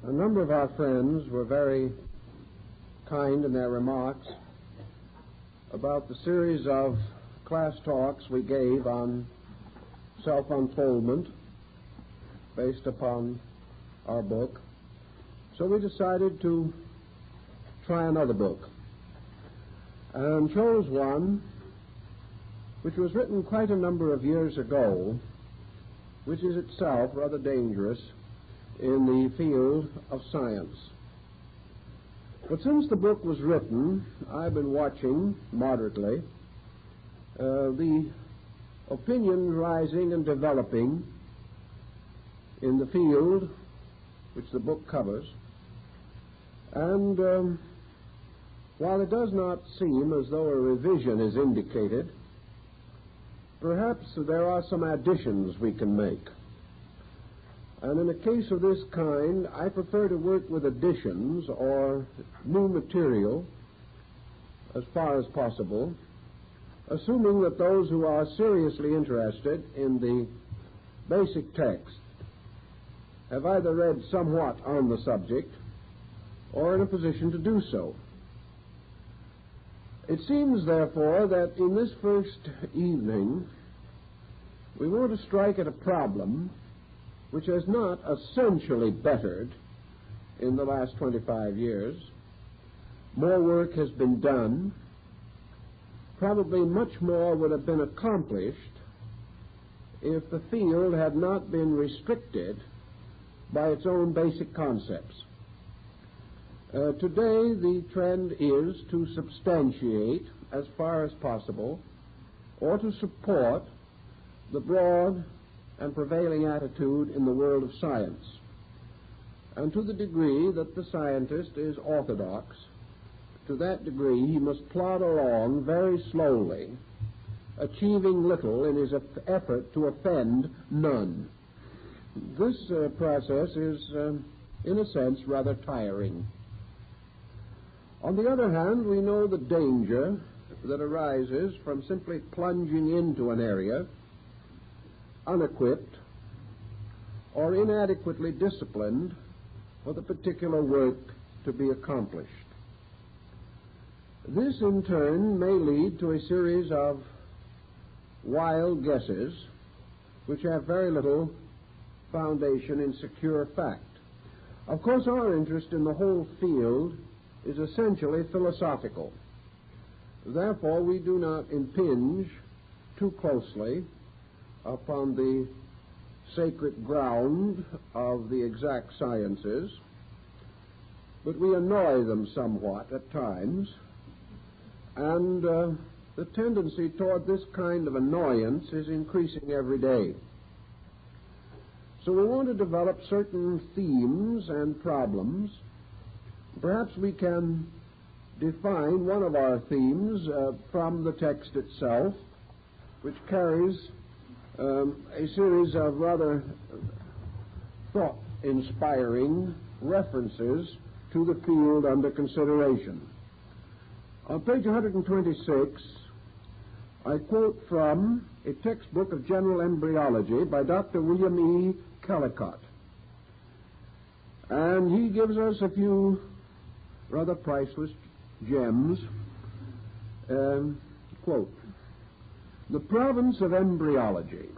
A number of our friends were very kind in their remarks about the series of class talks we gave on self-unfoldment based upon our book. So we decided to try another book and chose one which was written quite a number of years ago, which is itself rather dangerous in the field of science. But since the book was written, I've been watching moderately the opinions rising and developing in the field which the book covers. And while it does not seem as though a revision is indicated, perhaps there are some additions we can make. And in a case of this kind, I prefer to work with additions or new material as far as possible, assuming that those who are seriously interested in the basic text have either read somewhat on the subject or in a position to do so. It seems, therefore, that in this first evening we want to strike at a problem which has not essentially bettered in the last 25 years. More work has been done. Probably much more would have been accomplished if the field had not been restricted by its own basic concepts. Today, the trend is to substantiate, as far as possible, or to support the broad and prevailing attitude in the world of science. And to the degree that the scientist is orthodox, to that degree he must plod along very slowly, achieving little in his effort to offend none. This process is, in a sense, rather tiring. On the other hand, we know the danger that arises from simply plunging into an area unequipped or inadequately disciplined for the particular work to be accomplished. This, in turn, may lead to a series of wild guesses which have very little foundation in secure fact. Of course, our interest in the whole field is essentially philosophical. Therefore, we do not impinge too closely upon the sacred ground of the exact sciences, but we annoy them somewhat at times, and the tendency toward this kind of annoyance is increasing every day. So we want to develop certain themes and problems. Perhaps we can define one of our themes from the text itself, which carries a series of rather thought-inspiring references to the field under consideration. On page 126, I quote from a textbook of general embryology by Dr. William E. Kellicott. And he gives us a few rather priceless gems. Quote, "The province of embryology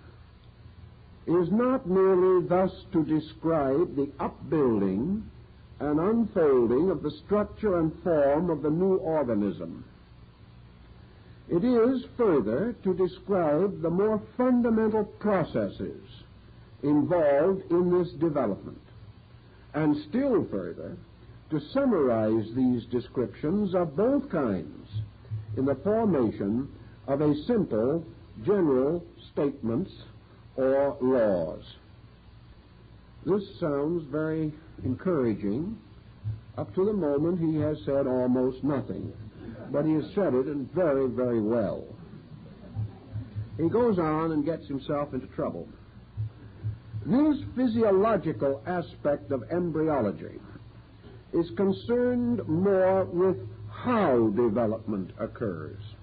is not merely thus to describe the upbuilding and unfolding of the structure and form of the new organism. It is, further, to describe the more fundamental processes involved in this development, and still further, to summarize these descriptions of both kinds in the formation of a simple general statements or laws." This sounds very encouraging up to the moment he has said almost nothing, but he has said it and very, very well. He goes on and gets himself into trouble. This physiological aspect of embryology is concerned more with how development occurs.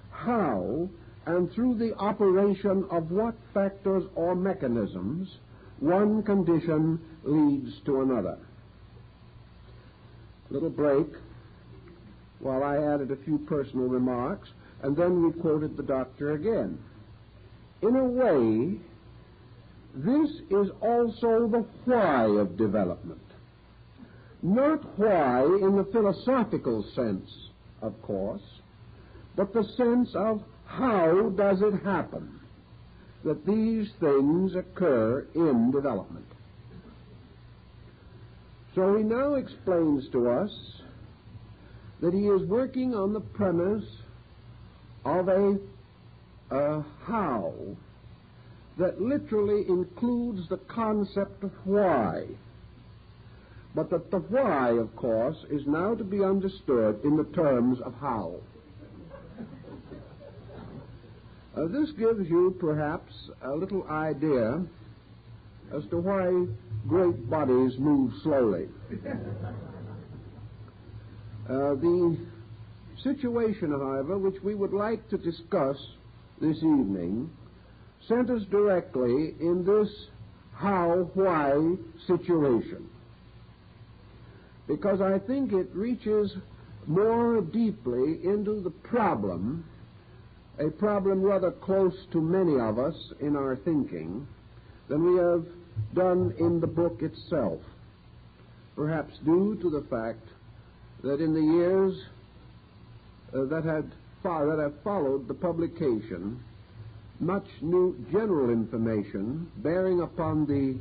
How, and through the operation of what factors or mechanisms, one condition leads to another. little break while I added a few personal remarks, and then we quoted the doctor again. In a way, this is also the why of development. Not why in the philosophical sense, of course, but the sense of how does it happen that these things occur in development. So he now explains to us that he is working on the premise of a how that literally includes the concept of why, but that the why, of course, is now to be understood in the terms of how. This gives you perhaps a little idea as to why great bodies move slowly. The situation, however, which we would like to discuss this evening centers directly in this how-why situation, because I think it reaches more deeply into the problem, a problem rather close to many of us in our thinking, than we have done in the book itself, perhaps due to the fact that in the years that have followed the publication, much new general information bearing upon the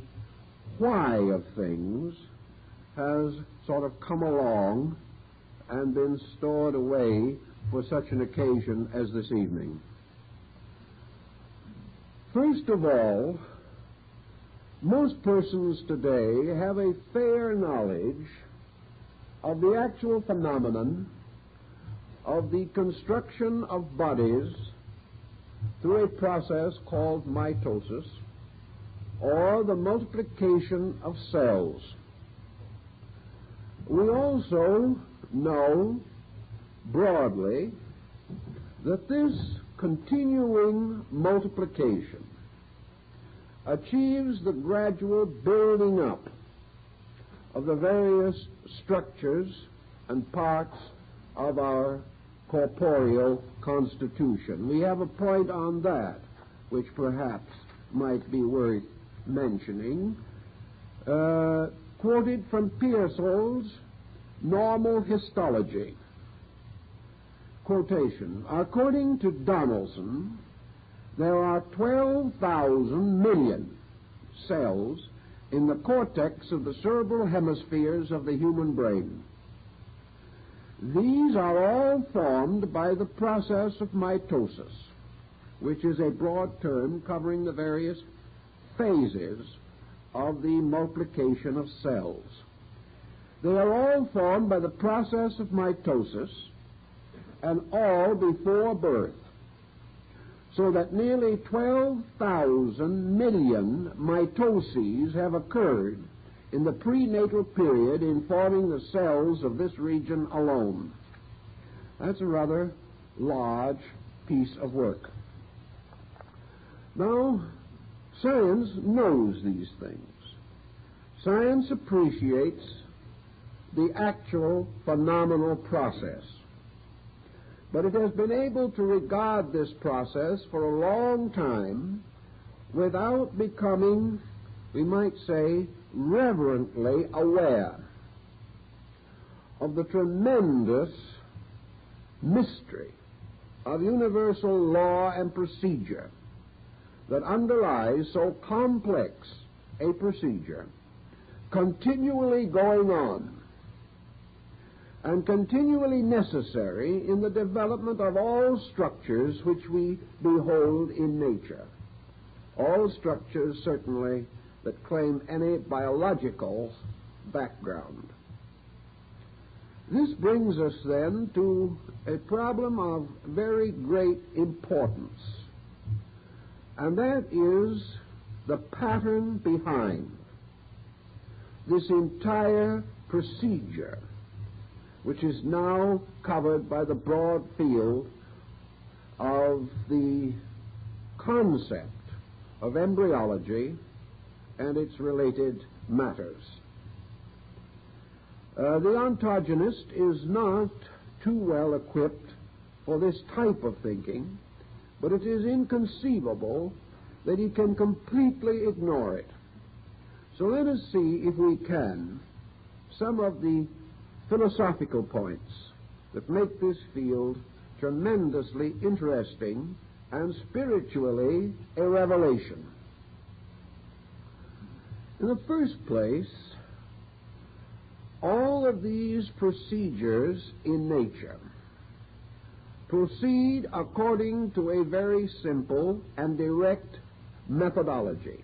why of things has sort of come along and been stored away for such an occasion as this evening. First of all, most persons today have a fair knowledge of the actual phenomenon of the construction of bodies through a process called mitosis, or the multiplication of cells. We also know broadly that this continuing multiplication achieves the gradual building up of the various structures and parts of our corporeal constitution. We have a point on that which perhaps might be worth mentioning, quoted from Pearsall's Normal Histology. Quotation: according to Donaldson, there are 12,000 million cells in the cortex of the cerebral hemispheres of the human brain. These are all formed by the process of mitosis, which is a broad term covering the various phases of the multiplication of cells. They are all formed by the process of mitosis, and all before birth, so that nearly 12,000 million mitoses have occurred in the prenatal period in forming the cells of this region alone. That's a rather large piece of work. Now, science knows these things. Science appreciates the actual phenomenal process, but it has been able to regard this process for a long time without becoming, we might say, reverently aware of the tremendous mystery of universal law and procedure that underlies so complex a procedure, continually going on and continually necessary in the development of all structures which we behold in nature. All structures, certainly, that claim any biological background. This brings us then to a problem of very great importance, and that is the pattern behind this entire procedure, which is now covered by the broad field of the concept of embryology and its related matters. The ontologist is not too well equipped for this type of thinking, but it is inconceivable that he can completely ignore it. So let us see, if we can, some of the philosophical points that make this field tremendously interesting and spiritually a revelation. In the first place, all of these procedures in nature proceed according to a very simple and direct methodology.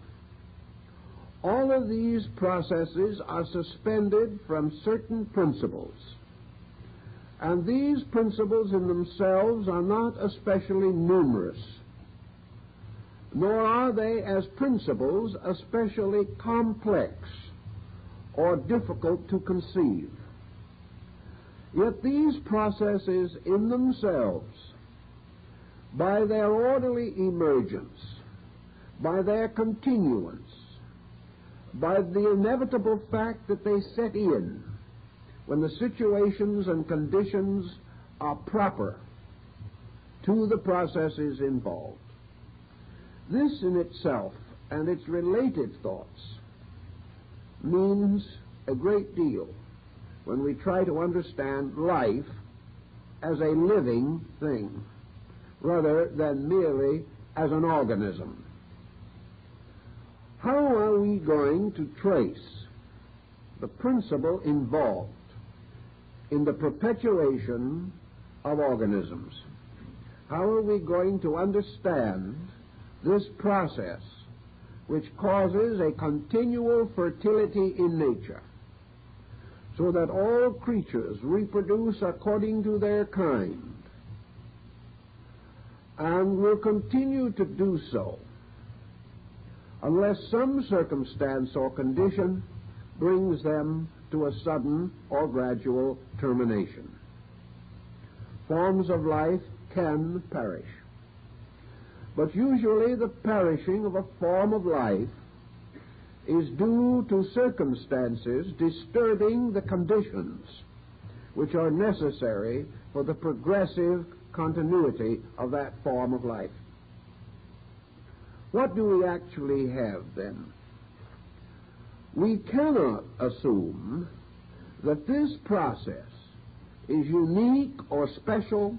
All of these processes are suspended from certain principles, and these principles in themselves are not especially numerous, nor are they as principles especially complex or difficult to conceive. Yet these processes in themselves, by their orderly emergence, by their continuance, by the inevitable fact that they set in when the situations and conditions are proper to the processes involved. This in itself and its related thoughts means a great deal when we try to understand life as a living thing rather than merely as an organism. How are we going to trace the principle involved in the perpetuation of organisms? How are we going to understand this process which causes a continual fertility in nature, so that all creatures reproduce according to their kind, and will continue to do so unless some circumstance or condition brings them to a sudden or gradual termination? Forms of life can perish, but usually the perishing of a form of life is due to circumstances disturbing the conditions which are necessary for the progressive continuity of that form of life. What do we actually have then? We cannot assume that this process is unique or special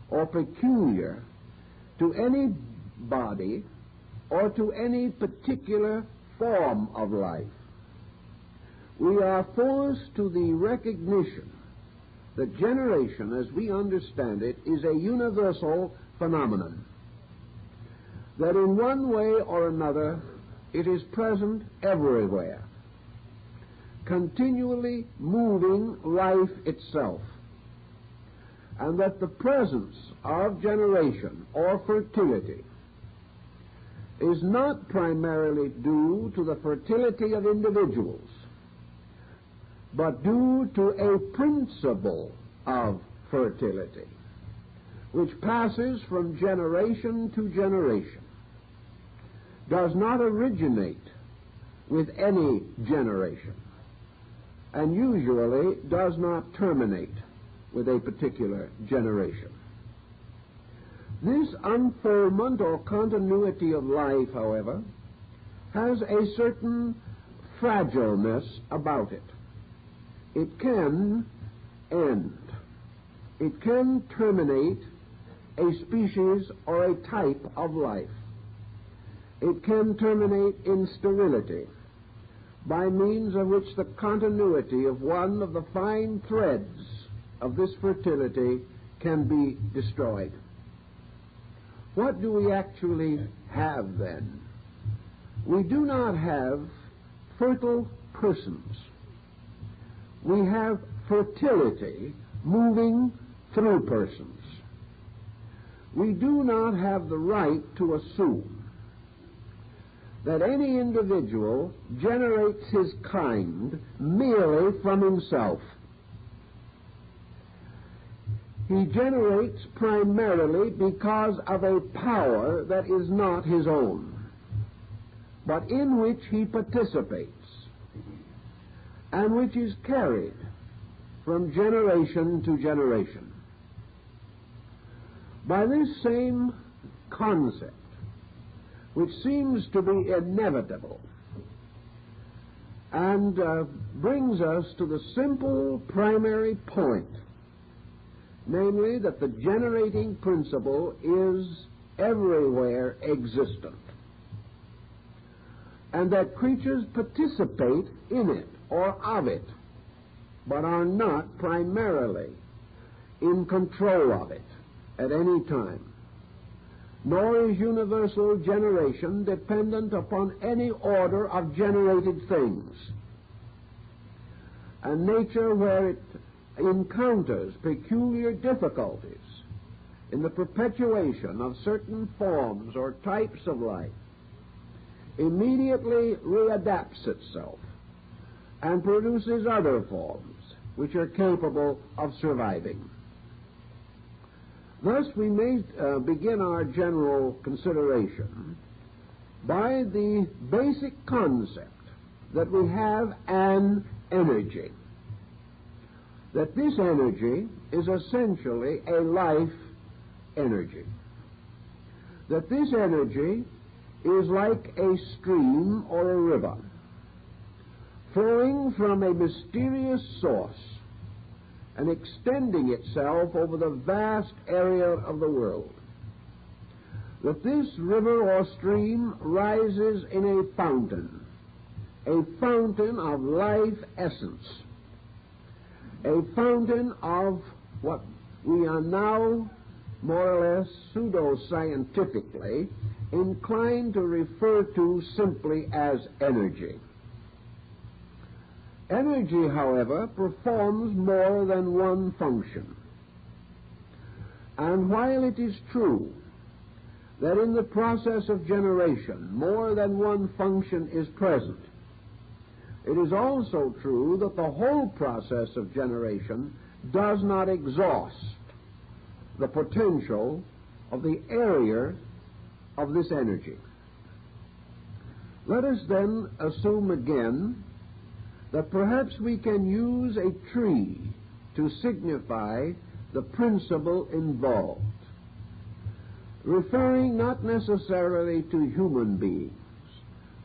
or peculiar to any body or to any particular form of life. We are forced to the recognition that generation, as we understand it, is a universal phenomenon, that in one way or another it is present everywhere, continually moving life itself, and that the presence of generation or fertility is not primarily due to the fertility of individuals, but due to a principle of fertility which passes from generation to generation, does not originate with any generation, and usually does not terminate with a particular generation. This unfoldment or continuity of life, however, has a certain fragileness about it. It can end. It can terminate a species or a type of life. It can terminate in sterility, by means of which the continuity of one of the fine threads of this fertility can be destroyed. What do we actually have then? We do not have fertile persons. We have fertility moving through persons. We do not have the right to assume that any individual generates his kind merely from himself. He generates primarily because of a power that is not his own, but in which he participates, and which is carried from generation to generation. By this same concept, which seems to be inevitable, and brings us to the simple primary point, namely that the generating principle is everywhere existent, and that creatures participate in it or of it, but are not primarily in control of it at any time. Nor is universal generation dependent upon any order of generated things. And nature, where it encounters peculiar difficulties in the perpetuation of certain forms or types of life, immediately readapts itself and produces other forms which are capable of surviving. Thus, we may begin our general consideration by the basic concept that we have an energy, that this energy is essentially a life energy, that this energy is like a stream or a river flowing from a mysterious source and extending itself over the vast area of the world. That this river or stream rises in a fountain of life essence, a fountain of what we are now more or less pseudo-scientifically inclined to refer to simply as energy. Energy, however, performs more than one function. And while it is true that in the process of generation more than one function is present, it is also true that the whole process of generation does not exhaust the potential of the area of this energy. Let us then assume again that perhaps we can use a tree to signify the principle involved, referring not necessarily to human beings,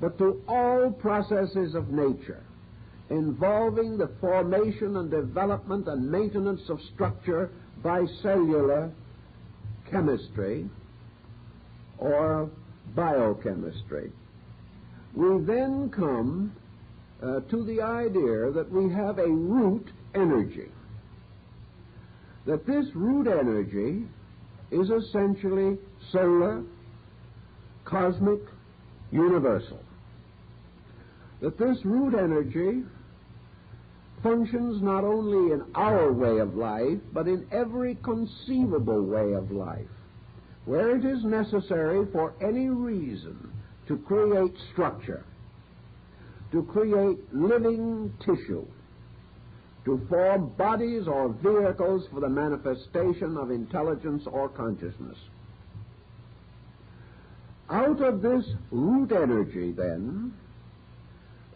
but to all processes of nature involving the formation and development and maintenance of structure by cellular chemistry or biochemistry. We then come to the idea that we have a root energy, that this root energy is essentially solar, cosmic, universal, that this root energy functions not only in our way of life, but in every conceivable way of life, where it is necessary for any reason to create structure, to create living tissue, to form bodies or vehicles for the manifestation of intelligence or consciousness. Out of this root energy, then,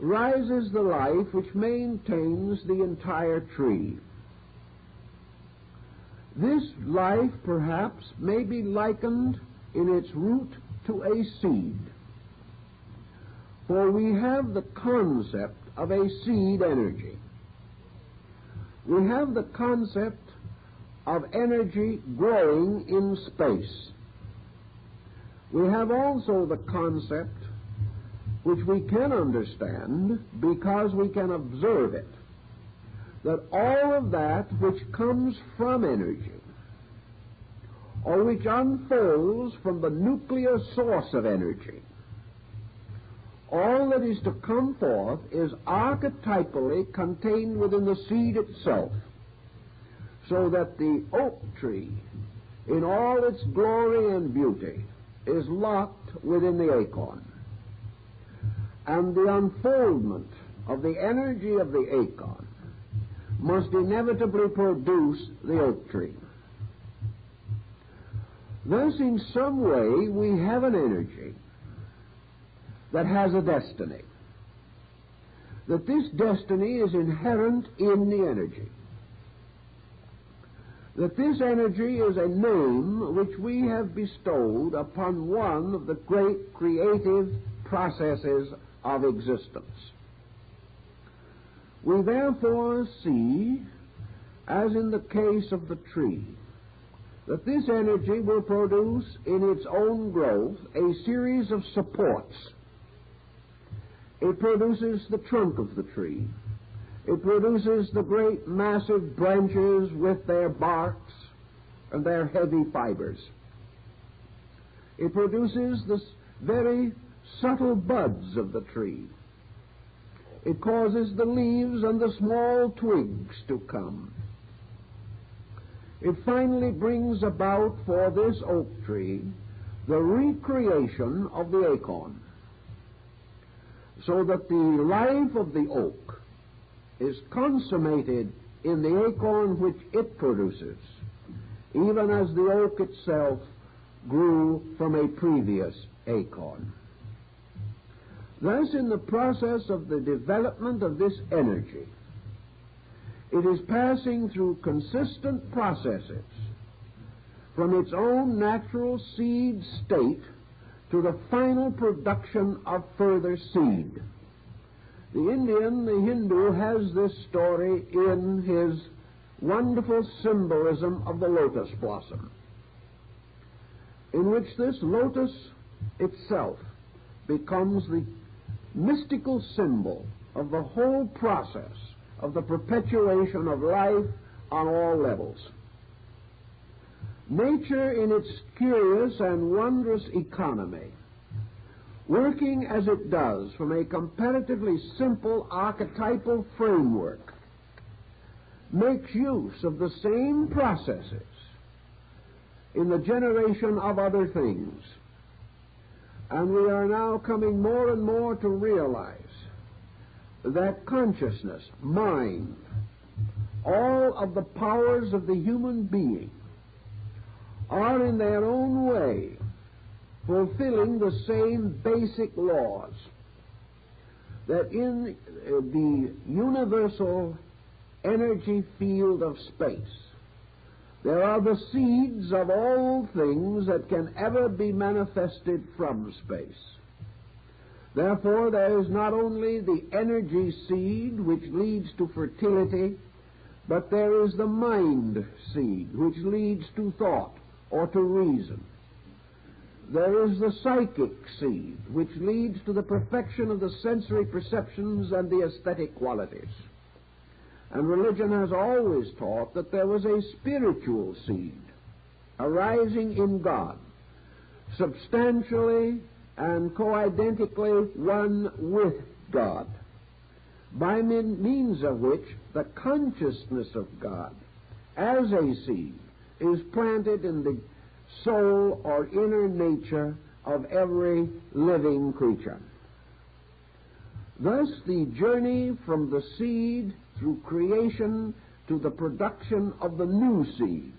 rises the life which maintains the entire tree. This life, perhaps, may be likened in its root to a seed, for we have the concept of a seed energy. We have the concept of energy growing in space. We have also the concept, which we can understand because we can observe it, that all of that which comes from energy, or which unfolds from the nuclear source of energy, all that is to come forth is archetypally contained within the seed itself, so that the oak tree, in all its glory and beauty, is locked within the acorn. And the unfoldment of the energy of the acorn must inevitably produce the oak tree. Thus, in some way, we have an energy that has a destiny, that this destiny is inherent in the energy, that this energy is a name which we have bestowed upon one of the great creative processes of existence. We therefore see, as in the case of the tree, that this energy will produce in its own growth a series of supports. It produces the trunk of the tree. It produces the great massive branches with their barks and their heavy fibers. It produces the very subtle buds of the tree. It causes the leaves and the small twigs to come. It finally brings about for this oak tree the recreation of the acorn, so that the life of the oak is consummated in the acorn which it produces, even as the oak itself grew from a previous acorn. Thus, in the process of the development of this energy, it is passing through consistent processes from its own natural seed state to the final production of further seed. The Hindu, has this story in his wonderful symbolism of the lotus blossom, in which this lotus itself becomes the mystical symbol of the whole process of the perpetuation of life on all levels. Nature, in its curious and wondrous economy, working as it does from a comparatively simple archetypal framework, makes use of the same processes in the generation of other things. And we are now coming more and more to realize that consciousness, mind, all of the powers of the human being are in their own way fulfilling the same basic laws, that in the universal energy field of space there are the seeds of all things that can ever be manifested from space. Therefore, there is not only the energy seed which leads to fertility, but there is the mind seed which leads to thought or to reason. There is the psychic seed which leads to the perfection of the sensory perceptions and the aesthetic qualities. And religion has always taught that there was a spiritual seed arising in God, substantially and co-identically one with God, by means of which the consciousness of God as a seed is planted in the soul or inner nature of every living creature. Thus, the journey from the seed through creation to the production of the new seed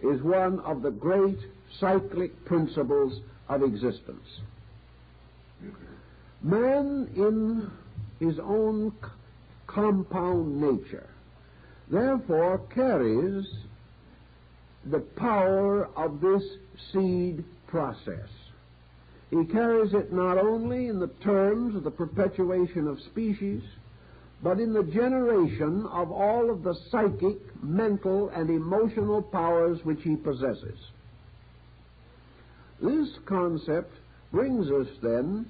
is one of the great cyclic principles of existence. Man, in his own compound nature, therefore carries the power of this seed process. He carries it not only in the terms of the perpetuation of species, but in the generation of all of the psychic, mental, and emotional powers which he possesses. This concept brings us then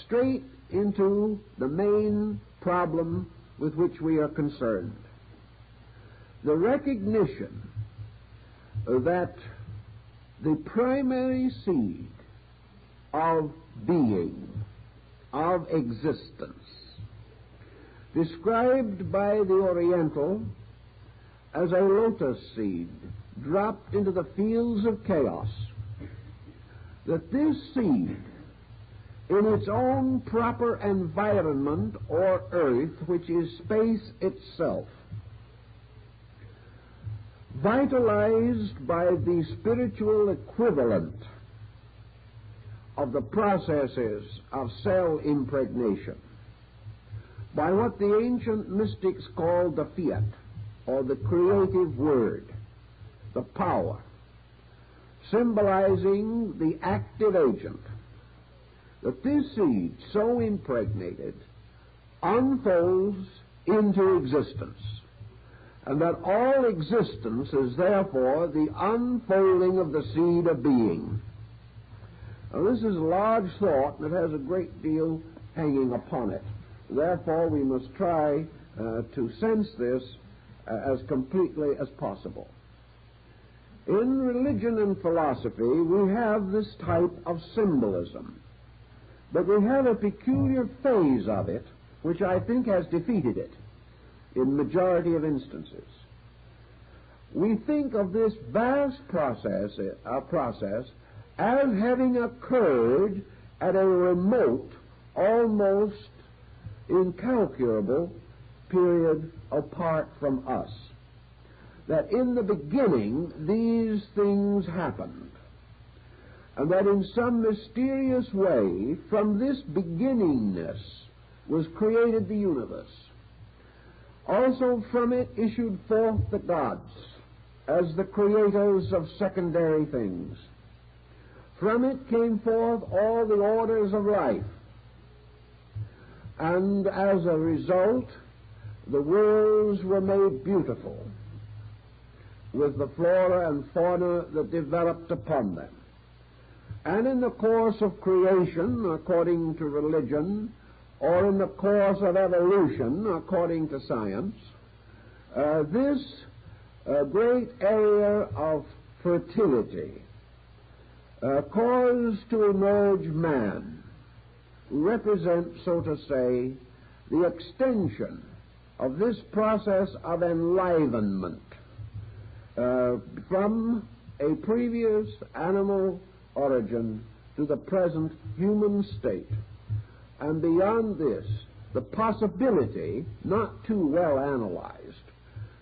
straight into the main problem with which we are concerned. The recognition that the primary seed of being, of existence, described by the Oriental as a lotus seed dropped into the fields of chaos, that this seed, in its own proper environment or earth, which is space itself, vitalized by the spiritual equivalent of the processes of cell impregnation, by what the ancient mystics called the fiat, or the creative word, the power, symbolizing the active agent, that this seed, so impregnated, unfolds into existence, and that all existence is therefore the unfolding of the seed of being. Now, this is a large thought, and it has a great deal hanging upon it. Therefore, we must try to sense this as completely as possible. In religion and philosophy, we have this type of symbolism, but we have a peculiar phase of it which I think has defeated it in majority of instances. We think of this vast process as having occurred at a remote, almost incalculable period apart from us. That in the beginning these things happened, and that in some mysterious way from this beginningness was created the universe. Also from it issued forth the gods as the creators of secondary things. From it came forth all the orders of life, and as a result the worlds were made beautiful with the flora and fauna that developed upon them. And in the course of creation, according to religion, or in the course of evolution, according to science, this great area of fertility caused to emerge man, represents, so to say, the extension of this process of enlivenment from a previous animal origin to the present human state. And beyond this, the possibility, not too well analyzed,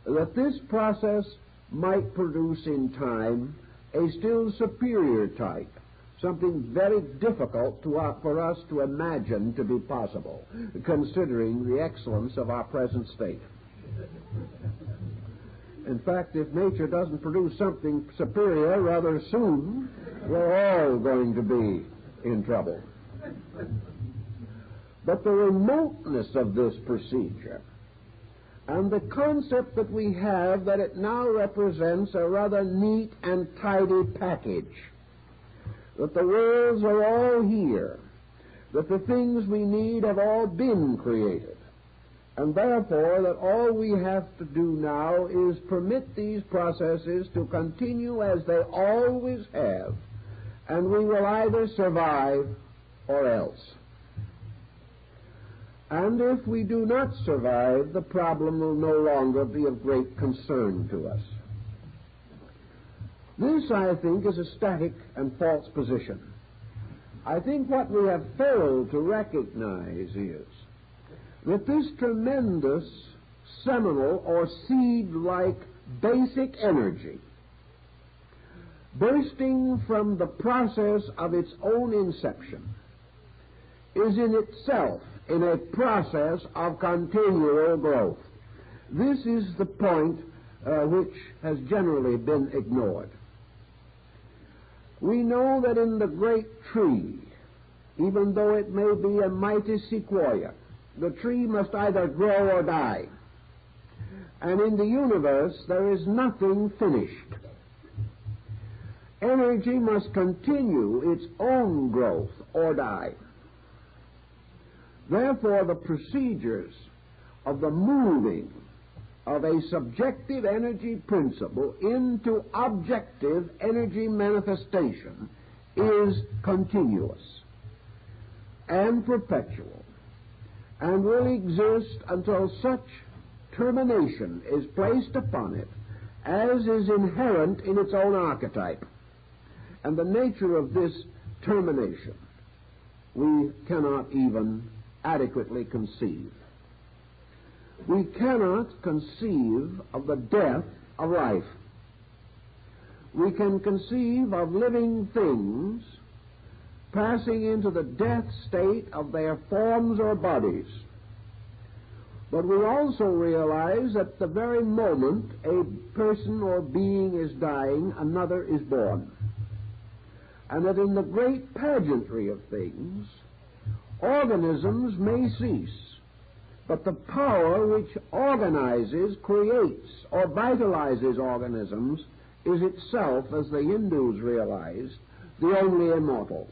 that this process might produce in time a still superior type, something very difficult for us to imagine to be possible, considering the excellence of our present state. In fact, if nature doesn't produce something superior rather soon, we're all going to be in trouble. But the remoteness of this procedure and the concept that we have that it now represents a rather neat and tidy package, that the worlds are all here, that the things we need have all been created, and therefore that all we have to do now is permit these processes to continue as they always have, and we will either survive or else. And if we do not survive, the problem will no longer be of great concern to us. This, I think, is a static and false position. I think what we have failed to recognize is that this tremendous seminal or seed-like basic energy, bursting from the process of its own inception, is in itself in a process of continual growth. This is the point which has generally been ignored. We know that in the great tree, even though it may be a mighty sequoia, the tree must either grow or die. And in the universe, there is nothing finished. Energy must continue its own growth or die. Therefore, the procedures of the moving of a subjective energy principle into objective energy manifestation is continuous and perpetual, and will exist until such termination is placed upon it as is inherent in its own archetype. And the nature of this termination we cannot even adequately conceive. We cannot conceive of the death of life. We can conceive of living things passing into the death state of their forms or bodies. But we also realize that the very moment a person or being is dying, another is born. And that in the great pageantry of things, organisms may cease, but the power which organizes, creates, or vitalizes organisms is itself, as the Hindus realized, the only immortal.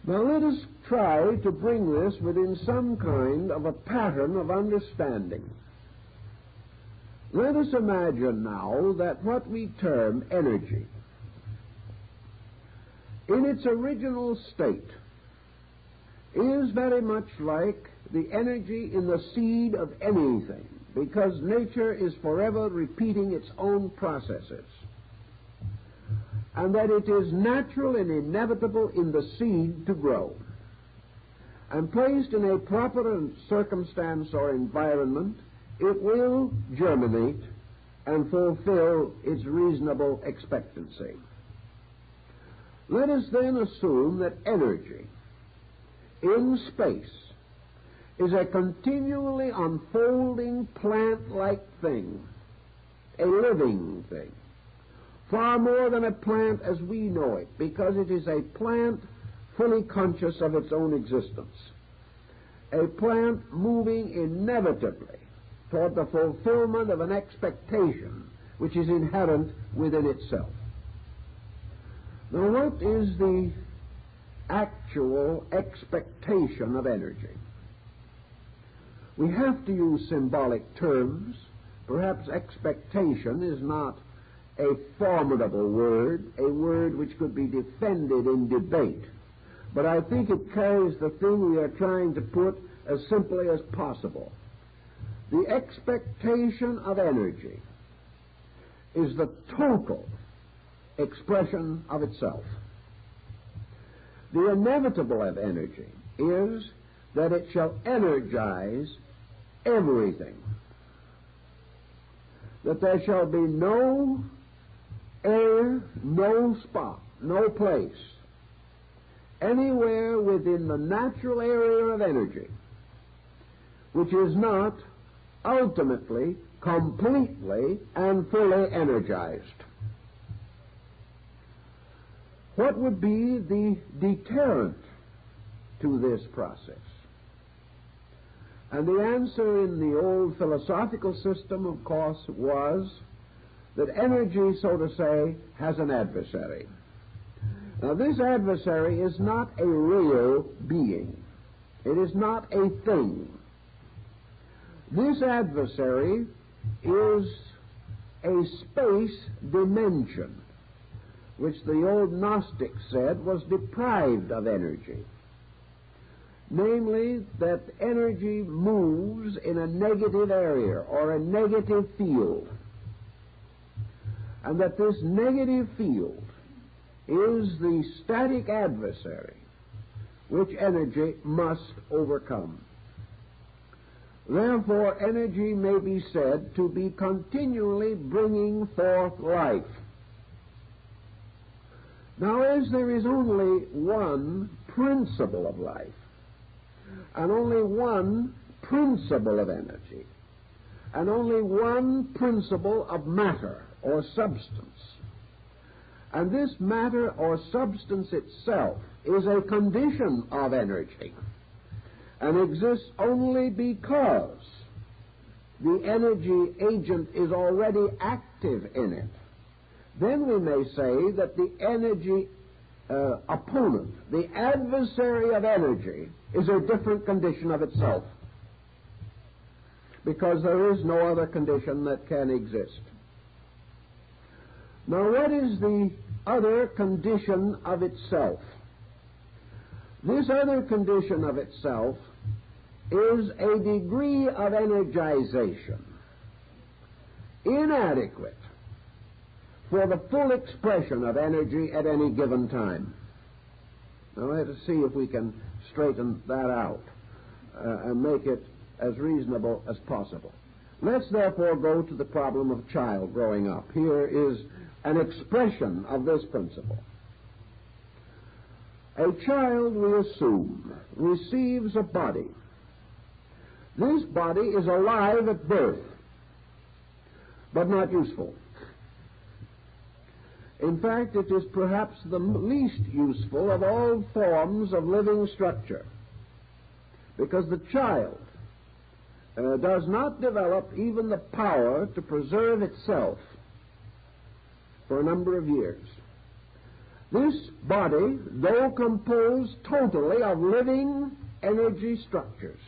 Now let us try to bring this within some kind of a pattern of understanding. Let us imagine now that what we term energy, in its original state, is very much like the energy in the seed of anything, because nature is forever repeating its own processes, and that it is natural and inevitable in the seed to grow. And placed in a proper circumstance or environment, it will germinate and fulfill its reasonable expectancy. Let us then assume that energy in space is a continually unfolding plant-like thing, a living thing, far more than a plant as we know it, because it is a plant fully conscious of its own existence, a plant moving inevitably toward the fulfillment of an expectation which is inherent within itself. Now, what is the actual expectation of energy? We have to use symbolic terms. Perhaps expectation is not a formidable word, a word which could be defended in debate, but I think it carries the thing we are trying to put as simply as possible. The expectation of energy is the total expression of itself. The inevitable of energy is that it shall energize everything, that there shall be no area, no spot, no place, anywhere within the natural area of energy which is not ultimately, completely, and fully energized. What would be the deterrent to this process? And the answer in the old philosophical system, of course, was that energy, so to say, has an adversary. Now, this adversary is not a real being. It is not a thing. This adversary is a space dimension, which the old Gnostics said was deprived of energy. Namely, that energy moves in a negative area or a negative field, and that this negative field is the static adversary which energy must overcome. Therefore, energy may be said to be continually bringing forth life. Now, as there is only one principle of life, and only one principle of energy, and only one principle of matter or substance, and this matter or substance itself is a condition of energy, and exists only because the energy agent is already active in it, then we may say that the energy opponent, the adversary of energy, is a different condition of itself, because there is no other condition that can exist. Now, what is the other condition of itself? This other condition of itself is a degree of energization inadequate for the full expression of energy at any given time. Now, let us see if we can straighten that out and make it as reasonable as possible. Let's therefore go to the problem of a child growing up. Here is an expression of this principle. A child, we assume, receives a body This body is alive at birth, but not useful. In fact, it is perhaps the least useful of all forms of living structure, because the child does not develop even the power to preserve itself for a number of years. This body, though composed totally of living energy structures,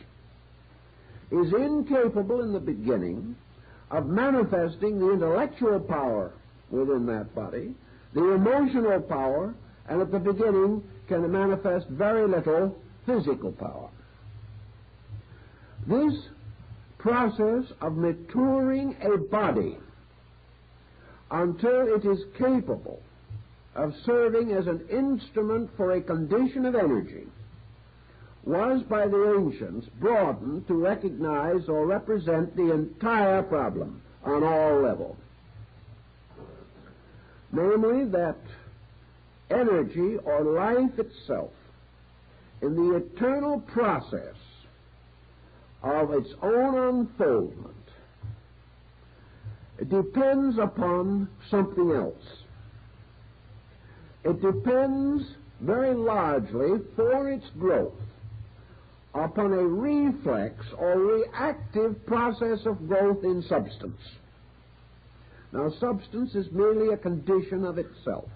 is incapable in the beginning of manifesting the intellectual power within that body, the emotional power, and at the beginning can manifest very little physical power. This process of maturing a body until it is capable of serving as an instrument for a condition of energy was by the ancients broadened to recognize or represent the entire problem on all levels. Namely, that energy or life itself, in the eternal process of its own unfoldment, it depends upon something else. It depends very largely for its growth upon a reflex or reactive process of growth in substance. Now, substance is merely a condition of itself,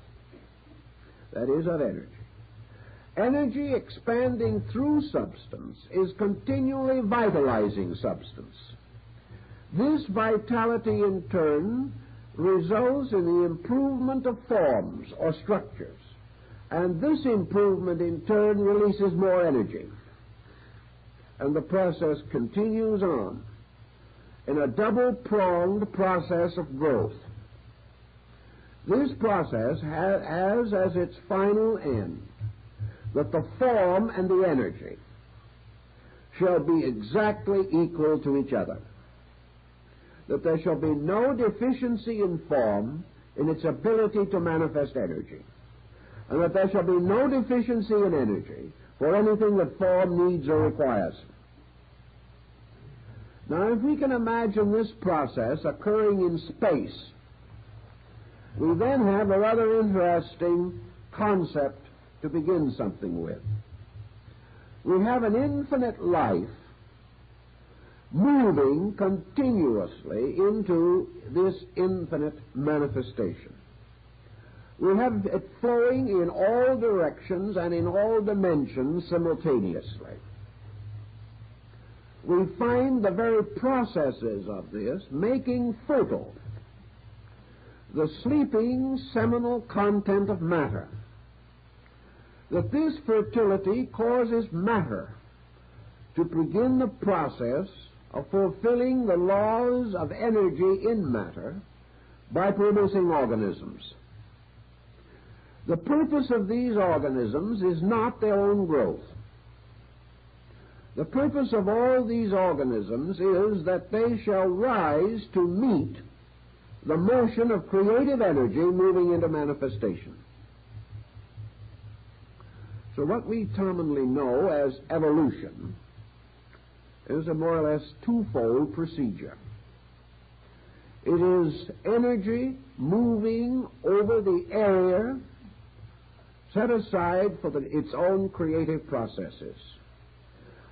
that is, of energy. Energy expanding through substance is continually vitalizing substance. This vitality, in turn, results in the improvement of forms or structures, and this improvement, in turn, releases more energy. And the process continues on in a double-pronged process of growth. This process has as its final end that the form and the energy shall be exactly equal to each other, that there shall be no deficiency in form in its ability to manifest energy, and that there shall be no deficiency in energy for anything that form needs or requires. Now, if we can imagine this process occurring in space, we then have a rather interesting concept to begin something with. We have an infinite life moving continuously into this infinite manifestation. We have it flowing in all directions and in all dimensions simultaneously. We find the very processes of this making fertile the sleeping seminal content of matter, that this fertility causes matter to begin the process of fulfilling the laws of energy in matter by producing organisms. The purpose of these organisms is not their own growth. The purpose of all these organisms is that they shall rise to meet the motion of creative energy moving into manifestation. So what we commonly know as evolution is a more or less twofold procedure. It is energy moving over the area set aside for its own creative processes,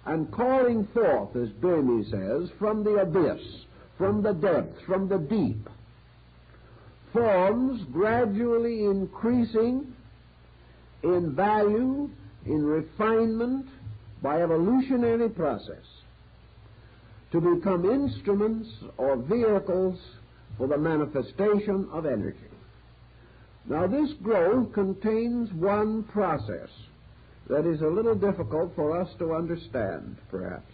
and calling forth, as Burmese says, from the abyss, from the depths, from the deep, forms gradually increasing in value, in refinement, by evolutionary process, to become instruments or vehicles for the manifestation of energy. Now, this growth contains one process that is a little difficult for us to understand, perhaps,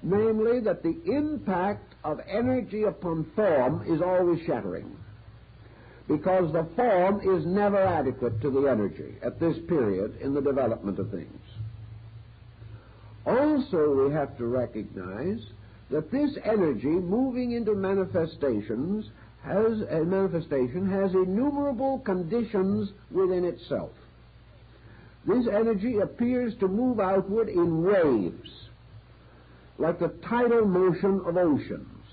namely that the impact of energy upon form is always shattering, because the form is never adequate to the energy at this period in the development of things. Also, we have to recognize that this energy moving into manifestation has innumerable conditions within itself. This energy appears to move outward in waves. like the tidal motion of oceans,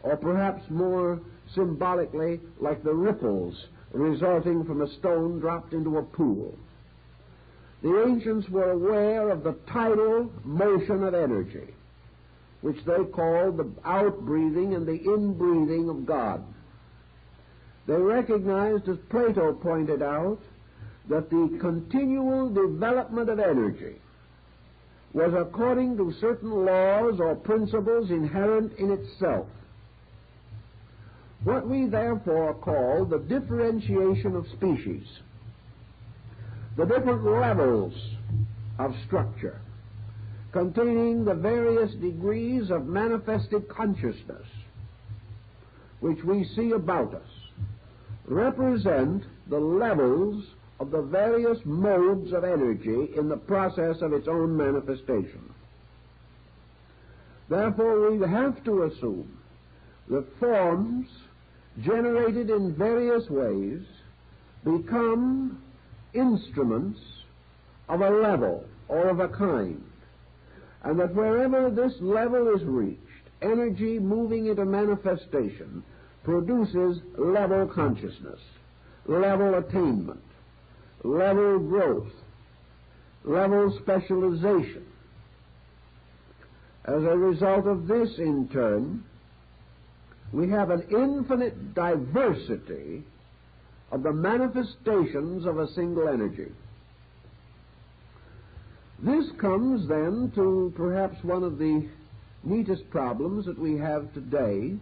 or perhaps more symbolically like the ripples resulting from a stone dropped into a pool. The ancients were aware of the tidal motion of energy, which they called the outbreathing and the inbreathing of God. They recognized, as Plato pointed out, that the continual development of energy was according to certain laws or principles inherent in itself. What we therefore call the differentiation of species, the different levels of structure, containing the various degrees of manifested consciousness which we see about us, represent the levels of the various modes of energy in the process of its own manifestation. Therefore, we have to assume that forms generated in various ways become instruments of a level or of a kind, and that wherever this level is reached, energy moving into manifestation produces level consciousness, level attainment, level growth, level specialization. As a result of this, in turn, we have an infinite diversity of the manifestations of a single energy. This comes then to perhaps one of the neatest problems that we have today,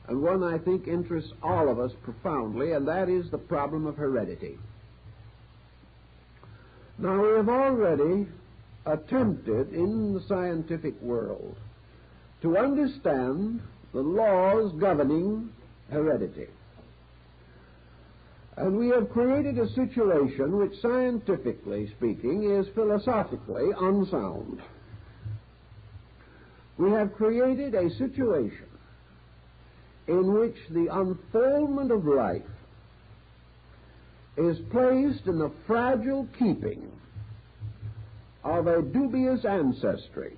and one I think interests all of us profoundly, and that is the problem of heredity. Now, we have already attempted in the scientific world to understand the laws governing heredity. And we have created a situation which, scientifically speaking, is philosophically unsound. We have created a situation in which the unfoldment of life is placed in the fragile keeping of a dubious ancestry,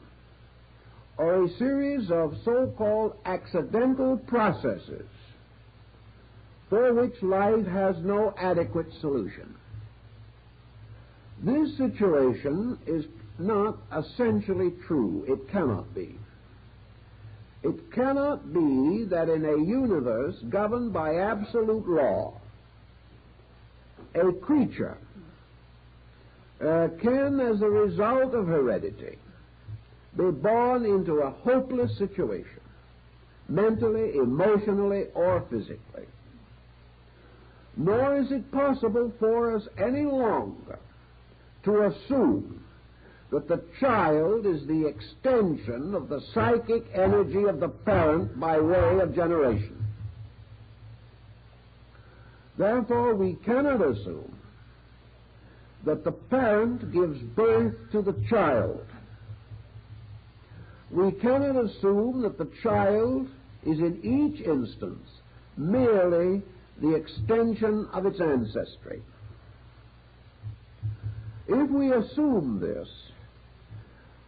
or a series of so-called accidental processes for which life has no adequate solution. This situation is not essentially true. It cannot be. It cannot be that in a universe governed by absolute law, a creature can, as a result of heredity, be born into a hopeless situation, mentally, emotionally, or physically. Nor is it possible for us any longer to assume that the child is the extension of the psychic energy of the parent by way of generation. Therefore, we cannot assume that the parent gives birth to the child. We cannot assume that the child is in each instance merely the extension of its ancestry. If we assume this,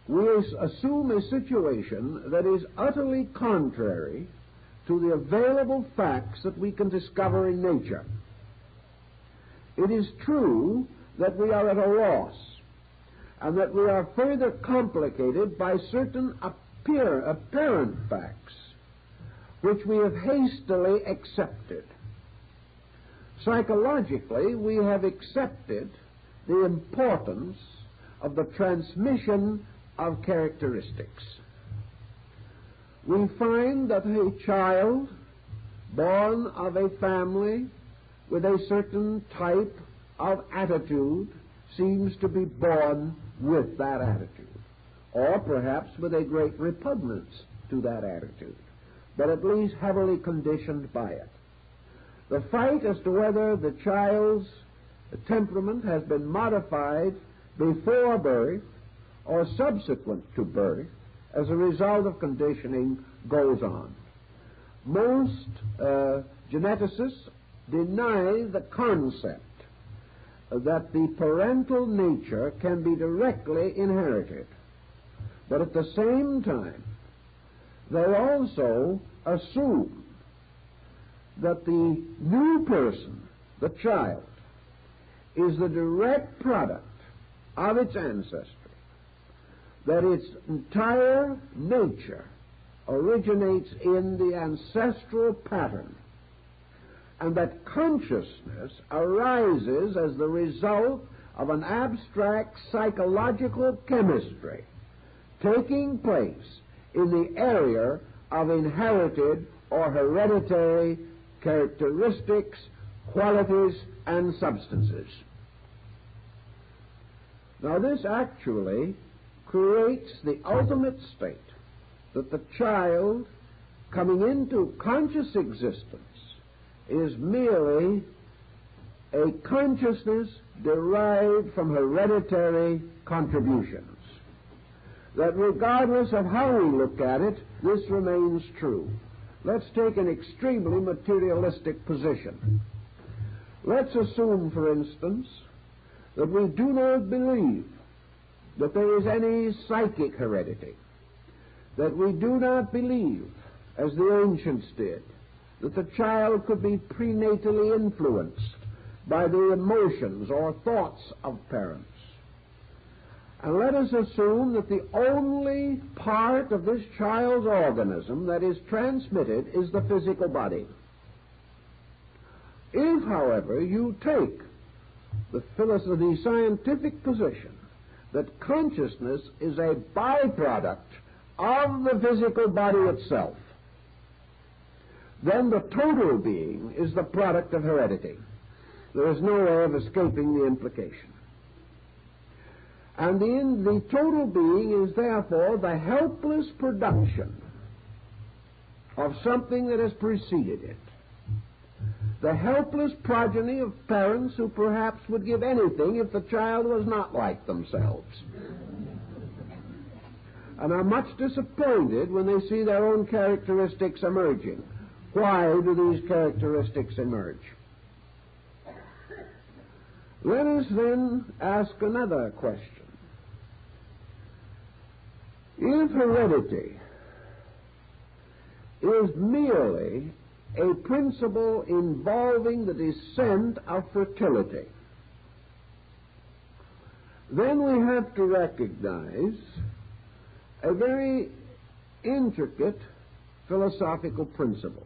we assume a situation that is utterly contrary to the available facts that we can discover in nature. It is true that we are at a loss, and that we are further complicated by certain apparent facts which we have hastily accepted. Psychologically, we have accepted the importance of the transmission of characteristics. We find that a child born of a family with a certain type of attitude seems to be born with that attitude, or perhaps with a great repugnance to that attitude, but at least heavily conditioned by it. The fight as to whether the child's temperament has been modified before birth or subsequent to birth as a result of conditioning goes on. Most geneticists deny the concept that the parental nature can be directly inherited. But at the same time, they also assume that the new person, the child, is the direct product of its ancestry, that its entire nature originates in the ancestral pattern, and that consciousness arises as the result of an abstract psychological chemistry taking place in the area of inherited or hereditary characteristics, qualities, and substances. Now, this actually creates the ultimate state that the child coming into conscious existence is merely a consciousness derived from hereditary contributions. That regardless of how we look at it, this remains true. Let's take an extremely materialistic position. Let's assume, for instance, that we do not believe that there is any psychic heredity, that we do not believe, as the ancients did, that the child could be prenatally influenced by the emotions or thoughts of parents. And let us assume that the only part of this child's organism that is transmitted is the physical body. If, however, you take the scientific position that consciousness is a byproduct of the physical body itself, then the total being is the product of heredity. There is no way of escaping the implication. And the total being is therefore the helpless production of something that has preceded it. The helpless progeny of parents who perhaps would give anything if the child was not like themselves, and are much disappointed when they see their own characteristics emerging. Why do these characteristics emerge? Let us then ask another question. If heredity is merely a principle involving the descent of fertility, then we have to recognize a very intricate philosophical principle.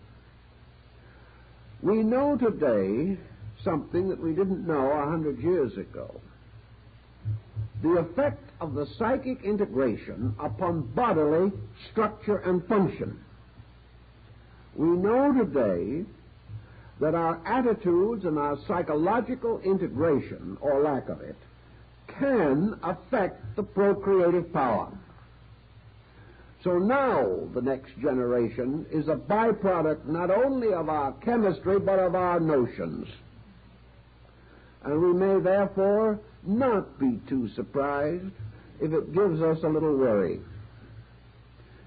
We know today something that we didn't know 100 years ago: the effect of the psychic integration upon bodily structure and function. We know today that our attitudes and our psychological integration, or lack of it, can affect the procreative power. So now the next generation is a byproduct not only of our chemistry but of our notions. And we may therefore not be too surprised if it gives us a little worry.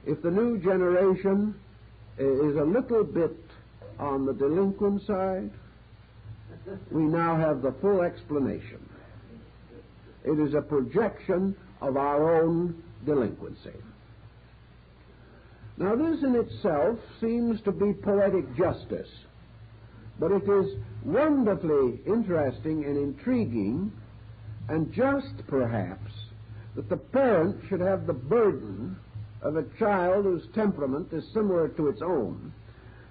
If the new generation is a little bit on the delinquent side, we now have the full explanation. It is a projection of our own delinquency. Now, this in itself seems to be poetic justice, but it is wonderfully interesting and intriguing and just, perhaps, that the parent should have the burden of a child whose temperament is similar to its own.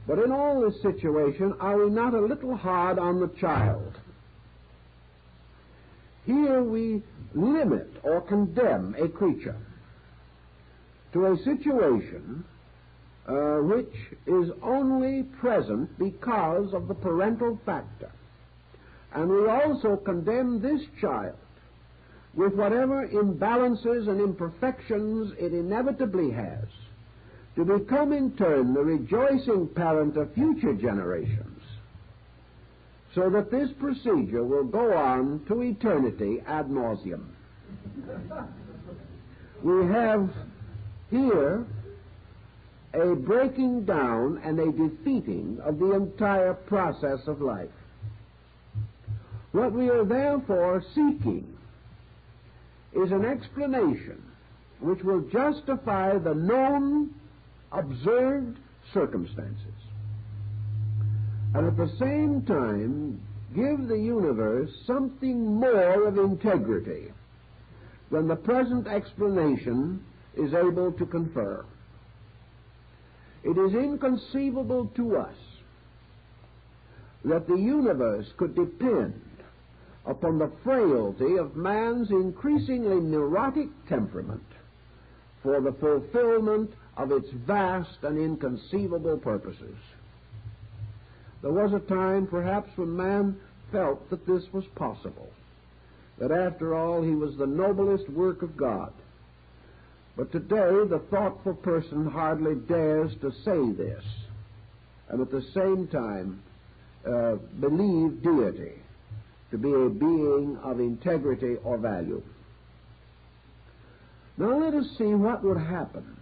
But in all this situation, are we not a little hard on the child? Here we limit or condemn a creature to a situation which is only present because of the parental factor. And we also condemn this child with whatever imbalances and imperfections it inevitably has to become in turn the rejoicing parent of future generations, so that this procedure will go on to eternity ad nauseum. We have here a breaking down and a defeating of the entire process of life. What we are therefore seeking is an explanation which will justify the known observed circumstances, and at the same time give the universe something more of integrity than the present explanation is able to confer. It is inconceivable to us that the universe could depend upon the frailty of man's increasingly neurotic temperament for the fulfillment of its vast and inconceivable purposes. There was a time, perhaps, when man felt that this was possible, that after all he was the noblest work of God. But today the thoughtful person hardly dares to say this, and at the same time believe deity to be a being of integrity or value. Now let us see what would happen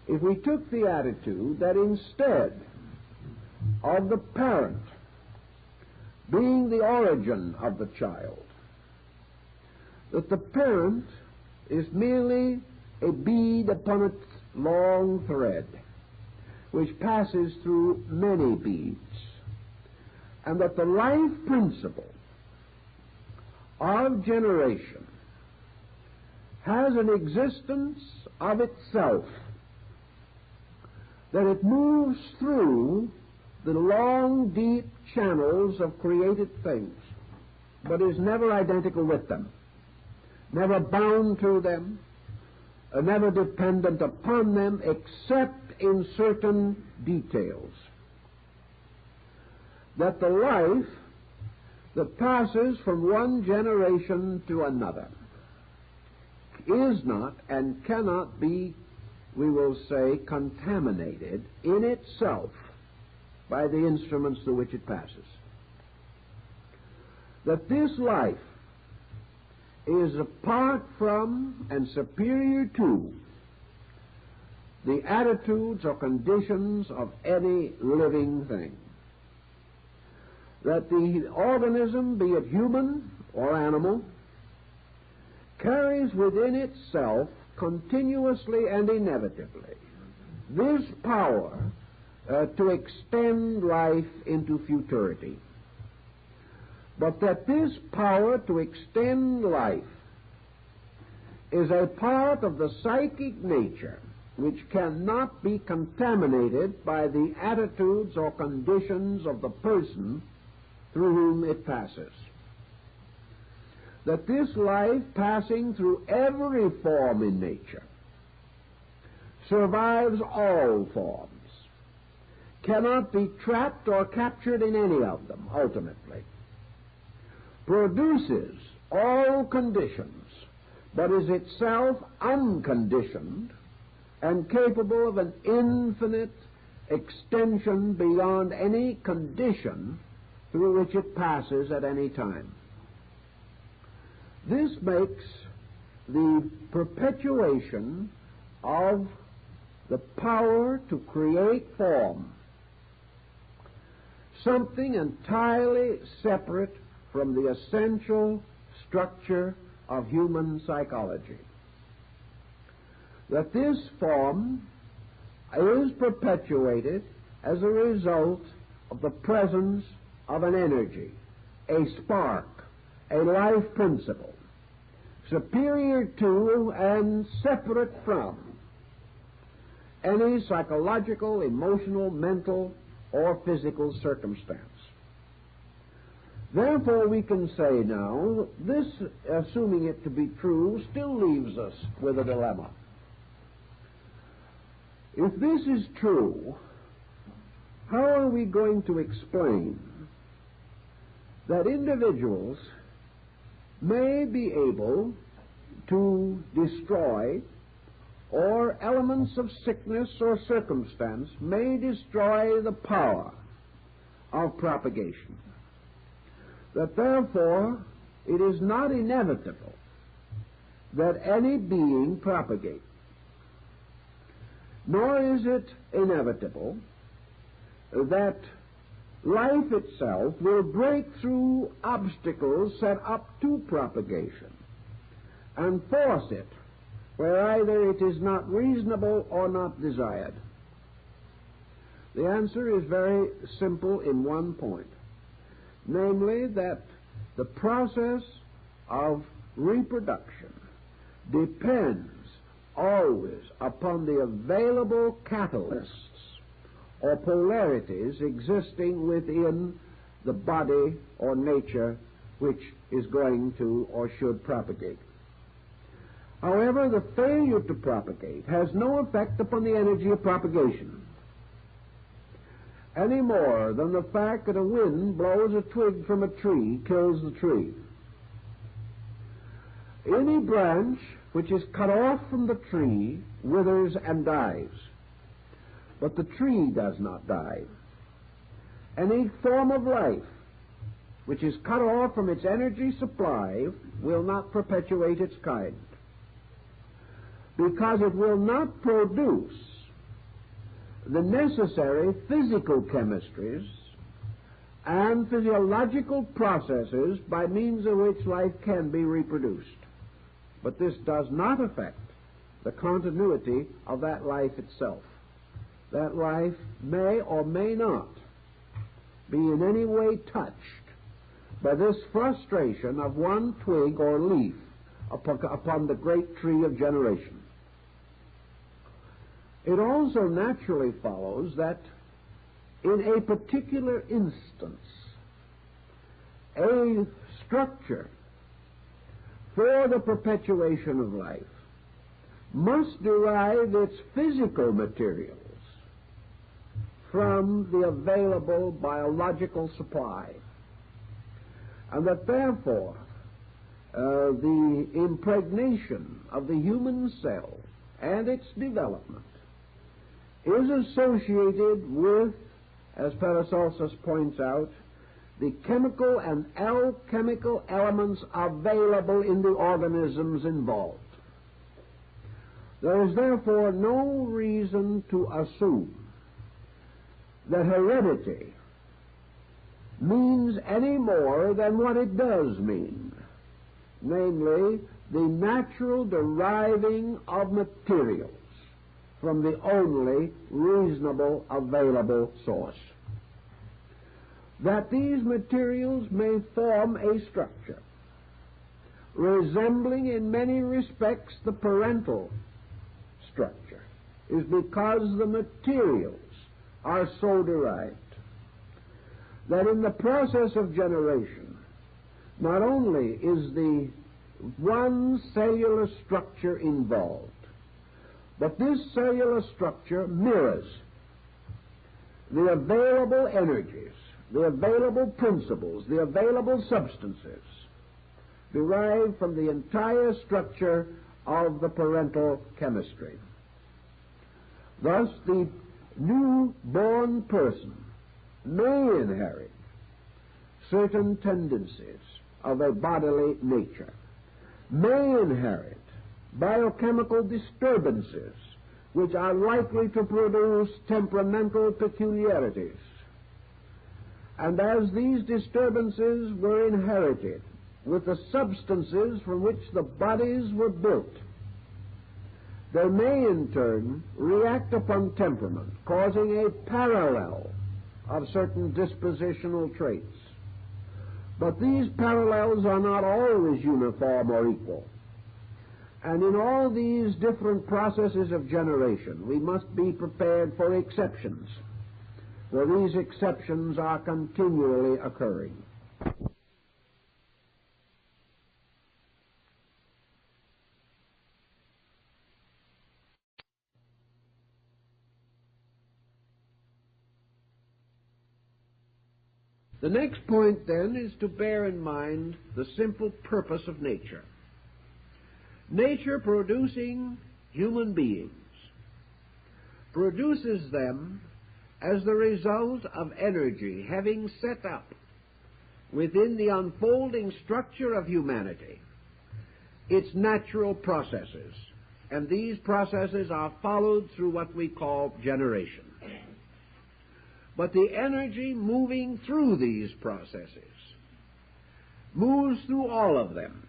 if we took the attitude that instead of the parent being the origin of the child, that the parent is merely a bead upon its long thread, which passes through many beads, and that the life principle of generation has an existence of itself, that it moves through the long, deep channels of created things, but is never identical with them, never bound to them, never dependent upon them except in certain details. That the life that passes from one generation to another is not and cannot be, we will say, contaminated in itself by the instruments through which it passes. That this life is apart from and superior to the attitudes or conditions of any living thing. That the organism, be it human or animal, carries within itself continuously and inevitably this power to extend life into futurity. But that this power to extend life is a part of the psychic nature which cannot be contaminated by the attitudes or conditions of the person through whom it passes. That this life, passing through every form in nature, survives all forms, cannot be trapped or captured in any of them ultimately, produces all conditions, but is itself unconditioned and capable of an infinite extension beyond any condition through which it passes at any time. This makes the perpetuation of the power to create form something entirely separate from the essential structure of human psychology. That this form is perpetuated as a result of the presence of an energy, a spark, a life principle, superior to and separate from any psychological, emotional, mental, or physical circumstance. Therefore, we can say now, this, assuming it to be true, still leaves us with a dilemma. If this is true, how are we going to explain that individuals may be able to destroy, or elements of sickness or circumstance may destroy the power of propagation? That therefore it is not inevitable that any being propagate, nor is it inevitable that life itself will break through obstacles set up to propagation and force it where either it is not reasonable or not desired? The answer is very simple in one point, namely that the process of reproduction depends always upon the available catalysts or polarities existing within the body or nature which is going to or should propagate. However, the failure to propagate has no effect upon the energy of propagation, any more than the fact that a wind blows a twig from a tree kills the tree. Any branch which is cut off from the tree withers and dies, but the tree does not die. Any form of life which is cut off from its energy supply will not perpetuate its kind, because it will not produce the necessary physical chemistries and physiological processes by means of which life can be reproduced. But this does not affect the continuity of that life itself. That life may or may not be in any way touched by this frustration of one twig or leaf upon the great tree of generation. It also naturally follows that in a particular instance, a structure for the perpetuation of life must derive its physical materials from the available biological supply, and that therefore the impregnation of the human cell and its development is associated with, as Paracelsus points out, the chemical and alchemical elements available in the organisms involved. There is therefore no reason to assume that heredity means any more than what it does mean, namely the natural deriving of materials from the only reasonable available source. That these materials may form a structure resembling in many respects the parental structure is because the materials are so derived. That in the process of generation, not only is the one cellular structure involved, but this cellular structure mirrors the available energies, the available principles, the available substances derived from the entire structure of the parental chemistry. Thus, the newborn person may inherit certain tendencies of a bodily nature, may inherit biochemical disturbances which are likely to produce temperamental peculiarities. And as these disturbances were inherited with the substances from which the bodies were built, they may in turn react upon temperament, causing a parallel of certain dispositional traits. But these parallels are not always uniform or equal. And in all these different processes of generation, we must be prepared for exceptions, for these exceptions are continually occurring. The next point, then, is to bear in mind the simple purpose of nature. Nature producing human beings produces them as the result of energy having set up within the unfolding structure of humanity its natural processes, and these processes are followed through what we call generation. But the energy moving through these processes moves through all of them,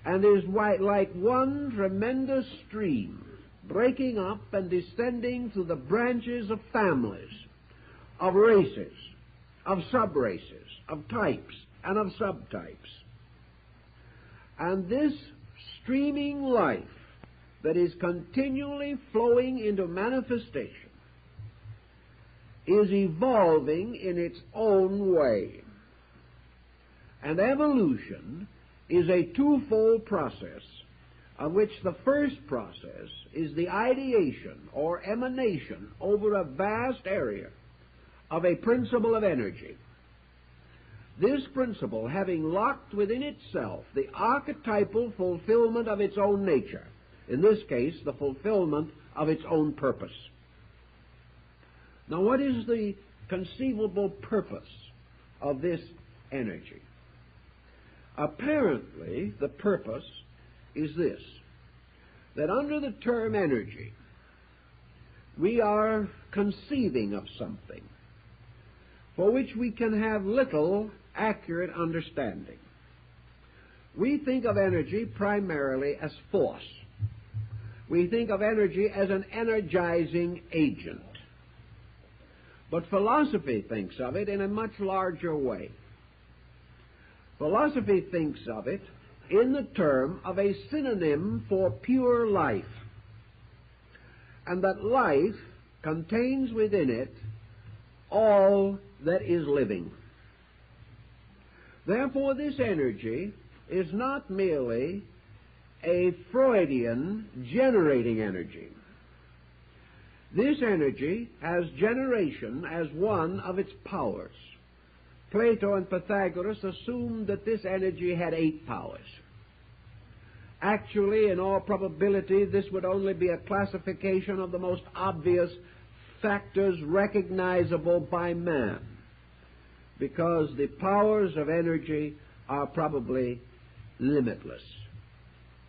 and is like one tremendous stream, breaking up and descending through the branches of families, of races, of sub-races, of types, and of subtypes. And this streaming life that is continually flowing into manifestation is evolving in its own way. And evolution is a twofold process, of which the first process is the ideation or emanation over a vast area of a principle of energy. This principle having locked within itself the archetypal fulfillment of its own nature, in this case, the fulfillment of its own purpose. Now, what is the conceivable purpose of this energy? Apparently, the purpose is this, that under the term energy, we are conceiving of something for which we can have little accurate understanding. We think of energy primarily as force. We think of energy as an energizing agent. But philosophy thinks of it in a much larger way. Philosophy thinks of it in the term of a synonym for pure life, and that life contains within it all that is living. Therefore, this energy is not merely a Freudian generating energy. This energy has generation as one of its powers. Plato and Pythagoras assumed that this energy had 8 powers. Actually, in all probability, this would only be a classification of the most obvious factors recognizable by man, because the powers of energy are probably limitless,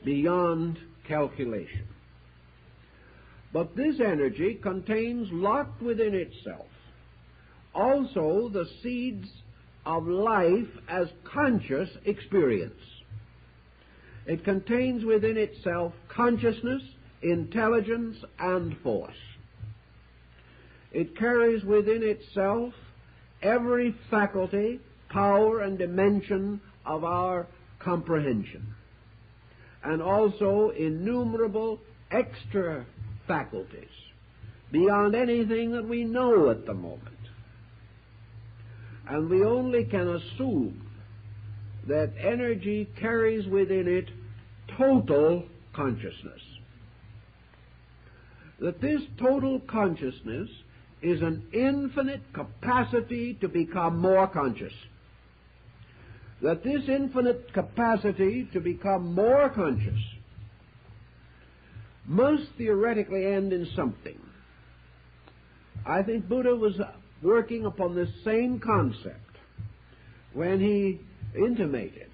beyond calculation. But this energy contains locked within itself also the seeds of life as conscious experience. It contains within itself consciousness, intelligence, and force. It carries within itself every faculty, power, and dimension of our comprehension, and also innumerable extra faculties beyond anything that we know at the moment. And we only can assume that energy carries within it total consciousness. That this total consciousness is an infinite capacity to become more conscious. That this infinite capacity to become more conscious must theoretically end in something. I think Buddha was working upon this same concept when he intimated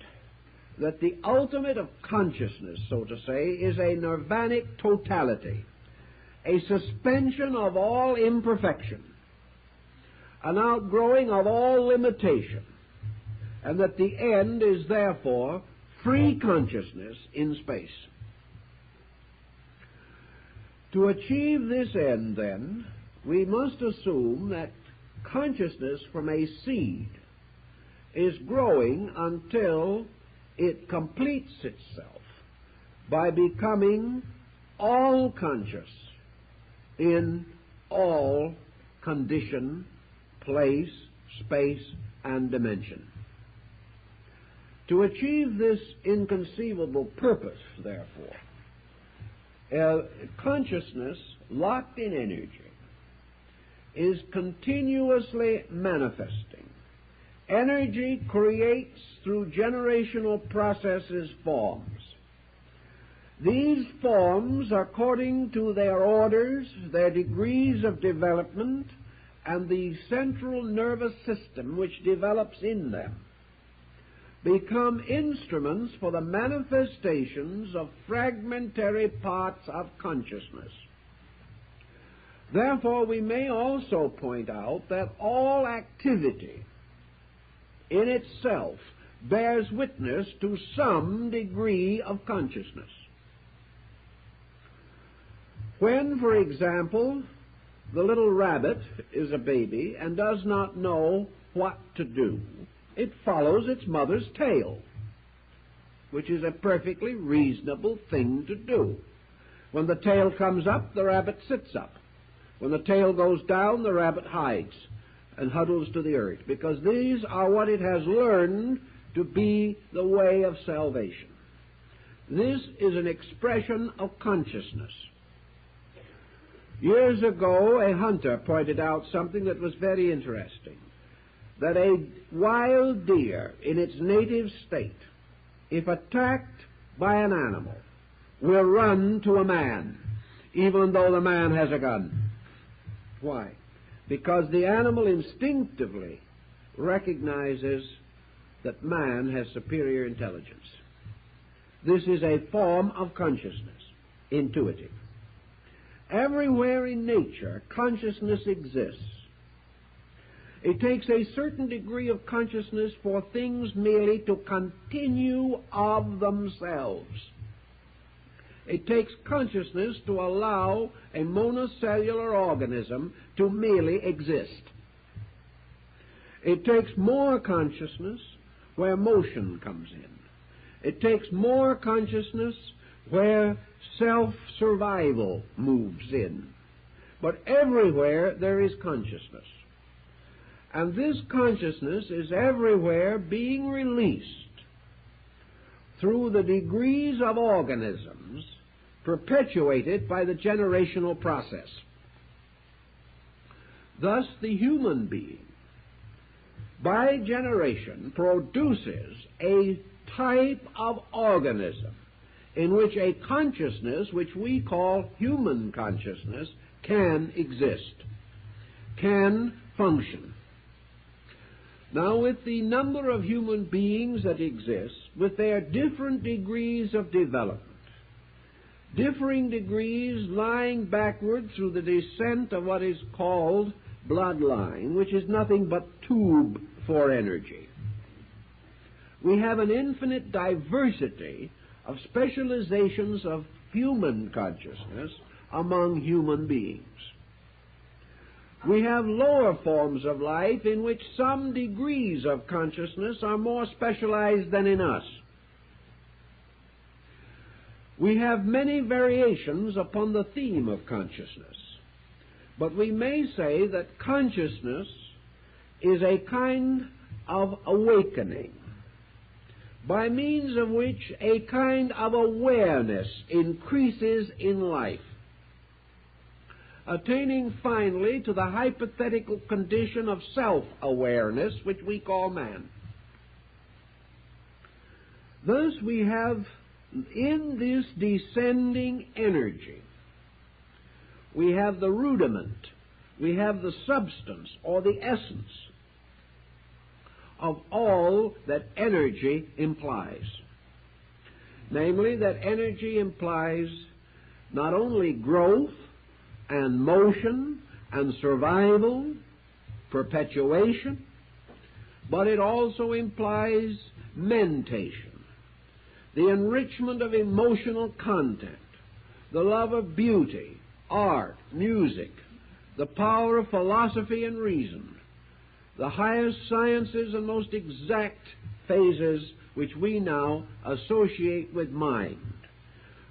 that the ultimate of consciousness, so to say, is a nirvanic totality, a suspension of all imperfection, an outgrowing of all limitation, and that the end is therefore free consciousness in space. To achieve this end, then, we must assume that consciousness from a seed is growing until it completes itself by becoming all conscious in all condition, place, space, and dimension. To achieve this inconceivable purpose, therefore, consciousness locked in energy is continuously manifesting. Energy creates through generational processes forms. These forms, according to their orders, their degrees of development, and the central nervous system which develops in them, become instruments for the manifestations of fragmentary parts of consciousness. Therefore, we may also point out that all activity in itself bears witness to some degree of consciousness. When, for example, the little rabbit is a baby and does not know what to do, it follows its mother's tail, which is a perfectly reasonable thing to do. When the tail comes up, the rabbit sits up. When the tail goes down, the rabbit hides and huddles to the earth, because these are what it has learned to be the way of salvation. This is an expression of consciousness. Years ago, a hunter pointed out something that was very interesting, that a wild deer in its native state, if attacked by an animal, will run to a man, even though the man has a gun. Why? Because the animal instinctively recognizes that man has superior intelligence. This is a form of consciousness, intuitive. Everywhere in nature, consciousness exists. It takes a certain degree of consciousness for things merely to continue of themselves. It takes consciousness to allow a monocellular organism to merely exist. It takes more consciousness where motion comes in. It takes more consciousness where self-survival moves in. But everywhere there is consciousness. And this consciousness is everywhere being released through the degrees of organisms perpetuated by the generational process. Thus, the human being, by generation, produces a type of organism in which a consciousness, which we call human consciousness, can exist, can function. Now, with the number of human beings that exist, with their different degrees of development, differing degrees lying backward through the descent of what is called bloodline, which is nothing but tube for energy, we have an infinite diversity of specializations of human consciousness among human beings. We have lower forms of life in which some degrees of consciousness are more specialized than in us. We have many variations upon the theme of consciousness, but we may say that consciousness is a kind of awakening, by means of which a kind of awareness increases in life, attaining finally to the hypothetical condition of self-awareness, which we call man. Thus we have in this descending energy, we have the rudiment, we have the substance or the essence of all that energy implies. Namely, that energy implies not only growth and motion and survival, perpetuation, but it also implies mentation, the enrichment of emotional content, the love of beauty, art, music, the power of philosophy and reason, the highest sciences and most exact phases which we now associate with mind.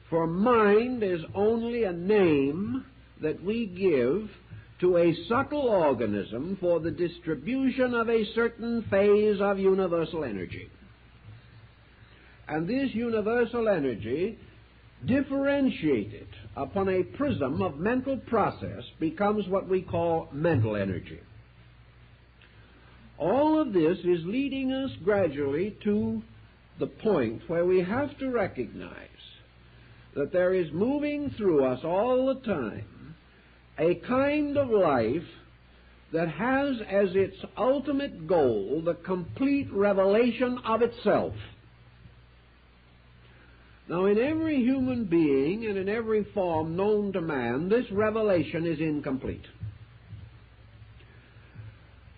For mind is only a name that we give to a subtle organism for the distribution of a certain phase of universal energy. And this universal energy, differentiated upon a prism of mental process, becomes what we call mental energy. All of this is leading us gradually to the point where we have to recognize that there is moving through us all the time a kind of life that has as its ultimate goal the complete revelation of itself. Now, in every human being and in every form known to man, this revelation is incomplete.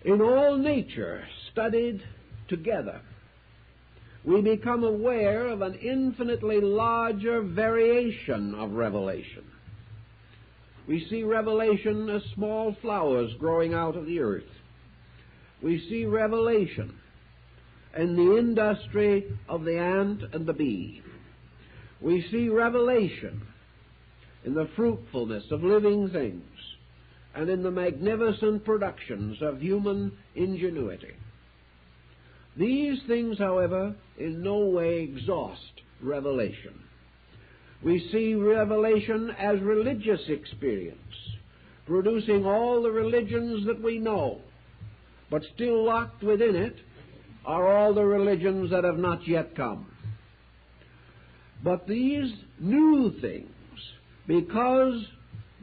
In all nature studied together, we become aware of an infinitely larger variation of revelation. We see revelation as small flowers growing out of the earth. We see revelation in the industry of the ant and the bee. We see revelation in the fruitfulness of living things and in the magnificent productions of human ingenuity. These things, however, in no way exhaust revelation. We see revelation as religious experience, producing all the religions that we know, but still locked within it are all the religions that have not yet come. But these new things, because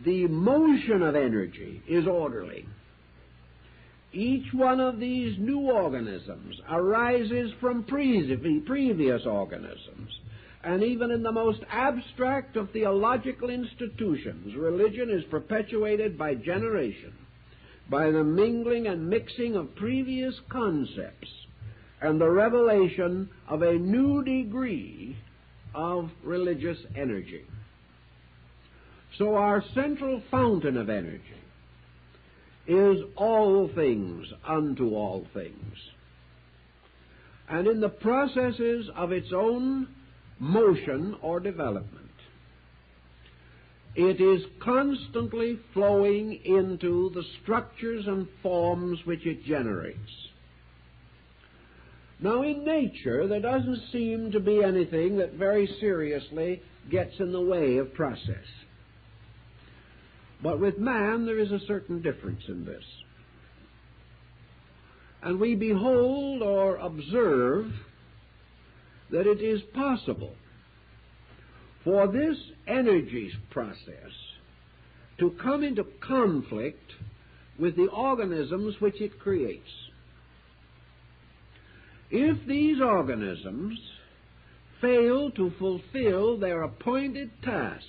the motion of energy is orderly, each one of these new organisms arises from previous organisms. And even in the most abstract of theological institutions, religion is perpetuated by generation, by the mingling and mixing of previous concepts and the revelation of a new degree of religious energy. So our central fountain of energy is all things unto all things. And in the processes of its own motion or development, it is constantly flowing into the structures and forms which it generates. Now, in nature, there doesn't seem to be anything that very seriously gets in the way of process. But with man, there is a certain difference in this. And we behold or observe that it is possible for this energy process to come into conflict with the organisms which it creates. If these organisms fail to fulfill their appointed tasks,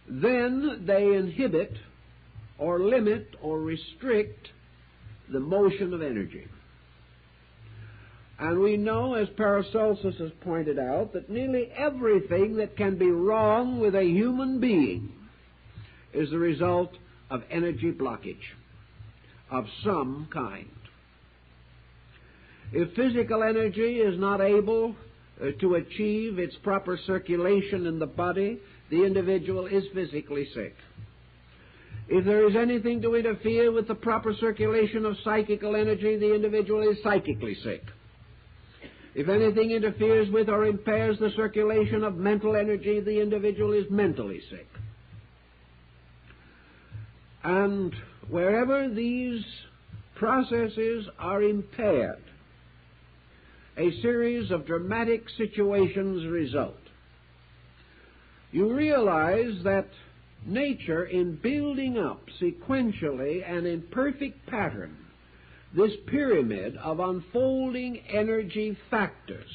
then they inhibit or limit or restrict the motion of energy. And we know, as Paracelsus has pointed out, that nearly everything that can be wrong with a human being is the result of energy blockage of some kind. If physical energy is not able to achieve its proper circulation in the body, the individual is physically sick. If there is anything to interfere with the proper circulation of psychical energy, the individual is psychically sick. If anything interferes with or impairs the circulation of mental energy, the individual is mentally sick. And wherever these processes are impaired, a series of dramatic situations result. You realize that nature, in building up sequentially and in perfect pattern this pyramid of unfolding energy factors,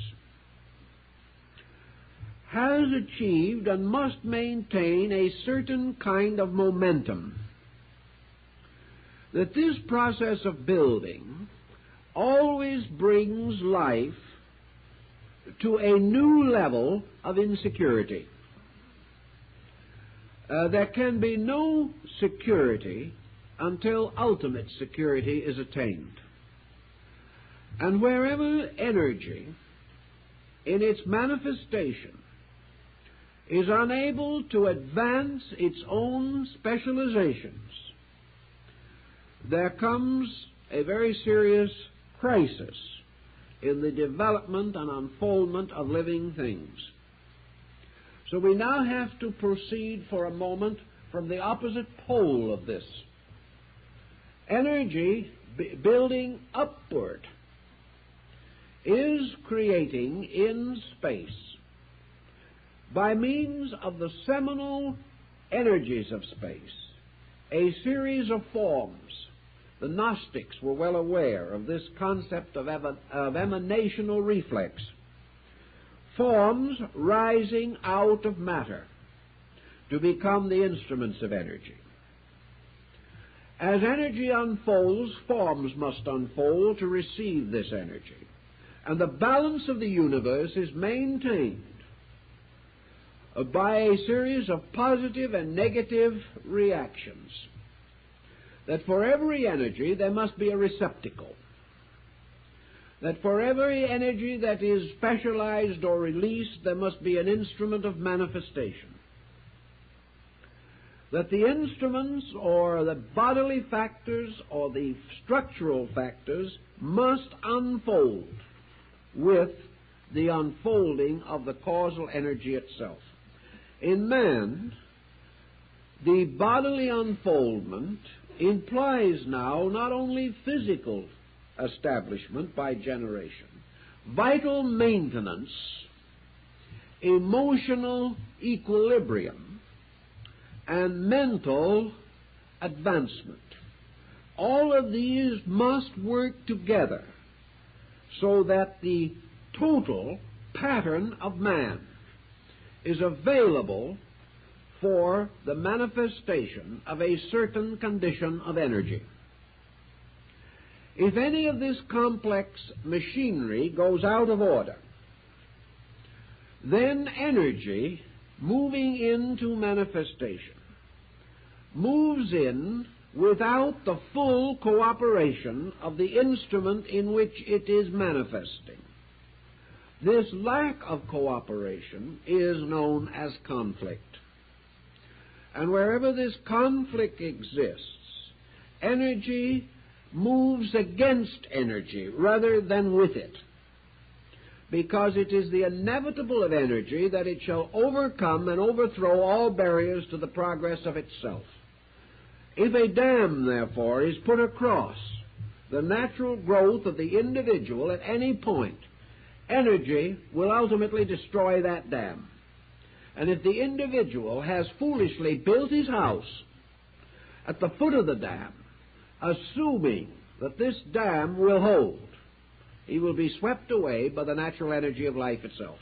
has achieved and must maintain a certain kind of momentum. That this process of building always brings life to a new level of insecurity. There can be no security until ultimate security is attained. And wherever energy, in its manifestation, is unable to advance its own specializations, there comes a very serious crisis in the development and unfoldment of living things. So we now have to proceed for a moment from the opposite pole of this. Energy building upward is creating in space, by means of the seminal energies of space, a series of forms. The Gnostics were well aware of this concept of emanational reflex. Forms rising out of matter to become the instruments of energy. As energy unfolds, forms must unfold to receive this energy. And the balance of the universe is maintained by a series of positive and negative reactions. That for every energy there must be a receptacle. That for every energy that is specialized or released there must be an instrument of manifestation. That the instruments or the bodily factors or the structural factors must unfold with the unfolding of the causal energy itself. In man, the bodily unfoldment implies now not only physical establishment by generation, vital maintenance, emotional equilibrium, and mental advancement. All of these must work together so that the total pattern of man is available for the manifestation of a certain condition of energy. If any of this complex machinery goes out of order, then energy moving into manifestation moves in without the full cooperation of the instrument in which it is manifesting. This lack of cooperation is known as conflict. And wherever this conflict exists, energy moves against energy rather than with it, because it is the inevitable of energy that it shall overcome and overthrow all barriers to the progress of itself. If a dam, therefore, is put across the natural growth of the individual at any point, energy will ultimately destroy that dam. And if the individual has foolishly built his house at the foot of the dam, assuming that this dam will hold, he will be swept away by the natural energy of life itself.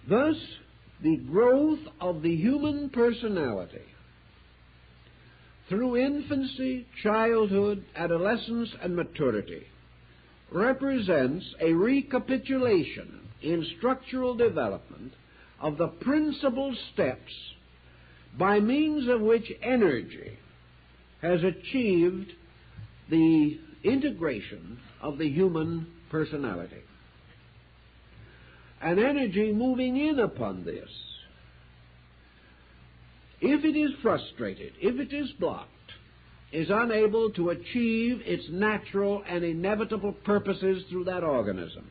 Thus, the growth of the human personality through infancy, childhood, adolescence, and maturity represents a recapitulation in structural development of the principal steps by means of which energy has achieved the integration of the human personality. And energy moving in upon this, if it is frustrated, if it is blocked, is unable to achieve its natural and inevitable purposes through that organism.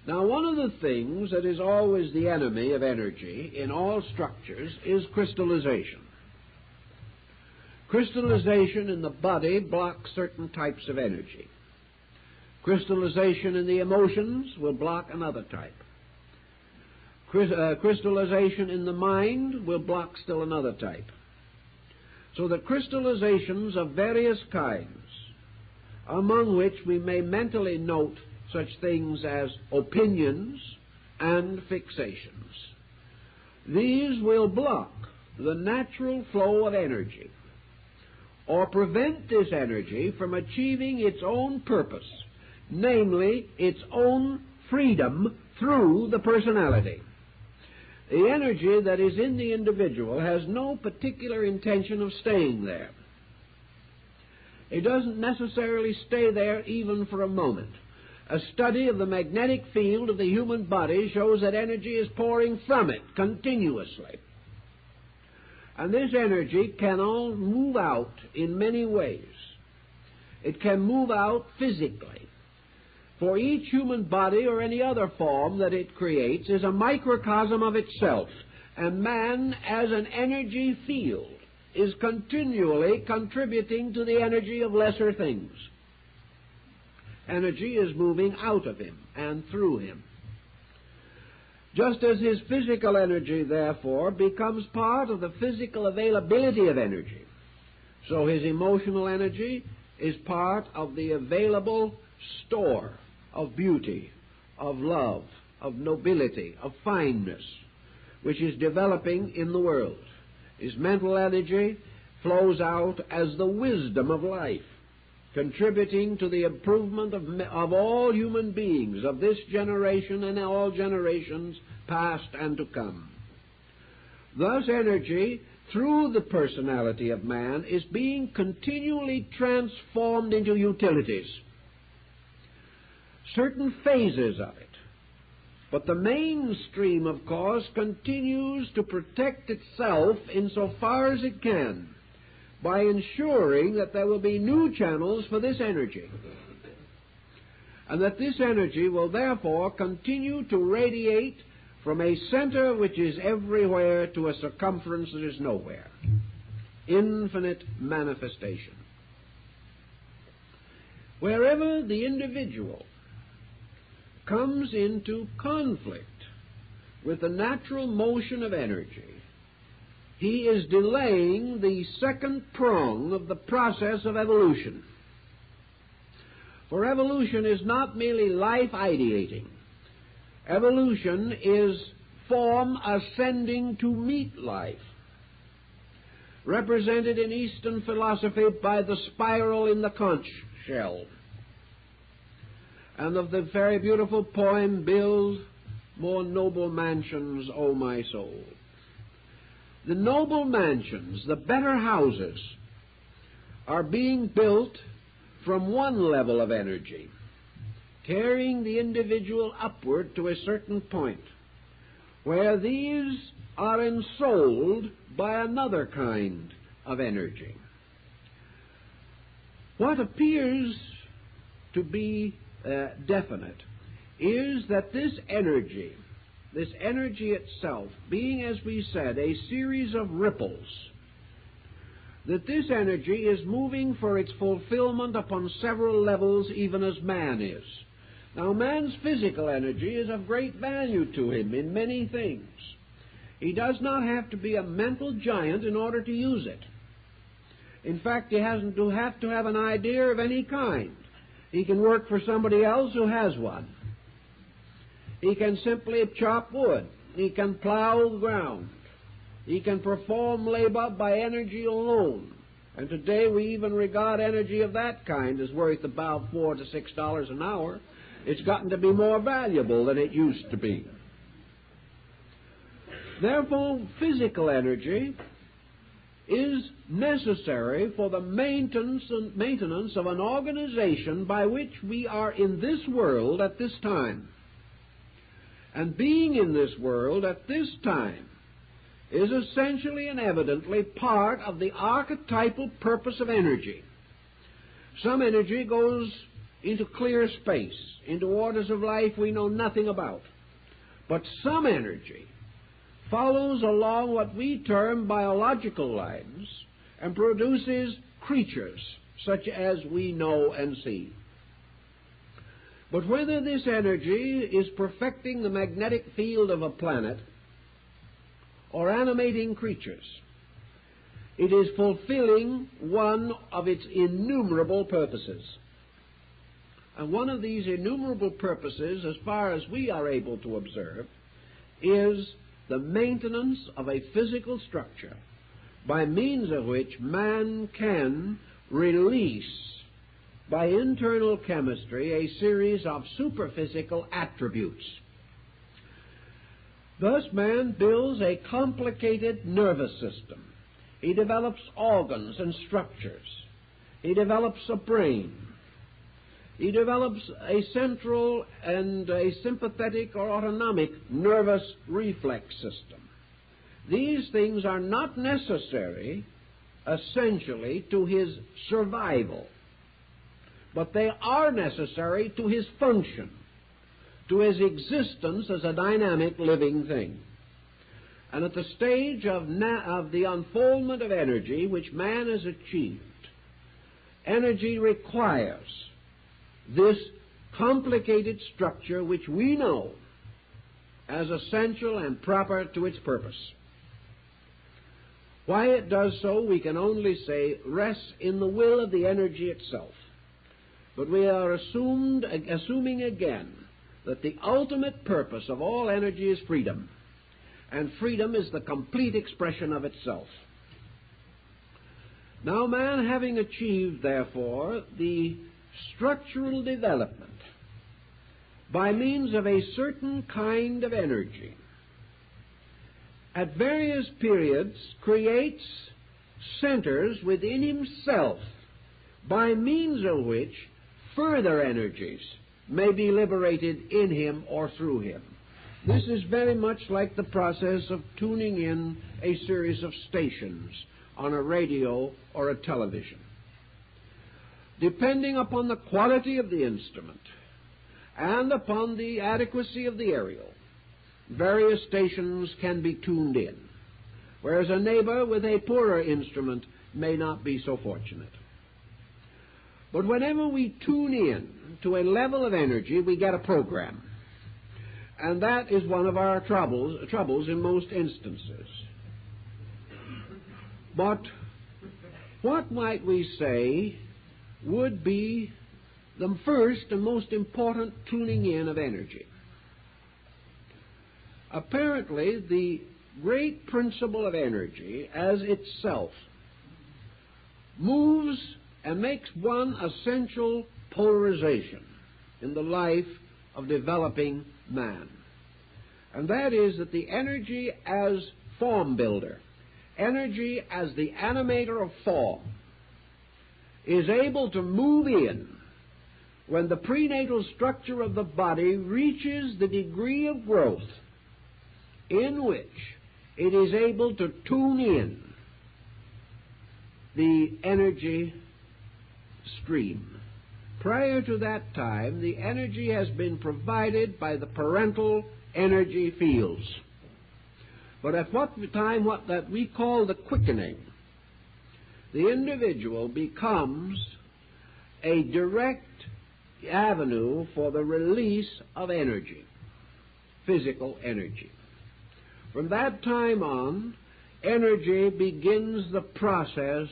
Now, one of the things that is always the enemy of energy in all structures is crystallization. Crystallization in the body blocks certain types of energy. Crystallization in the emotions will block another type. Crystallization in the mind will block still another type. So that crystallizations of various kinds, among which we may mentally note such things as opinions and fixations, these will block the natural flow of energy, or prevent this energy from achieving its own purpose, namely its own freedom through the personality. The energy that is in the individual has no particular intention of staying there. It doesn't necessarily stay there even for a moment. A study of the magnetic field of the human body shows that energy is pouring from it continuously. And this energy can all move out in many ways. It can move out physically. For each human body or any other form that it creates is a microcosm of itself, and man, as an energy field, is continually contributing to the energy of lesser things. Energy is moving out of him and through him. Just as his physical energy, therefore, becomes part of the physical availability of energy, so his emotional energy is part of the available store of beauty, of love, of nobility, of fineness, which is developing in the world. His mental energy flows out as the wisdom of life. contributing to the improvement of all human beings, of this generation and all generations past and to come. Thus energy, through the personality of man, is being continually transformed into utilities, certain phases of it. But the mainstream, of course, continues to protect itself insofar as it can, by ensuring that there will be new channels for this energy, and that this energy will therefore continue to radiate from a center which is everywhere to a circumference that is nowhere. Infinite manifestation. Wherever the individual comes into conflict with the natural motion of energy, he is delaying the second prong of the process of evolution. For evolution is not merely life ideating. Evolution is form ascending to meet life, represented in Eastern philosophy by the spiral in the conch shell, and of the very beautiful poem, "Build more noble mansions, O my soul." The noble mansions, the better houses, are being built from one level of energy, carrying the individual upward to a certain point, where these are ensouled by another kind of energy. What appears to be definite is that this energy itself, being, as we said, a series of ripples, that this energy is moving for its fulfillment upon several levels, even as man is. Now, man's physical energy is of great value to him in many things. He does not have to be a mental giant in order to use it. In fact, he doesn't have to have an idea of any kind. He can work for somebody else who has one. He can simply chop wood. He can plow the ground. He can perform labor by energy alone. And today we even regard energy of that kind as worth about $4 to $6 an hour. It's gotten to be more valuable than it used to be. Therefore, physical energy is necessary for the maintenance of an organization by which we are in this world at this time. And being in this world at this time is essentially and evidently part of the archetypal purpose of energy. Some energy goes into clear space, into orders of life we know nothing about. But some energy follows along what we term biological lines and produces creatures such as we know and see. But whether this energy is perfecting the magnetic field of a planet or animating creatures, it is fulfilling one of its innumerable purposes. And one of these innumerable purposes, as far as we are able to observe, is the maintenance of a physical structure by means of which man can release by internal chemistry a series of superphysical attributes. Thus man builds a complicated nervous system. He develops organs and structures. He develops a brain. He develops a central and a sympathetic or autonomic nervous reflex system. These things are not necessary essentially to his survival, but they are necessary to his function, to his existence as a dynamic living thing. And at the stage of the unfoldment of energy which man has achieved, energy requires this complicated structure which we know as essential and proper to its purpose. Why it does so, we can only say rests in the will of the energy itself. But we are assuming again that the ultimate purpose of all energy is freedom, and freedom is the complete expression of itself. Now, man having achieved, therefore, the structural development by means of a certain kind of energy, at various periods creates centers within himself by means of which further energies may be liberated in him or through him. This is very much like the process of tuning in a series of stations on a radio or a television. Depending upon the quality of the instrument and upon the adequacy of the aerial, various stations can be tuned in, whereas a neighbor with a poorer instrument may not be so fortunate. But whenever we tune in to a level of energy, we get a program. And that is one of our troubles in most instances. But what might we say would be the first and most important tuning in of energy? Apparently, the great principle of energy as itself moves and makes one essential polarization in the life of developing man. And that is that the energy as form builder, energy as the animator of form, is able to move in when the prenatal structure of the body reaches the degree of growth in which it is able to tune in the energy stream. Prior to that time, the energy has been provided by the parental energy fields. But at what time, what that we call the quickening, the individual becomes a direct avenue for the release of energy, physical energy. From that time on, energy begins the process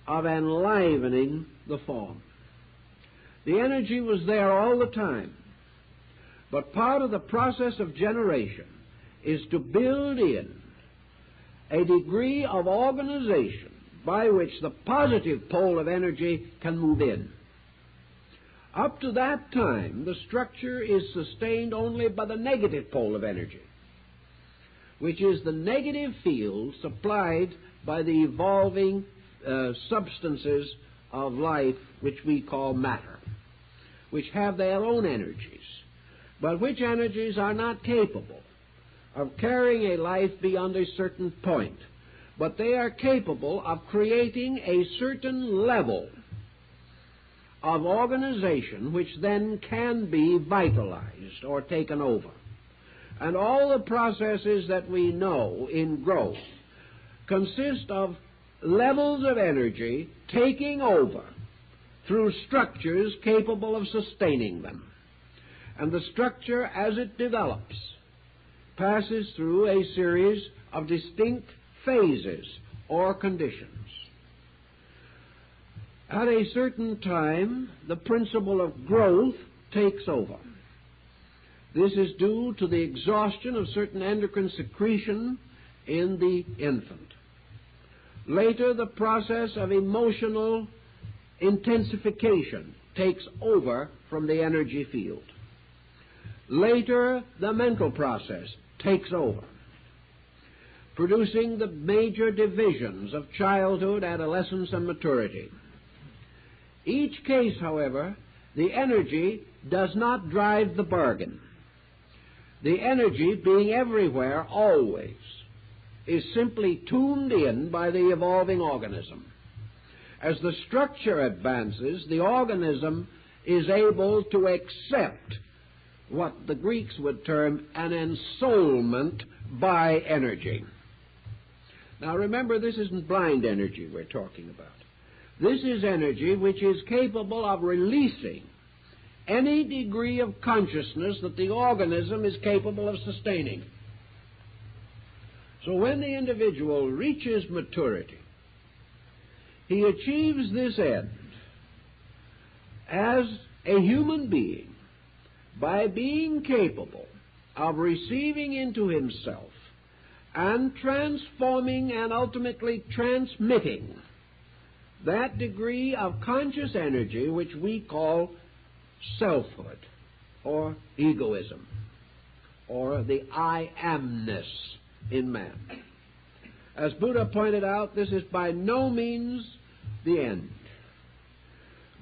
of enlivening the form. The energy was there all the time, but part of the process of generation is to build in a degree of organization by which the positive pole of energy can move in. Up to that time, the structure is sustained only by the negative pole of energy, which is the negative field supplied by the evolving substances of life, which we call matter, which have their own energies, but which energies are not capable of carrying a life beyond a certain point, but they are capable of creating a certain level of organization which then can be vitalized or taken over. And all the processes that we know in growth consist of levels of energy taking over through structures capable of sustaining them. And the structure, as it develops, passes through a series of distinct phases or conditions. At a certain time, the principle of growth takes over. This is due to the exhaustion of certain endocrine secretion in the infant. Later, the process of emotional intensification takes over from the energy field. Later, the mental process takes over, producing the major divisions of childhood, adolescence, and maturity. Each case, however, the energy does not drive the bargain. The energy, being everywhere always, is simply tuned in by the evolving organism. As the structure advances, the organism is able to accept what the Greeks would term an ensoulment by energy. Now remember, this isn't blind energy we're talking about. This is energy which is capable of releasing any degree of consciousness that the organism is capable of sustaining. So when the individual reaches maturity, he achieves this end as a human being by being capable of receiving into himself and transforming and ultimately transmitting that degree of conscious energy which we call selfhood, or egoism, or the I amness in man. As Buddha pointed out, this is by no means the end,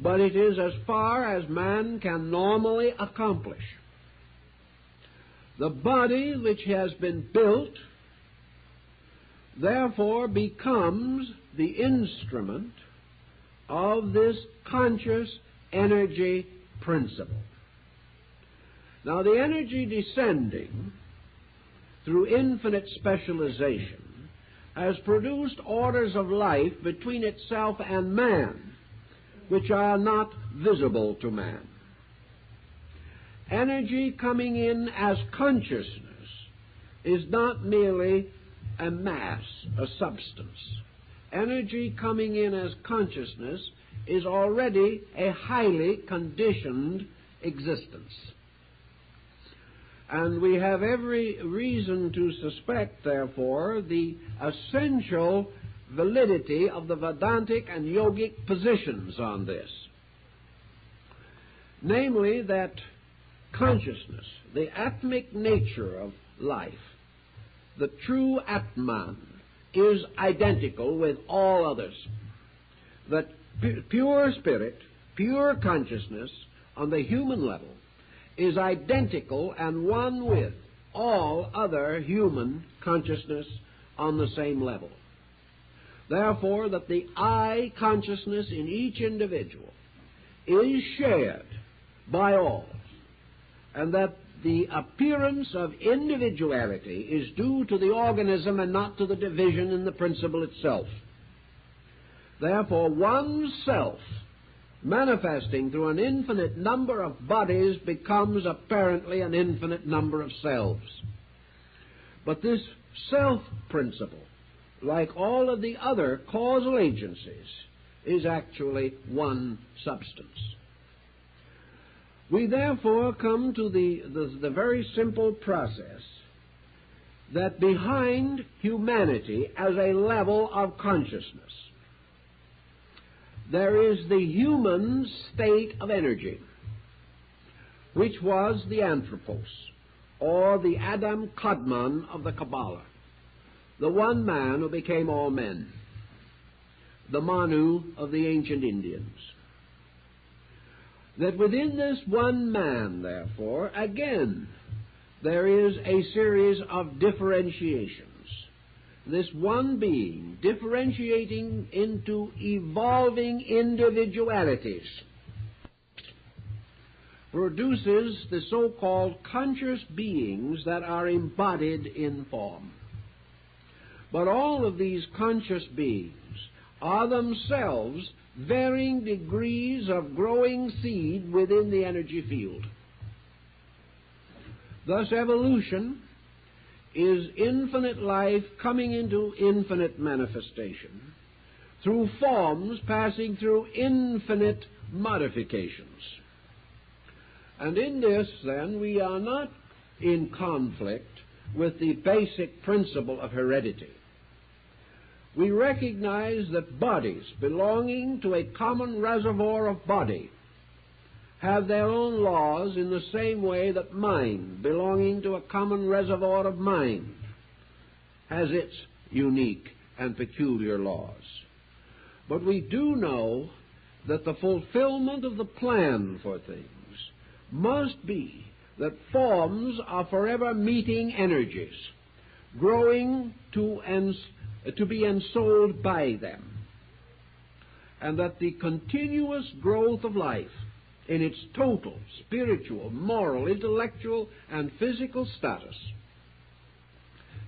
but it is as far as man can normally accomplish. The body which has been built, therefore, becomes the instrument of this conscious energy principle. Now, the energy descending through infinite specialization has produced orders of life between itself and man, which are not visible to man. Energy coming in as consciousness is not merely a mass, a substance. Energy coming in as consciousness is already a highly conditioned existence. And we have every reason to suspect, therefore, the essential validity of the Vedantic and yogic positions on this. Namely, that consciousness, the atmic nature of life, the true Atman, is identical with all others. That pure spirit, pure consciousness on the human level is identical and one with all other human consciousness on the same level. Therefore, that the I consciousness in each individual is shared by all, and that the appearance of individuality is due to the organism and not to the division in the principle itself. Therefore, one self manifesting through an infinite number of bodies becomes apparently an infinite number of selves. But this self-principle, like all of the other causal agencies, is actually one substance. We therefore come to the very simple process that behind humanity as a level of consciousness, there is the human state of energy, which was the anthropos, or the Adam Kadmon of the Kabbalah, the one man who became all men, the Manu of the ancient Indians. That within this one man, therefore, again, there is a series of differentiations. This one being differentiating into evolving individualities produces the so-called conscious beings that are embodied in form. But all of these conscious beings are themselves varying degrees of growing seed within the energy field. Thus, evolution is infinite life coming into infinite manifestation through forms passing through infinite modifications. And in this, then, we are not in conflict with the basic principle of heredity. We recognize that bodies belonging to a common reservoir of body have their own laws in the same way that mind, belonging to a common reservoir of mind, has its unique and peculiar laws. But we do know that the fulfillment of the plan for things must be that forms are forever meeting energies, growing to be ensouled by them, and that the continuous growth of life in its total spiritual, moral, intellectual, and physical status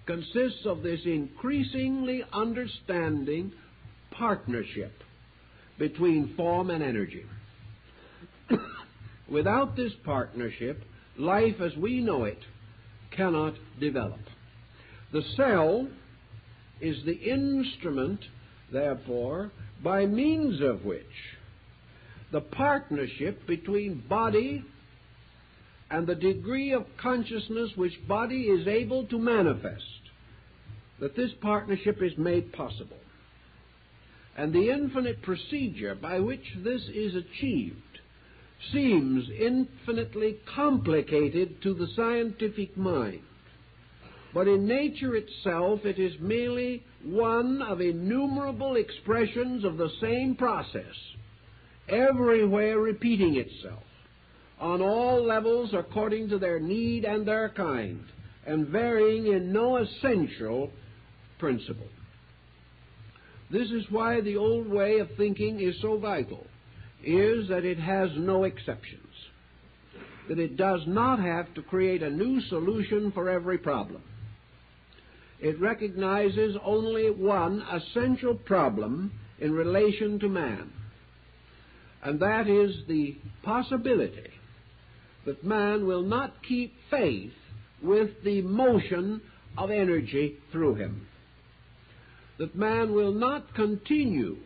consists of this increasingly understanding partnership between form and energy. Without this partnership, life as we know it cannot develop. The cell is the instrument, therefore, by means of which the partnership between body and the degree of consciousness which body is able to manifest, that this partnership is made possible. and the infinite procedure by which this is achieved seems infinitely complicated to the scientific mind. But in nature itself, it is merely one of innumerable expressions of the same process, everywhere repeating itself, on all levels according to their need and their kind, and varying in no essential principle. This is why the old way of thinking is so vital, is that it has no exceptions, that it does not have to create a new solution for every problem. It recognizes only one essential problem in relation to man, and that is the possibility that man will not keep faith with the motion of energy through him, that man will not continue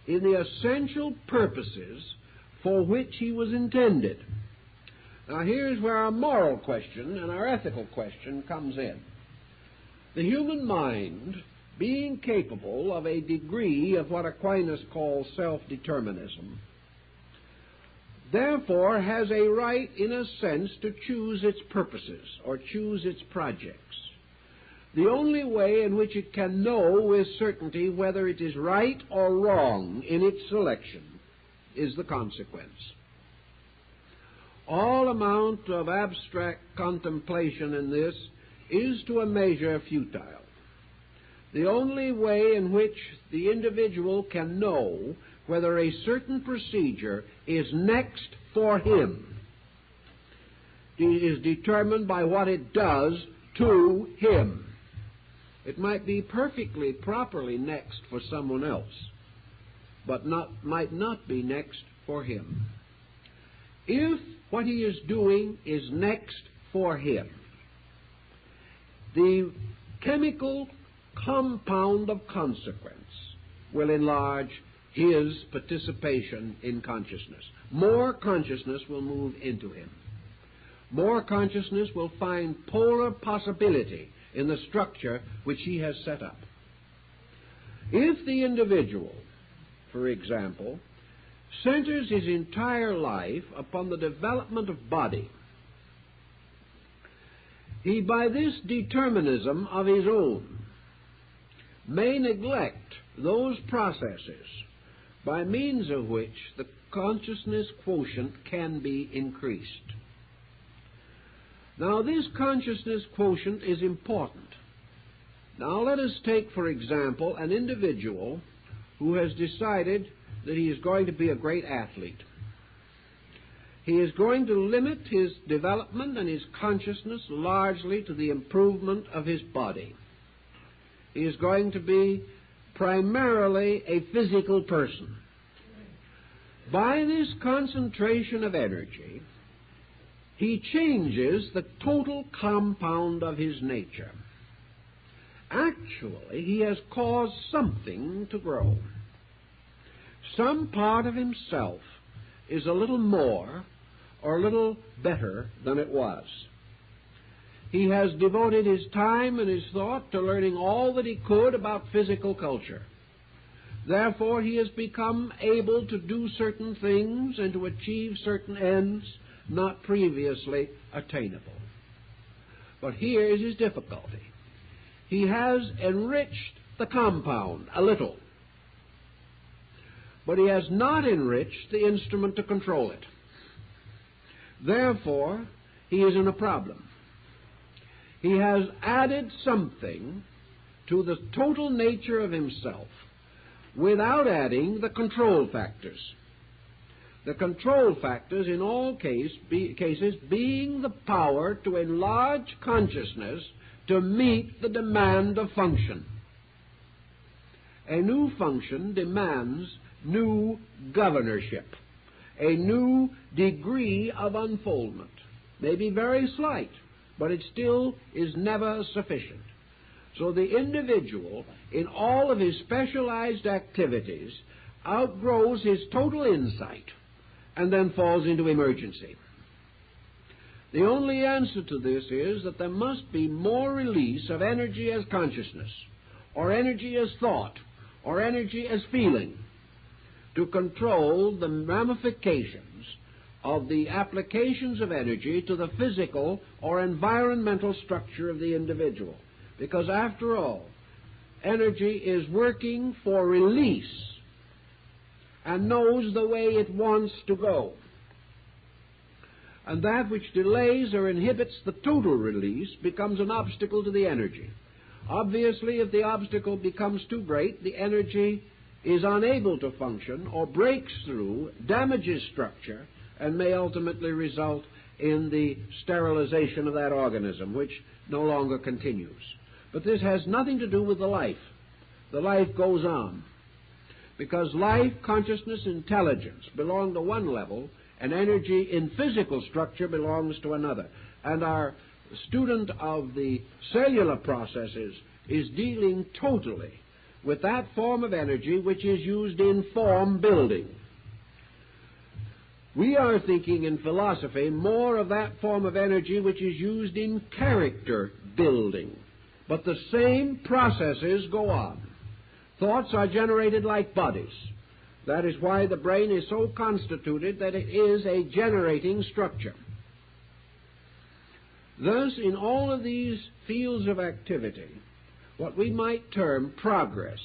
in the essential purposes for which he was intended. Now here's where our moral question and our ethical question comes in. The human mind, being capable of a degree of what Aquinas calls self-determinism, therefore has a right, in a sense, to choose its purposes or choose its projects. The only way in which it can know with certainty whether it is right or wrong in its selection is the consequence. All amount of abstract contemplation in this is to a measure futile. The only way in which the individual can know whether a certain procedure is next for him is determined by what it does to him. It might be perfectly properly next for someone else, but might not be next for him. If what he is doing is next for him, the chemical compound of consequence will enlarge his participation in consciousness. More consciousness will move into him. More consciousness will find polar possibility in the structure which he has set up. If the individual, for example, centers his entire life upon the development of body, he, by this determinism of his own, may neglect those processes by means of which the consciousness quotient can be increased. Now, this consciousness quotient is important. Now, let us take, for example, an individual who has decided that he is going to be a great athlete. He is going to limit his development and his consciousness largely to the improvement of his body. He is going to be primarily a physical person. By this concentration of energy, he changes the total compound of his nature. Actually, he has caused something to grow. Some part of himself is a little more or a little better than it was. He has devoted his time and his thought to learning all that he could about physical culture. Therefore, he has become able to do certain things and to achieve certain ends not previously attainable. But here is his difficulty. He has enriched the compound a little, but he has not enriched the instrument to control it. Therefore, he is in a problem. He has added something to the total nature of himself without adding the control factors. The control factors in all cases being the power to enlarge consciousness to meet the demand of function. A new function demands new governorship, a new degree of unfoldment. May be very slight, but it still is never sufficient. So the individual, in all of his specialized activities, outgrows his total insight and then falls into emergency. The only answer to this is that there must be more release of energy as consciousness, or energy as thought, or energy as feeling, to control the ramifications of the applications of energy to the physical or environmental structure of the individual. Because after all, energy is working for release and knows the way it wants to go. And that which delays or inhibits the total release becomes an obstacle to the energy. Obviously, if the obstacle becomes too great, the energy is unable to function or breaks through, damages structure, and may ultimately result in the sterilization of that organism, which no longer continues. But this has nothing to do with the life. The life goes on. Because life, consciousness, intelligence belong to one level, and energy in physical structure belongs to another. And our student of the cellular processes is dealing totally with that form of energy which is used in form building. We are thinking in philosophy more of that form of energy which is used in character building. But the same processes go on. Thoughts are generated like bodies. That is why the brain is so constituted that it is a generating structure. Thus, in all of these fields of activity, what we might term progress,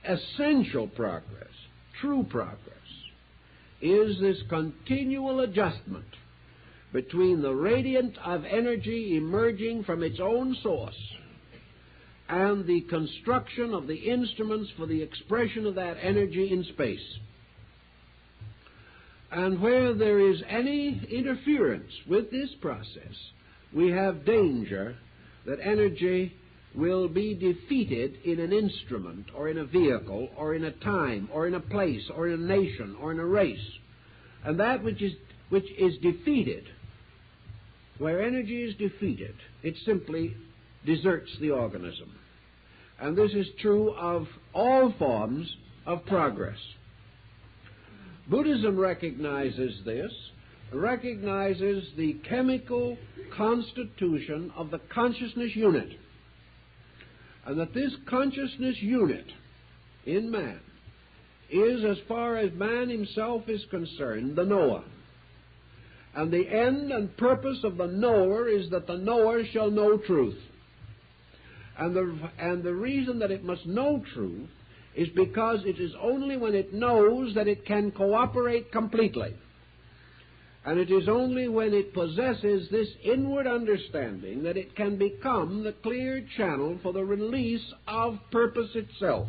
essential progress, true progress, is this continual adjustment between the radiant of energy emerging from its own source and the construction of the instruments for the expression of that energy in space. And where there is any interference with this process, we have danger that energy will be defeated in an instrument or in a vehicle or in a time or in a place or in a nation or in a race. And that which is defeated, where energy is defeated, it simply deserts the organism. And this is true of all forms of progress. Buddhism recognizes this, recognizes the chemical constitution of the consciousness unit, and that this consciousness unit in man is, as far as man himself is concerned, the knower. And the end and purpose of the knower is that the knower shall know truth. And the reason that it must know truth is because it is only when it knows that it can cooperate completely. And it is only when it possesses this inward understanding that it can become the clear channel for the release of purpose itself,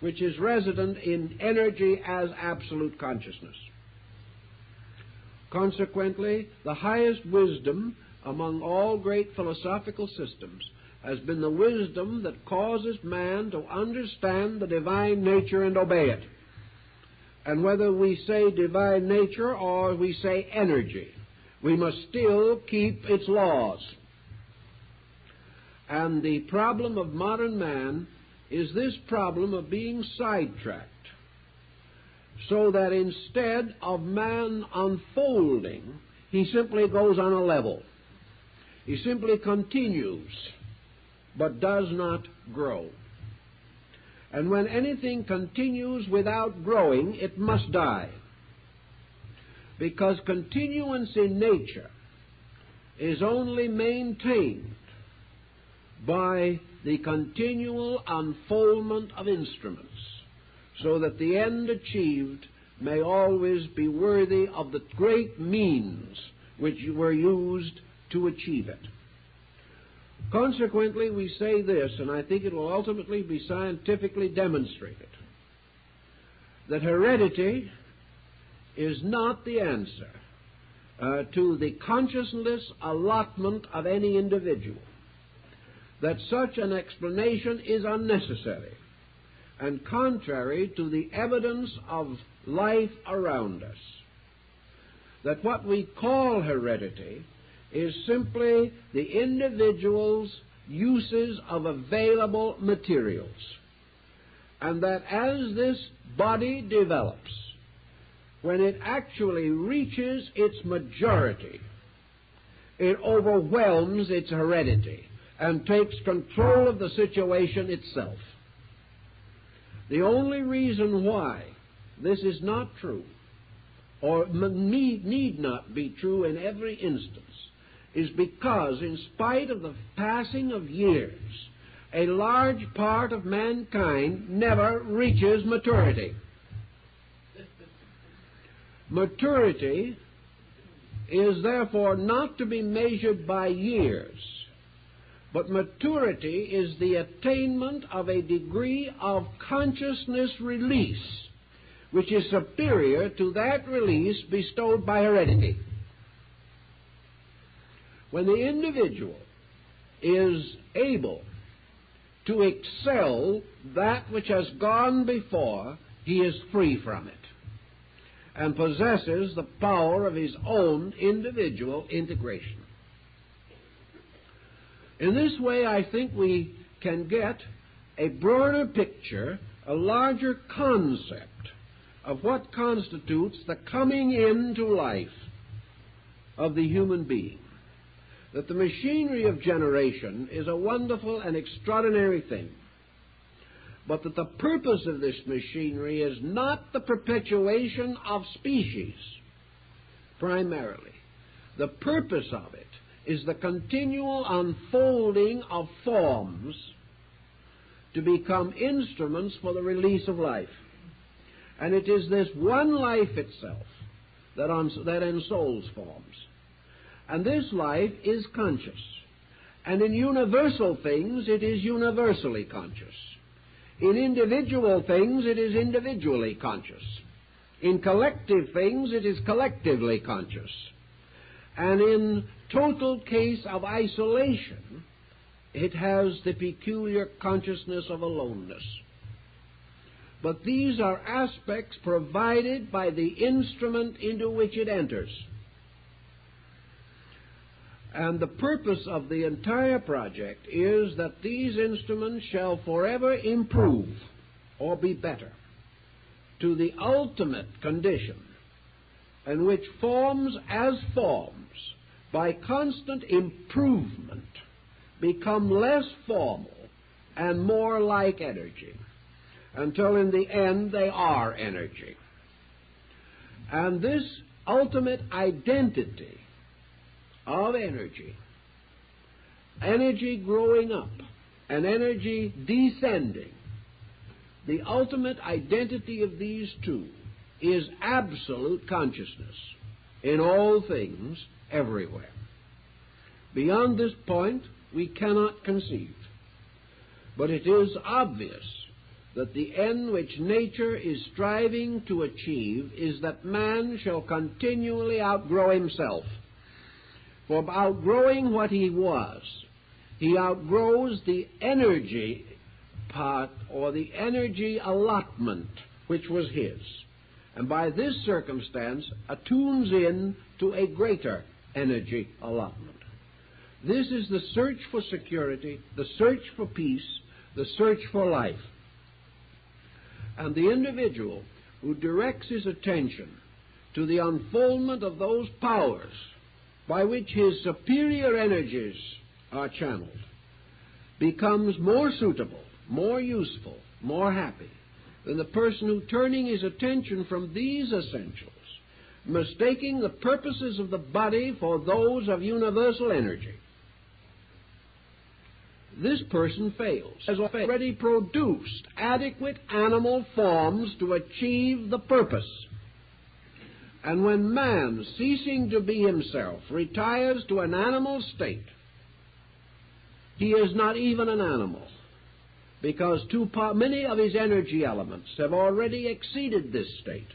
which is resident in energy as absolute consciousness. Consequently, the highest wisdom among all great philosophical systems has been the wisdom that causes man to understand the divine nature and obey it. And whether we say divine nature or we say energy, we must still keep its laws. And the problem of modern man is this problem of being sidetracked, so that instead of man unfolding, he simply goes on a level. He simply continues, but does not grow. And when anything continues without growing, it must die. Because continuance in nature is only maintained by the continual unfoldment of instruments, so that the end achieved may always be worthy of the great means which were used to achieve it. Consequently, we say this, and I think it will ultimately be scientifically demonstrated, that heredity is not the answer to the consciousness allotment of any individual, that such an explanation is unnecessary and contrary to the evidence of life around us, that what we call heredity is simply the individual's uses of available materials, and that as this body develops, when it actually reaches its majority, it overwhelms its heredity and takes control of the situation itself. The only reason why this is not true, or need not be true in every instance, is because, in spite of the passing of years, a large part of mankind never reaches maturity. Maturity is therefore not to be measured by years, but maturity is the attainment of a degree of consciousness release which is superior to that release bestowed by heredity. When the individual is able to excel that which has gone before, he is free from it and possesses the power of his own individual integration. In this way, I think we can get a broader picture, a larger concept of what constitutes the coming into life of the human being. That the machinery of generation is a wonderful and extraordinary thing, but that the purpose of this machinery is not the perpetuation of species, primarily. The purpose of it is the continual unfolding of forms to become instruments for the release of life. And it is this one life itself that ensouls forms. And this life is conscious. And in universal things, it is universally conscious. In individual things, it is individually conscious. In collective things, it is collectively conscious. And in total case of isolation, it has the peculiar consciousness of aloneness. But these are aspects provided by the instrument into which it enters. And the purpose of the entire project is that these instruments shall forever improve or be better to the ultimate condition in which forms as forms, by constant improvement, become less formal and more like energy, until in the end they are energy. And this ultimate identity of energy, energy growing up and energy descending, the ultimate identity of these two is absolute consciousness in all things, everywhere. Beyond this point, we cannot conceive. But it is obvious that the end which nature is striving to achieve is that man shall continually outgrow himself. For outgrowing what he was, he outgrows the energy part or the energy allotment which was his, and by this circumstance attunes in to a greater energy allotment. This is the search for security, the search for peace, the search for life. And the individual who directs his attention to the unfoldment of those powers by which his superior energies are channeled becomes more suitable, more useful, more happy than the person who, turning his attention from these essentials, mistaking the purposes of the body for those of universal energy. This person fails, has already produced adequate animal forms to achieve the purpose. And when man, ceasing to be himself, retires to an animal state, he is not even an animal, because many of his energy elements have already exceeded this state.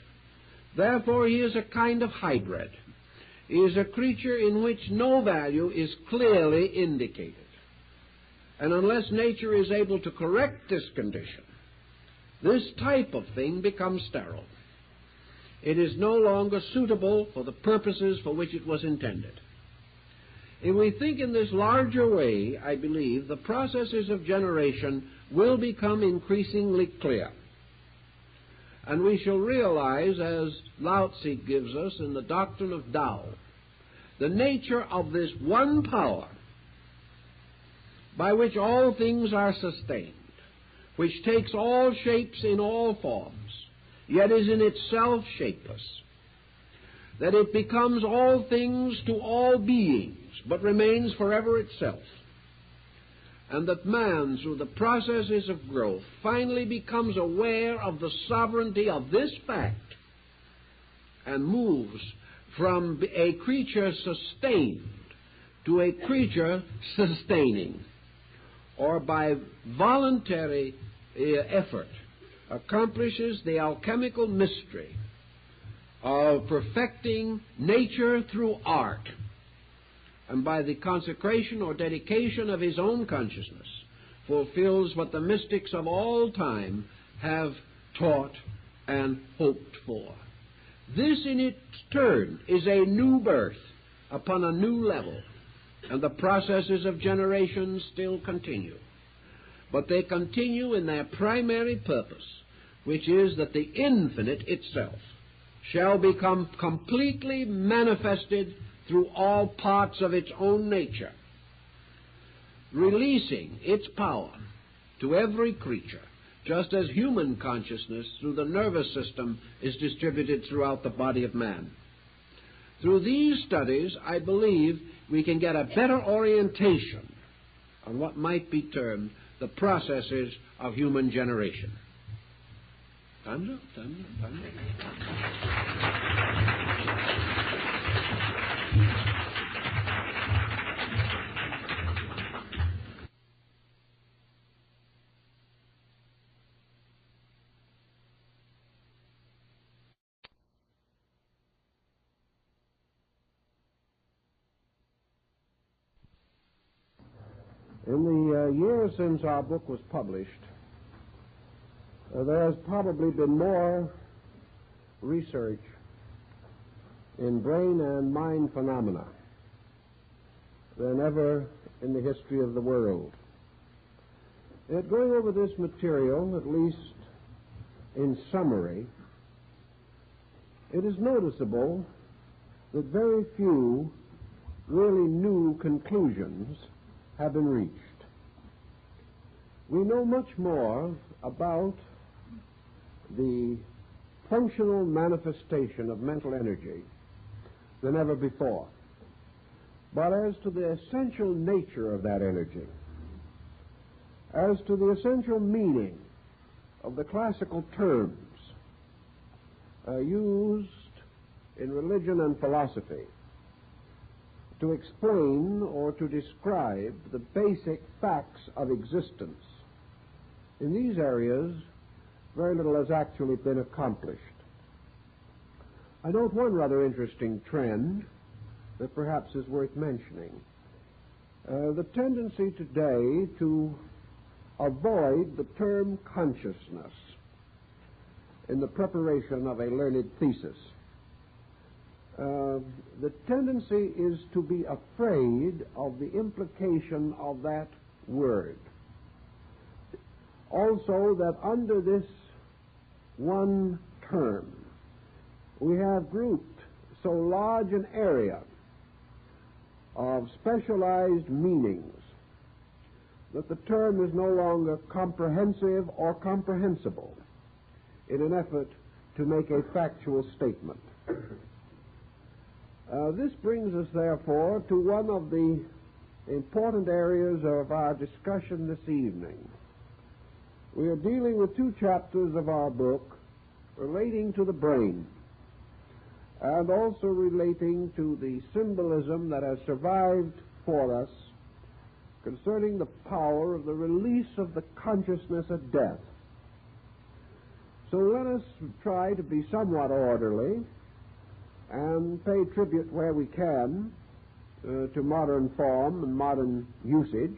Therefore, he is a kind of hybrid. He is a creature in which no value is clearly indicated. And unless nature is able to correct this condition, this type of thing becomes sterile. It is no longer suitable for the purposes for which it was intended. If we think in this larger way, I believe the processes of generation will become increasingly clear. And we shall realize, as Lao Tzu gives us in the doctrine of Tao, the nature of this one power by which all things are sustained, which takes all shapes in all forms, yet is in itself shapeless, that it becomes all things to all beings, but remains forever itself, and that man, through the processes of growth, finally becomes aware of the sovereignty of this fact and moves from a creature sustained to a creature sustaining, or by voluntary effort accomplishes the alchemical mystery of perfecting nature through art, and by the consecration or dedication of his own consciousness fulfills what the mystics of all time have taught and hoped for. This in its turn is a new birth upon a new level, and the processes of generation still continue. But they continue in their primary purpose, which is that the infinite itself shall become completely manifested through all parts of its own nature, releasing its power to every creature, just as human consciousness through the nervous system is distributed throughout the body of man. Through these studies, I believe we can get a better orientation on what might be termed the processes of human generation. Time's up, time's up, time's up. In the years since our book was published, there has probably been more research in brain and mind phenomena than ever in the history of the world. Yet going over this material, at least in summary, it is noticeable that very few really new conclusions have been reached. We know much more about the functional manifestation of mental energy than ever before. But as to the essential nature of that energy, as to the essential meaning of the classical terms used in religion and philosophy to explain or to describe the basic facts of existence, in these areas, very little has actually been accomplished. I note one rather interesting trend that perhaps is worth mentioning. The tendency today to avoid the term consciousness in the preparation of a learned thesis. The tendency is to be afraid of the implication of that word. Also, that under this one term, we have grouped so large an area of specialized meanings that the term is no longer comprehensive or comprehensible in an effort to make a factual statement. This brings us, therefore, to one of the important areas of our discussion this evening. We are dealing with two chapters of our book relating to the brain and also relating to the symbolism that has survived for us concerning the power of the release of the consciousness at death. So let us try to be somewhat orderly and pay tribute where we can to modern form and modern usage,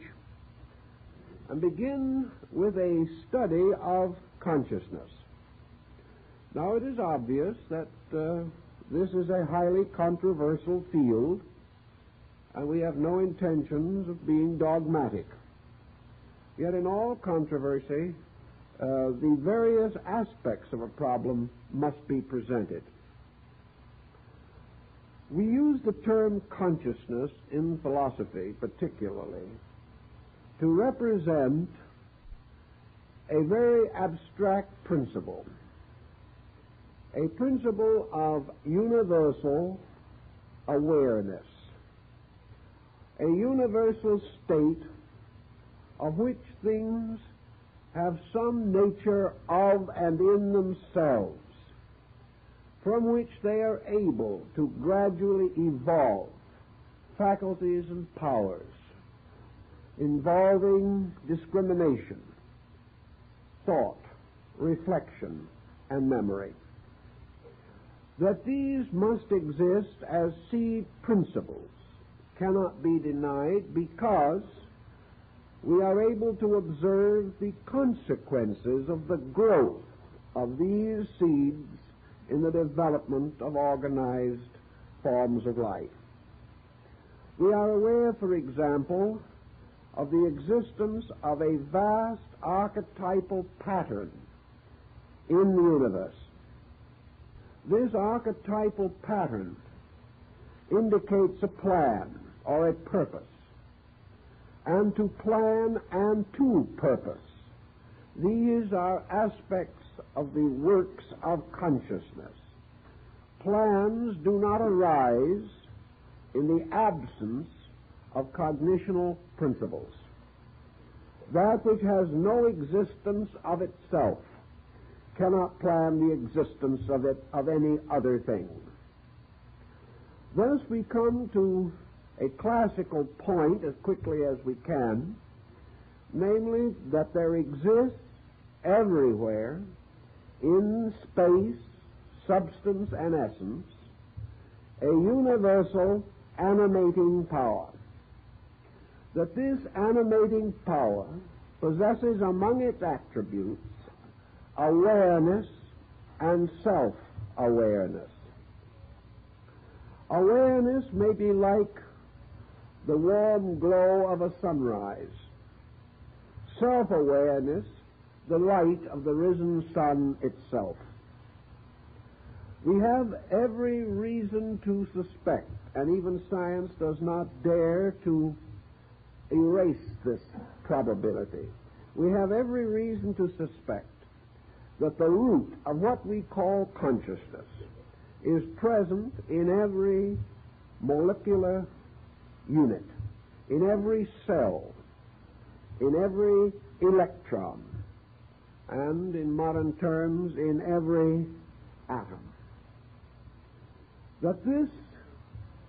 and begin with a study of consciousness. Now, it is obvious that this is a highly controversial field, and we have no intentions of being dogmatic. Yet in all controversy, the various aspects of a problem must be presented. We use the term consciousness in philosophy particularly to represent a very abstract principle, a principle of universal awareness, a universal state of which things have some nature of and in themselves, from which they are able to gradually evolve faculties and powers involving discrimination, thought, reflection, and memory. That these must exist as seed principles cannot be denied, because we are able to observe the consequences of the growth of these seeds in the development of organized forms of life. We are aware, for example, of the existence of a vast archetypal pattern in the universe. This archetypal pattern indicates a plan or a purpose, and to plan and to purpose, these are aspects of the works of consciousness. Plans do not arise in the absence of cognitional principles. That which has no existence of itself cannot plan the existence of any other thing. Thus we come to a classical point as quickly as we can, namely that there exists everywhere in space, substance, and essence a universal animating power. That this animating power possesses among its attributes awareness and self-awareness. Awareness may be like the warm glow of a sunrise. Self-awareness, the light of the risen sun itself. We have every reason to suspect, and even science does not dare to erase this probability. We have every reason to suspect that the root of what we call consciousness is present in every molecular unit, in every cell, in every electron, and in modern terms, in every atom. That this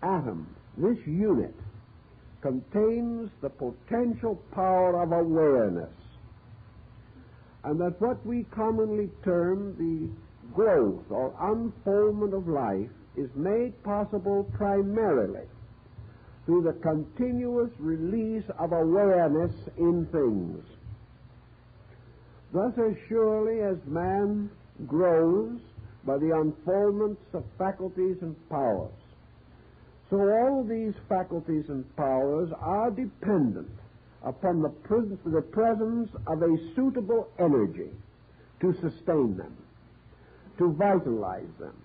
atom, this unit, contains the potential power of awareness, and that what we commonly term the growth or unfoldment of life is made possible primarily through the continuous release of awareness in things. Thus, as surely as man grows by the unfoldments of faculties and powers, so all these faculties and powers are dependent upon the presence of a suitable energy to sustain them, to vitalize them,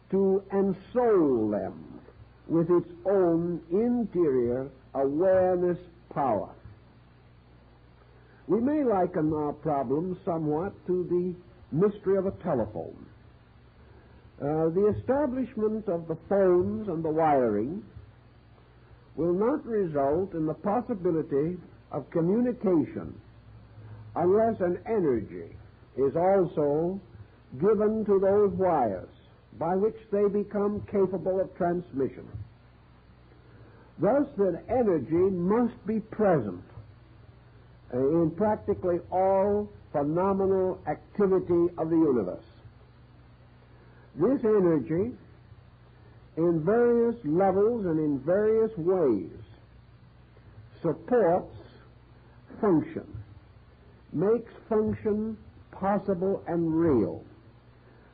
to ensoul them with its own interior awareness power. We may liken our problem somewhat to the mystery of a telephone. The establishment of the phones and the wiring will not result in the possibility of communication unless an energy is also given to those wires by which they become capable of transmission. Thus, that energy must be present in practically all phenomenal activity of the universe. This energy, in various levels and in various ways, supports function, makes function possible and real,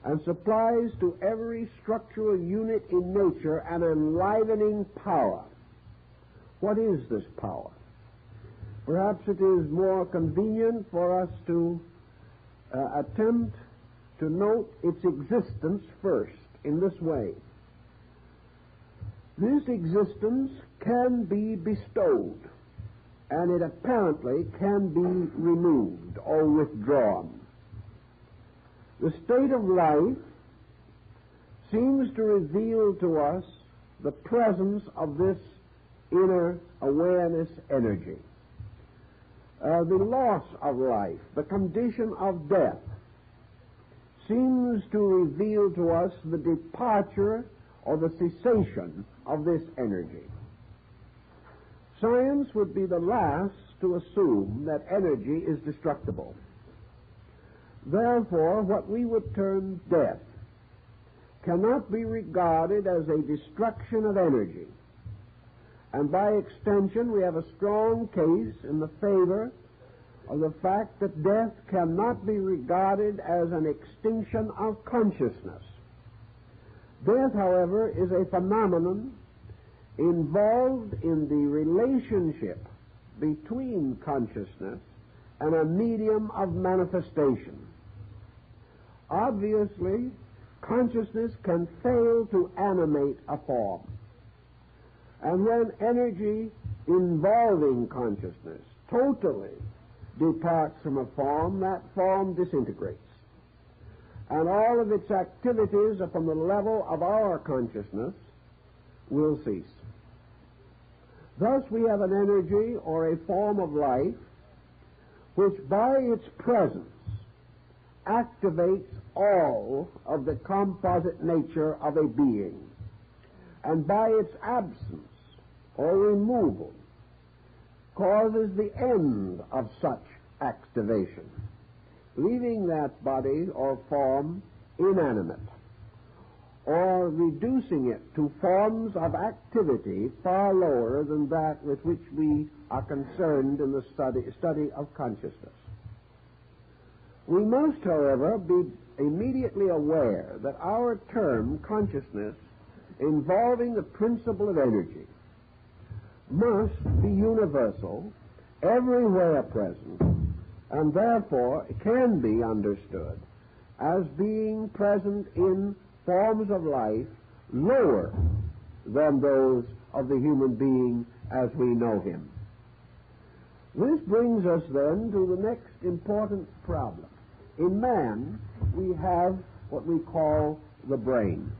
and supplies to every structural unit in nature an enlivening power. What is this power? Perhaps it is more convenient for us to attempt to note its existence first in this way. This existence can be bestowed and it apparently can be removed or withdrawn. The state of life seems to reveal to us the presence of this inner awareness energy. The loss of life, the condition of death, seems to reveal to us the departure or the cessation of this energy. Science would be the last to assume that energy is destructible. Therefore, what we would term death cannot be regarded as a destruction of energy. And by extension, we have a strong case in the favor of the fact that death cannot be regarded as an extinction of consciousness. Death, however, is a phenomenon involved in the relationship between consciousness and a medium of manifestation. Obviously, consciousness can fail to animate a form. And when energy involving consciousness totally departs from a form, that form disintegrates. And all of its activities upon the level of our consciousness will cease. Thus we have an energy or a form of life which by its presence activates all of the composite nature of a being, and by its absence or removal causes the end of such activation, leaving that body or form inanimate, or reducing it to forms of activity far lower than that with which we are concerned in the study of consciousness. We must, however, be immediately aware that our term consciousness involving the principle of energy must be universal, everywhere present, and therefore can be understood as being present in forms of life lower than those of the human being as we know him. This brings us then to the next important problem. In man, we have what we call the brain.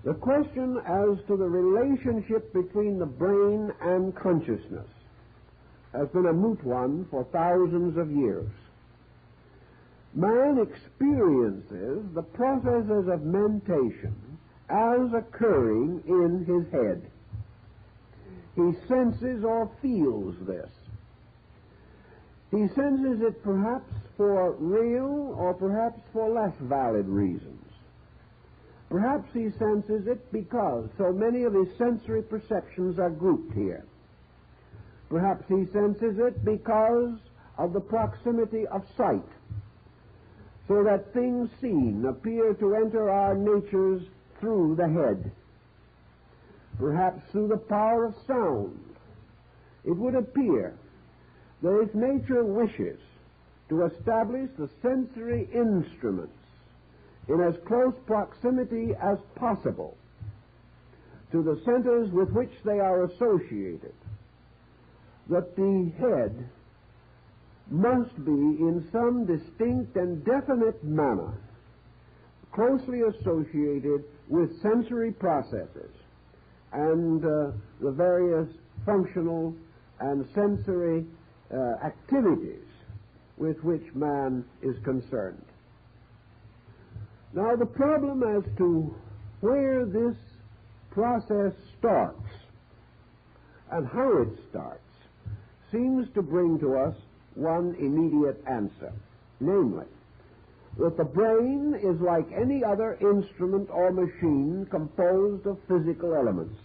The question as to the relationship between the brain and consciousness has been a moot one for thousands of years. Man experiences the processes of mentation as occurring in his head. He senses or feels this. He senses it perhaps for real or perhaps for less valid reasons. Perhaps he senses it because so many of his sensory perceptions are grouped here. Perhaps he senses it because of the proximity of sight, so that things seen appear to enter our natures through the head. Perhaps through the power of sound. It would appear that if nature wishes to establish the sensory instruments in as close proximity as possible to the centers with which they are associated, that the head must be in some distinct and definite manner closely associated with sensory processes and the various functional and sensory activities with which man is concerned. Now, the problem as to where this process starts and how it starts seems to bring to us one immediate answer, namely, that the brain is like any other instrument or machine composed of physical elements,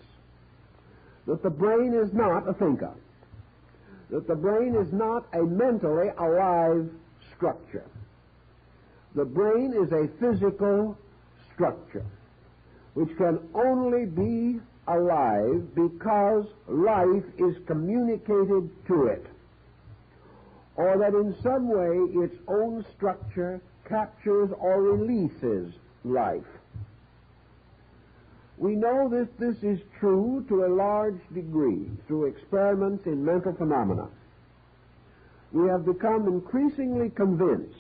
that the brain is not a thinker, that the brain is not a mentally alive structure. The brain is a physical structure which can only be alive because life is communicated to it, or that in some way its own structure captures or releases life. We know that this is true to a large degree through experiments in mental phenomena. We have become increasingly convinced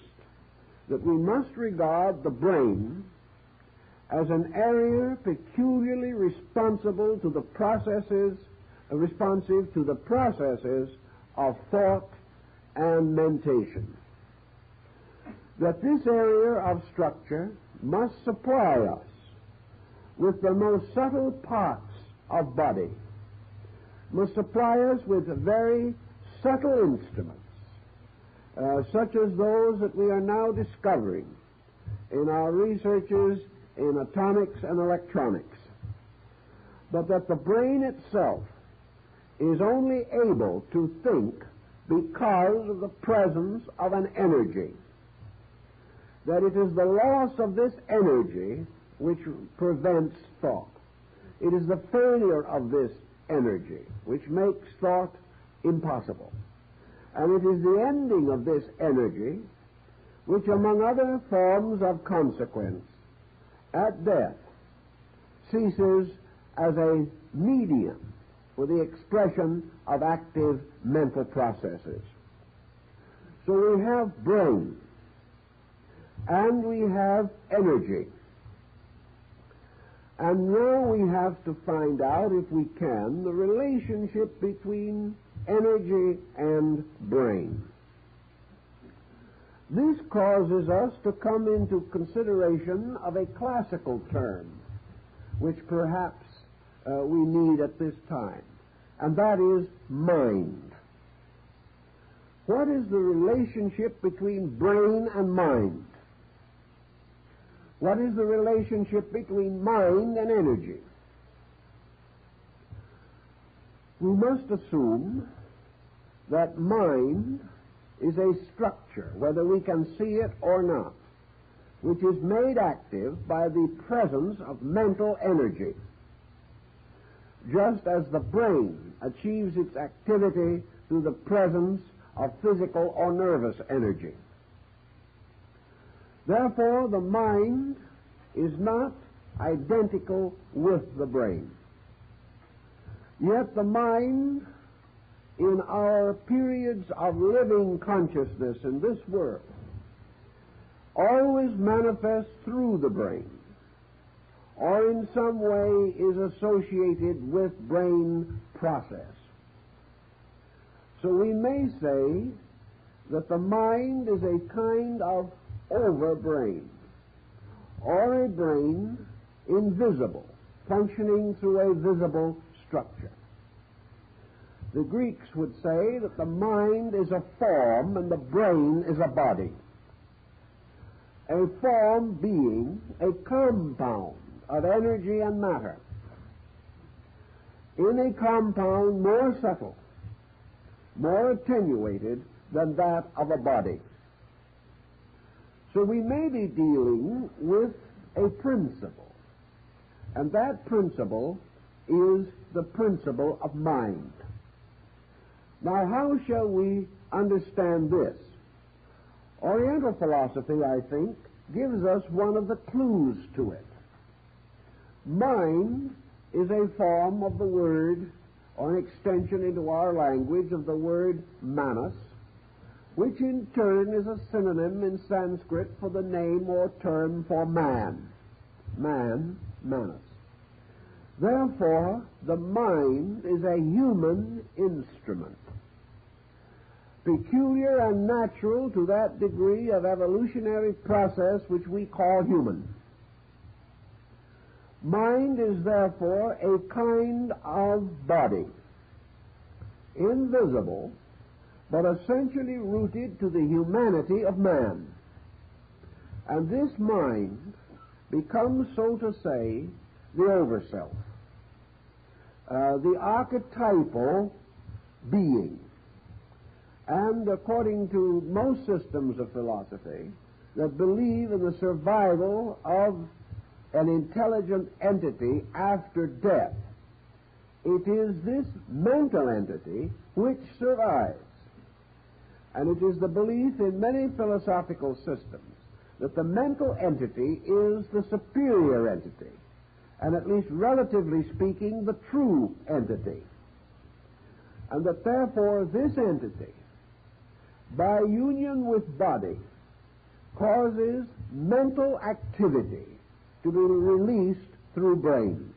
that we must regard the brain as an area peculiarly responsive to the processes of thought and mentation. That this area of structure must supply us with the most subtle parts of body, must supply us with very subtle instruments, such as those that we are now discovering in our researches in atomics and electronics, but that the brain itself is only able to think because of the presence of an energy, that it is the loss of this energy which prevents thought. It is the failure of this energy which makes thought impossible. And it is the ending of this energy which, among other forms of consequence, at death, ceases as a medium for the expression of active mental processes. So we have brain, and we have energy. And now we have to find out, if we can, the relationship between energy and brain. This causes us to come into consideration of a classical term, which perhaps we need at this time, and that is mind. What is the relationship between brain and mind? What is the relationship between mind and energy? We must assume that mind is a structure, whether we can see it or not, which is made active by the presence of mental energy, just as the brain achieves its activity through the presence of physical or nervous energy. Therefore, the mind is not identical with the brain. Yet the mind, in our periods of living consciousness in this world, always manifests through the brain, or in some way is associated with brain process. So we may say that the mind is a kind of overbrain, or a brain invisible, functioning through a visible structure. The Greeks would say that the mind is a form and the brain is a body. A form being a compound of energy and matter, in a compound more subtle, more attenuated than that of a body. So we may be dealing with a principle, and that principle is the principle of mind. Now, how shall we understand this? Oriental philosophy, I think, gives us one of the clues to it. Mind is a form of the word, or an extension into our language of the word manas, which in turn is a synonym in Sanskrit for the name or term for man. Man, manas. Therefore, the mind is a human instrument, peculiar and natural to that degree of evolutionary process which we call human. Mind is therefore a kind of body, invisible, but essentially rooted to the humanity of man. And this mind becomes, so to say, the overself, the archetypal being. And according to most systems of philosophy that believe in the survival of an intelligent entity after death, it is this mental entity which survives. And it is the belief in many philosophical systems that the mental entity is the superior entity, and at least relatively speaking, the true entity. And that therefore this entity, by union with body, causes mental activity to be released through brain.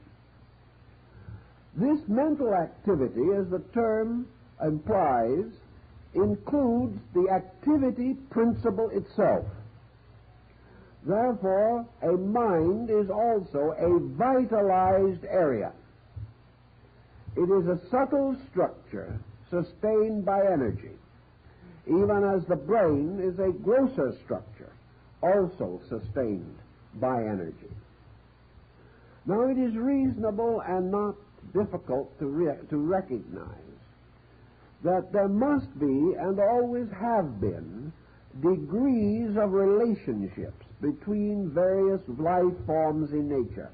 This mental activity, as the term implies, includes the activity principle itself. Therefore, a mind is also a vitalized area. It is a subtle structure sustained by energy, even as the brain is a grosser structure, also sustained by energy. Now, it is reasonable and not difficult to recognize that there must be, and always have been, degrees of relationships between various life forms in nature.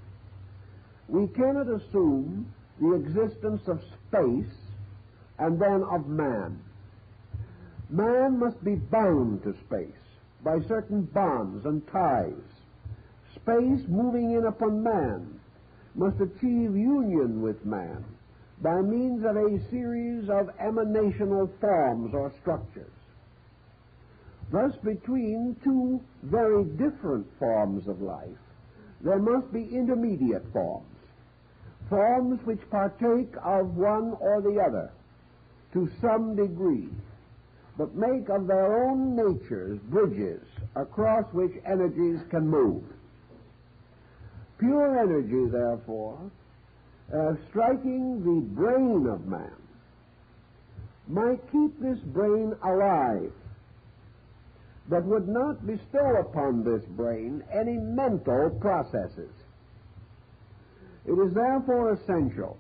We cannot assume the existence of space and then of man. Man must be bound to space by certain bonds and ties. Space, moving in upon man, must achieve union with man by means of a series of emanational forms or structures. Thus, between two very different forms of life, there must be intermediate forms, forms which partake of one or the other to some degree, but make of their own natures bridges across which energies can move. Pure energy, therefore, striking the brain of man, might keep this brain alive, but would not bestow upon this brain any mental processes. It is therefore essential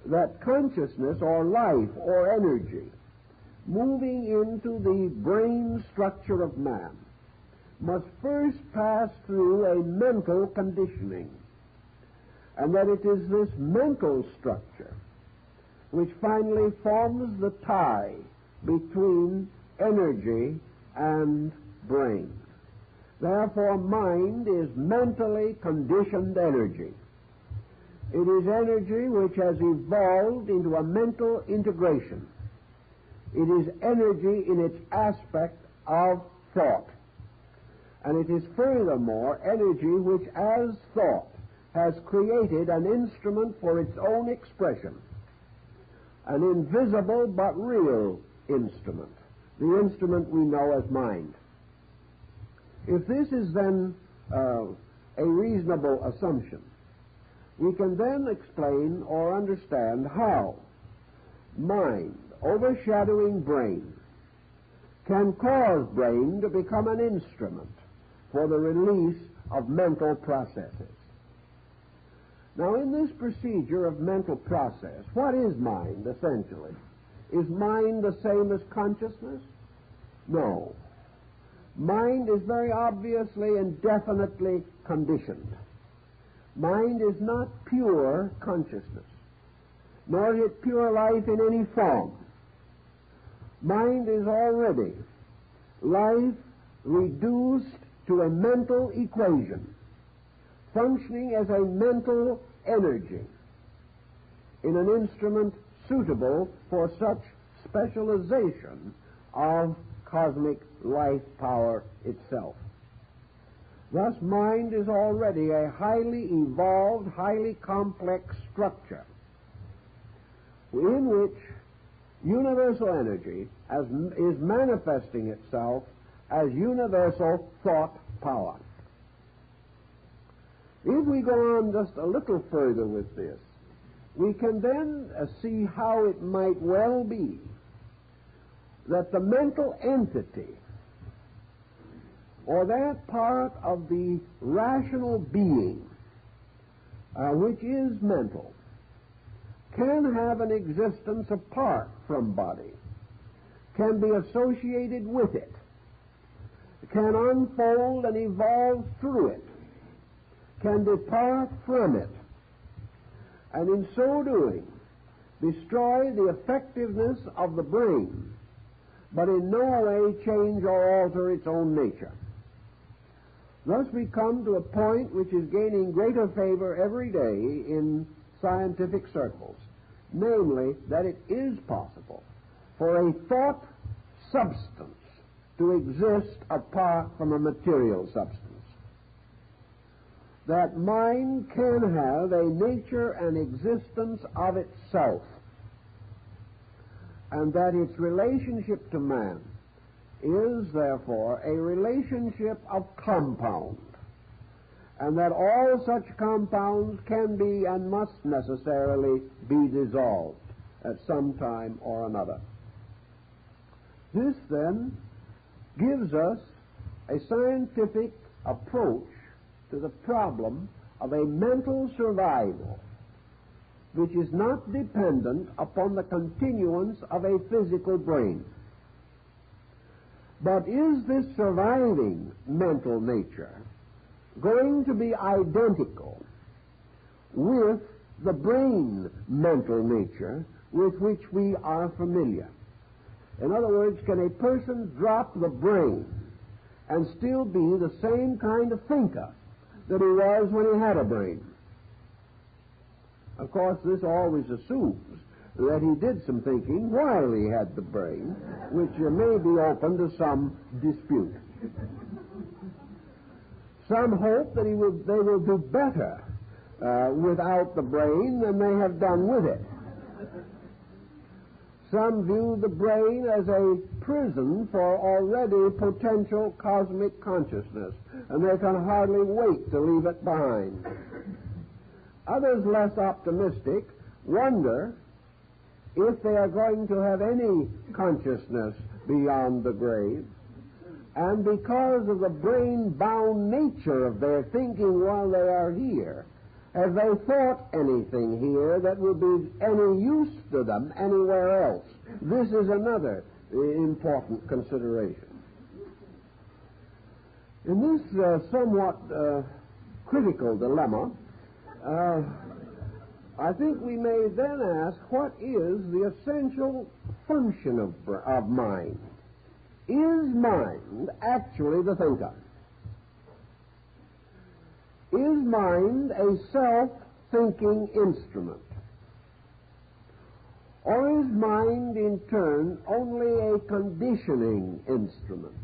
that consciousness or life or energy moving into the brain structure of man must first pass through a mental conditioning, and that it is this mental structure which finally forms the tie between energy and brain. Therefore, mind is mentally conditioned energy. It is energy which has evolved into a mental integration. It is energy in its aspect of thought. And it is furthermore energy which, as thought, has created an instrument for its own expression, an invisible but real instrument, the instrument we know as mind. If this is then a reasonable assumption, we can then explain or understand how mind, overshadowing brain, can cause brain to become an instrument for the release of mental processes. Now, in this procedure of mental process, what is mind, essentially? Is mind the same as consciousness? No. Mind is very obviously and definitely conditioned. Mind is not pure consciousness, nor is it pure life in any form. Mind is already life reduced to a mental equation, functioning as a mental energy in an instrument suitable for such specialization of cosmic life power itself. Thus, mind is already a highly evolved, highly complex structure in which universal energy is manifesting itself as universal thought power. If we go on just a little further with this, we can then see how it might well be that the mental entity, or that part of the rational being which is mental, can have an existence apart from body, can be associated with it, can unfold and evolve through it, can depart from it, and in so doing destroy the effectiveness of the brain, but in no way change or alter its own nature. Thus we come to a point which is gaining greater favor every day in scientific circles, namely that it is possible for a thought substance to exist apart from a material substance. That mind can have a nature and existence of itself, and that its relationship to man is therefore a relationship of compound, and that all such compounds can be and must necessarily be dissolved at some time or another. This then gives us a scientific approach to the problem of a mental survival which is not dependent upon the continuance of a physical brain. But is this surviving mental nature going to be identical with the brain mental nature with which we are familiar? In other words, can a person drop the brain and still be the same kind of thinker that he was when he had a brain? Of course, this always assumes that he did some thinking while he had the brain, which may be open to some dispute. Some hope that they will do better without the brain than they have done with it. Some view the brain as a prison for already potential cosmic consciousness, and they can hardly wait to leave it behind. Others, less optimistic, wonder if they are going to have any consciousness beyond the grave, and because of the brain-bound nature of their thinking while they are here, have they thought anything here that will be any use to them anywhere else? This is another important consideration. In this somewhat critical dilemma, I think we may then ask, what is the essential function of mind? Is mind actually the thinker? Is mind a self-thinking instrument? Or is mind, in turn, only a conditioning instrument?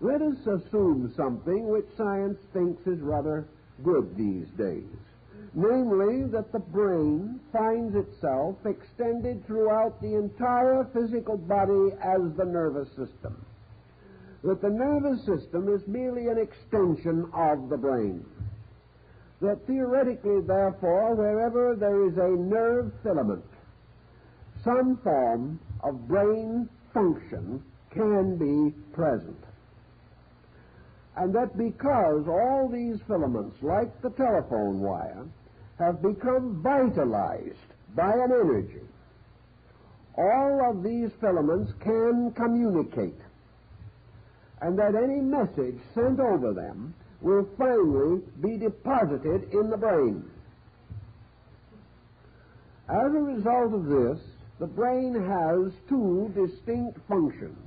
Let us assume something which science thinks is rather good these days, namely that the brain finds itself extended throughout the entire physical body as the nervous system, that the nervous system is merely an extension of the brain, that theoretically, therefore, wherever there is a nerve filament, some form of brain function can be present. And that because all these filaments, like the telephone wire, have become vitalized by an energy, all of these filaments can communicate, and that any message sent over them will finally be deposited in the brain. As a result of this, the brain has two distinct functions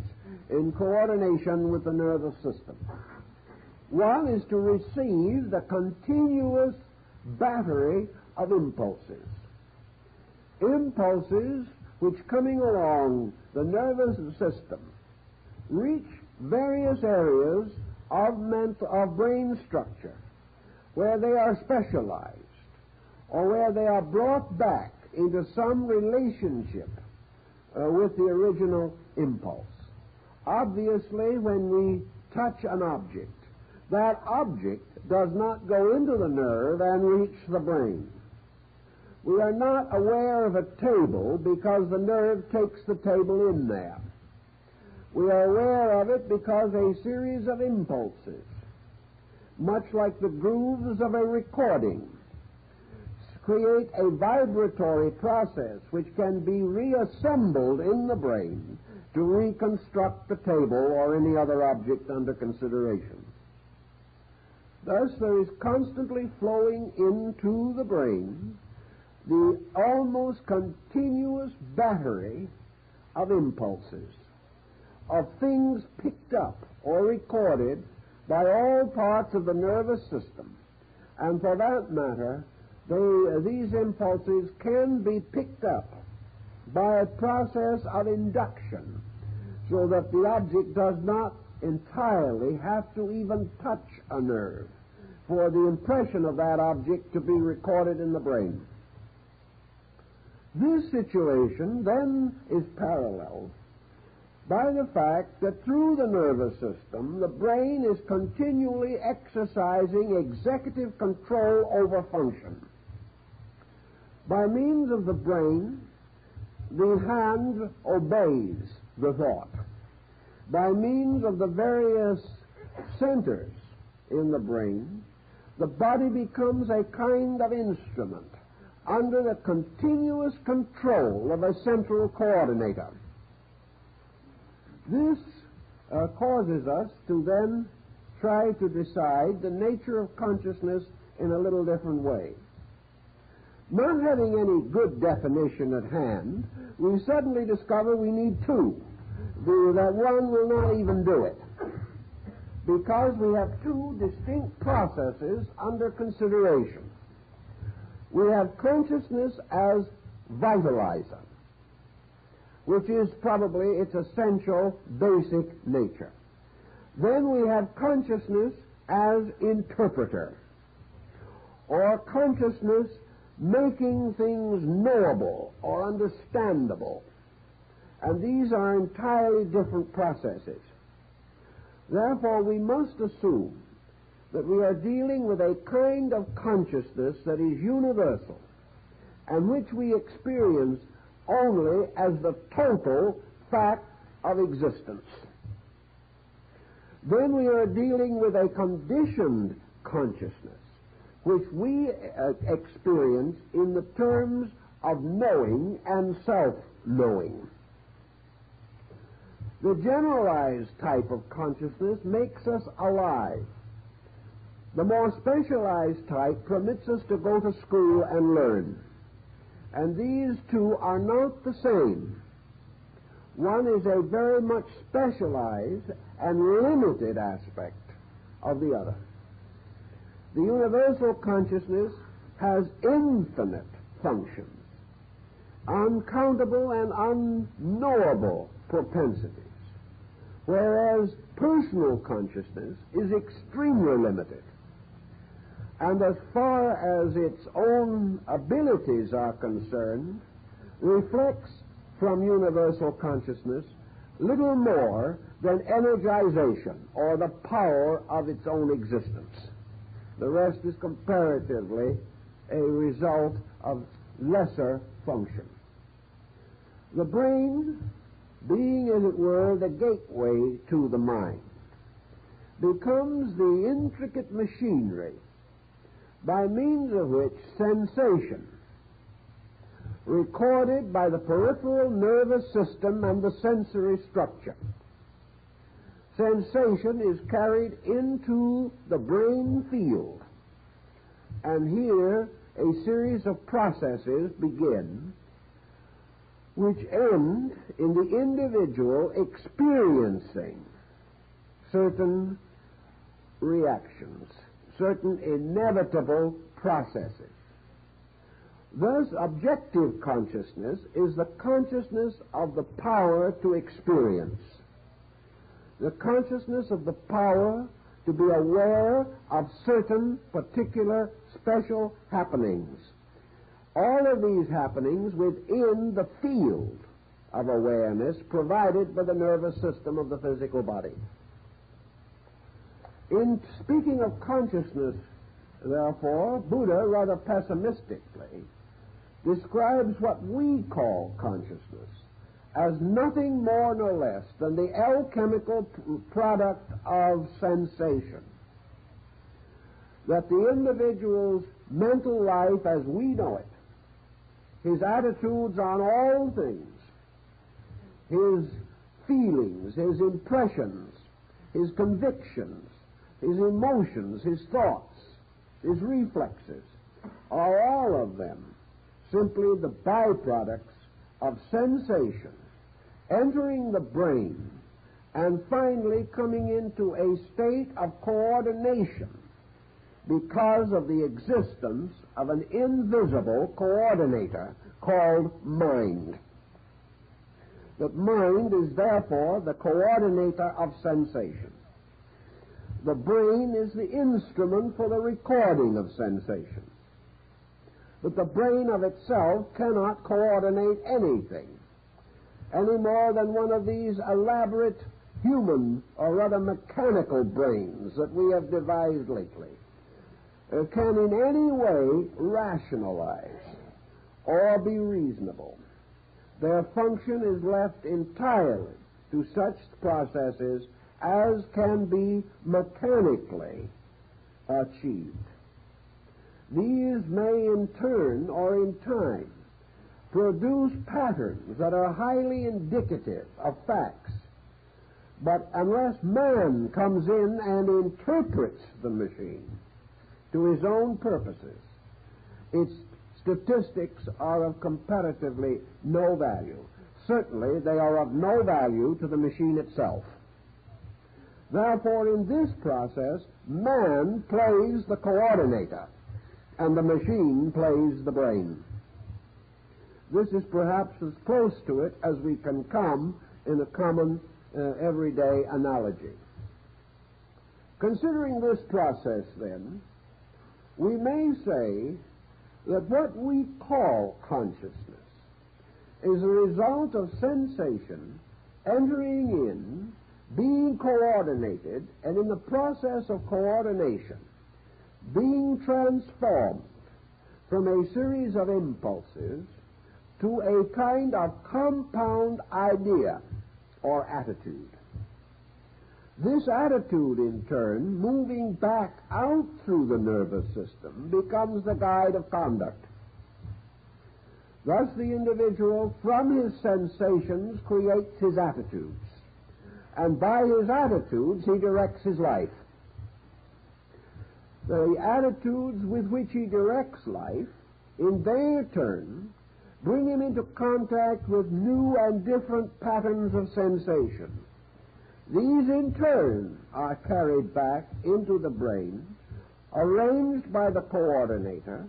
in coordination with the nervous system. One is to receive the continuous battery of impulses. Impulses which, coming along the nervous system, reach various areas of brain structure where they are specialized, or where they are brought back into some relationship with the original impulse. Obviously, when we touch an object, that object does not go into the nerve and reach the brain. We are not aware of a table because the nerve takes the table in there. We are aware of it because a series of impulses, much like the grooves of a recording, create a vibratory process which can be reassembled in the brain to reconstruct the table or any other object under consideration. Thus, there is constantly flowing into the brain the almost continuous battery of impulses, of things picked up or recorded by all parts of the nervous system. And for that matter, these impulses can be picked up by a process of induction, so that the object does not entirely have to even touch a nerve for the impression of that object to be recorded in the brain. This situation then is paralleled by the fact that through the nervous system, the brain is continually exercising executive control over function. By means of the brain, the hand obeys the thought. By means of the various centers in the brain, the body becomes a kind of instrument under the continuous control of a central coordinator. This causes us to then try to decide the nature of consciousness in a little different way. Not having any good definition at hand, we suddenly discover we need two. That one will not even do it, because we have two distinct processes under consideration. We have consciousness as vitalizer, which is probably its essential basic nature. Then we have consciousness as interpreter, or consciousness making things knowable or understandable. And these are entirely different processes. Therefore, we must assume that we are dealing with a kind of consciousness that is universal, and which we experience only as the total fact of existence. Then we are dealing with a conditioned consciousness, which we experience in the terms of knowing and self-knowing. The generalized type of consciousness makes us alive. The more specialized type permits us to go to school and learn. And these two are not the same. One is a very much specialized and limited aspect of the other. The universal consciousness has infinite functions, uncountable and unknowable propensities, whereas personal consciousness is extremely limited, and as far as its own abilities are concerned, reflects from universal consciousness little more than energization or the power of its own existence. The rest is comparatively a result of lesser function. The brain, being, as it were, the gateway to the mind, becomes the intricate machinery by means of which sensation, recorded by the peripheral nervous system and the sensory structure, sensation is carried into the brain field, and here a series of processes begin which end in the individual experiencing certain reactions, certain inevitable processes. Thus, objective consciousness is the consciousness of the power to experience, the consciousness of the power to be aware of certain particular special happenings. All of these happenings within the field of awareness provided by the nervous system of the physical body. In speaking of consciousness, therefore, Buddha, rather pessimistically, describes what we call consciousness as nothing more nor less than the alchemical product of sensation. That the individual's mental life as we know it, his attitudes on all things, his feelings, his impressions, his convictions, his emotions, his thoughts, his reflexes, are all of them simply the byproducts of sensation entering the brain and finally coming into a state of coordination because of the existence of an invisible coordinator called mind. That mind is therefore the coordinator of sensation. The brain is the instrument for the recording of sensation. But the brain of itself cannot coordinate anything any more than one of these elaborate human, or rather mechanical brains that we have devised lately can in any way rationalize or be reasonable. Their function is left entirely to such processes as can be mechanically achieved. These may in turn or in time produce patterns that are highly indicative of facts, but unless man comes in and interprets the machine to his own purposes, its statistics are of comparatively no value. Certainly they are of no value to the machine itself. Therefore, in this process, man plays the coordinator, and the machine plays the brain. This is perhaps as close to it as we can come in a common everyday analogy. Considering this process, then, we may say that what we call consciousness is a result of sensation entering in, being coordinated, and in the process of coordination, being transformed from a series of impulses to a kind of compound idea or attitude. This attitude, in turn, moving back out through the nervous system, becomes the guide of conduct. Thus, the individual, from his sensations, creates his attitudes, and by his attitudes, he directs his life. The attitudes with which he directs life, in their turn, bring him into contact with new and different patterns of sensation. These, in turn, are carried back into the brain, arranged by the coordinator,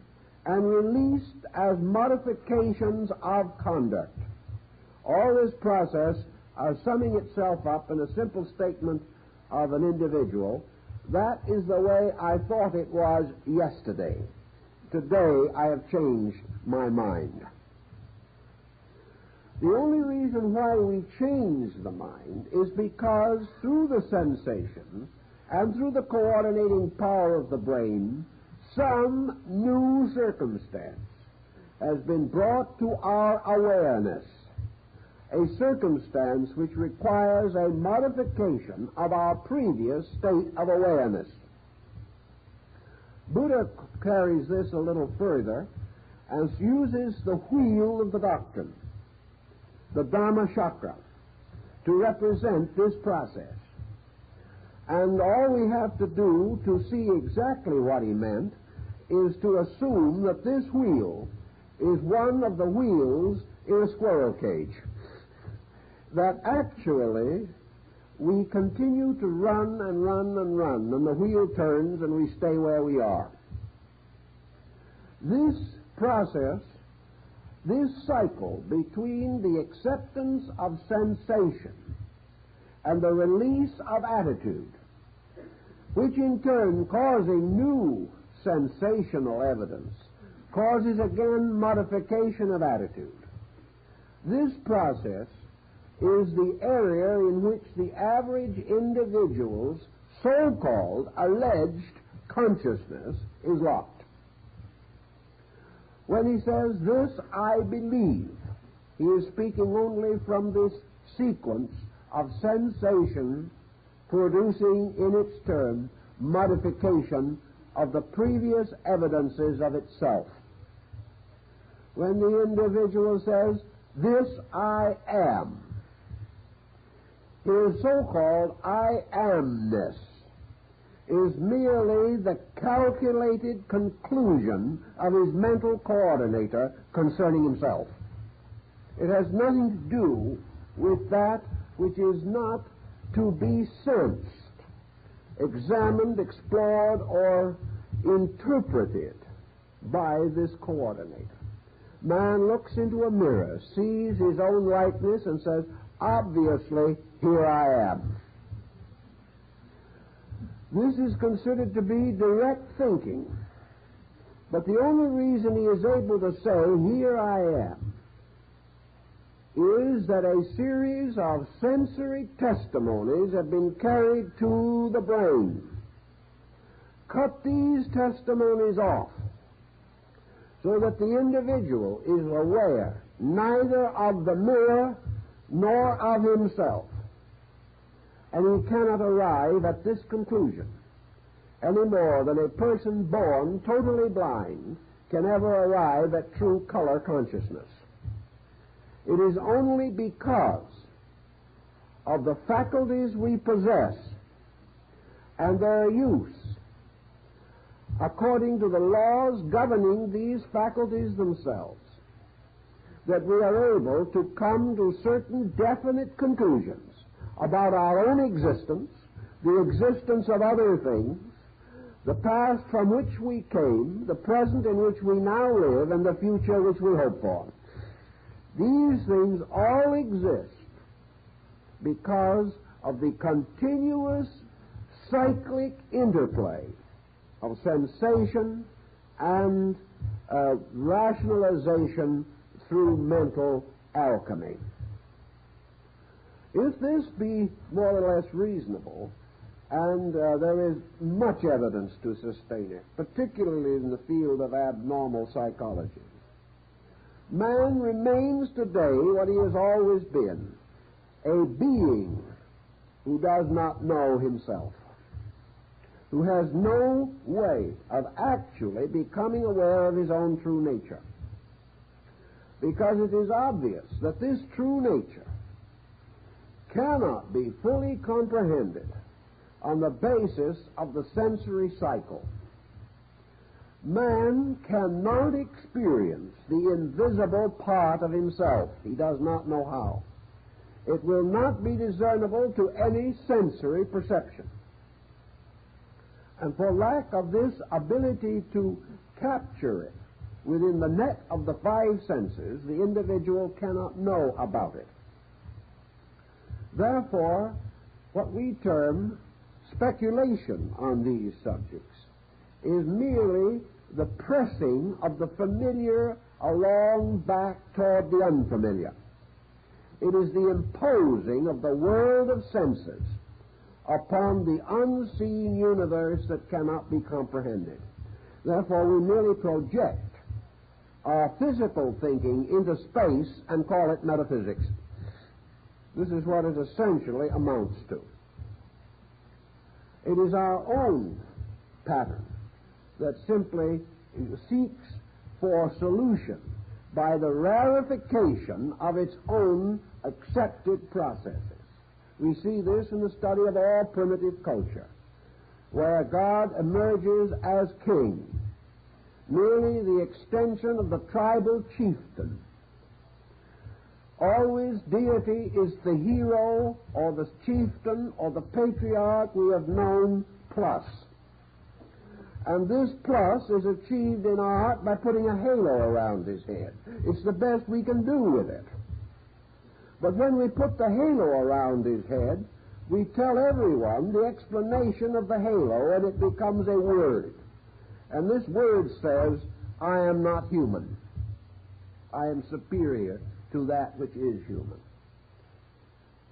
and released as modifications of conduct. All this process, summing itself up in a simple statement of an individual, that is the way I thought it was yesterday. Today I have changed my mind. The only reason why we change the mind is because through the sensation and through the coordinating power of the brain, some new circumstance has been brought to our awareness, a circumstance which requires a modification of our previous state of awareness. Buddha carries this a little further and uses the wheel of the doctrine, the Dharma chakra, to represent this process. And all we have to do to see exactly what he meant is to assume that this wheel is one of the wheels in a squirrel cage. That actually we continue to run and run and run, and the wheel turns and we stay where we are. This process, this cycle between the acceptance of sensation and the release of attitude, which in turn, causing new sensational evidence, causes again modification of attitude. This process is the area in which the average individual's so-called alleged consciousness is locked. When he says, "This I believe," he is speaking only from this sequence of sensation producing in its turn modification of the previous evidences of itself. When the individual says, "This I am," his so-called I amness is merely the calculated conclusion of his mental coordinator concerning himself. It has nothing to do with that which is not to be sensed, examined, explored, or interpreted by this coordinator. Man looks into a mirror, sees his own likeness, and says, obviously, here I am. This is considered to be direct thinking. But the only reason he is able to say, here I am, is that a series of sensory testimonies have been carried to the brain. Cut these testimonies off so that the individual is aware neither of the mirror nor of himself. And he cannot arrive at this conclusion any more than a person born totally blind can ever arrive at true color consciousness. It is only because of the faculties we possess and their use according to the laws governing these faculties themselves that we are able to come to certain definite conclusions about our own existence, the existence of other things, the past from which we came, the present in which we now live, and the future which we hope for. These things all exist because of the continuous cyclic interplay of sensation and rationalization through mental alchemy. If this be more or less reasonable, and there is much evidence to sustain it, particularly in the field of abnormal psychology, man remains today what he has always been, a being who does not know himself, who has no way of actually becoming aware of his own true nature. Because it is obvious that this true nature cannot be fully comprehended on the basis of the sensory cycle. Man cannot experience the invisible part of himself. He does not know how. It will not be discernible to any sensory perception. And for lack of this ability to capture it within the net of the five senses, the individual cannot know about it. Therefore, what we term speculation on these subjects is merely the pressing of the familiar along back toward the unfamiliar. It is the imposing of the world of senses upon the unseen universe that cannot be comprehended. Therefore, we merely project our physical thinking into space and call it metaphysics. This is what it essentially amounts to. It is our own pattern that simply seeks for solution by the rarefication of its own accepted processes. We see this in the study of all primitive culture, where God emerges as king, merely the extension of the tribal chieftain. Always deity is the hero or the chieftain or the patriarch we have known plus. And this plus is achieved in our heart by putting a halo around his head. It's the best we can do with it. But when we put the halo around his head, we tell everyone the explanation of the halo, and it becomes a word. And this word says, I am not human. I am superior to that which is human.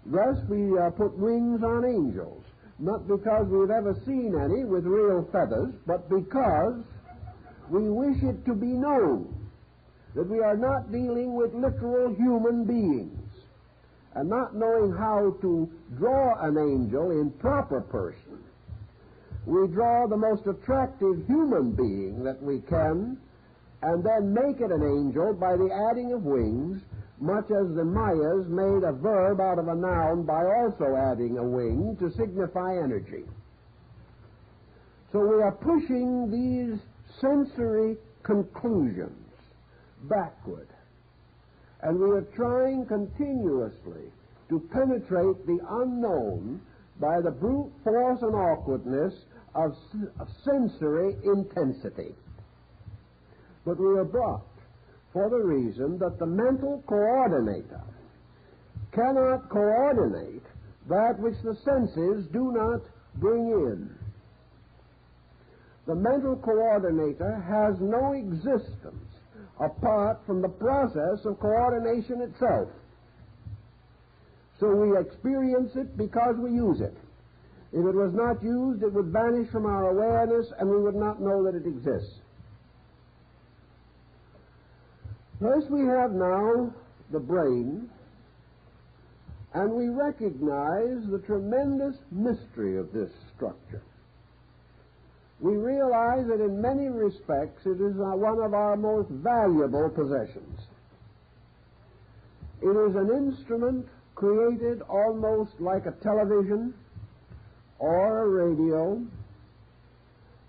Thus we put wings on angels, not because we've ever seen any with real feathers, but because we wish it to be known that we are not dealing with literal human beings, and not knowing how to draw an angel in proper person. We draw the most attractive human being that we can, and then make it an angel by the adding of wings, much as the Mayas made a verb out of a noun by also adding a wing to signify energy. So we are pushing these sensory conclusions backward, and we are trying continuously to penetrate the unknown by the brute force and awkwardness of sensory intensity. But we are blocked for the reason that the mental coordinator cannot coordinate that which the senses do not bring in. The mental coordinator has no existence apart from the process of coordination itself. So we experience it because we use it. If it was not used, it would vanish from our awareness and we would not know that it exists. Thus we have now the brain, and we recognize the tremendous mystery of this structure. We realize that in many respects it is one of our most valuable possessions. It is an instrument created almost like a television or a radio,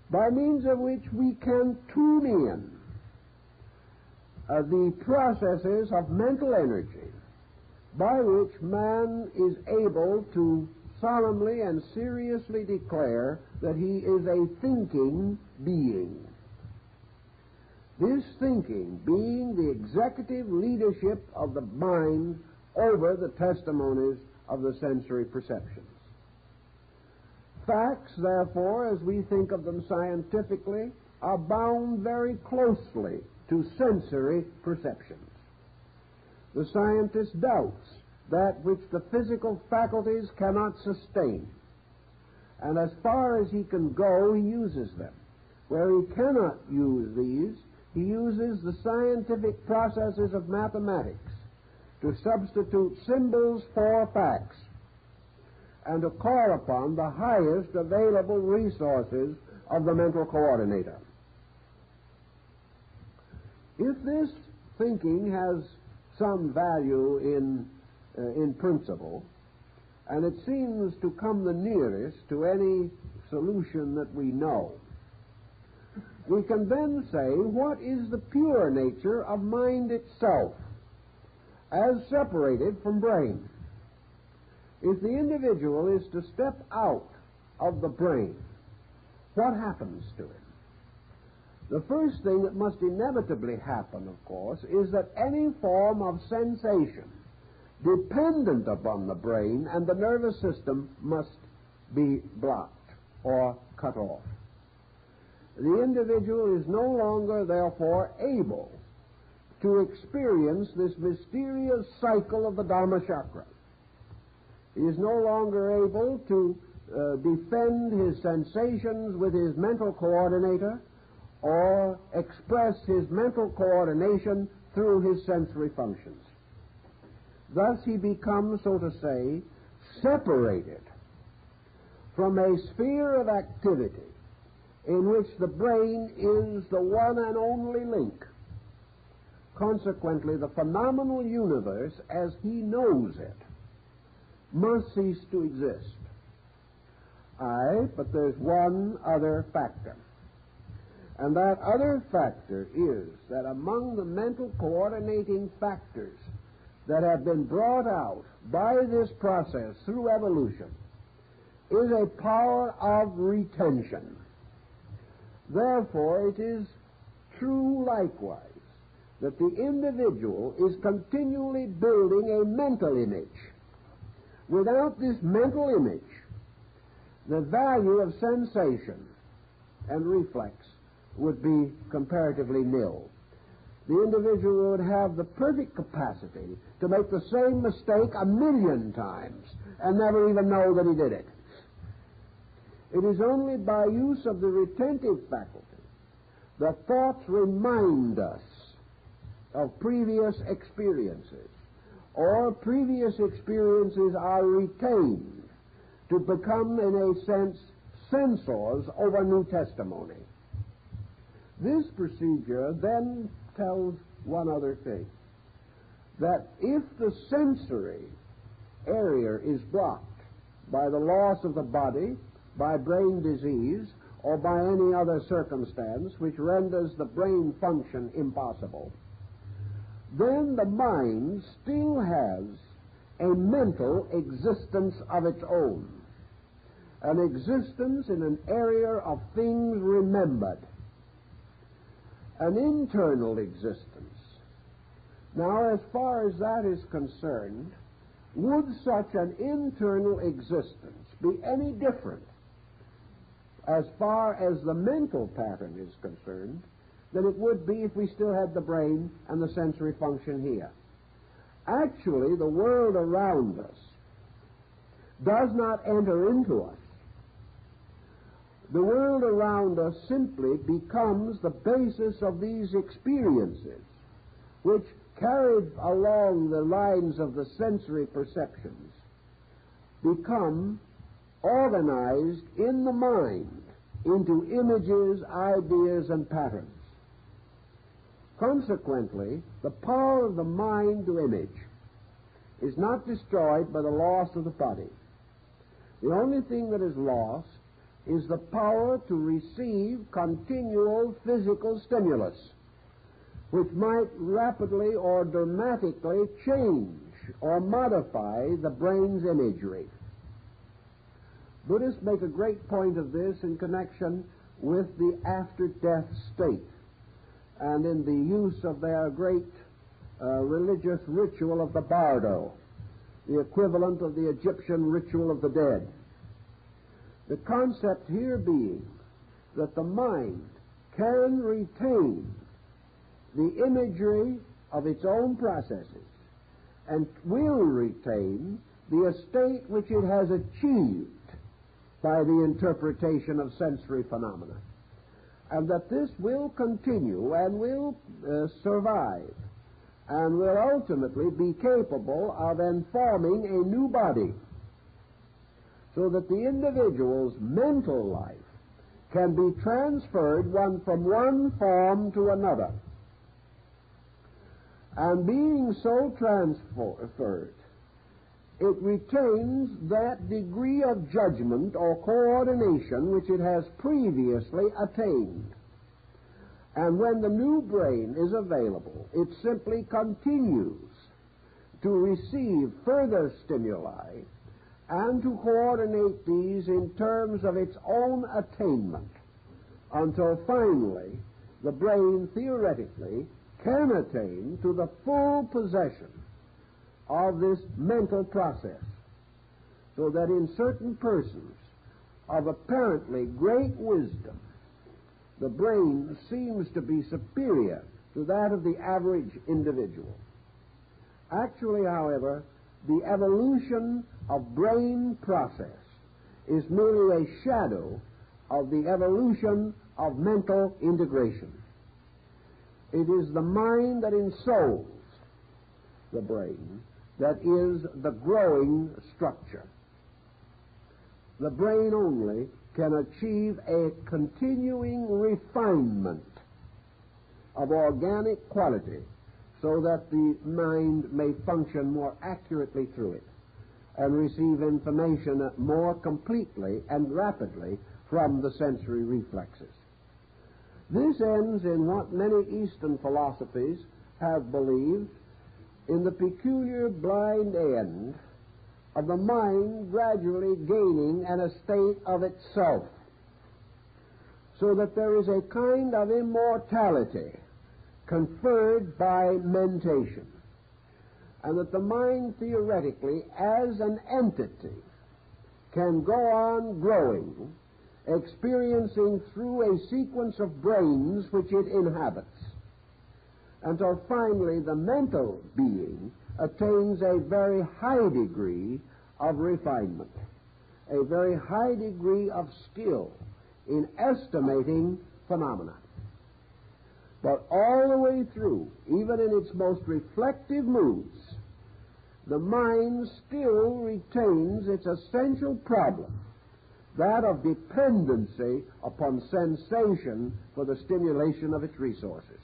by means of which we can tune in the processes of mental energy by which man is able to solemnly and seriously declare that he is a thinking being. This thinking being the executive leadership of the mind over the testimonies of the sensory perceptions. Facts, therefore, as we think of them scientifically, are bound very closely to sensory perceptions. The scientist doubts that which the physical faculties cannot sustain, and as far as he can go, he uses them. Where he cannot use these, he uses the scientific processes of mathematics to substitute symbols for facts and to call upon the highest available resources of the mental coordinator. If this thinking has some value in principle, and it seems to come the nearest to any solution that we know, we can then say, what is the pure nature of mind itself, as separated from brain? If the individual is to step out of the brain, what happens to him? The first thing that must inevitably happen, of course, is that any form of sensation dependent upon the brain and the nervous system must be blocked or cut off. The individual is no longer, therefore, able to experience this mysterious cycle of the Dharma chakra. He is no longer able to defend his sensations with his mental coordinator or express his mental coordination through his sensory functions. Thus he becomes, so to say, separated from a sphere of activity in which the brain is the one and only link. Consequently, the phenomenal universe, as he knows it, must cease to exist. Aye, but there's one other factor. And that other factor is that among the mental coordinating factors that have been brought out by this process through evolution is a power of retention. Therefore, it is true likewise that the individual is continually building a mental image. Without this mental image, the value of sensation and reflex would be comparatively nil. The individual would have the perfect capacity to make the same mistake 1,000,000 times and never even know that he did it. It is only by use of the retentive faculty that thoughts remind us of previous experiences, or previous experiences are retained to become, in a sense, censors over new testimony. This procedure then tells one other thing, that if the sensory area is blocked by the loss of the body, by brain disease, or by any other circumstance which renders the brain function impossible, then the mind still has a mental existence of its own. an existence in an area of things remembered, an internal existence. Now, as far as that is concerned, would such an internal existence be any different as far as the mental pattern is concerned than it would be if we still had the brain and the sensory function here? Actually, the world around us does not enter into us. The world around us simply becomes the basis of these experiences, which, carried along the lines of the sensory perceptions, become organized in the mind into images, ideas, and patterns. Consequently, the power of the mind to image is not destroyed by the loss of the body. The only thing that is lost is the power to receive continual physical stimulus, which might rapidly or dramatically change or modify the brain's imagery. Buddhists make a great point of this in connection with the after-death state and in the use of their great religious ritual of the bardo, the equivalent of the Egyptian ritual of the dead. The concept here being that the mind can retain the imagery of its own processes and will retain the estate which it has achieved by the interpretation of sensory phenomena, and that this will continue and will survive and will ultimately be capable of informing a new body, so that the individual's mental life can be transferred from one form to another. And being so transferred, it retains that degree of judgment or coordination which it has previously attained. And when the new brain is available, it simply continues to receive further stimuli and to coordinate these in terms of its own attainment, until finally the brain theoretically can attain to the full possession of this mental process, so that in certain persons of apparently great wisdom, the brain seems to be superior to that of the average individual. Actually, however, the evolution of brain process is merely a shadow of the evolution of mental integration. It is the mind that ensouls the brain that is the growing structure. The brain only can achieve a continuing refinement of organic quality so that the mind may function more accurately through it and receive information more completely and rapidly from the sensory reflexes. This ends in what many Eastern philosophies have believed, in the peculiar blind end of the mind gradually gaining an estate of itself, so that there is a kind of immortality conferred by mentation, and that the mind theoretically as an entity can go on growing, experiencing through a sequence of brains which it inhabits, until finally the mental being attains a very high degree of refinement, a very high degree of skill in estimating phenomena. But all the way through, even in its most reflective moods, the mind still retains its essential problem, that of dependency upon sensation for the stimulation of its resources.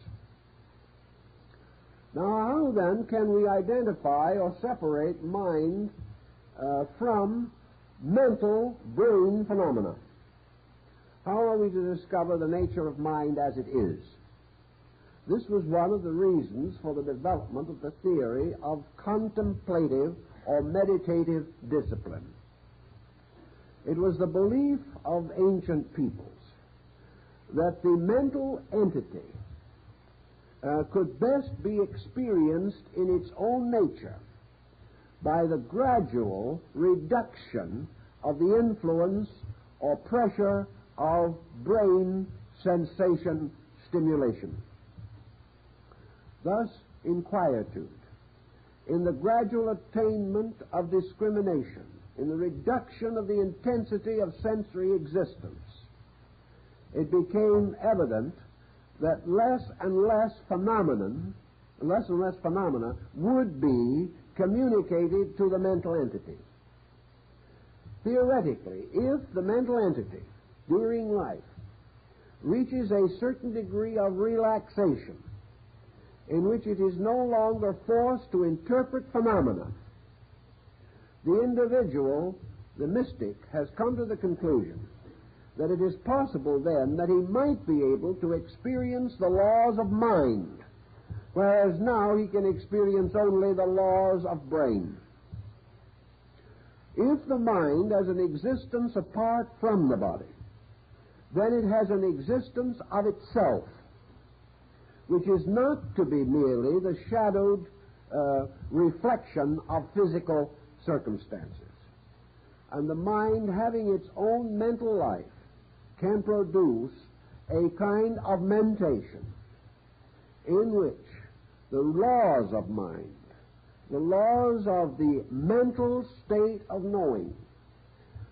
Now, how then can we identify or separate mind from mental brain phenomena? How are we to discover the nature of mind as it is? This was one of the reasons for the development of the theory of contemplative or meditative discipline. It was the belief of ancient peoples that the mental entity could best be experienced in its own nature by the gradual reduction of the influence or pressure of brain sensation stimulation. Thus, in quietude, in the gradual attainment of discrimination, in the reduction of the intensity of sensory existence, it became evident that less and less phenomena would be communicated to the mental entity. Theoretically, if the mental entity during life reaches a certain degree of relaxation in which it is no longer forced to interpret phenomena, the individual, the mystic, has come to the conclusion that it is possible then that he might be able to experience the laws of mind, whereas now he can experience only the laws of brain. If the mind has an existence apart from the body, then it has an existence of itself, which is not to be merely the shadowed reflection of physical circumstances. And the mind, having its own mental life, can produce a kind of mentation in which the laws of mind, the laws of the mental state of knowing,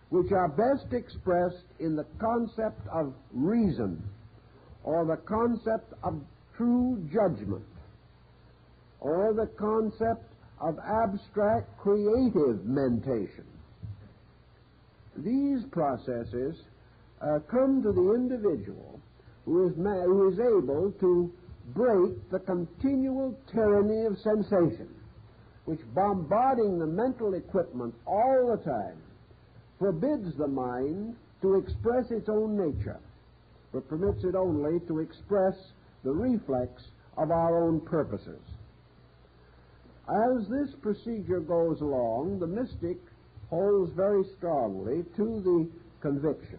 which are best expressed in the concept of reason or the concept of true judgment or the concept of abstract creative mentation. These processes come to the individual who is able to break the continual tyranny of sensation, which, bombarding the mental equipment all the time, forbids the mind to express its own nature, but permits it only to express the reflex of our own purposes. As this procedure goes along, the mystic holds very strongly to the conviction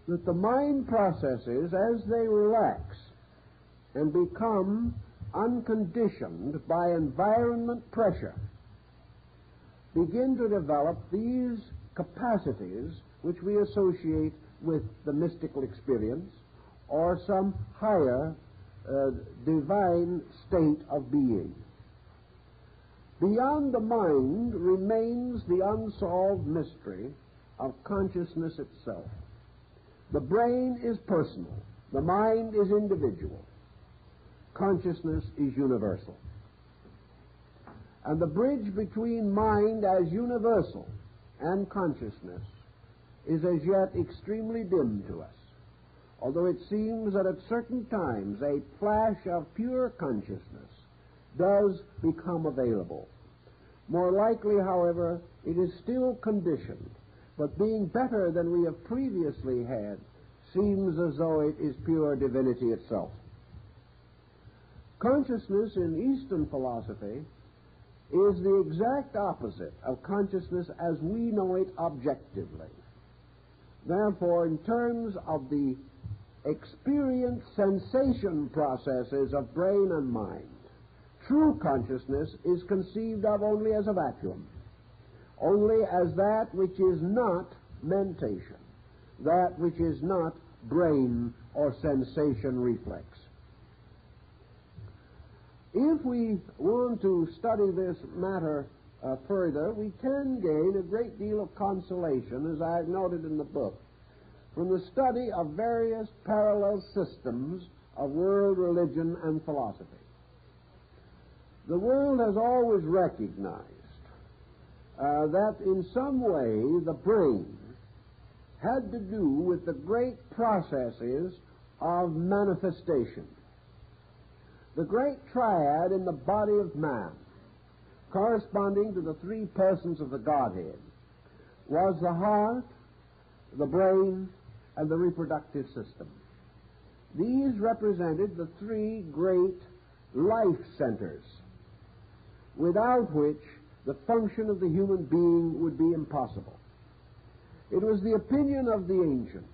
that the mind processes, as they relax and become unconditioned by environment pressure, begin to develop these capacities which we associate with the mystical experience or some higher divine state of being. Beyond the mind remains the unsolved mystery of consciousness itself. The brain is personal. The mind is individual. Consciousness is universal. And the bridge between mind as universal and consciousness is as yet extremely dim to us, although it seems that at certain times a flash of pure consciousness does become available. More likely, however, it is still conditioned, but being better than we have previously had, seems as though it is pure divinity itself. Consciousness in Eastern philosophy is the exact opposite of consciousness as we know it objectively. Therefore, in terms of the experience sensation processes of brain and mind, true consciousness is conceived of only as a vacuum, only as that which is not mentation, that which is not brain or sensation reflex. If we want to study this matter further, we can gain a great deal of consolation, as I've noted in the book, from the study of various parallel systems of world religion and philosophy. The world has always recognized that in some way the brain had to do with the great processes of manifestation. The great triad in the body of man, corresponding to the three persons of the Godhead, was the heart, the brain, and the reproductive system. These represented the three great life centers, without which the function of the human being would be impossible. It was the opinion of the ancients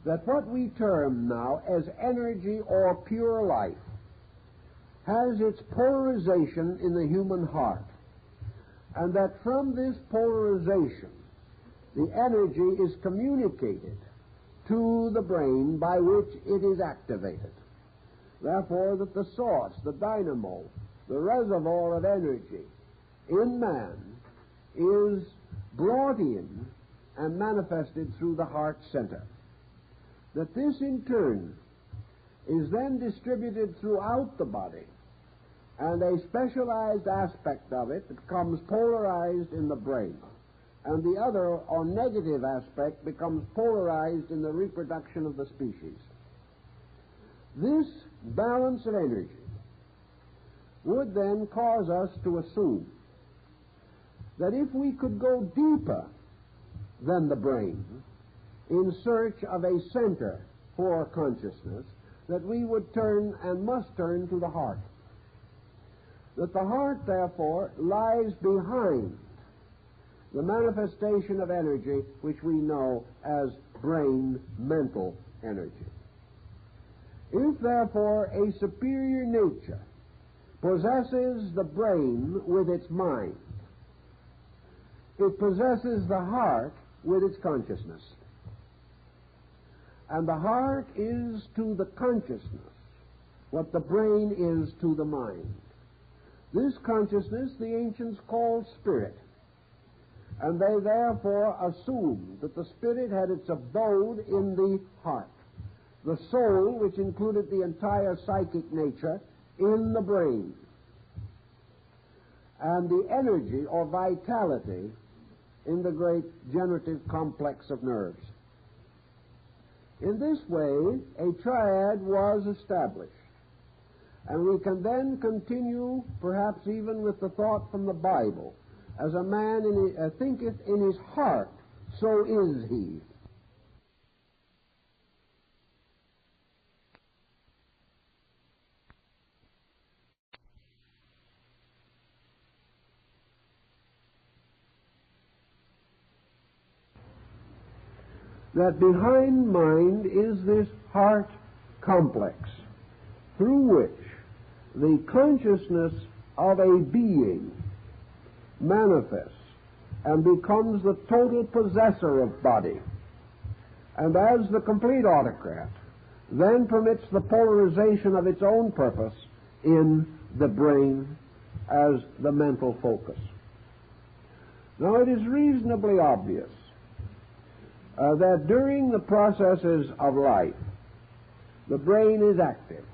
that what we term now as energy or pure life has its polarization in the human heart, and that from this polarization the energy is communicated to the brain by which it is activated. Therefore, that the source, the dynamo, the reservoir of energy in man is brought in and manifested through the heart center. That this in turn is then distributed throughout the body, and a specialized aspect of it becomes polarized in the brain, and the other or negative aspect becomes polarized in the reproduction of the species. This balance of energy would then cause us to assume that if we could go deeper than the brain in search of a center for consciousness, that we would turn and must turn to the heart. That the heart, therefore, lies behind the manifestation of energy which we know as brain mental energy. If, therefore, a superior nature possesses the brain with its mind, it possesses the heart with its consciousness. And the heart is to the consciousness what the brain is to the mind. This consciousness the ancients called spirit, and they therefore assumed that the spirit had its abode in the heart, the soul, which included the entire psychic nature, in the brain, and the energy or vitality in the great generative complex of nerves. In this way, a triad was established, and we can then continue, perhaps even with the thought from the Bible, as a man thinketh in his heart, so is he. That behind mind is this heart complex, through which the consciousness of a being manifests and becomes the total possessor of body, and as the complete autocrat, then permits the polarization of its own purpose in the brain as the mental focus. Now, it is reasonably obvious that during the processes of life, the brain is active.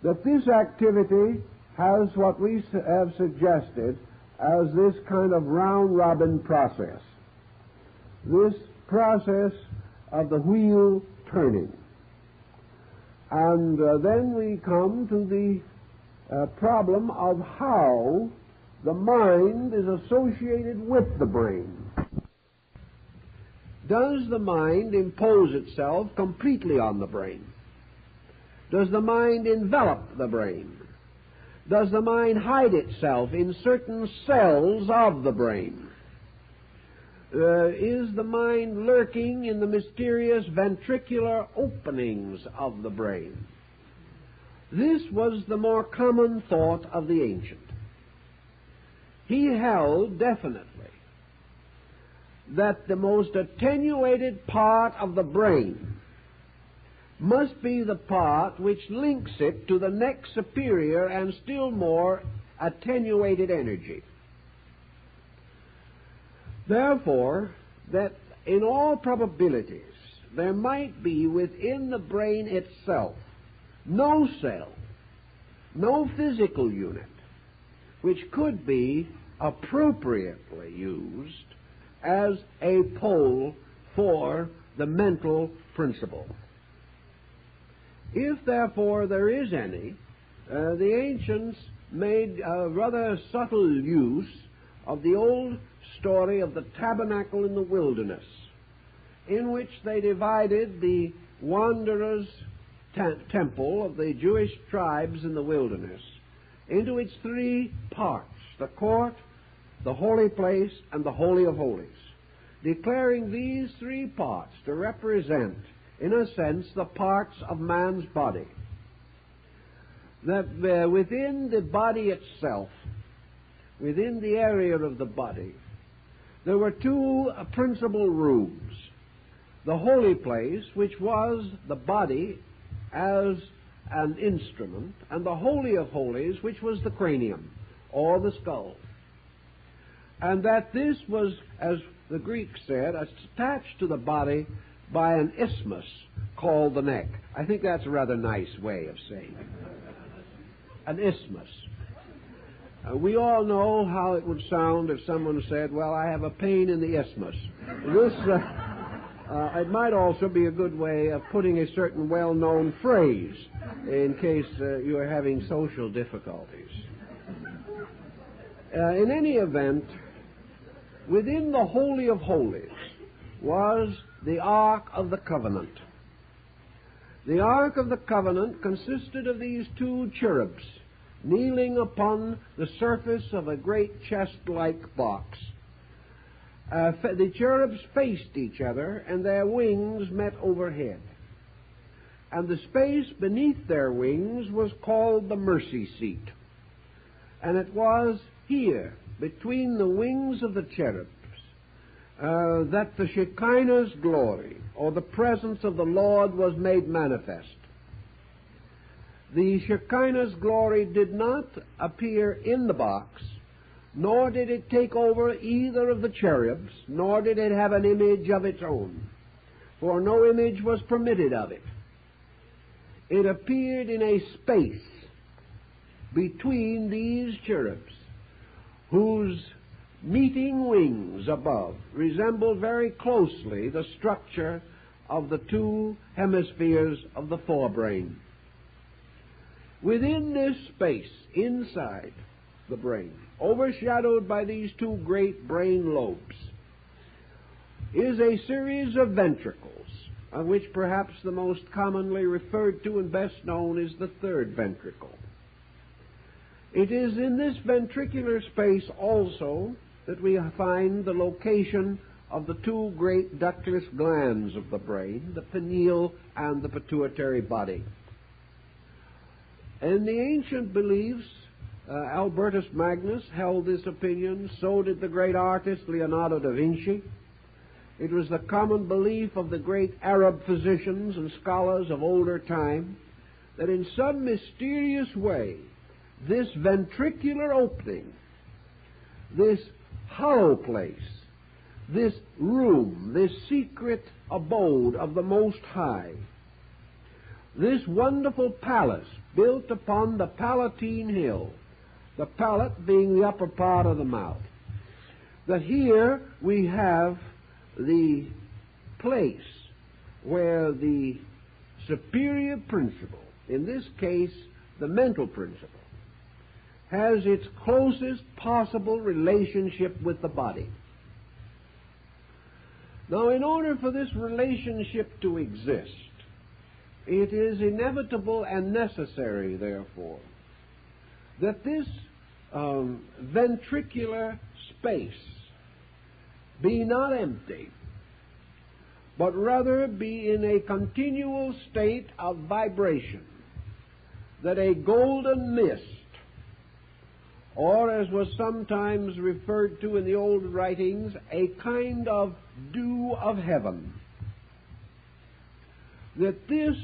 That this activity has what we have suggested as this kind of round-robin process. This process of the wheel turning. And then we come to the problem of how the mind is associated with the brain. Does the mind impose itself completely on the brain? Does the mind envelop the brain? Does the mind hide itself in certain cells of the brain? Is the mind lurking in the mysterious ventricular openings of the brain? This was the more common thought of the ancient. He held definitely that the most attenuated part of the brain must be the part which links it to the next superior and still more attenuated energy. Therefore, that in all probabilities there might be within the brain itself no cell, no physical unit, which could be appropriately used as a pole for the mental principle. If, therefore, there is any, the ancients made a rather subtle use of the old story of the tabernacle in the wilderness, in which they divided the wanderers' temple of the Jewish tribes in the wilderness into its three parts: the court, the holy place, and the Holy of Holies. declaring these three parts to represent, in a sense, the parts of man's body. That within the body itself, within the area of the body, there were two principal rooms. The holy place, which was the body as an instrument, and the Holy of Holies, which was the cranium, or the skull. And that this was, as the Greeks said, attached to the body by an isthmus called the neck. I think that's a rather nice way of saying it. An isthmus. We all know how it would sound if someone said, well, I have a pain in the isthmus. It might also be a good way of putting a certain well-known phrase in case you are having social difficulties. In any event, within the Holy of Holies was the Ark of the Covenant. The Ark of the Covenant consisted of these two cherubs kneeling upon the surface of a great chest-like box. The cherubs faced each other, and their wings met overhead. And the space beneath their wings was called the mercy seat. And it was here, between the wings of the cherubs, that the Shekinah's glory, or the presence of the Lord, was made manifest. The Shekinah's glory did not appear in the box, nor did it take over either of the cherubs, nor did it have an image of its own, for no image was permitted of it. It appeared in a space between these cherubs, whose meeting wings above resembled very closely the structure of the two hemispheres of the forebrain. Within this space, inside the brain, overshadowed by these two great brain lobes, is a series of ventricles, of which perhaps the most commonly referred to and best known is the third ventricle. It is in this ventricular space also that we find the location of the two great ductless glands of the brain, the pineal and the pituitary body. In the ancient beliefs, Albertus Magnus held this opinion, so did the great artist Leonardo da Vinci. It was the common belief of the great Arab physicians and scholars of older time that in some mysterious way this ventricular opening, this hollow place, this room, this secret abode of the Most High, this wonderful palace built upon the Palatine Hill, the palate being the upper part of the mouth, that here we have the place where the superior principle, in this case the mental principle, has its closest possible relationship with the body. Now, in order for this relationship to exist, it is inevitable and necessary, therefore, that this ventricular space be not empty, but rather be in a continual state of vibration, that a golden mist, or as was sometimes referred to in the old writings, a kind of dew of heaven, that this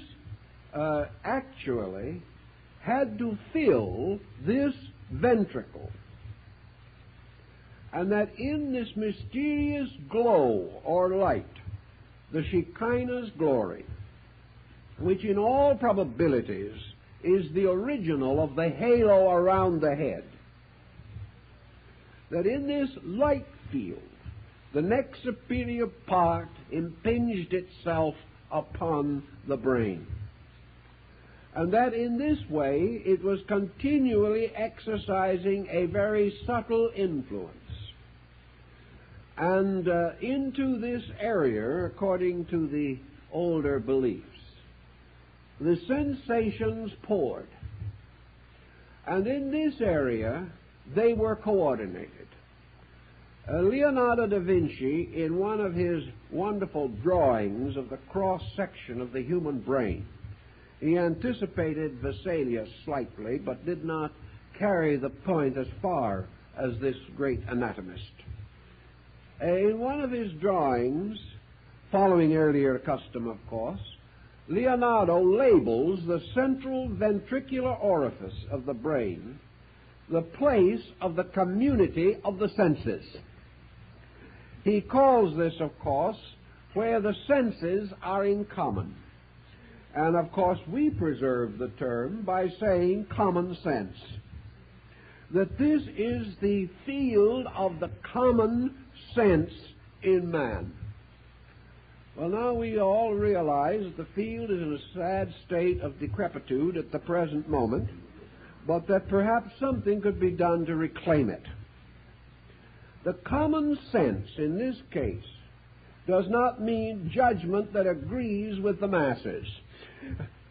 actually had to fill this ventricle, and that in this mysterious glow or light, the Shekinah's glory, which in all probabilities is the original of the halo around the head, that in this light field the next superior part impinged itself upon the brain, and that in this way it was continually exercising a very subtle influence. And into this area, according to the older beliefs, the sensations poured, and in this area they were coordinated. Leonardo da Vinci, in one of his wonderful drawings of the cross-section of the human brain, he anticipated Vesalius slightly, but did not carry the point as far as this great anatomist. In one of his drawings, following earlier custom, of course, Leonardo labels the central ventricular orifice of the brain the place of the community of the senses. He calls this, of course, where the senses are in common. And, of course, we preserve the term by saying common sense. That this is the field of the common sense in man. Well, now we all realize that the field is in a sad state of decrepitude at the present moment, but that perhaps something could be done to reclaim it. The common sense in this case does not mean judgment that agrees with the masses.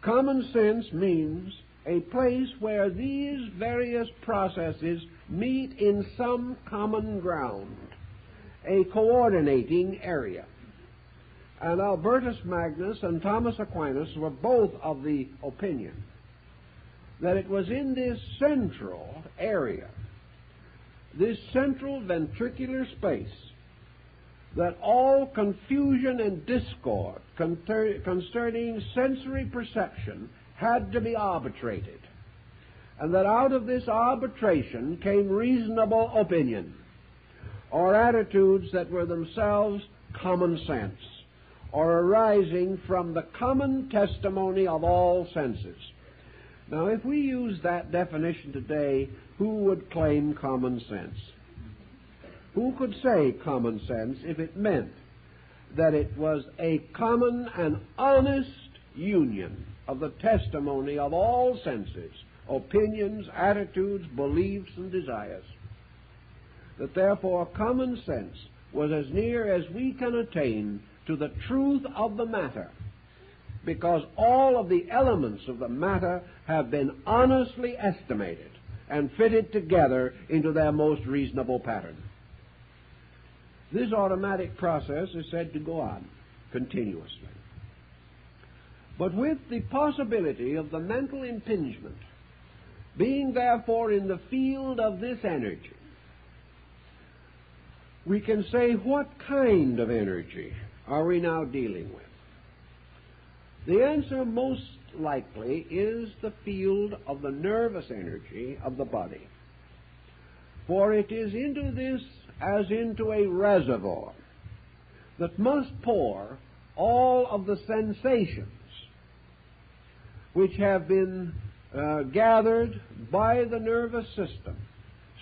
Common sense means a place where these various processes meet in some common ground, a coordinating area. And Albertus Magnus and Thomas Aquinas were both of the opinion that it was in this central area, this central ventricular space, that all confusion and discord concerning sensory perception had to be arbitrated, and that out of this arbitration came reasonable opinion, or attitudes that were themselves common sense, or arising from the common testimony of all senses. Now, if we use that definition today, who would claim common sense? Who could say common sense if it meant that it was a common and honest union of the testimony of all senses, opinions, attitudes, beliefs, and desires? That therefore common sense was as near as we can attain to the truth of the matter, because all of the elements of the matter have been honestly estimated and fitted together into their most reasonable pattern. This automatic process is said to go on continuously. But with the possibility of the mental impingement being therefore in the field of this energy, we can say, what kind of energy are we now dealing with? The answer most likely is the field of the nervous energy of the body. For it is into this as into a reservoir that must pour all of the sensations which have been gathered by the nervous system,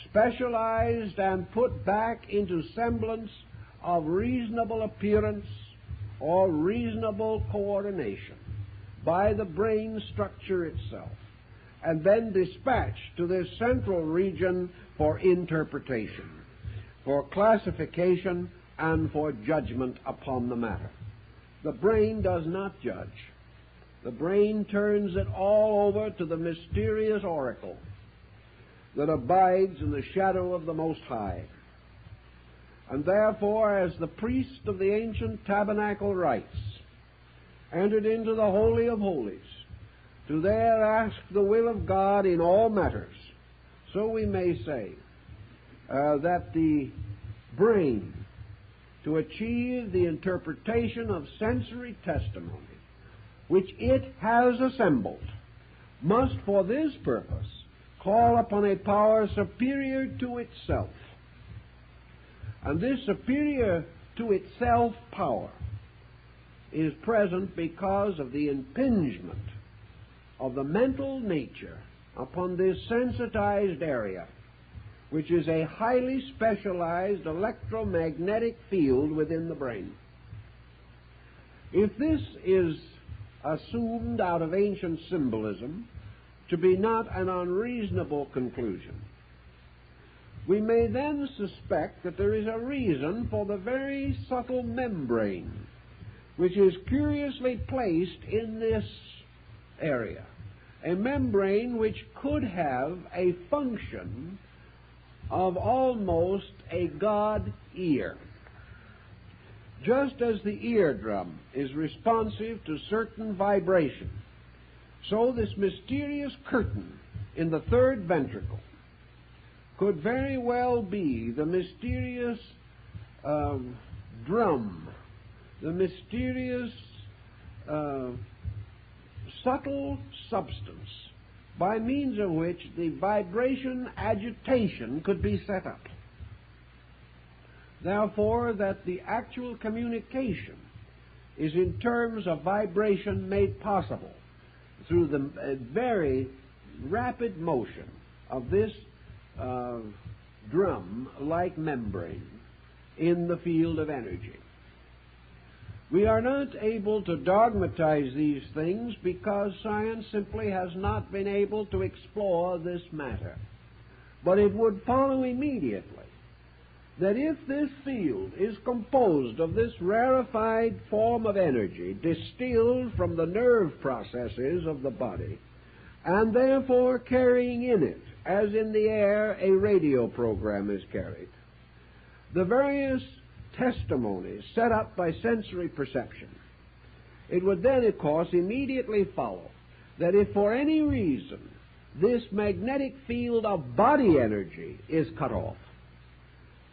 specialized and put back into semblance of reasonable appearance or reasonable coordination by the brain structure itself, and then dispatched to this central region for interpretation, for classification, and for judgment upon the matter. The brain does not judge. The brain turns it all over to the mysterious oracle that abides in the shadow of the Most High. And therefore, as the priest of the ancient tabernacle rites entered into the Holy of Holies to there ask the will of God in all matters, so we may say that the brain, to achieve the interpretation of sensory testimony which it has assembled, must for this purpose call upon a power superior to itself. And this superior to itself power is present because of the impingement of the mental nature upon this sensitized area, which is a highly specialized electromagnetic field within the brain. If this is assumed out of ancient symbolism to be not an unreasonable conclusion, we may then suspect that there is a reason for the very subtle membrane which is curiously placed in this area, a membrane which could have a function of almost a God ear. Just as the eardrum is responsive to certain vibration, so this mysterious curtain in the third ventricle could very well be the mysterious drum, the mysterious subtle substance by means of which the vibration agitation could be set up. Therefore, that the actual communication is in terms of vibration made possible through the very rapid motion of this drum-like membrane in the field of energy. We are not able to dogmatize these things because science simply has not been able to explore this matter. But it would follow immediately that if this field is composed of this rarefied form of energy distilled from the nerve processes of the body, and therefore carrying in it, as in the air a radio program is carried, the various testimonies set up by sensory perception, it would then, of course, immediately follow that if for any reason this magnetic field of body energy is cut off,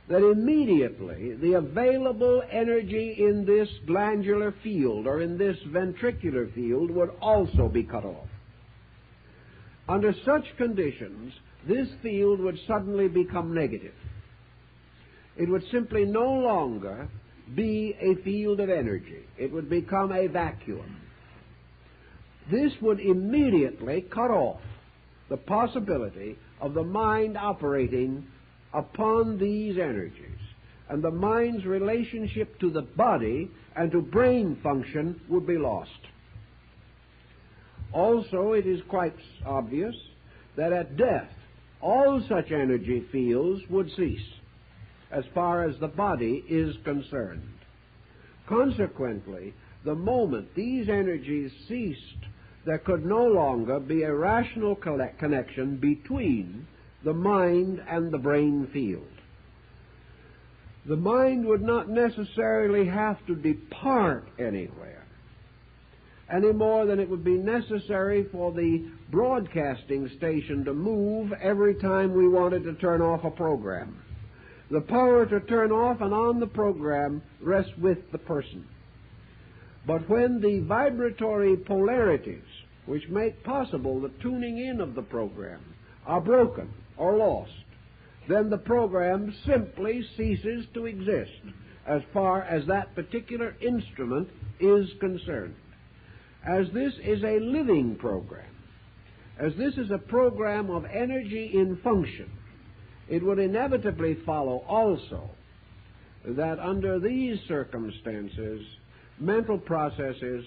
that immediately the available energy in this glandular field or in this ventricular field would also be cut off. Under such conditions, this field would suddenly become negative. It would simply no longer be a field of energy. It would become a vacuum. This would immediately cut off the possibility of the mind operating upon these energies, and the mind's relationship to the body and to brain function would be lost. Also, it is quite obvious that at death, all such energy fields would cease as far as the body is concerned. Consequently, the moment these energies ceased, there could no longer be a rational connection between the mind and the brain field. The mind would not necessarily have to depart anywhere, any more than it would be necessary for the broadcasting station to move every time we wanted to turn off a program. The power to turn off and on the program rests with the person. But when the vibratory polarities which make possible the tuning in of the program are broken or lost, then the program simply ceases to exist as far as that particular instrument is concerned. As this is a living program, as this is a program of energy in function, it would inevitably follow also that under these circumstances, mental processes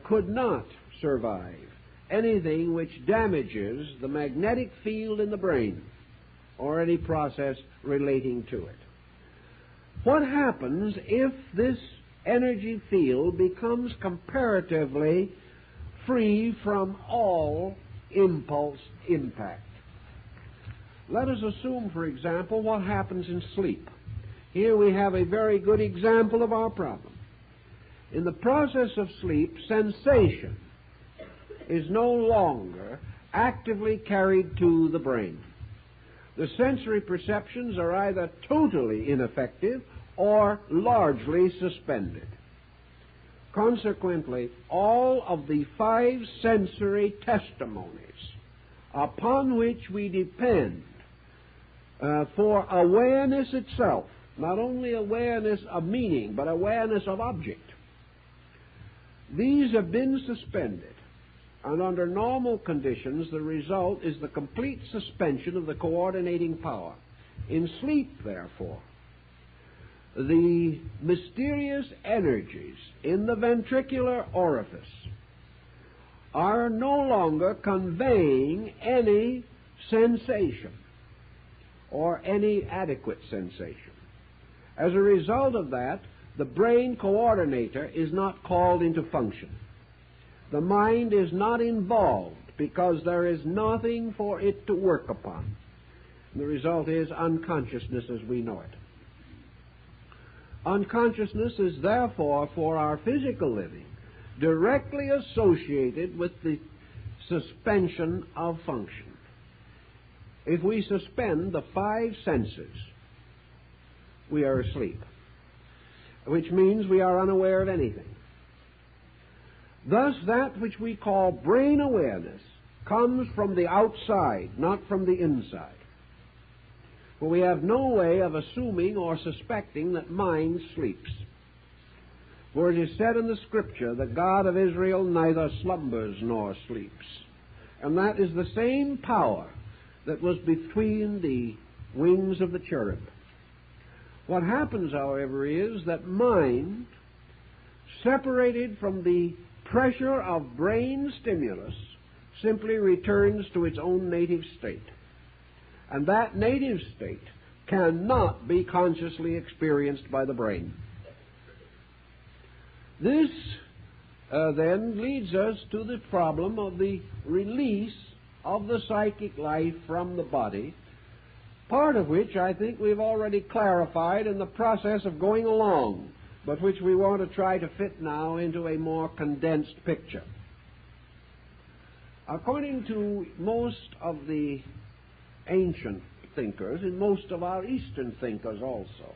could not survive anything which damages the magnetic field in the brain or any process relating to it. What happens if this energy field becomes comparatively free from all impulse impact? Let us assume, for example, what happens in sleep. Here we have a very good example of our problem. In the process of sleep, sensation is no longer actively carried to the brain. The sensory perceptions are either totally ineffective or largely suspended. Consequently, all of the 5 sensory testimonies upon which we depend for awareness itself, not only awareness of meaning, but awareness of object, these have been suspended. And under normal conditions, the result is the complete suspension of the coordinating power. In sleep, therefore, the mysterious energies in the ventricular orifice are no longer conveying any sensation or any adequate sensation. As a result of that, the brain coordinator is not called into function. The mind is not involved because there is nothing for it to work upon. The result is unconsciousness as we know it. Unconsciousness is therefore, for our physical living, directly associated with the suspension of function. If we suspend the five senses, we are asleep, which means we are unaware of anything. Thus, that which we call brain awareness comes from the outside, not from the inside. For we have no way of assuming or suspecting that mind sleeps. For it is said in the Scripture, the God of Israel neither slumbers nor sleeps. And that is the same power that was between the wings of the cherub. What happens, however, is that mind, separated from the pressure of brain stimulus, simply returns to its own native state. And that native state cannot be consciously experienced by the brain. This then leads us to the problem of the release of the psychic life from the body, part of which I think we've already clarified in the process of going along, but which we want to try to fit now into a more condensed picture. According to most of the ancient thinkers, and most of our Eastern thinkers also,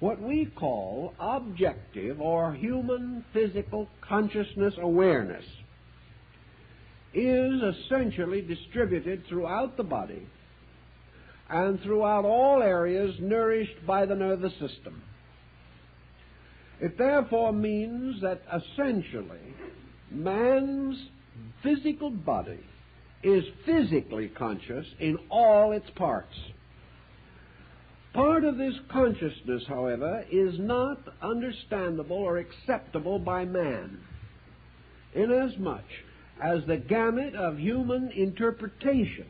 what we call objective or human physical consciousness awareness is essentially distributed throughout the body and throughout all areas nourished by the nervous system. It therefore means that essentially man's physical body is physically conscious in all its parts. Part of this consciousness, however, is not understandable or acceptable by man, inasmuch as the gamut of human interpretation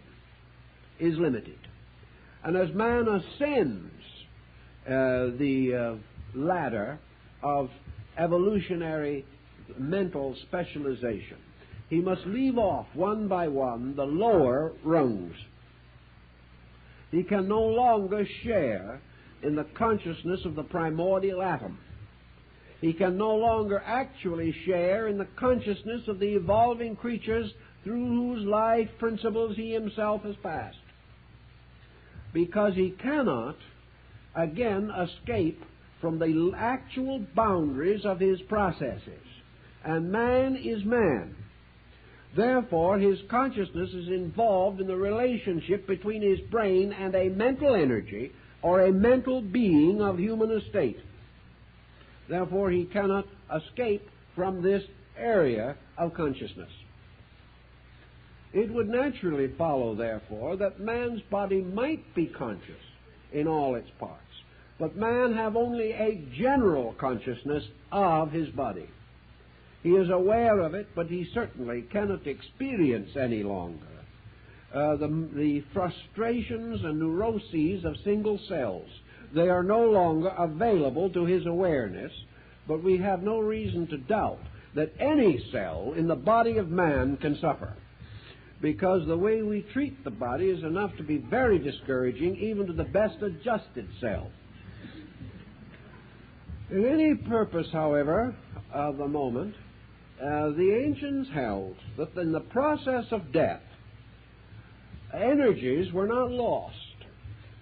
is limited. And as man ascends the ladder of evolutionary mental specialization, he must leave off one by one the lower rungs. He can no longer share in the consciousness of the primordial atom. He can no longer actually share in the consciousness of the evolving creatures through whose life principles he himself has passed, because he cannot again escape from the actual boundaries of his processes. And man is man. Therefore, his consciousness is involved in the relationship between his brain and a mental energy or a mental being of human estate. Therefore, he cannot escape from this area of consciousness. It would naturally follow, therefore, that man's body might be conscious in all its parts, but man have only a general consciousness of his body. He is aware of it, but he certainly cannot experience any longer the frustrations and neuroses of single cells. They are no longer available to his awareness, but we have no reason to doubt that any cell in the body of man can suffer, because the way we treat the body is enough to be very discouraging even to the best adjusted cell. In any purpose, however, of the moment, the ancients held that in the process of death, energies were not lost,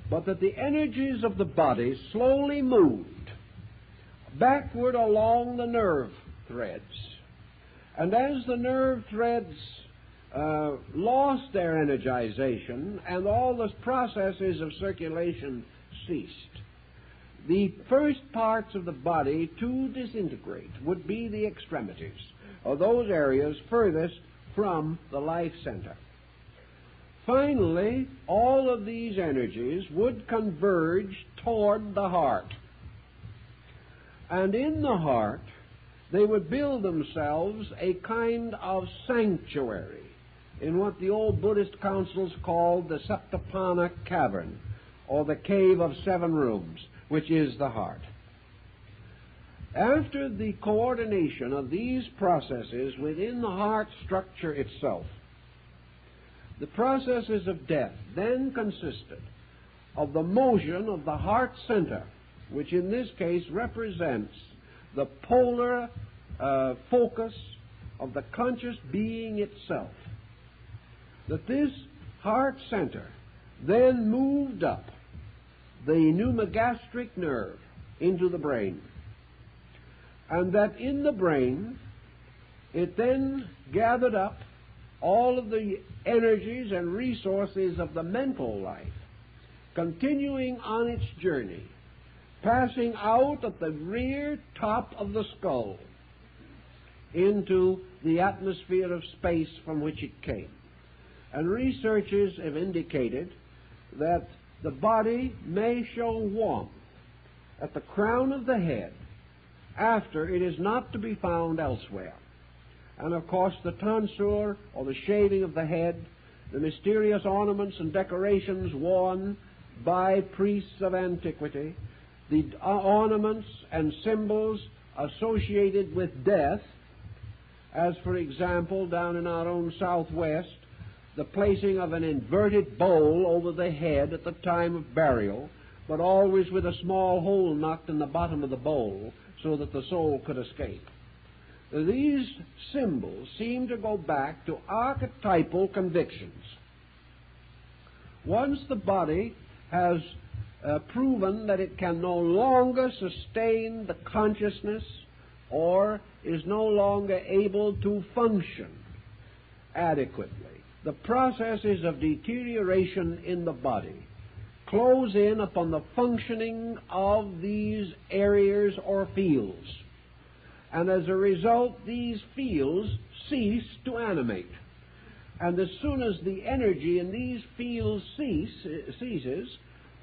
but that the energies of the body slowly moved backward along the nerve threads. And as the nerve threads lost their energization and all the processes of circulation ceased, the first parts of the body to disintegrate would be the extremities, or those areas furthest from the life center. Finally, all of these energies would converge toward the heart. And in the heart, they would build themselves a kind of sanctuary in what the old Buddhist councils called the Saptapana cavern, or the cave of 7 rooms, which is the heart. After the coordination of these processes within the heart structure itself, The processes of death then consisted of the motion of the heart center, which in this case represents the polar focus of the conscious being itself. That this heart center then moved up the pneumogastric nerve into the brain, and that in the brain it then gathered up all of the energies and resources of the mental life, continuing on its journey, passing out at the rear top of the skull into the atmosphere of space from which it came. And researchers have indicated that the body may show warmth at the crown of the head after it is not to be found elsewhere. And of course the tonsure, or the shaving of the head, the mysterious ornaments and decorations worn by priests of antiquity, the ornaments and symbols associated with death, as for example down in our own southwest, the placing of an inverted bowl over the head at the time of burial, but always with a small hole knocked in the bottom of the bowl so that the soul could escape. These symbols seem to go back to archetypal convictions. Once the body has proven that it can no longer sustain the consciousness or is no longer able to function adequately, the processes of deterioration in the body close in upon the functioning of these areas or fields. And as a result, these fields cease to animate. And as soon as the energy in these fields ceases,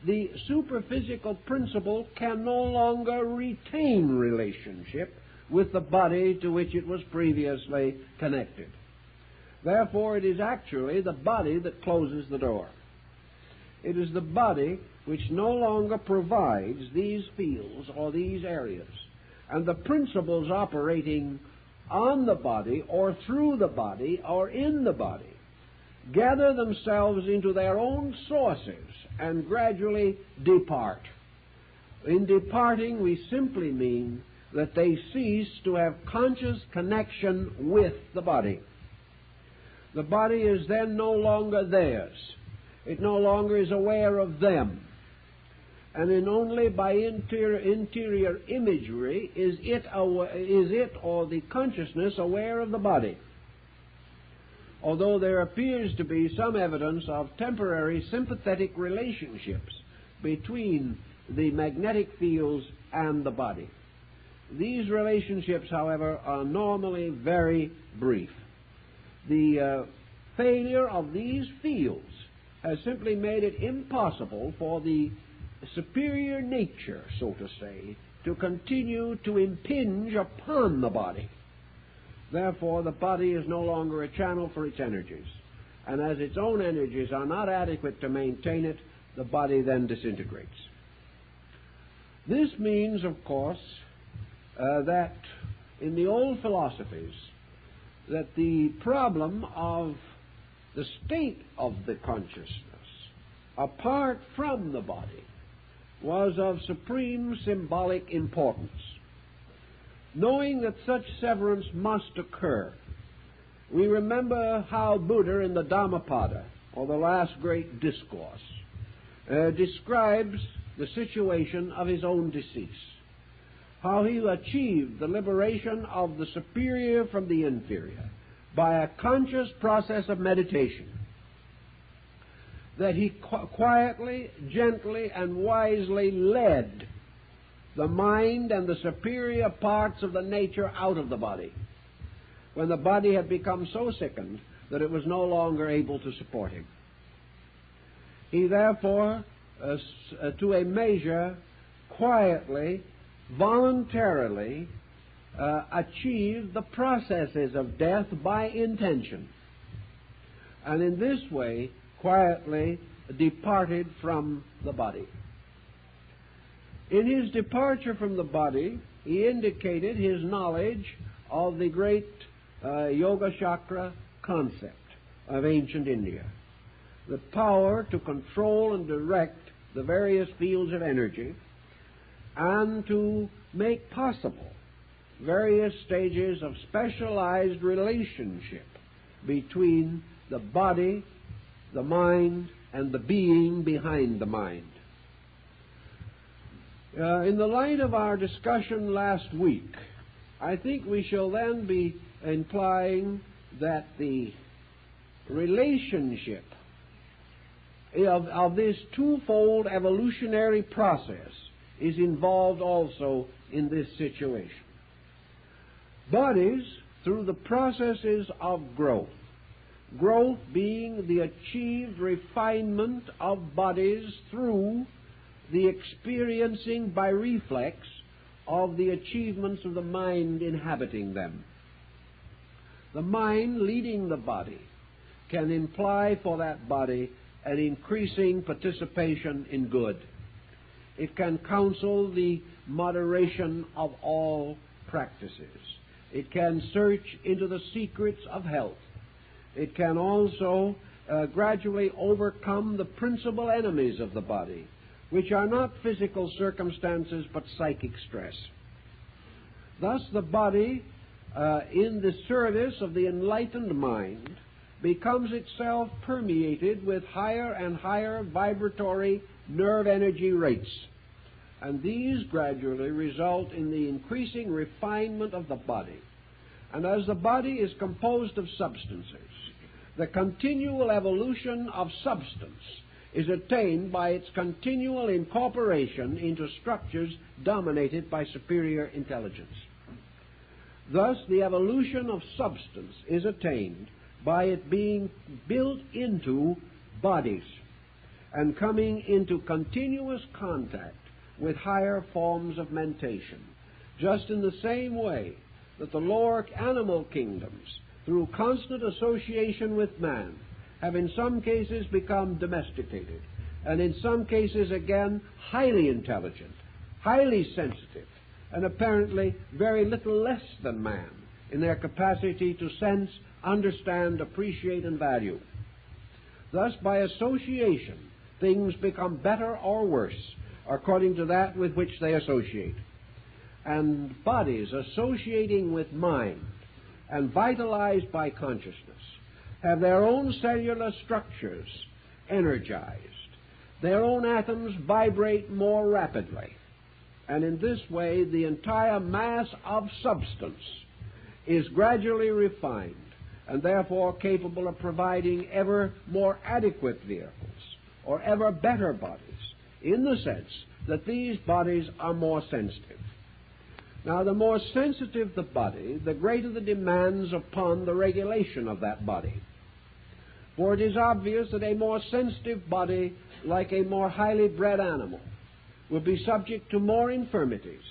the superphysical principle can no longer retain relationship with the body to which it was previously connected. Therefore, it is actually the body that closes the door. It is the body which no longer provides these fields or these areas. And the principles operating on the body or through the body or in the body gather themselves into their own sources and gradually depart. In departing, we simply mean that they cease to have conscious connection with the body. The body is then no longer theirs. It no longer is aware of them. And in only by interior imagery is it or the consciousness aware of the body. Although there appears to be some evidence of temporary sympathetic relationships between the magnetic fields and the body. These relationships, however, are normally very brief. The failure of these fields has simply made it impossible for the superior nature, so to say, to continue to impinge upon the body. Therefore, the body is no longer a channel for its energies. And as its own energies are not adequate to maintain it, the body then disintegrates. This means, of course, that in the old philosophies, that the problem of the state of the consciousness apart from the body was of supreme symbolic importance. Knowing that such severance must occur, we remember how Buddha in the Dhammapada, or the last great discourse, describes the situation of his own decease, how he achieved the liberation of the superior from the inferior by a conscious process of meditation, that he quietly, gently, and wisely led the mind and the superior parts of the nature out of the body, when the body had become so sickened that it was no longer able to support him. He therefore, to a measure, quietly, voluntarily achieved the processes of death by intention, and in this way quietly departed from the body. In his departure from the body, he indicated his knowledge of the great Yoga Chakra concept of ancient India. the power to control and direct the various fields of energy, and to make possible various stages of specialized relationship between the body, the mind, and the being behind the mind. In the light of our discussion last week, I think we shall then be implying that the relationship of this twofold evolutionary process is involved also in this situation. Bodies, through the processes of growth being the achieved refinement of bodies through the experiencing by reflex of the achievements of the mind inhabiting them. The mind leading the body can imply for that body an increasing participation in good. It can counsel the moderation of all practices. It can search into the secrets of health. It can also gradually overcome the principal enemies of the body, which are not physical circumstances but psychic stress. Thus the body, in the service of the enlightened mind, becomes itself permeated with higher and higher vibratory nerve energy rates, and these gradually result in the increasing refinement of the body. And as the body is composed of substances, the continual evolution of substance is attained by its continual incorporation into structures dominated by superior intelligence. Thus, the evolution of substance is attained by it being built into bodies and coming into continuous contact with higher forms of mentation, just in the same way that the lower animal kingdoms, through constant association with man, have in some cases become domesticated, and in some cases again highly intelligent, highly sensitive, and apparently very little less than man in their capacity to sense, understand, appreciate, and value. Thus, by association, things become better or worse according to that with which they associate. And bodies associating with mind and vitalized by consciousness have their own cellular structures energized. Their own atoms vibrate more rapidly. And in this way, the entire mass of substance is gradually refined and therefore capable of providing ever more adequate vehicles or ever better bodies, in the sense that these bodies are more sensitive. Now, the more sensitive the body, the greater the demands upon the regulation of that body. For it is obvious that a more sensitive body, like a more highly bred animal, will be subject to more infirmities,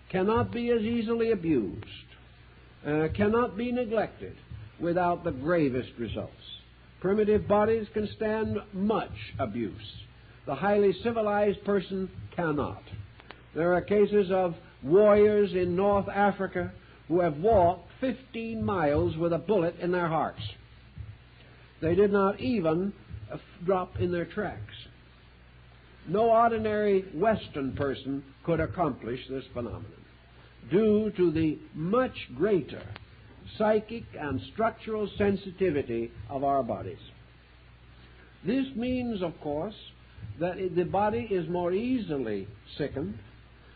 cannot be as easily abused, cannot be neglected without the gravest results. Primitive bodies can stand much abuse. The highly civilized person cannot. There are cases of warriors in North Africa who have walked 15 miles with a bullet in their hearts. They did not even drop in their tracks. No ordinary Western person could accomplish this phenomenon due to the much greater psychic and structural sensitivity of our bodies. This means, of course, that the body is more easily sickened,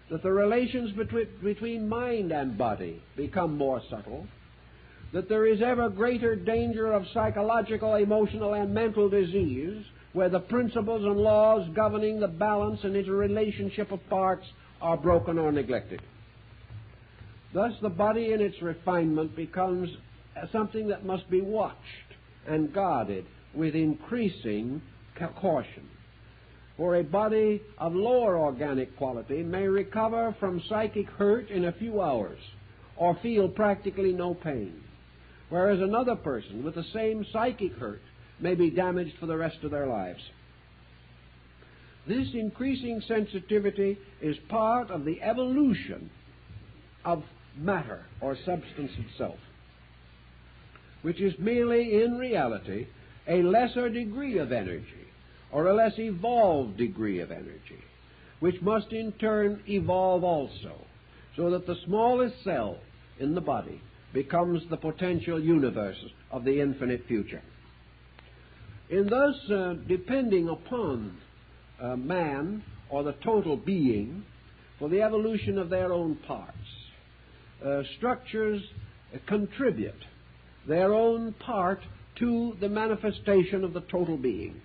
that the relations between mind and body become more subtle, that there is ever greater danger of psychological, emotional, and mental disease where the principles and laws governing the balance and interrelationship of parts are broken or neglected. Thus, the body in its refinement becomes something that must be watched and guarded with increasing caution. For a body of lower organic quality may recover from psychic hurt in a few hours or feel practically no pain, whereas another person with the same psychic hurt may be damaged for the rest of their lives. This increasing sensitivity is part of the evolution of matter or substance itself, which is merely in reality a lesser degree of energy, or a less evolved degree of energy, which must in turn evolve also, so that the smallest cell in the body becomes the potential universe of the infinite future. In thus depending upon man, or the total being, for the evolution of their own parts, structures contribute their own part to the manifestation of the total being.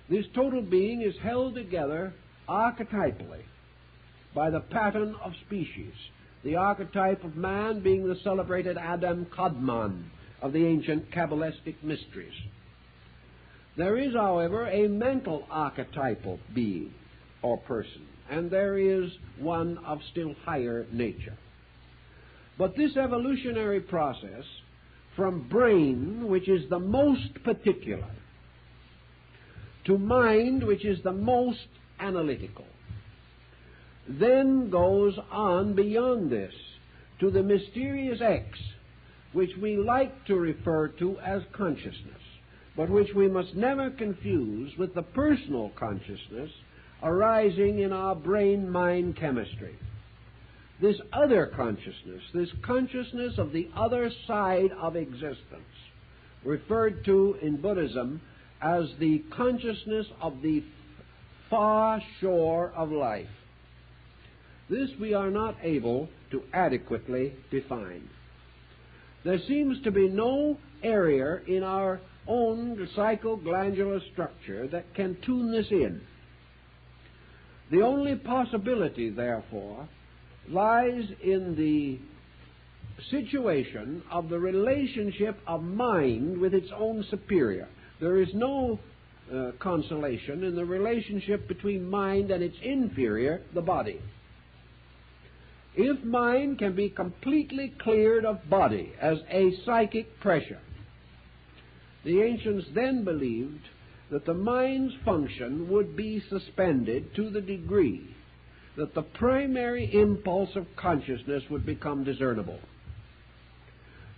This total being is held together archetypally by the pattern of species, the archetype of man being the celebrated Adam Kadmon of the ancient Kabbalistic mysteries. There is, however, a mental archetypal being or person, and there is one of still higher nature. But this evolutionary process from brain, which is the most particular, to mind, which is the most analytical, then goes on beyond this to the mysterious X, which we like to refer to as consciousness, but which we must never confuse with the personal consciousness arising in our brain-mind chemistry. This other consciousness, this consciousness of the other side of existence, referred to in Buddhism as the consciousness of the far shore of life. This we are not able to adequately define. There seems to be no area in our own psychoglandular structure that can tune this in. The only possibility, therefore, lies in the situation of the relationship of mind with its own superior. There is no consolation in the relationship between mind and its inferior, the body. If mind can be completely cleared of body as a psychic pressure, the ancients then believed that the mind's function would be suspended to the degree that the primary impulse of consciousness would become discernible.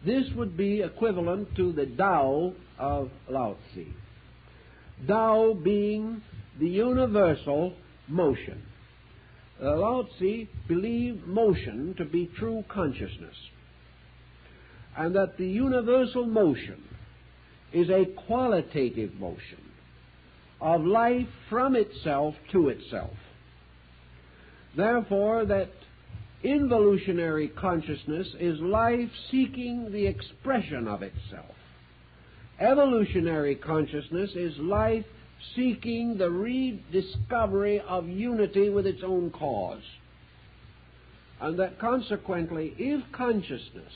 This would be equivalent to the Tao of Lao Tzu. Tao being the universal motion. Lao Tzu believed motion to be true consciousness, and that the universal motion is a qualitative motion of life from itself to itself. Therefore, that involutionary consciousness is life seeking the expression of itself. Evolutionary consciousness is life seeking the rediscovery of unity with its own cause. And that consequently, if consciousness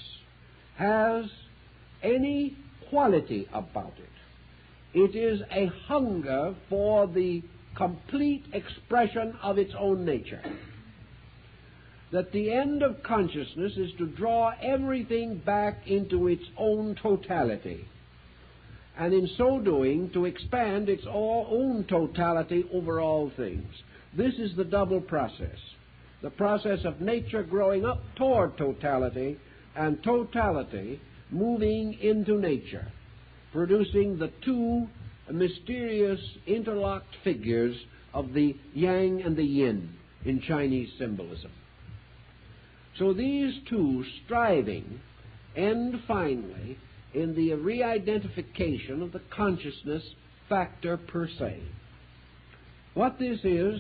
has any quality about it, it is a hunger for the complete expression of its own nature. That the end of consciousness is to draw everything back into its own totality, and in so doing to expand its own totality over all things. This is the double process, the process of nature growing up toward totality and totality moving into nature, producing the two mysterious interlocked figures of the yang and the yin in Chinese symbolism. So these two striving end finally in the re-identification of the consciousness factor per se. What this is,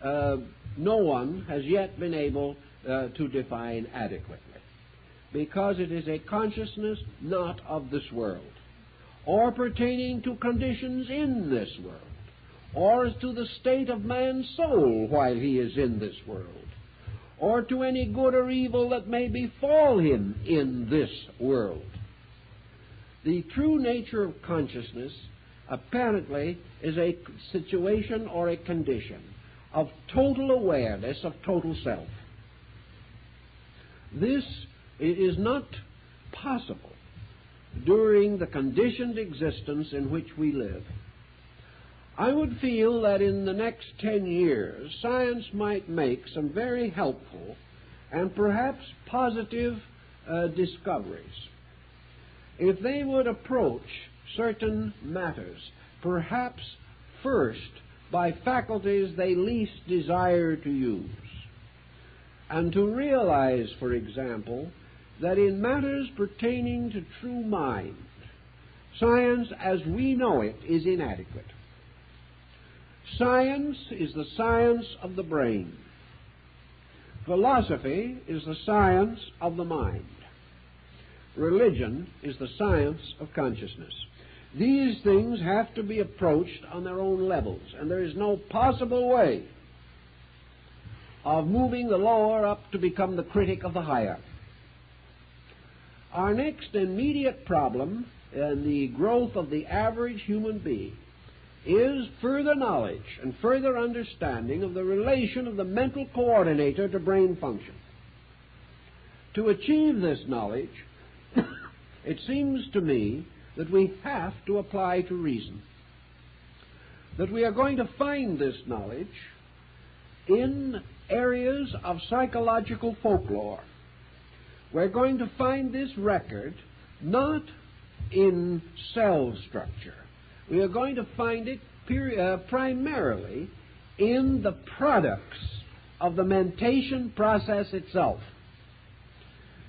no one has yet been able to define adequately, because it is a consciousness not of this world, or pertaining to conditions in this world, or as to the state of man's soul while he is in this world, or to any good or evil that may befall him in this world. The true nature of consciousness apparently is a situation or a condition of total awareness of total self. This is not possible during the conditioned existence in which we live. I would feel that in the next 10 years, science might make some very helpful and perhaps positive discoveries. If they would approach certain matters, perhaps first by faculties they least desire to use, and to realize, for example, that in matters pertaining to true mind, science as we know it is inadequate. Science is the science of the brain. Philosophy is the science of the mind. Religion is the science of consciousness. These things have to be approached on their own levels, and there is no possible way of moving the lower up to become the critic of the higher. Our next immediate problem in the growth of the average human being is further knowledge and further understanding of the relation of the mental coordinator to brain function. To achieve this knowledge, it seems to me that we have to apply to reason, that we are going to find this knowledge in areas of psychological folklore. We're going to find this record not in cell structure. We are going to find it primarily in the products of the mentation process itself.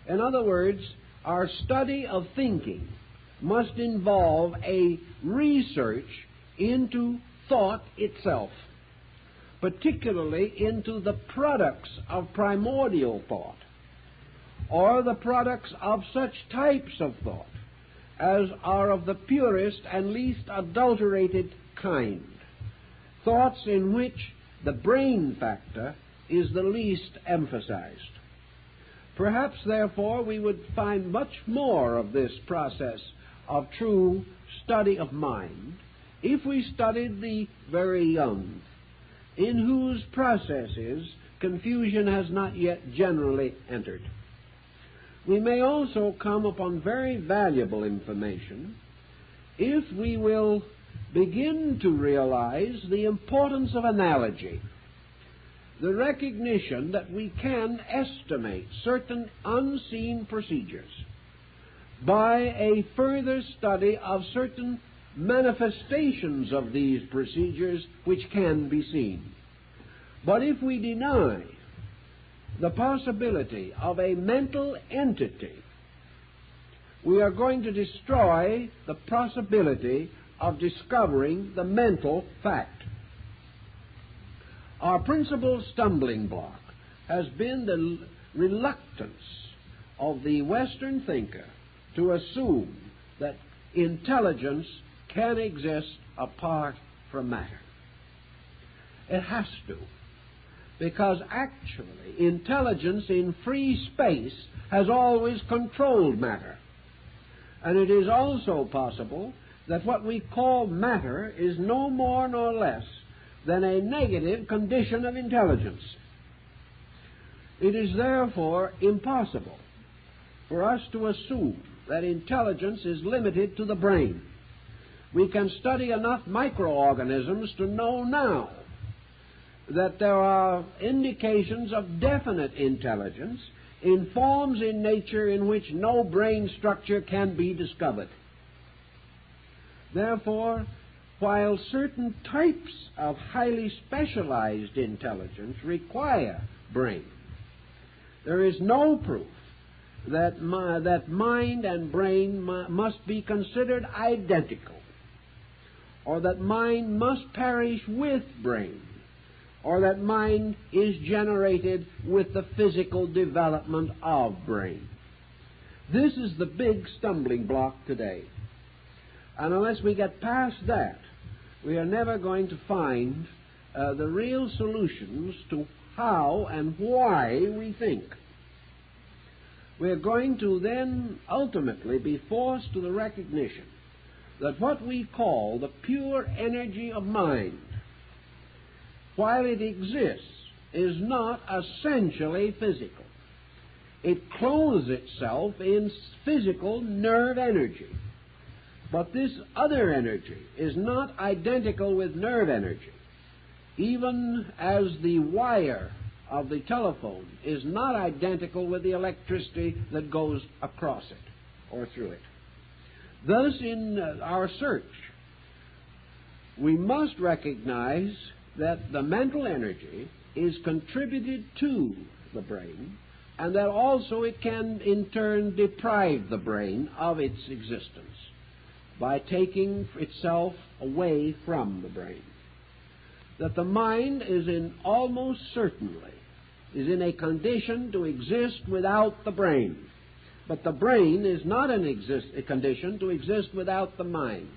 In other words, our study of thinking must involve a research into thought itself, particularly into the products of primordial thought, or the products of such types of thought as are of the purest and least adulterated kind, thoughts in which the brain factor is the least emphasized. Perhaps, therefore, we would find much more of this process of true study of mind if we studied the very young, in whose processes confusion has not yet generally entered. We may also come upon very valuable information if we will begin to realize the importance of analogy, the recognition that we can estimate certain unseen procedures by a further study of certain manifestations of these procedures which can be seen. But if we deny the possibility of a mental entity, we are going to destroy the possibility of discovering the mental fact. Our principal stumbling block has been the reluctance of the Western thinker to assume that intelligence can exist apart from matter. It has to, because actually intelligence in free space has always controlled matter. And it is also possible that what we call matter is no more nor less than a negative condition of intelligence. It is therefore impossible for us to assume that intelligence is limited to the brain. We can study enough microorganisms to know now that there are indications of definite intelligence in forms in nature in which no brain structure can be discovered. Therefore, while certain types of highly specialized intelligence require brain, there is no proof that mind and brain must be considered identical, or that mind must perish with brain, or that mind is generated with the physical development of brain. This is the big stumbling block today. And unless we get past that, we are never going to find the real solutions to how and why we think. We are going to then ultimately be forced to the recognition that what we call the pure energy of mind, while it exists, is not essentially physical. It clothes itself in physical nerve energy. But this other energy is not identical with nerve energy, even as the wire of the telephone is not identical with the electricity that goes across it or through it. Thus, in our search, we must recognize that the mental energy is contributed to the brain, and that also it can in turn deprive the brain of its existence by taking itself away from the brain. That the mind is almost certainly in a condition to exist without the brain, but the brain is not in a condition to exist without the mind.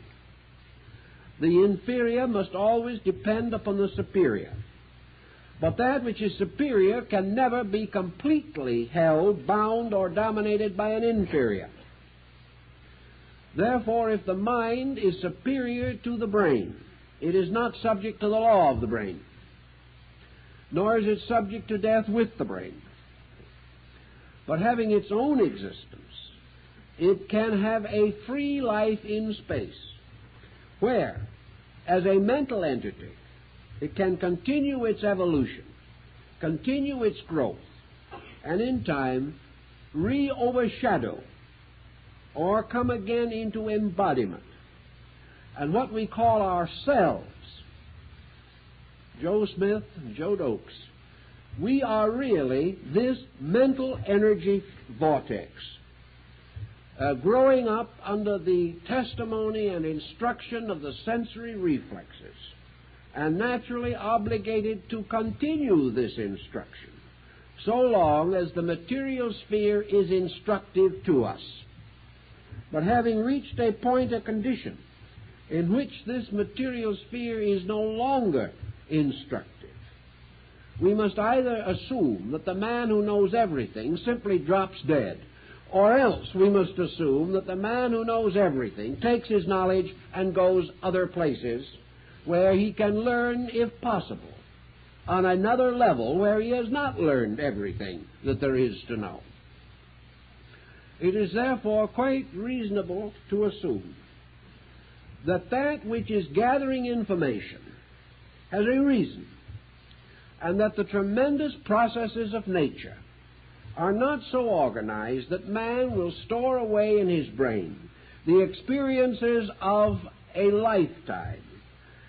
The inferior must always depend upon the superior, but that which is superior can never be completely held, bound, or dominated by an inferior. Therefore, if the mind is superior to the brain, it is not subject to the law of the brain, nor is it subject to death with the brain. But having its own existence, it can have a free life in space, where, as a mental entity, it can continue its evolution, continue its growth, and in time re-overshadow or come again into embodiment. And what we call ourselves, Joe Smith and Joe Dokes, we are really this mental energy vortex, growing up under the testimony and instruction of the sensory reflexes, and naturally obligated to continue this instruction so long as the material sphere is instructive to us. But having reached a point, a condition, in which this material sphere is no longer instructive, we must either assume that the man who knows everything simply drops dead, or else we must assume that the man who knows everything takes his knowledge and goes other places where he can learn, if possible, on another level where he has not learned everything that there is to know. It is therefore quite reasonable to assume that that which is gathering information has a reason, and that the tremendous processes of nature are not so organized that man will store away in his brain the experiences of a lifetime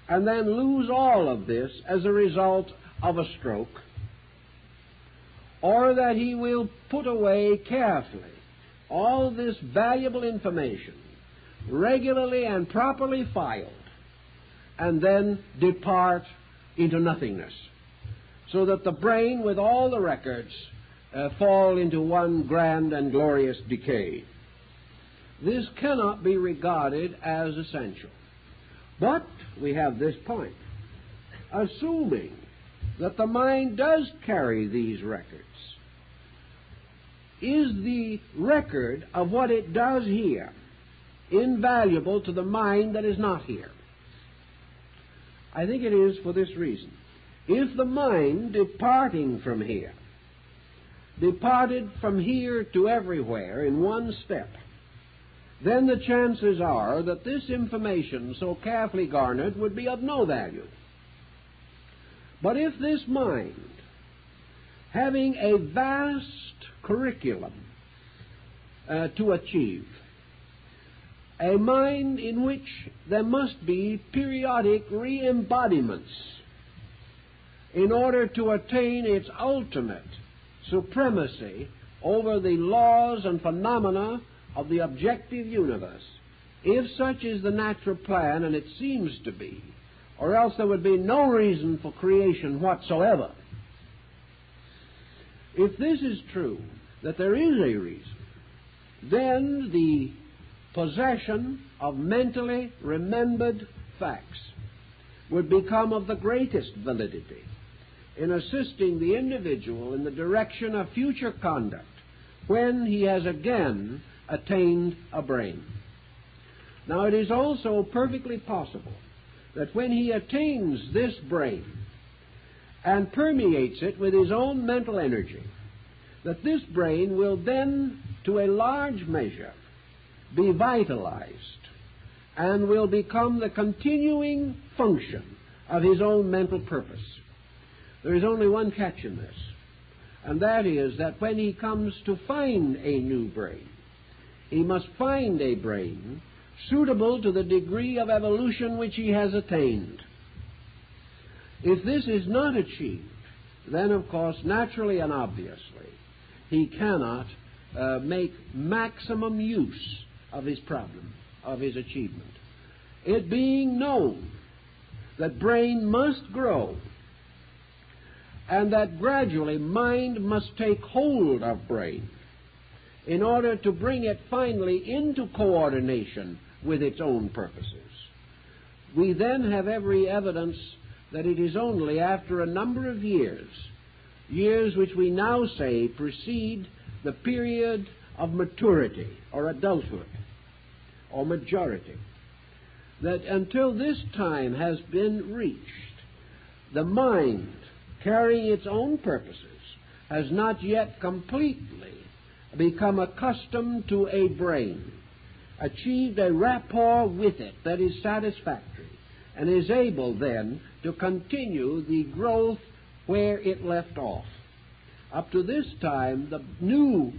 and then lose all of this as a result of a stroke, or that he will put away carefully all this valuable information, regularly and properly filed, and then depart into nothingness, so that the brain with all the records fall into one grand and glorious decay. This cannot be regarded as essential. But we have this point. Assuming that the mind does carry these records, is the record of what it does here invaluable to the mind that is not here? I think it is for this reason. If the mind departing from here departed from here to everywhere in one step, then the chances are that this information so carefully garnered would be of no value. But if this mind, having a vast curriculum to achieve, a mind in which there must be periodic re-embodiments in order to attain its ultimate supremacy over the laws and phenomena of the objective universe, if such is the natural plan, and it seems to be, or else there would be no reason for creation whatsoever. If this is true, that there is a reason, then the possession of mentally remembered facts would become of the greatest validity in assisting the individual in the direction of future conduct when he has again attained a brain. Now, it is also perfectly possible that when he attains this brain and permeates it with his own mental energy, that this brain will then, to a large measure, be vitalized and will become the continuing function of his own mental purpose. There is only one catch in this, and that is that when he comes to find a new brain, he must find a brain suitable to the degree of evolution which he has attained. If this is not achieved, then of course, naturally and obviously, he cannot make maximum use of his problem, of his achievement. It being known that brain must grow and that gradually mind must take hold of brain in order to bring it finally into coordination with its own purposes. We then have every evidence that it is only after a number of years which we now say precede the period of maturity or adulthood or majority, that until this time has been reached, the mind, carrying its own purposes, has not yet completely become accustomed to a brain, achieved a rapport with it that is satisfactory, and is able then to continue the growth where it left off. Up to this time, the new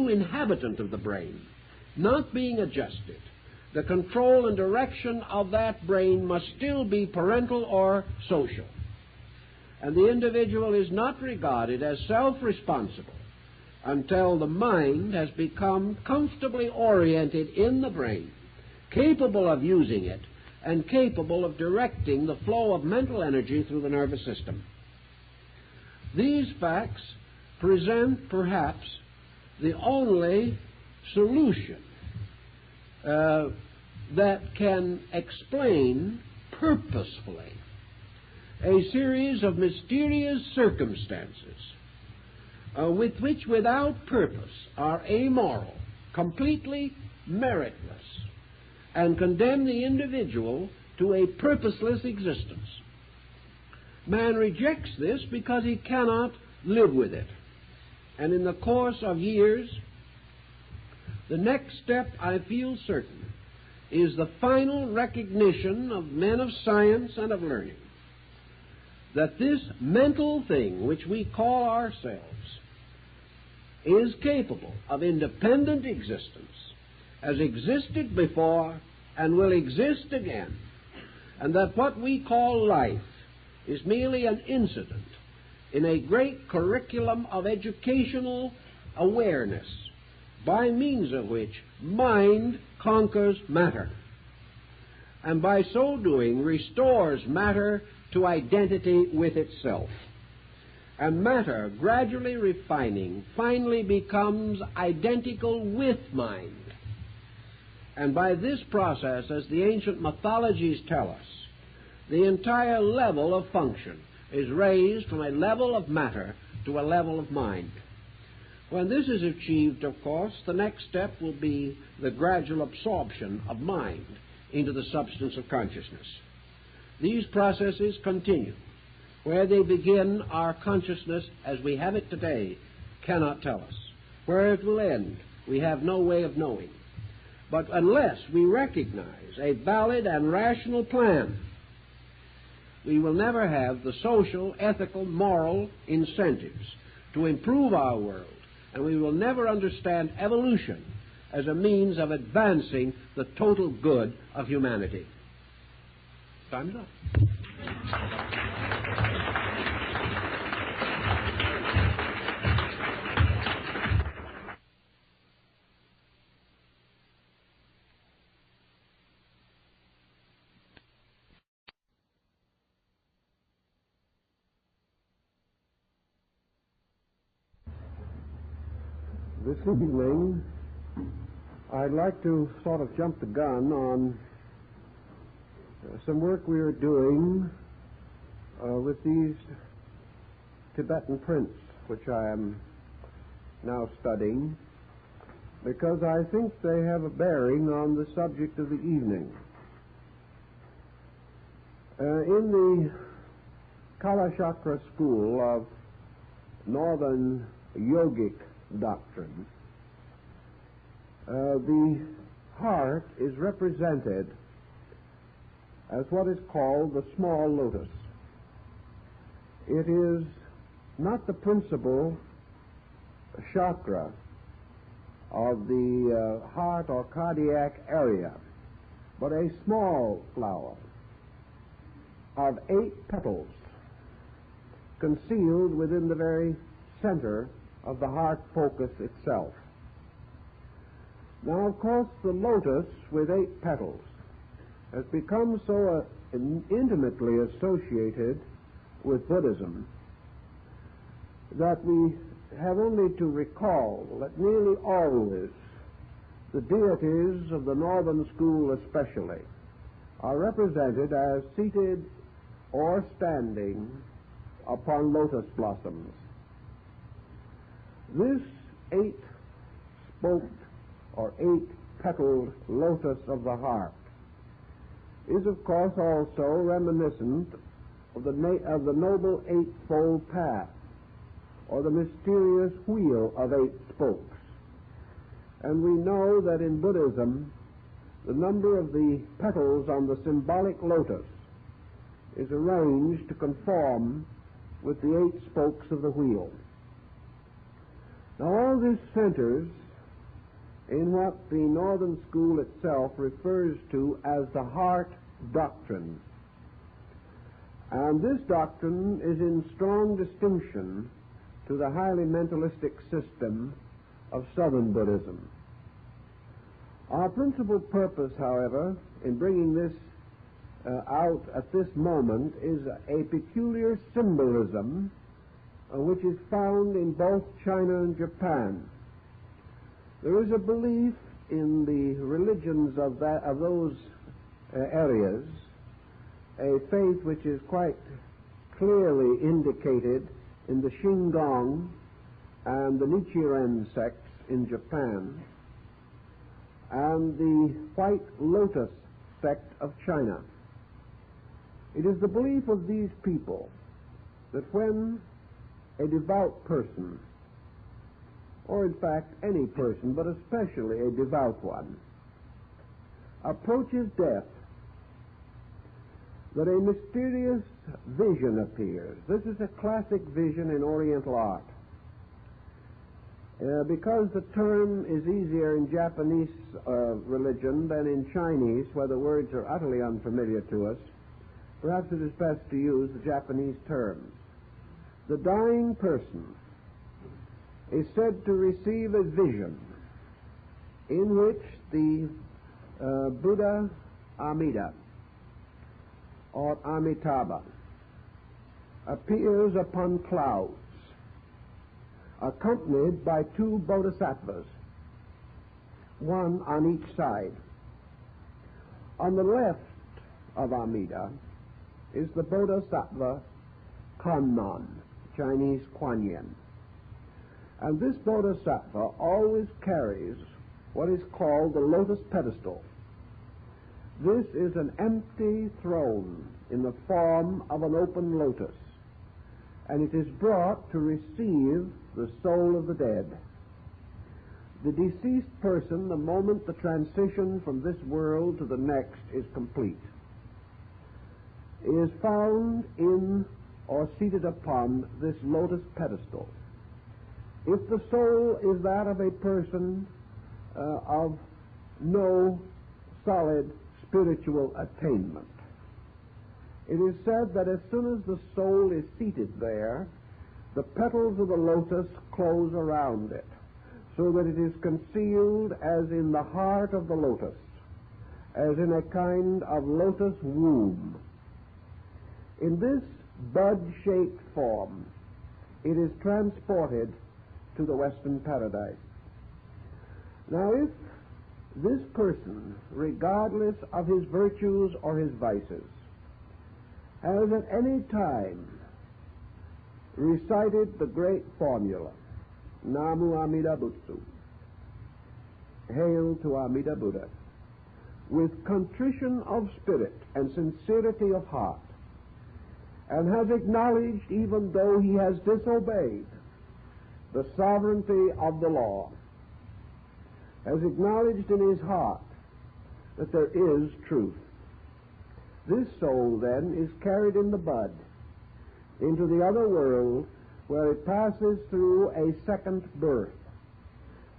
inhabitant of the brain, not being adjusted, the control and direction of that brain must still be parental or social. And the individual is not regarded as self-responsible until the mind has become comfortably oriented in the brain, capable of using it, and capable of directing the flow of mental energy through the nervous system. These facts present perhaps the only solution that can explain purposefully a series of mysterious circumstances which without purpose are amoral, completely meritless, and condemn the individual to a purposeless existence. Man rejects this because he cannot live with it. And in the course of years, the next step, I feel certain, is the final recognition of men of science and of learning that this mental thing which we call ourselves is capable of independent existence, has existed before and will exist again, and that what we call life is merely an incident in a great curriculum of educational awareness by means of which mind conquers matter, and by so doing restores matter to identity with itself. And matter, gradually refining, finally becomes identical with mind. And by this process, as the ancient mythologies tell us, the entire level of function is raised from a level of matter to a level of mind. When this is achieved, of course, the next step will be the gradual absorption of mind into the substance of consciousness. These processes continue. Where they begin, our consciousness, as we have it today, cannot tell us. Where it will end, we have no way of knowing. But unless we recognize a valid and rational plan, we will never have the social, ethical, moral incentives to improve our world, and we will never understand evolution as a means of advancing the total good of humanity. Time's up. This evening, I'd like to sort of jump the gun on some work we are doing with these Tibetan prints, which I am now studying, because I think they have a bearing on the subject of the evening. In the Kala Chakra school of Northern Yogic doctrine, the heart is represented as what is called the small lotus. It is not the principal chakra of the heart or cardiac area, but a small flower of 8 petals concealed within the very center of the heart focus itself. Now, of course, the lotus with 8 petals has become so intimately associated with Buddhism that we have only to recall that nearly always the deities of the northern school especially are represented as seated or standing upon lotus blossoms. This 8-spoked or 8-petaled lotus of the heart is, of course, also reminiscent of the noble 8-fold path, or the mysterious wheel of 8 spokes. And we know that in Buddhism, the number of the petals on the symbolic lotus is arranged to conform with the 8 spokes of the wheel. Now, all this centers in what the Northern School itself refers to as the heart doctrine. And this doctrine is in strong distinction to the highly mentalistic system of Southern Buddhism. Our principal purpose, however, in bringing this out at this moment is a peculiar symbolism which is found in both China and Japan. There is a belief in the religions of those areas, a faith which is quite clearly indicated in the Shingon and the Nichiren sects in Japan, and the White Lotus sect of China. It is the belief of these people that when a devout person, or in fact any person, but especially a devout one, approaches death, that a mysterious vision appears. This is a classic vision in Oriental art. Because the term is easier in Japanese religion than in Chinese, where the words are utterly unfamiliar to us, perhaps it is best to use the Japanese terms. The dying person is said to receive a vision in which the Buddha Amida, or Amitabha, appears upon clouds, accompanied by 2 bodhisattvas, one on each side. On the left of Amida is the bodhisattva Kannon, Chinese Kuan Yin. And this bodhisattva always carries what is called the lotus pedestal. This is an empty throne in the form of an open lotus, and it is brought to receive the soul of the dead. The deceased person, the moment the transition from this world to the next is complete, is found in or seated upon this lotus pedestal. If the soul is that of a person of no solid spiritual attainment, it is said that as soon as the soul is seated there, the petals of the lotus close around it, so that it is concealed as in the heart of the lotus, as in a kind of lotus womb. In this bud-shaped form, it is transported to the Western paradise. Now, if this person, regardless of his virtues or his vices, has at any time recited the great formula, Namu Amida Butsu, Hail to Amida Buddha, with contrition of spirit and sincerity of heart, and has acknowledged, even though he has disobeyed, the sovereignty of the law, has acknowledged in his heart that there is truth. This soul, then, is carried in the bud into the other world, where it passes through a second birth.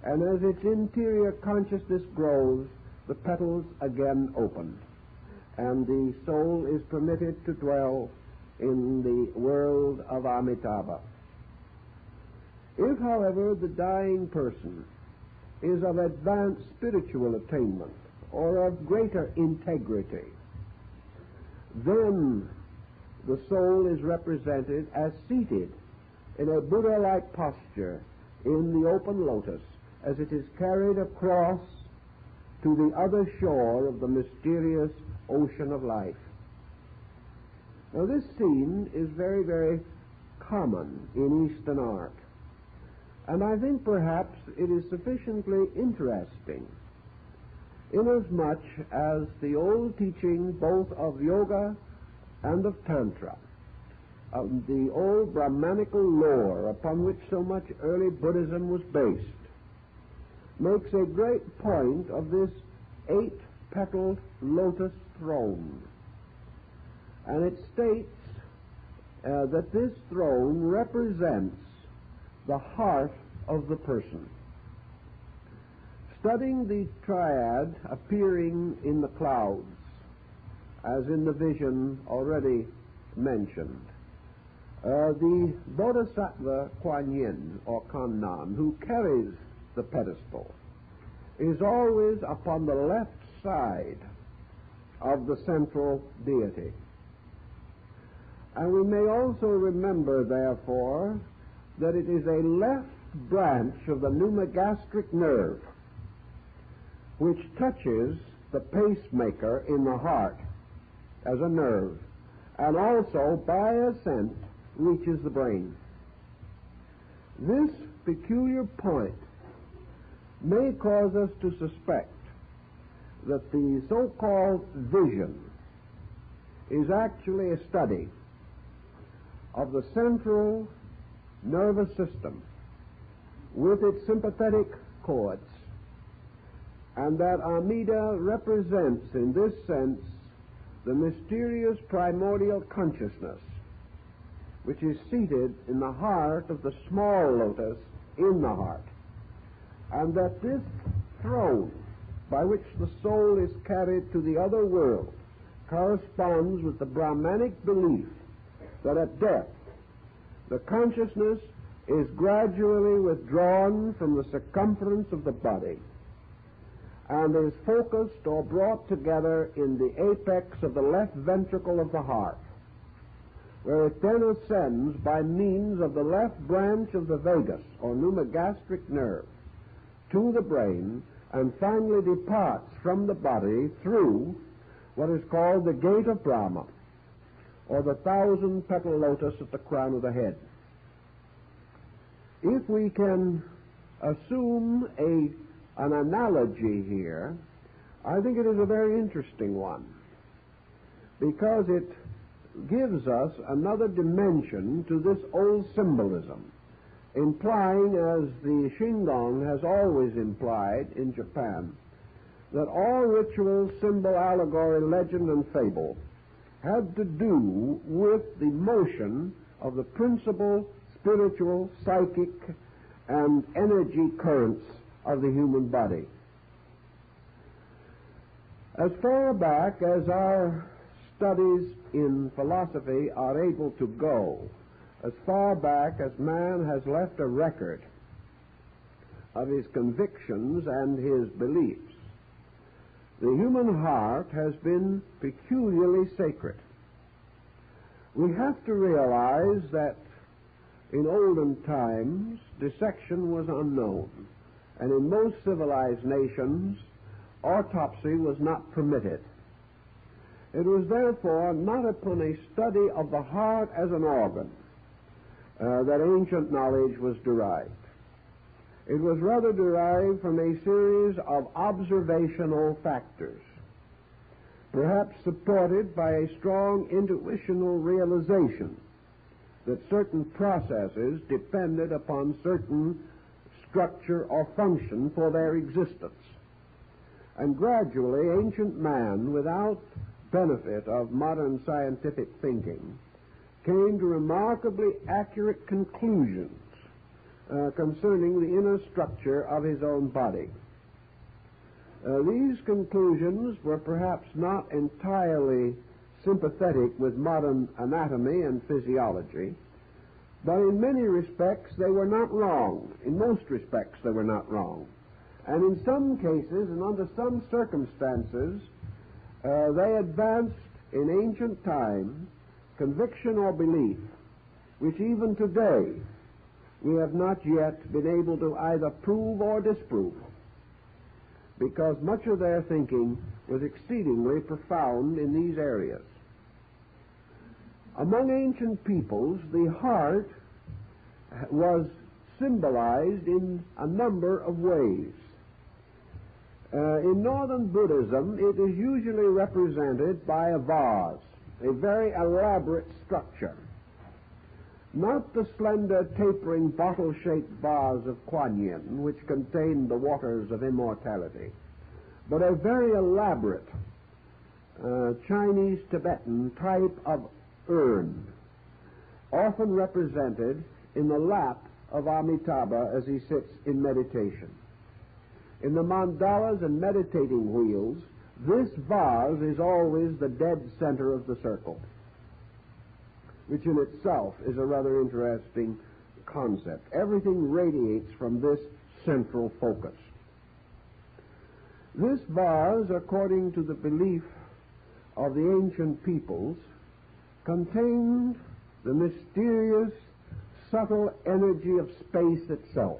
and as its interior consciousness grows, the petals again open, and the soul is permitted to dwell in the world of Amitabha. If, however, the dying person is of advanced spiritual attainment or of greater integrity, then the soul is represented as seated in a Buddha-like posture in the open lotus as it is carried across to the other shore of the mysterious ocean of life. Now, this scene is very, very common in Eastern art, and I think perhaps it is sufficiently interesting inasmuch as the old teaching both of yoga and of Tantra, the old Brahmanical lore upon which so much early Buddhism was based, makes a great point of this 8-petaled lotus throne. And it states that this throne represents the heart of the person. Studying the triad appearing in the clouds, as in the vision already mentioned, the Bodhisattva Kuan Yin, or Kannan, who carries the pedestal, is always upon the left side of the central deity. And we may also remember, therefore, that it is a left branch of the pneumogastric nerve which touches the pacemaker in the heart as a nerve, and also, by ascent, reaches the brain. This peculiar point may cause us to suspect that the so-called vision is actually a study of the central nervous system with its sympathetic cords, and that Amida represents, in this sense, the mysterious primordial consciousness which is seated in the heart of the small lotus in the heart, and that this throne by which the soul is carried to the other world corresponds with the Brahmanic belief that at death the consciousness is gradually withdrawn from the circumference of the body and is focused or brought together in the apex of the left ventricle of the heart, where it then ascends by means of the left branch of the vagus, or pneumogastric nerve, to the brain, and finally departs from the body through what is called the gate of Brahma, or the 1,000-petal lotus at the crown of the head. If we can assume an analogy here, I think it is a very interesting one, because it gives us another dimension to this old symbolism, implying, as the Shingon has always implied in Japan, that all ritual, symbol, allegory, legend, and fable had to do with the motion of the principal spiritual, psychic, and energy currents of the human body. As far back as our studies in philosophy are able to go, as far back as man has left a record of his convictions and his beliefs, the human heart has been peculiarly sacred. We have to realize that in olden times dissection was unknown, and in most civilized nations autopsy was not permitted. It was therefore not upon a study of the heart as an organ that ancient knowledge was derived. It was rather derived from a series of observational factors, perhaps supported by a strong intuitional realization that certain processes depended upon certain structure or function for their existence. And gradually, ancient man, without benefit of modern scientific thinking, came to remarkably accurate conclusions concerning the inner structure of his own body. These conclusions were perhaps not entirely sympathetic with modern anatomy and physiology, but in many respects they were not wrong. In most respects they were not wrong. And in some cases and under some circumstances, they advanced in ancient time conviction or belief, which even today we have not yet been able to either prove or disprove, because much of their thinking was exceedingly profound in these areas. Among ancient peoples, the heart was symbolized in a number of ways. In northern Buddhism, it is usually represented by a vase, a very elaborate structure. Not the slender, tapering, bottle-shaped vase of Kuan Yin, which contained the waters of immortality, but a very elaborate Chinese Tibetan type of urn, often represented in the lap of Amitabha as he sits in meditation. In the mandalas and meditating wheels, this vase is always the dead center of the circle, which in itself is a rather interesting concept. Everything radiates from this central focus. This vase, according to the belief of the ancient peoples, contained the mysterious, subtle energy of space itself.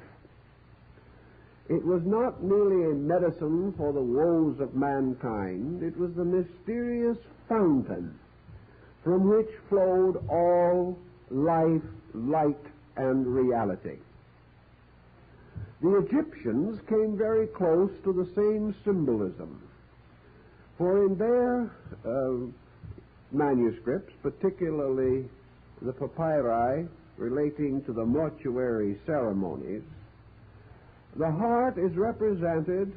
It was not merely a medicine for the woes of mankind. It was the mysterious fountain from which flowed all life, light, and reality. The Egyptians came very close to the same symbolism, for in their manuscripts, particularly the papyri relating to the mortuary ceremonies, the heart is represented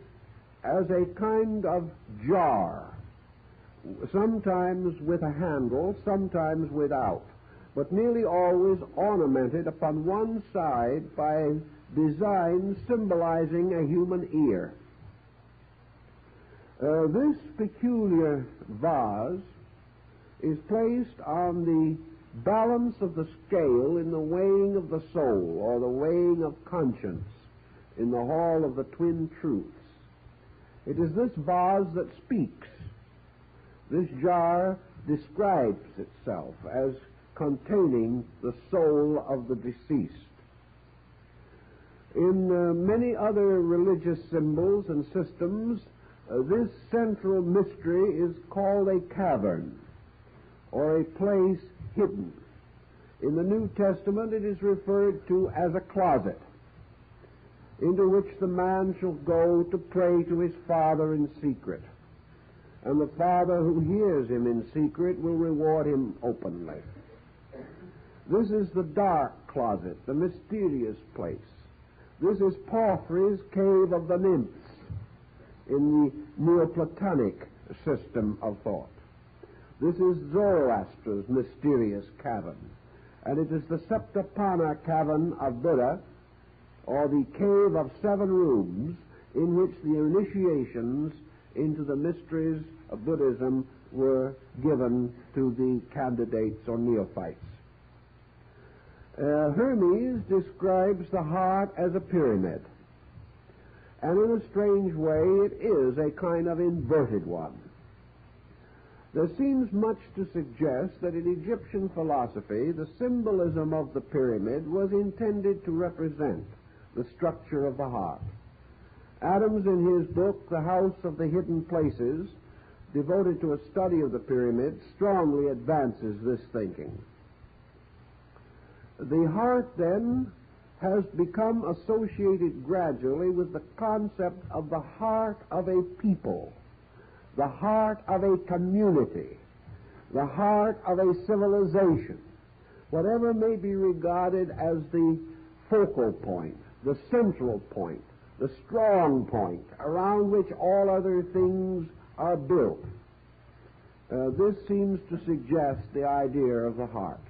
as a kind of jar, sometimes with a handle, sometimes without, but nearly always ornamented upon one side by designs symbolizing a human ear. This peculiar vase is placed on the balance of the scale in the weighing of the soul, or the weighing of conscience, in the hall of the twin truths. It is this vase that speaks. This jar describes itself as containing the soul of the deceased. In many other religious symbols and systems, this central mystery is called a cavern, or a place hidden. In the New Testament, it is referred to as a closet, into which the man shall go to pray to his Father in secret. And the Father who hears him in secret will reward him openly. This is the dark closet, the mysterious place. This is Porphyry's cave of the nymphs in the Neoplatonic system of thought. This is Zoroaster's mysterious cavern. And it is the Septapana cavern of Buddha, or the cave of 7 rooms, in which the initiations into the mysteries of Buddhism were given to the candidates or neophytes. Hermes describes the heart as a pyramid, and in a strange way it is a kind of inverted one. There seems much to suggest that in Egyptian philosophy the symbolism of the pyramid was intended to represent the structure of the heart. Adams, in his book, The House of the Hidden Places, devoted to a study of the pyramid, strongly advances this thinking. The heart, then, has become associated gradually with the concept of the heart of a people, the heart of a community, the heart of a civilization, whatever may be regarded as the focal point, the central point, the strong point around which all other things are built. This seems to suggest the idea of the heart.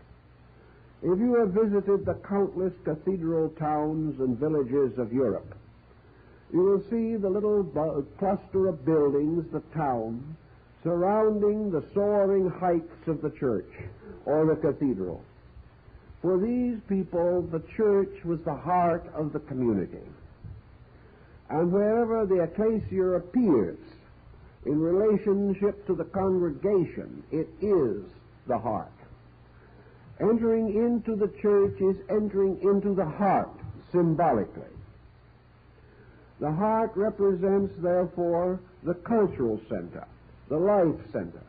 If you have visited the countless cathedral towns and villages of Europe, you will see the little cluster of buildings, the town, surrounding the soaring heights of the church or the cathedral. For these people, the church was the heart of the community. And wherever the ecclesia appears in relationship to the congregation, it is the heart. Entering into the church is entering into the heart, symbolically. The heart represents, therefore, the cultural center, the life center,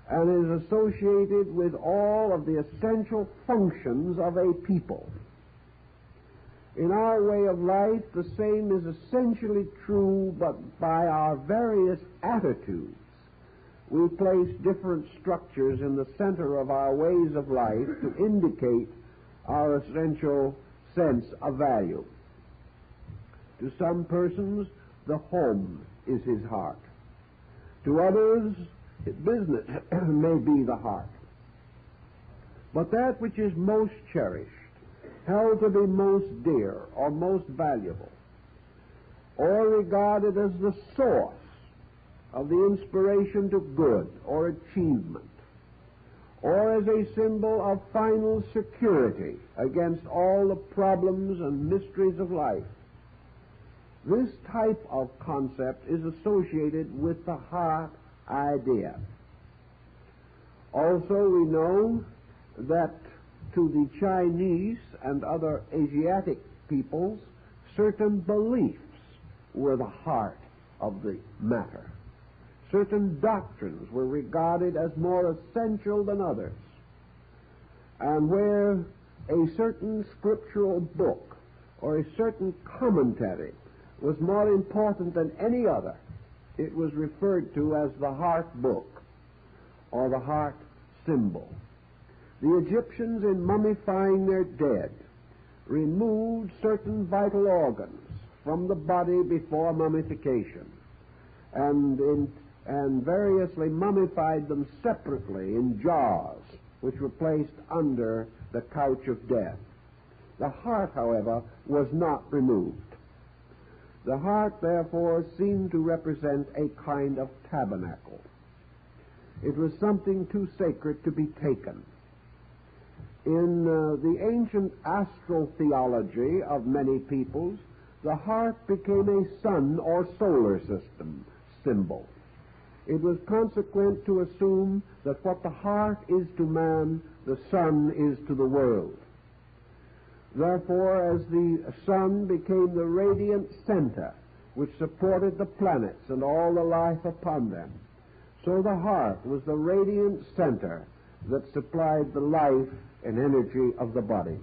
and is associated with all of the essential functions of a people. In our way of life, the same is essentially true, but by our various attitudes, we place different structures in the center of our ways of life to indicate our essential sense of value. To some persons, the home is his heart. To others, business may be the heart. But that which is most cherished, held to be most dear or most valuable, or regarded as the source of the inspiration to good or achievement, or as a symbol of final security against all the problems and mysteries of life, this type of concept is associated with the heart idea. Also, we know that to the Chinese and other Asiatic peoples, certain beliefs were the heart of the matter. Certain doctrines were regarded as more essential than others. And where a certain scriptural book or a certain commentary was more important than any other, it was referred to as the heart book or the heart symbol. The Egyptians, in mummifying their dead, removed certain vital organs from the body before mummification and variously mummified them separately in jars which were placed under the couch of death. The heart, however, was not removed. The heart, therefore, seemed to represent a kind of tabernacle. It was something too sacred to be taken. In the ancient astral theology of many peoples, the heart became a sun or solar system symbol. It was consequent to assume that what the heart is to man, the sun is to the world. Therefore, as the sun became the radiant center which supported the planets and all the life upon them, so the heart was the radiant center that supplied the life and energy of the body.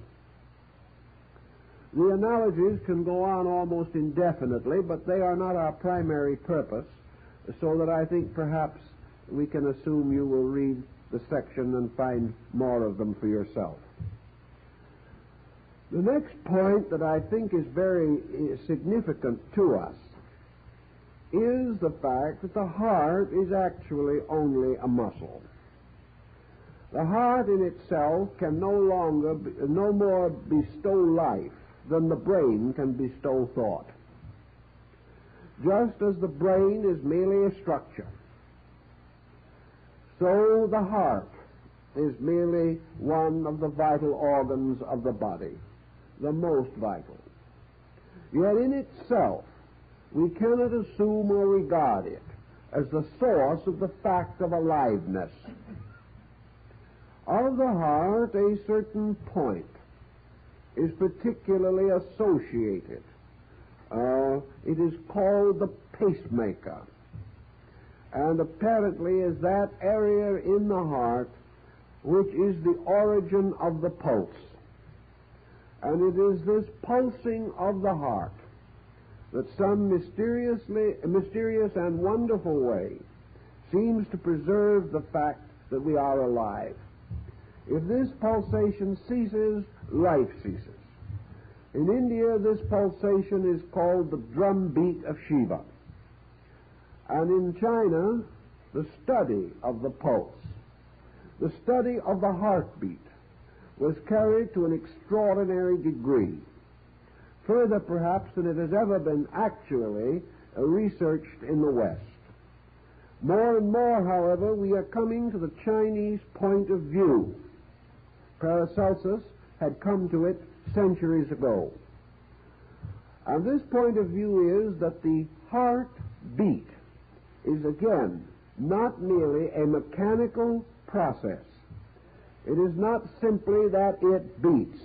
The analogies can go on almost indefinitely, but they are not our primary purpose, so that I think perhaps we can assume you will read the section and find more of them for yourself. The next point that I think is very significant to us is the fact that the heart is actually only a muscle. The heart in itself can no more bestow life than the brain can bestow thought. Just as the brain is merely a structure, so the heart is merely one of the vital organs of the body, the most vital. Yet in itself, we cannot assume or regard it as the source of the fact of aliveness. Of the heart, a certain point is particularly associated. It is called the pacemaker, and apparently is that area in the heart which is the origin of the pulse. And it is this pulsing of the heart that some mysterious and wonderful way seems to preserve the fact that we are alive. If this pulsation ceases, life ceases. In India, this pulsation is called the drum beat of Shiva. And in China, the study of the pulse, the study of the heartbeat, was carried to an extraordinary degree, further perhaps than it has ever been actually researched in the West. More and more, however, we are coming to the Chinese point of view. Paracelsus had come to it centuries ago. And this point of view is that the heartbeat is, again, not merely a mechanical process. It is not simply that it beats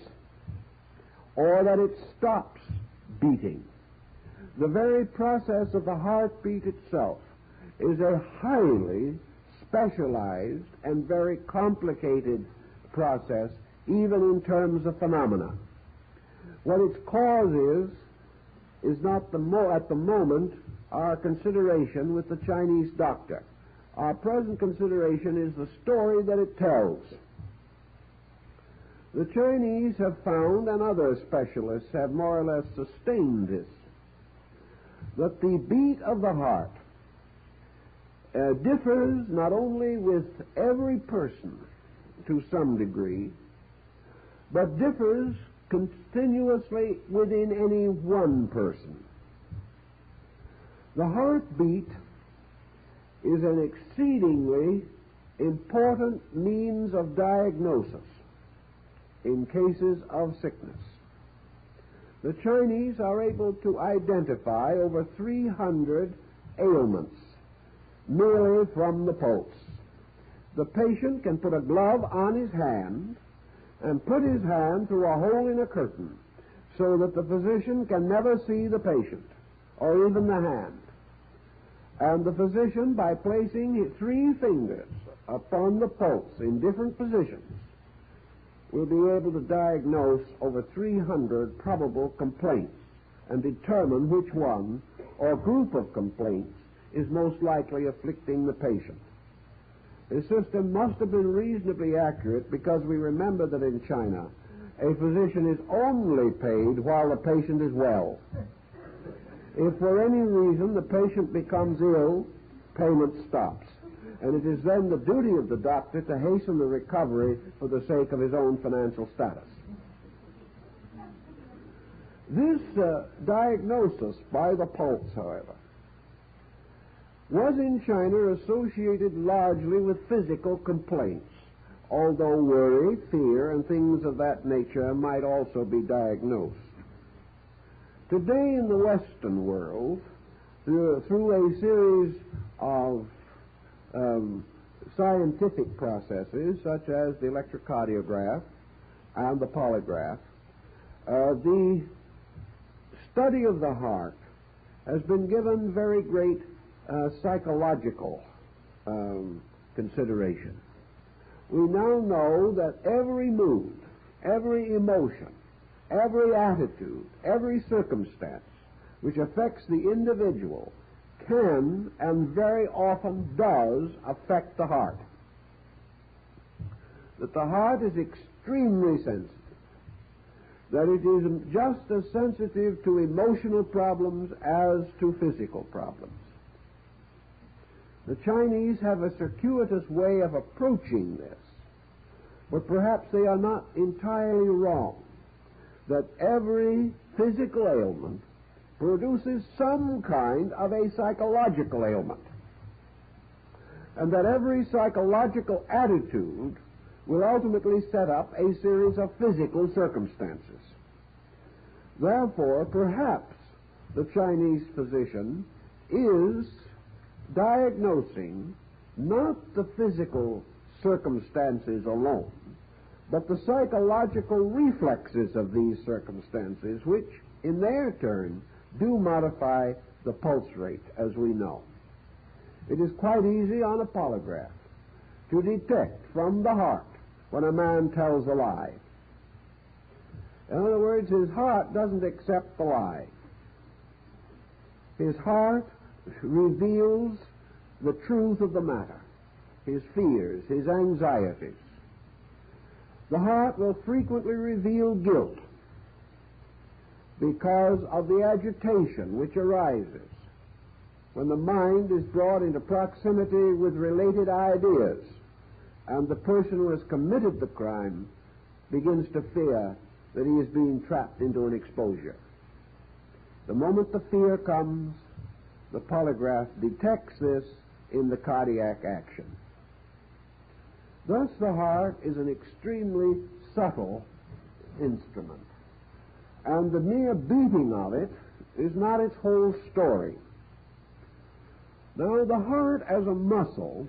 or that it stops beating. The very process of the heartbeat itself is a highly specialized and very complicated process, even in terms of phenomena. What its cause is not at the moment our consideration with the Chinese doctor. Our present consideration is the story that it tells. The Chinese have found, and other specialists have more or less sustained this, that the beat of the heart differs not only with every person to some degree, but differs continuously within any one person. The heartbeat is an exceedingly important means of diagnosis in cases of sickness. The Chinese are able to identify over 300 ailments merely from the pulse. The patient can put a glove on his hand and put his hand through a hole in a curtain so that the physician can never see the patient or even the hand. And the physician, by placing his 3 fingers upon the pulse in different positions, will be able to diagnose over 300 probable complaints and determine which one or group of complaints is most likely afflicting the patient. The system must have been reasonably accurate, because we remember that in China a physician is only paid while the patient is well. If for any reason the patient becomes ill, payment stops. And it is then the duty of the doctor to hasten the recovery for the sake of his own financial status. This diagnosis by the pulse, however, was in China associated largely with physical complaints, although worry, fear, and things of that nature might also be diagnosed. Today in the Western world, through a series of scientific processes such as the electrocardiograph and the polygraph, the study of the heart has been given very great psychological consideration. We now know that every mood, every emotion, every attitude, every circumstance which affects the individual can and very often does affect the heart. That the heart is extremely sensitive. That it is just as sensitive to emotional problems as to physical problems. The Chinese have a circuitous way of approaching this, but perhaps they are not entirely wrong. That every physical ailment produces some kind of a psychological ailment, and that every psychological attitude will ultimately set up a series of physical circumstances. Therefore, perhaps the Chinese physician is diagnosing not the physical circumstances alone, but the psychological reflexes of these circumstances, which, in their turn, do modify the pulse rate, as we know. It is quite easy on a polygraph to detect from the heart when a man tells a lie. In other words, his heart doesn't accept the lie. His heart reveals the truth of the matter, his fears, his anxieties. The heart will frequently reveal guilt because of the agitation which arises when the mind is brought into proximity with related ideas, and the person who has committed the crime begins to fear that he is being trapped into an exposure. The moment the fear comes, the polygraph detects this in the cardiac action. Thus, the heart is an extremely subtle instrument, and the mere beating of it is not its whole story. Now, the heart as a muscle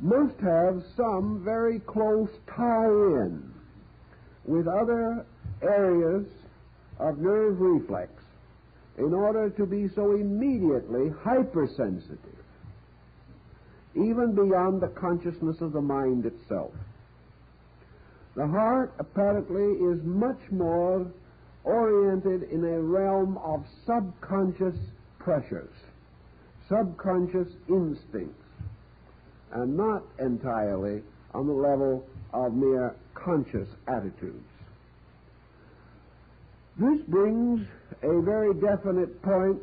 must have some very close tie-in with other areas of nerve reflex in order to be so immediately hypersensitive, even beyond the consciousness of the mind itself. The heart apparently is much more oriented in a realm of subconscious pressures, subconscious instincts, and not entirely on the level of mere conscious attitudes. This brings a very definite point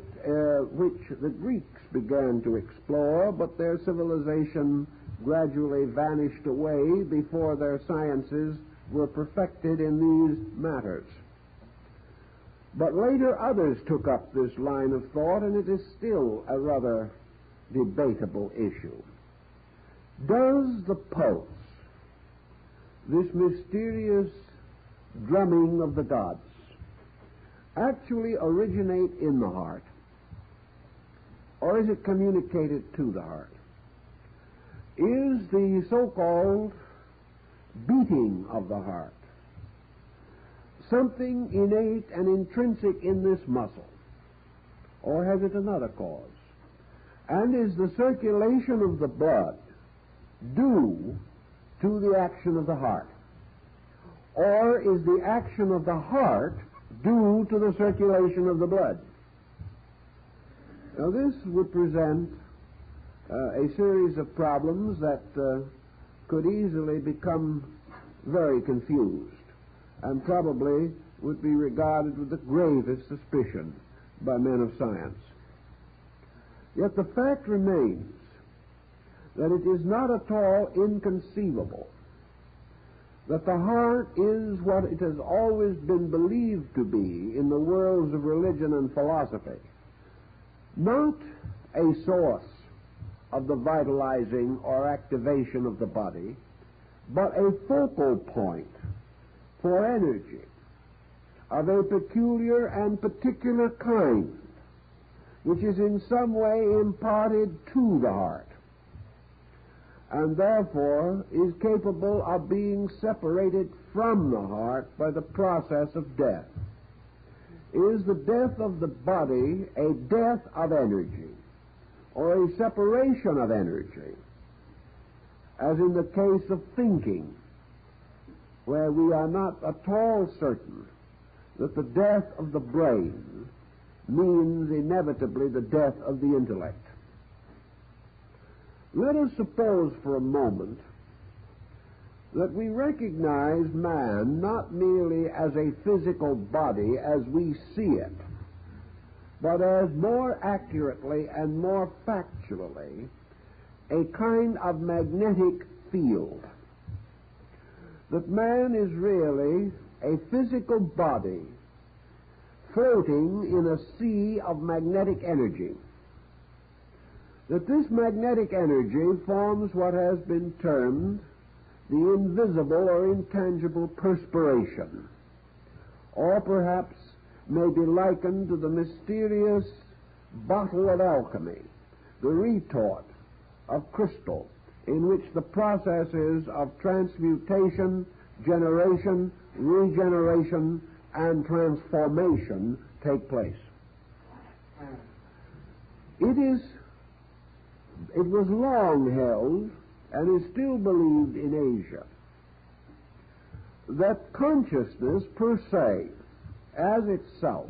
which the Greeks began to explore, but their civilization gradually vanished away before their sciences were perfected in these matters. But later others took up this line of thought, and it is still a rather debatable issue. Does the pulse, this mysterious drumming of the gods, actually originate in the heart, or is it communicated to the heart? Is the so-called beating of the heart something innate and intrinsic in this muscle, or has it another cause? And is the circulation of the blood due to the action of the heart, or is the action of the heart due to the circulation of the blood? Now, this would present a series of problems that could easily become very confused and probably would be regarded with the gravest suspicion by men of science. Yet the fact remains that it is not at all inconceivable that the heart is what it has always been believed to be in the worlds of religion and philosophy, not a source of the vitalizing or activation of the body, but a focal point for energy of a peculiar and particular kind, which is in some way imparted to the heart, and therefore is capable of being separated from the heart by the process of death. Is the death of the body a death of energy, or a separation of energy, as in the case of thinking, where we are not at all certain that the death of the brain means inevitably the death of the intellect? Let us suppose for a moment that we recognize man not merely as a physical body as we see it, but as more accurately and more factually a kind of magnetic field. That man is really a physical body floating in a sea of magnetic energy. That this magnetic energy forms what has been termed the invisible or intangible perspiration, or perhaps may be likened to the mysterious bottle of alchemy, the retort of crystal, in which the processes of transmutation, generation, regeneration, and transformation take place. It was long held, and is still believed in Asia, that consciousness per se, as itself,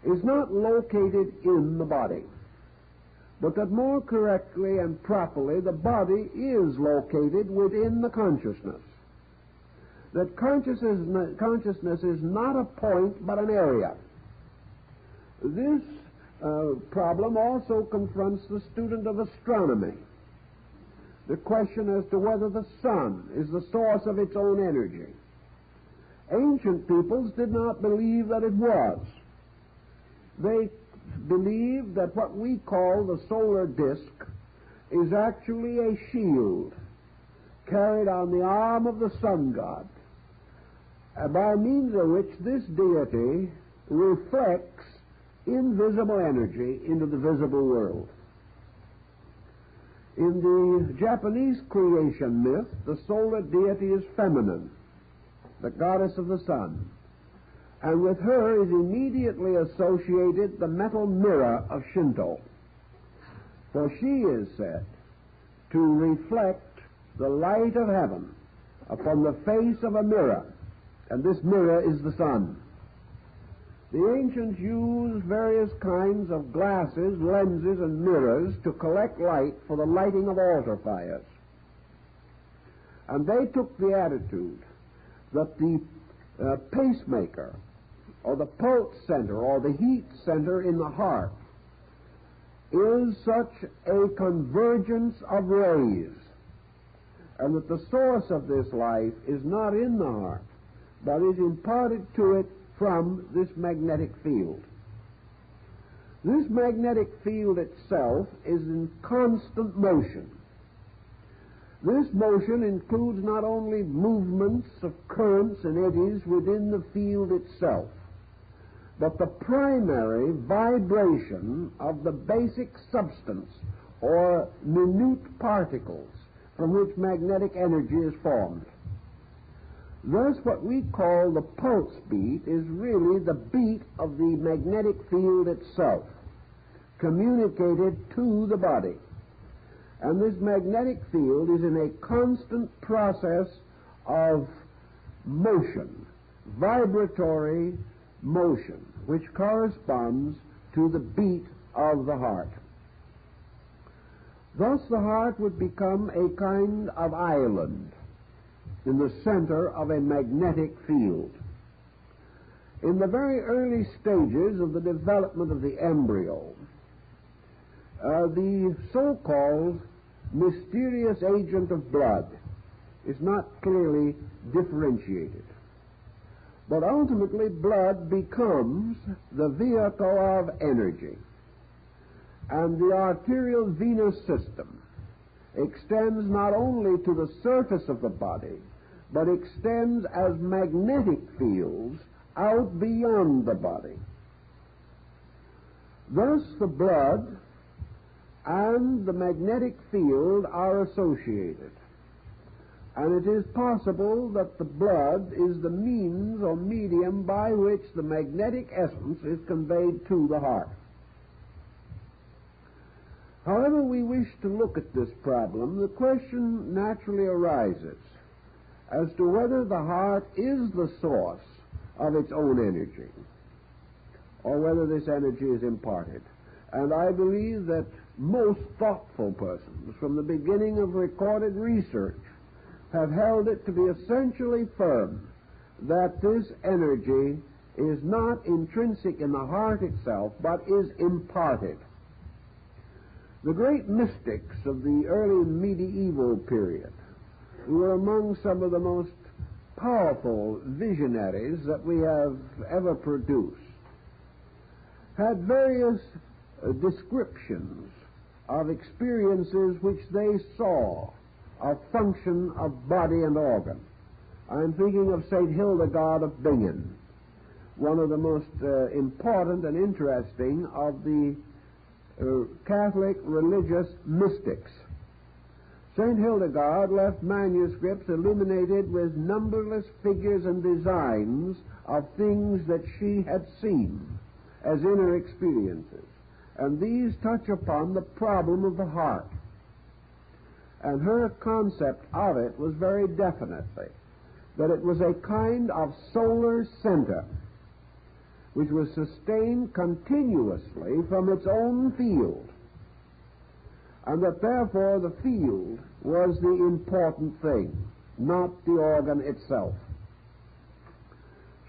is not located in the body, but that more correctly and properly the body is located within the consciousness. That consciousness is not a point but an area. This problem also confronts the student of astronomy. the question as to whether the sun is the source of its own energy. Ancient peoples did not believe that it was. They believed that what we call the solar disk is actually a shield carried on the arm of the sun god, by means of which this deity reflects invisible energy into the visible world. In the Japanese creation myth, the solar deity is feminine, the goddess of the sun, and with her is immediately associated the metal mirror of Shinto, for she is said to reflect the light of heaven upon the face of a mirror, and this mirror is the sun. The ancients used various kinds of glasses, lenses, and mirrors to collect light for the lighting of altar fires. And they took the attitude that the pacemaker, or the pulse center, or the heat center in the heart, is such a convergence of rays, and that the source of this life is not in the heart, but is imparted to it from this magnetic field. This magnetic field itself is in constant motion. This motion includes not only movements of currents and eddies within the field itself, but the primary vibration of the basic substance or minute particles from which magnetic energy is formed. Thus, what we call the pulse beat is really the beat of the magnetic field itself, communicated to the body. And this magnetic field is in a constant process of motion, vibratory motion, which corresponds to the beat of the heart. Thus, the heart would become a kind of island in the center of a magnetic field. In the very early stages of the development of the embryo, the so-called mysterious agent of blood is not clearly differentiated. But ultimately, blood becomes the vehicle of energy. And the arterial venous system extends not only to the surface of the body, but extends as magnetic fields out beyond the body. Thus, the blood and the magnetic field are associated. And it is possible that the blood is the means or medium by which the magnetic essence is conveyed to the heart. However we wish to look at this problem, the question naturally arises as to whether the heart is the source of its own energy, or whether this energy is imparted. And I believe that most thoughtful persons, from the beginning of recorded research, have held it to be essentially firm that this energy is not intrinsic in the heart itself, but is imparted. The great mystics of the early medieval period, who were among some of the most powerful visionaries that we have ever produced, had various descriptions of experiences which they saw of function of body and organ. I'm thinking of St. Hildegard of Bingen, one of the most important and interesting of the Catholic religious mystics. St. Hildegard left manuscripts illuminated with numberless figures and designs of things that she had seen as inner experiences. And these touch upon the problem of the heart. And her concept of it was very definitely that it was a kind of solar center which was sustained continuously from its own field, and that therefore the field was the important thing, not the organ itself.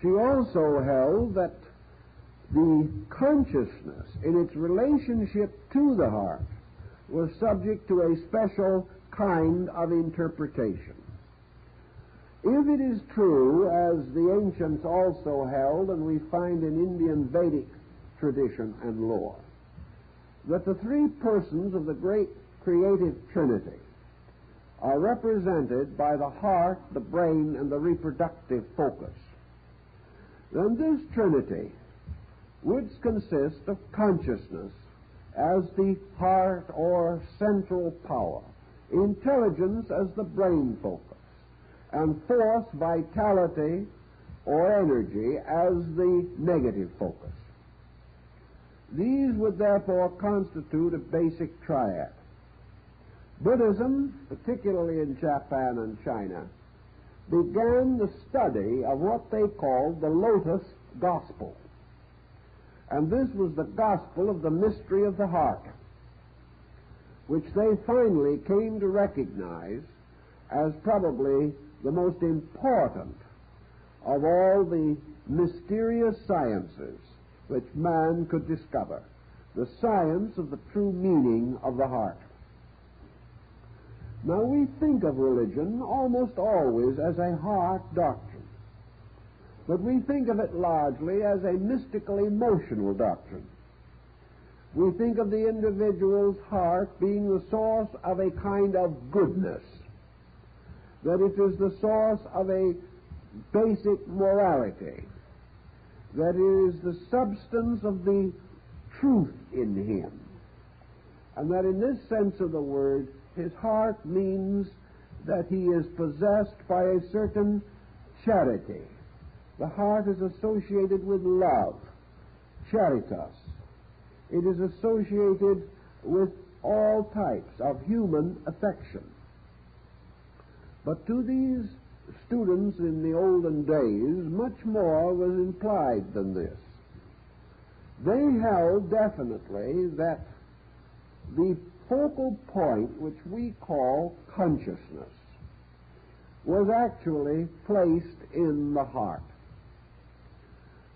She also held that the consciousness in its relationship to the heart was subject to a special kind of interpretation. If it is true, as the ancients also held, and we find in Indian Vedic tradition and lore, that the three persons of the great creative Trinity are represented by the heart, the brain, and the reproductive focus, then this Trinity would consist of consciousness as the heart or central power, intelligence as the brain focus, and force, vitality, or energy as the negative focus. These would therefore constitute a basic triad. Buddhism, particularly in Japan and China, began the study of what they called the lotus gospel. And this was the gospel of the mystery of the heart, which they finally came to recognize as probably the most important of all the mysterious sciences which man could discover, the science of the true meaning of the heart. Now, we think of religion almost always as a heart doctrine, but we think of it largely as a mystical, emotional doctrine. We think of the individual's heart being the source of a kind of goodness, that it is the source of a basic morality, that it is the substance of the truth in him, and that in this sense of the word, his heart means that he is possessed by a certain charity. The heart is associated with love, charitas. It is associated with all types of human affection. But to these students in the olden days, much more was implied than this. They held definitely that the focal point, which we call consciousness, was actually placed in the heart.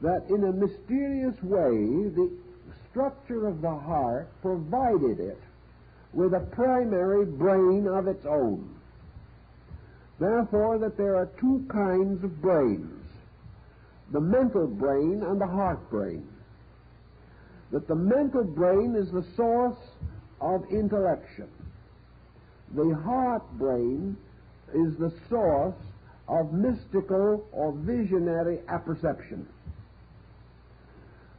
That in a mysterious way, the structure of the heart provided it with a primary brain of its own. Therefore, that there are two kinds of brains, the mental brain and the heart brain. That the mental brain is the source of intellection. The heart brain is the source of mystical or visionary apperception.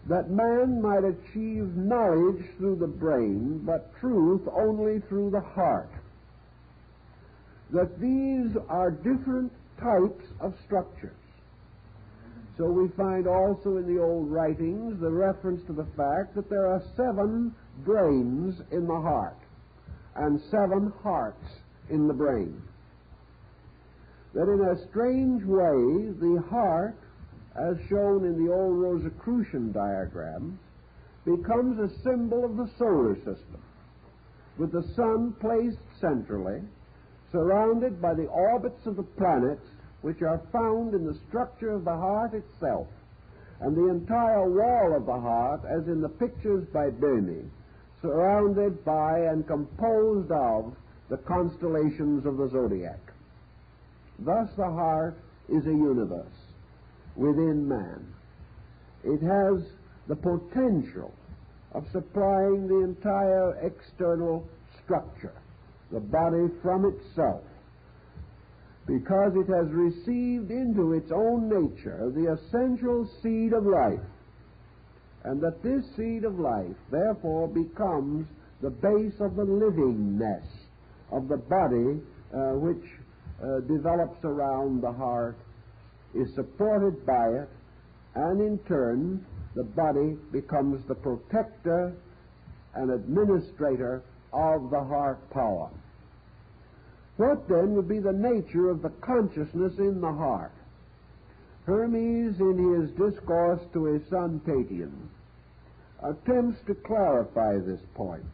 That man might achieve knowledge through the brain, but truth only through the heart. That these are different types of structures. So we find also in the old writings the reference to the fact that there are 7 brains in the heart and 7 hearts in the brain. That in a strange way, the heart, as shown in the old Rosicrucian diagrams, becomes a symbol of the solar system, with the sun placed centrally, surrounded by the orbits of the planets, which are found in the structure of the heart itself, and the entire wall of the heart, as in the pictures by Böhme, surrounded by and composed of the constellations of the zodiac. Thus the heart is a universe within man. It has the potential of supplying the entire external structure, the body from itself, because it has received into its own nature the essential seed of life, and that this seed of life therefore becomes the base of the livingness of the body which develops around the heart, is supported by it, and in turn the body becomes the protector and administrator of the heart power. What then would be the nature of the consciousness in the heart? Hermes, in his discourse to his son Tatian, attempts to clarify this point,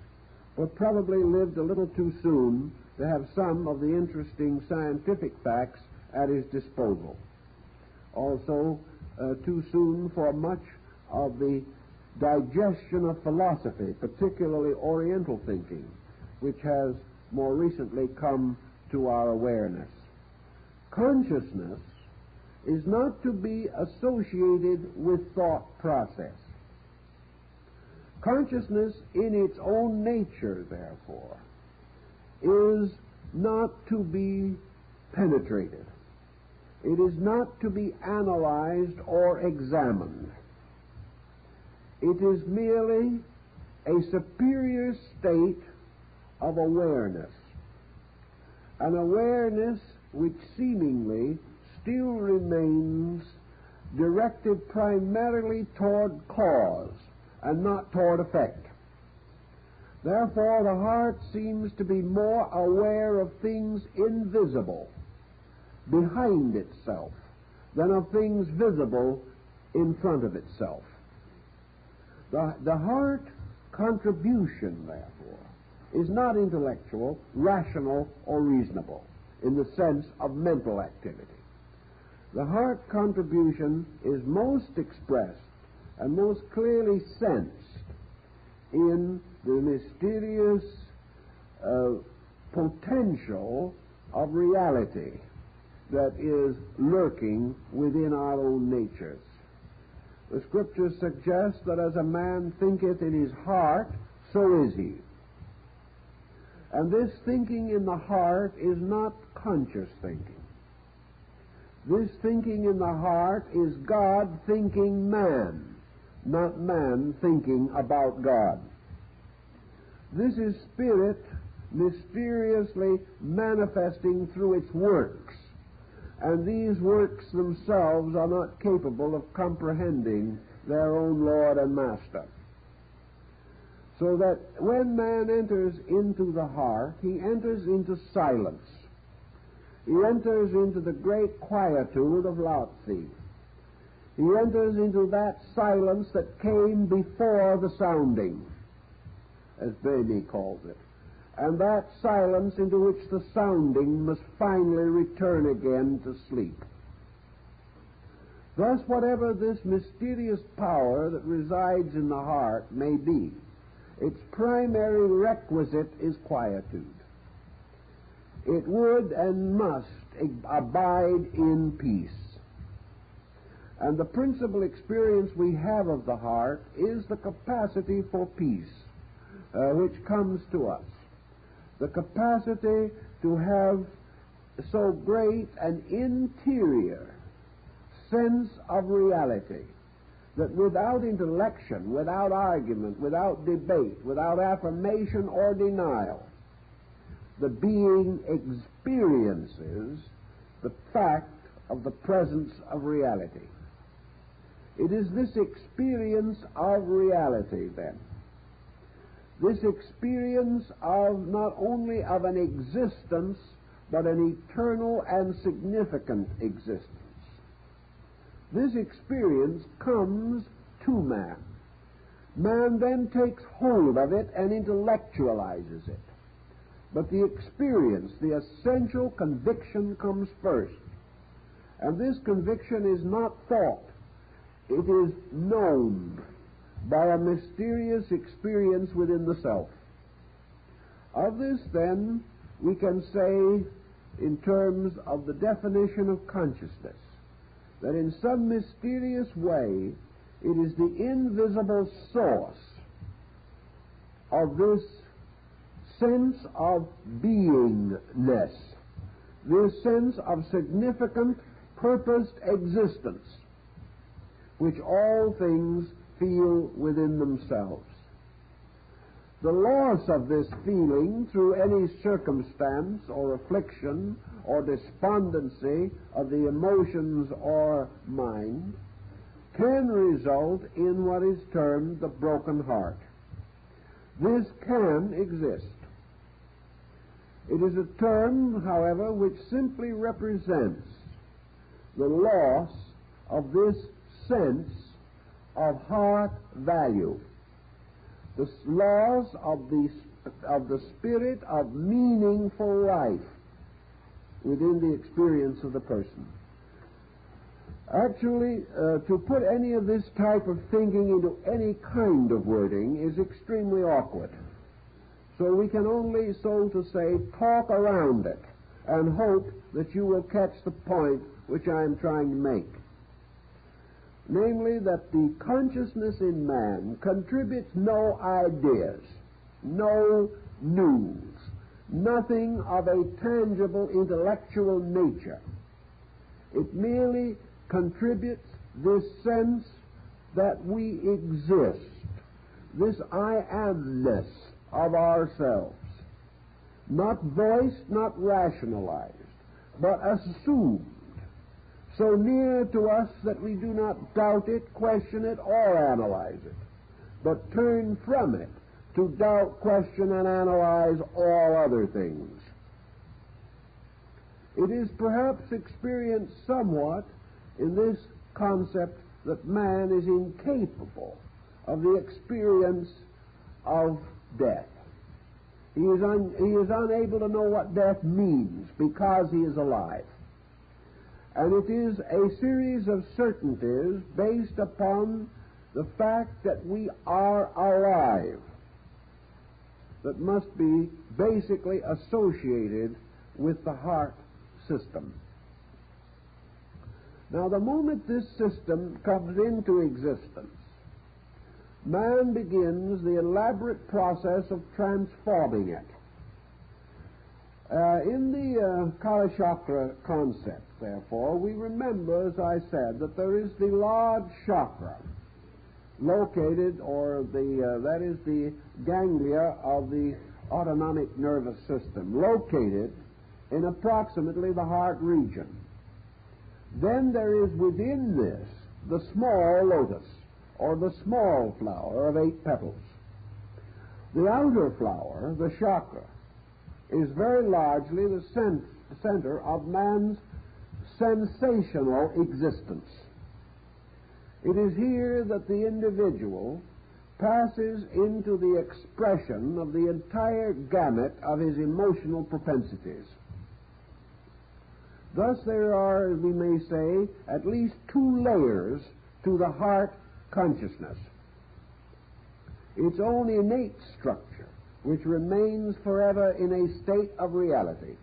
but probably lived a little too soon to have some of the interesting scientific facts at his disposal. Also, too soon for much of the digestion of philosophy, particularly Oriental thinking, which has more recently come to our awareness. Consciousness is not to be associated with thought process. Consciousness in its own nature, therefore, is not to be penetrated. It is not to be analyzed or examined. It is merely a superior state of awareness, an awareness which seemingly still remains directed primarily toward cause and not toward effect. Therefore, the heart seems to be more aware of things invisible behind itself than of things visible in front of itself. The heart contribution, therefore, is not intellectual, rational, or reasonable in the sense of mental activity. The heart contribution is most expressed and most clearly sensed in the mysterious potential of reality that is lurking within our own natures. The Scriptures suggest that as a man thinketh in his heart, so is he. And this thinking in the heart is not conscious thinking. This thinking in the heart is God thinking man, not man thinking about God. This is spirit mysteriously manifesting through its works, and these works themselves are not capable of comprehending their own Lord and Master. So that when man enters into the heart, he enters into silence. He enters into the great quietude of Lao Tzu. He enters into that silence that came before the sounding, as Baby calls it, and that silence into which the sounding must finally return again to sleep. Thus, whatever this mysterious power that resides in the heart may be, its primary requisite is quietude. It would and must abide in peace. And the principal experience we have of the heart is the capacity for peace, which comes to us. The capacity to have so great an interior sense of reality that without intellection, without argument, without debate, without affirmation or denial, the being experiences the fact of the presence of reality. It is this experience of reality, then, this experience of not only of an existence, but an eternal and significant existence. This experience comes to man. Man then takes hold of it and intellectualizes it. But the experience, the essential conviction comes first. And this conviction is not thought. It is known by a mysterious experience within the self. Of this, then, we can say, in terms of the definition of consciousness, that in some mysterious way it is the invisible source of this sense of beingness, this sense of significant, purposed existence, which all things feel within themselves. The loss of this feeling through any circumstance or affliction or despondency of the emotions or mind can result in what is termed the broken heart. This can exist. It is a term, however, which simply represents the loss of this sense of heart value, the loss of the spirit of meaningful life within the experience of the person. Actually, to put any of this type of thinking into any kind of wording is extremely awkward. So we can only, so to say, talk around it and hope that you will catch the point which I am trying to make. Namely, that the consciousness in man contributes no ideas, no news, nothing of a tangible intellectual nature. It merely contributes this sense that we exist, this I amness of ourselves, not voiced, not rationalized, but assumed, so near to us that we do not doubt it, question it, or analyze it, but turn from it to doubt, question, and analyze all other things. It is perhaps experienced somewhat in this concept that man is incapable of the experience of death. He is unable to know what death means because he is alive. And it is a series of certainties based upon the fact that we are alive that must be basically associated with the heart system. Now, the moment this system comes into existence, man begins the elaborate process of transforming it. In the Kala Chakra concept, therefore, we remember, as I said, that there is the large chakra located, or that is the ganglia of the autonomic nervous system, located in approximately the heart region. Then there is within this the small lotus, or the small flower of 8 petals. The outer flower, the chakra, is very largely the center of man's sensational existence. It is here that the individual passes into the expression of the entire gamut of his emotional propensities. Thus there are, we may say, at least 2 layers to the heart consciousness. Its own innate structure, which remains forever in a state of reality,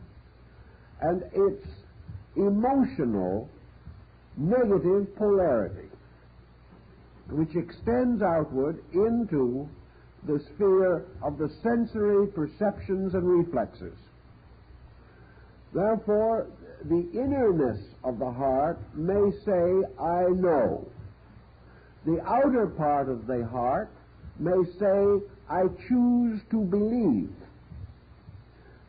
and its emotional negative polarity, which extends outward into the sphere of the sensory perceptions and reflexes. Therefore, the innerness of the heart may say, I know. The outer part of the heart may say, I choose to believe.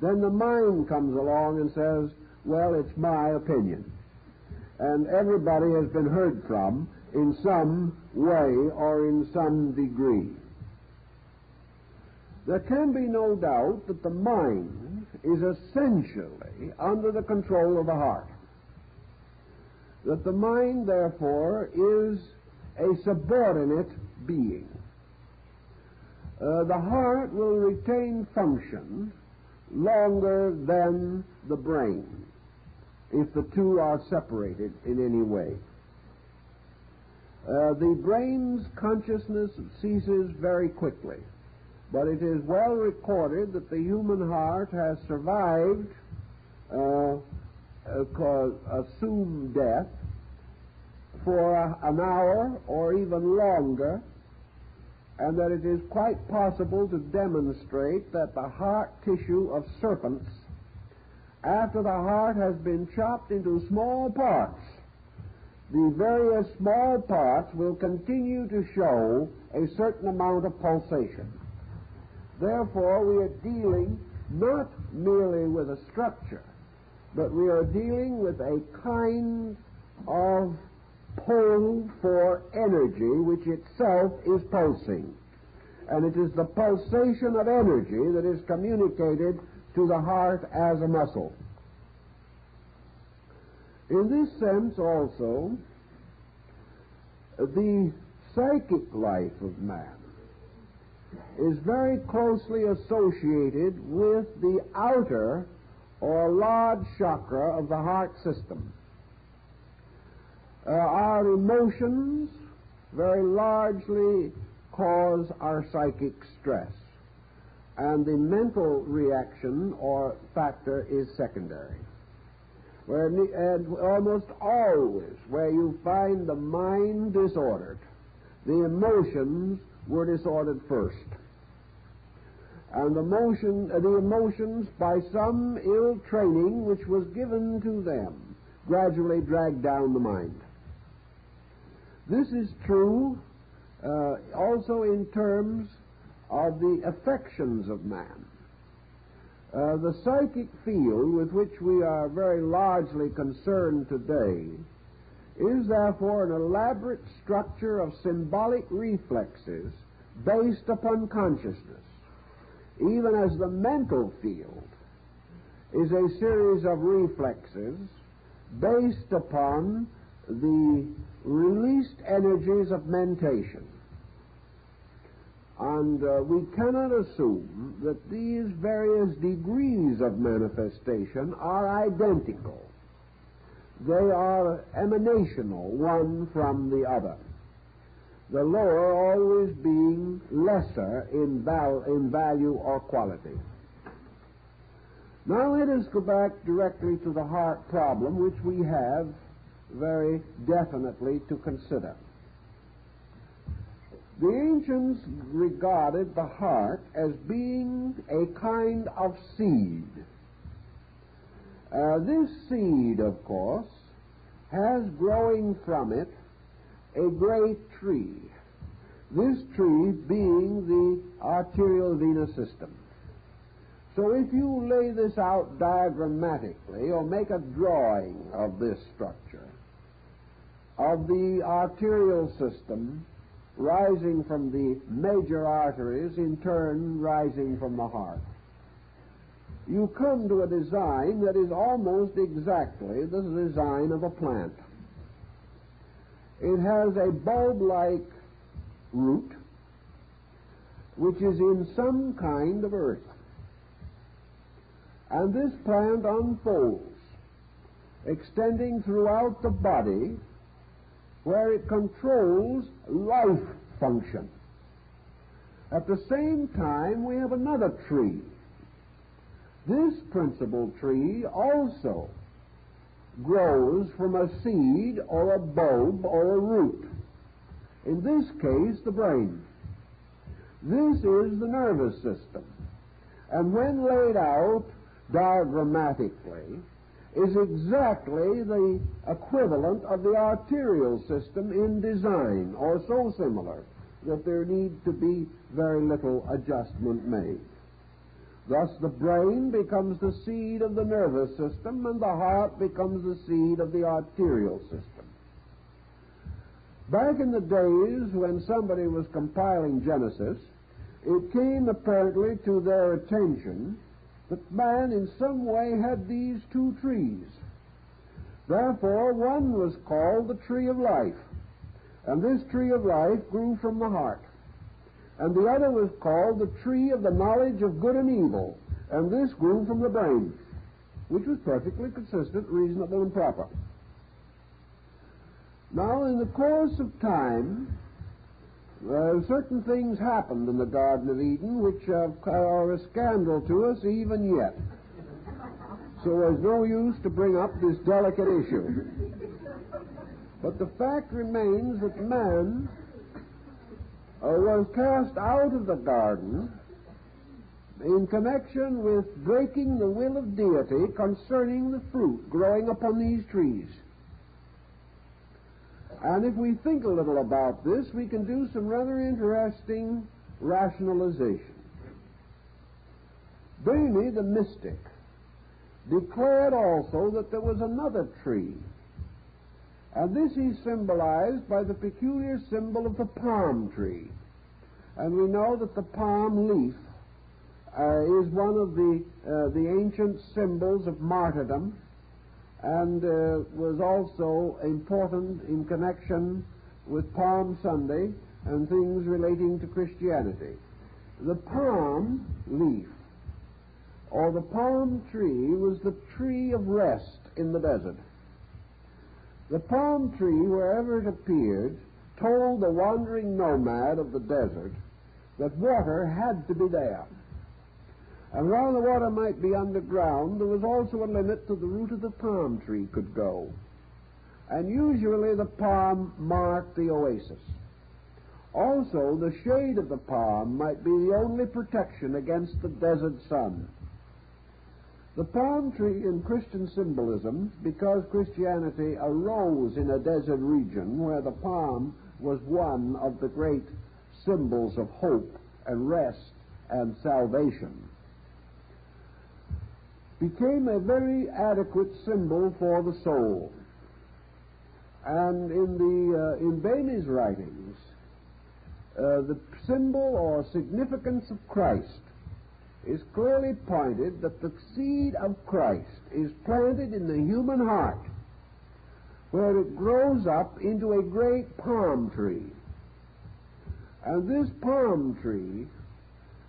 Then the mind comes along and says, well, it's my opinion. And everybody has been heard from in some way or in some degree. There can be no doubt that the mind is essentially under the control of the heart. That the mind, therefore, is a subordinate being. The heart will retain function longer than the brain if the two are separated in any way. The brain's consciousness ceases very quickly, but it is well recorded that the human heart has survived assumed death for an hour or even longer, and that it is quite possible to demonstrate that the heart tissue of serpents, after the heart has been chopped into small parts, the various small parts will continue to show a certain amount of pulsation. Therefore, we are dealing not merely with a structure, but we are dealing with a kind of pull for energy which itself is pulsing. And it is the pulsation of energy that is communicated to the heart as a muscle. In this sense also, the psychic life of man is very closely associated with the outer or large chakra of the heart system. Our emotions very largely cause our psychic stress. and the mental reaction or factor is secondary. And almost always where you find the mind disordered, the emotions were disordered first. And the emotions, by some ill training which was given to them, gradually dragged down the mind. This is true also in terms of the affections of man. The psychic field with which we are very largely concerned today is therefore an elaborate structure of symbolic reflexes based upon consciousness, even as the mental field is a series of reflexes based upon the released energies of mentation. And we cannot assume that these various degrees of manifestation are identical. They are emanational, one from the other, the lower always being lesser in value or quality. Now let us go back directly to the heart problem, which we have very definitely to consider. The ancients regarded the heart as being a kind of seed. This seed, of course, has growing from it a great tree, this tree being the arterial venous system. So if you lay this out diagrammatically or make a drawing of this structure, of the arterial system rising from the major arteries, in turn rising from the heart, you come to a design that is almost exactly the design of a plant. It has a bulb-like root which is in some kind of earth. And this plant unfolds, extending throughout the body, where it controls life function. At the same time, we have another tree. This principal tree also grows from a seed or a bulb or a root. In this case, the brain. This is the nervous system. And when laid out diagrammatically, is exactly the equivalent of the arterial system in design, or so similar that there need to be very little adjustment made. Thus the brain becomes the seed of the nervous system, and the heart becomes the seed of the arterial system. Back in the days when somebody was compiling Genesis, it came apparently to their attention that man in some way had these two trees. Therefore, one was called the tree of life, and this tree of life grew from the heart. And the other was called the tree of the knowledge of good and evil, and this grew from the brain, which was perfectly consistent, reasonable, and proper. Now, in the course of time, certain things happened in the Garden of Eden which are a scandal to us even yet. So there's no use to bring up this delicate issue. But the fact remains that man was cast out of the garden in connection with breaking the will of deity concerning the fruit growing upon these trees. And if we think a little about this, we can do some rather interesting rationalization. Berney, the mystic, declared also that there was another tree, and this he symbolized by the peculiar symbol of the palm tree. And we know that the palm leaf is one of the ancient symbols of martyrdom, and was also important in connection with Palm Sunday and things relating to Christianity. The palm leaf, or the palm tree, was the tree of rest in the desert. The palm tree, wherever it appeared, told the wandering nomad of the desert that water had to be there. And while the water might be underground, there was also a limit to the root of the palm tree could go. And usually the palm marked the oasis. Also, the shade of the palm might be the only protection against the desert sun. The palm tree in Christian symbolism, because Christianity arose in a desert region where the palm was one of the great symbols of hope and rest and salvation, became a very adequate symbol for the soul. And in Bainey's writings, the symbol or significance of Christ is clearly pointed that the seed of Christ is planted in the human heart, where it grows up into a great palm tree. And this palm tree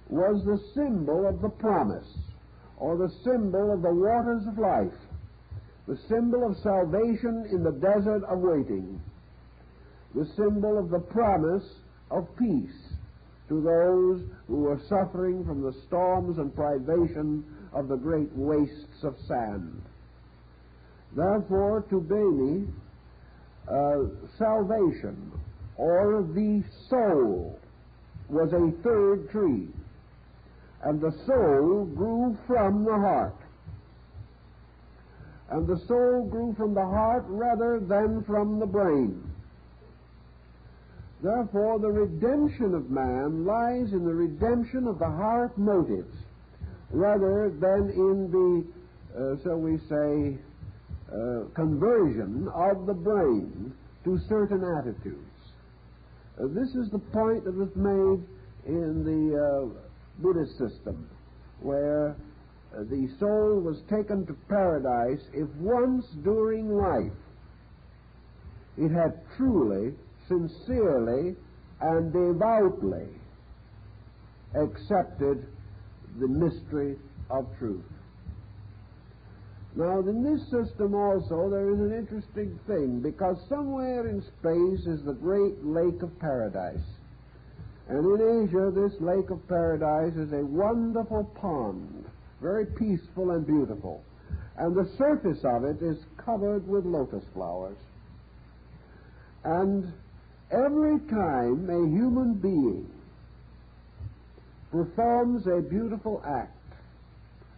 was the symbol of the promise, or the symbol of the waters of life, the symbol of salvation in the desert of waiting, the symbol of the promise of peace to those who were suffering from the storms and privation of the great wastes of sand. Therefore, to Bainey, salvation, or the soul, was a third tree, and the soul grew from the heart. And the soul grew from the heart rather than from the brain. Therefore, the redemption of man lies in the redemption of the heart motives, rather than in the, shall we say, conversion of the brain to certain attitudes. This is the point that was made in the Buddhist system, where the soul was taken to paradise if once during life it had truly, sincerely, and devoutly accepted the mystery of truth. Now, in this system also there is an interesting thing, because somewhere in space is the great lake of paradise. And in Asia, this lake of paradise is a wonderful pond, very peaceful and beautiful. And the surface of it is covered with lotus flowers. And every time a human being performs a beautiful act,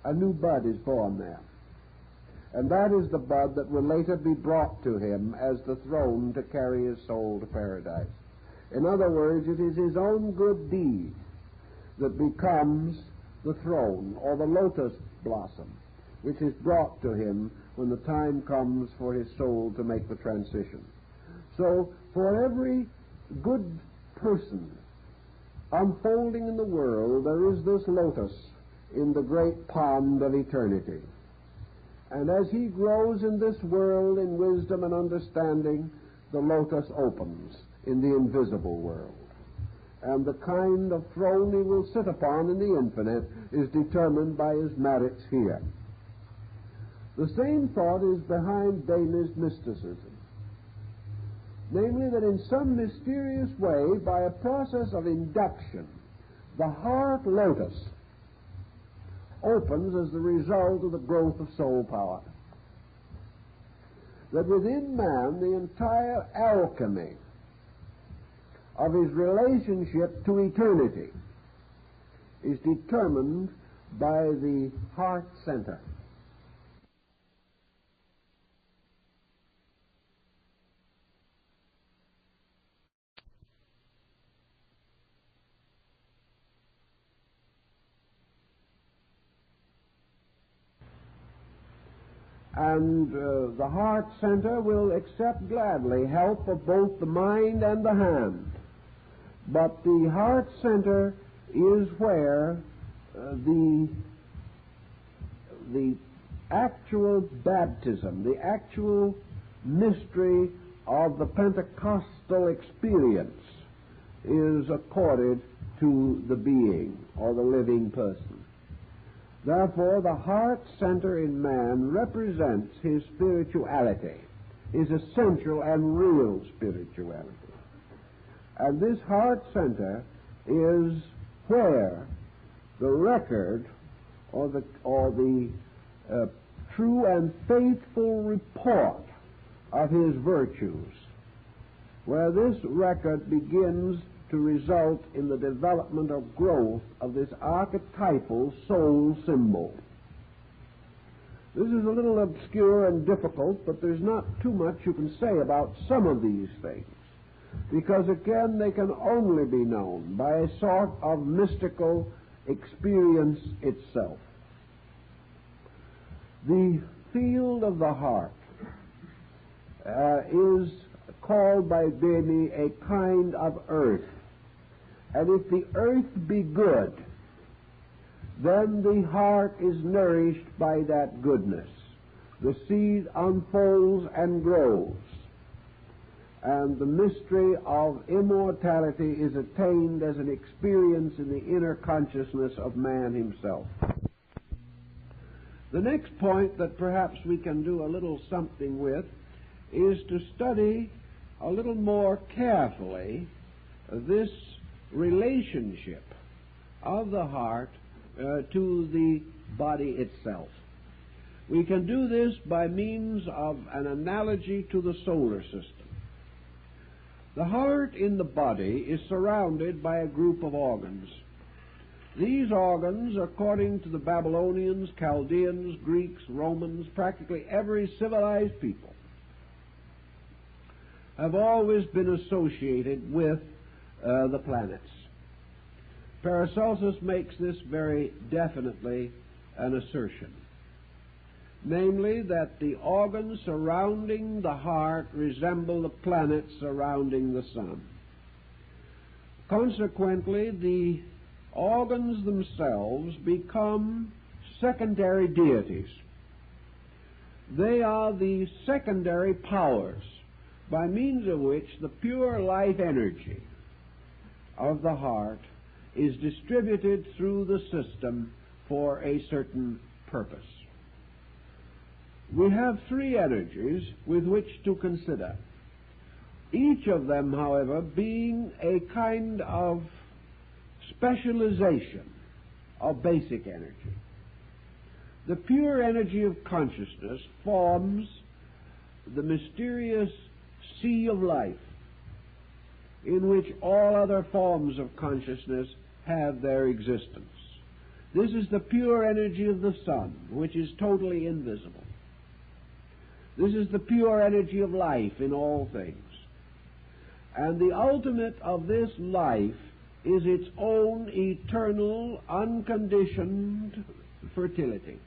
a new bud is born there. And that is the bud that will later be brought to him as the throne to carry his soul to paradise. In other words, it is his own good deed that becomes the throne, or the lotus blossom, which is brought to him when the time comes for his soul to make the transition. So, for every good person unfolding in the world, there is this lotus in the great pond of eternity. And as he grows in this world in wisdom and understanding, the lotus opens in the invisible world. And the kind of throne he will sit upon in the infinite is determined by his merits here. The same thought is behind Bainey's mysticism. Namely, that in some mysterious way, by a process of induction, the heart lotus opens as the result of the growth of soul power. That within man, the entire alchemy of his relationship to eternity is determined by the heart center. And the heart center will accept gladly help of both the mind and the hand. But the heart center is where the actual baptism, the actual mystery of the Pentecostal experience is accorded to the being or the living person. Therefore, the heart center in man represents his spirituality, his essential and real spirituality. And this heart center is where the record or the true and faithful report of his virtues, where this record begins to result in the development or growth of this archetypal soul symbol. This is a little obscure and difficult, but there's not too much you can say about some of these things, because again they can only be known by a sort of mystical experience itself. The field of the heart is called by Beni a kind of earth, and if the earth be good, then the heart is nourished by that goodness. The seed unfolds and grows, and the mystery of immortality is attained as an experience in the inner consciousness of man himself. The next point that perhaps we can do a little something with is to study a little more carefully this relationship of the heart to the body itself. We can do this by means of an analogy to the solar system. The heart in the body is surrounded by a group of organs. These organs, according to the Babylonians, Chaldeans, Greeks, Romans, practically every civilized people, have always been associated with the planets. Paracelsus makes this very definitely an assertion, namely that the organs surrounding the heart resemble the planets surrounding the sun. Consequently, the organs themselves become secondary deities. They are the secondary powers by means of which the pure life energy of the heart is distributed through the system for a certain purpose. We have three energies with which to consider, each of them, however, being a kind of specialization of basic energy. The pure energy of consciousness forms the mysterious sea of life in which all other forms of consciousness have their existence. This is the pure energy of the sun, which is totally invisible. This is the pure energy of life in all things. And the ultimate of this life is its own eternal, unconditioned fertility.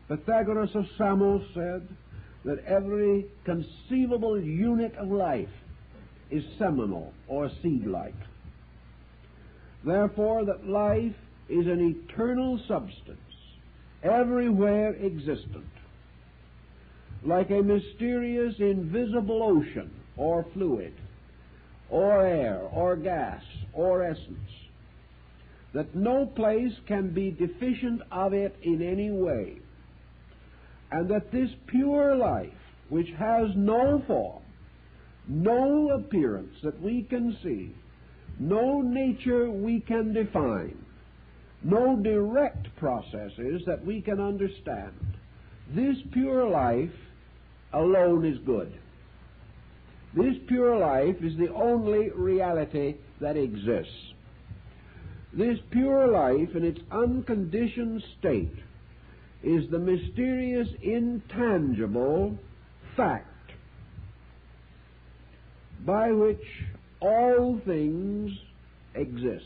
Pythagoras of Samos said that every conceivable unit of life is seminal or seed-like. Therefore, that life is an eternal substance, everywhere existent, like a mysterious invisible ocean or fluid or air or gas or essence, that no place can be deficient of it in any way, and that this pure life, which has no form, no appearance that we can see, no nature we can define, no direct processes that we can understand, this pure life alone is good. This pure life is the only reality that exists. This pure life in its unconditioned state is the mysterious, intangible fact by which all things exist,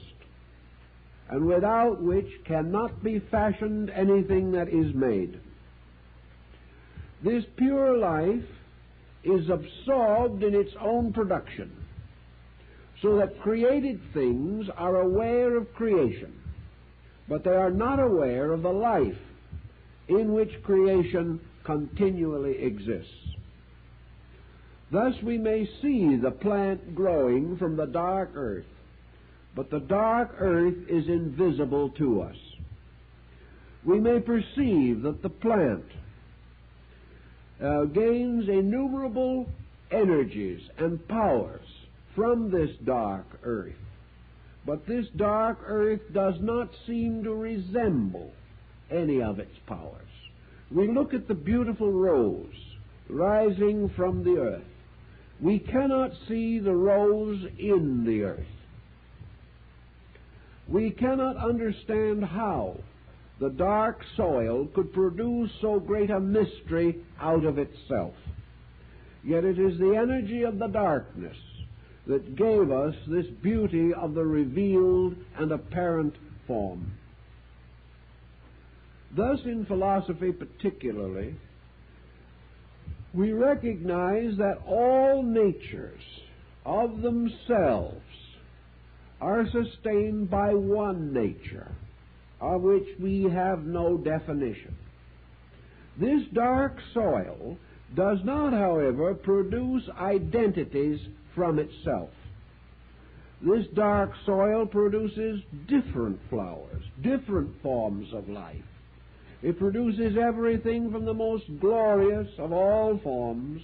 and without which cannot be fashioned anything that is made. This pure life is absorbed in its own production, so that created things are aware of creation, but they are not aware of the life in which creation continually exists. Thus we may see the plant growing from the dark earth, but the dark earth is invisible to us. We may perceive that the plant gains innumerable energies and powers from this dark earth, But this dark earth does not seem to resemble any of its powers. We look at the beautiful rose rising from the earth. We cannot see the rose in the earth. We cannot understand how the dark soil could produce so great a mystery out of itself. Yet it is the energy of the darkness that gave us this beauty of the revealed and apparent form. Thus, in philosophy particularly, we recognize that all natures of themselves are sustained by one nature, of which we have no definition. This dark soil does not, however, produce identities from itself. This dark soil produces different flowers, different forms of life. It produces everything from the most glorious of all forms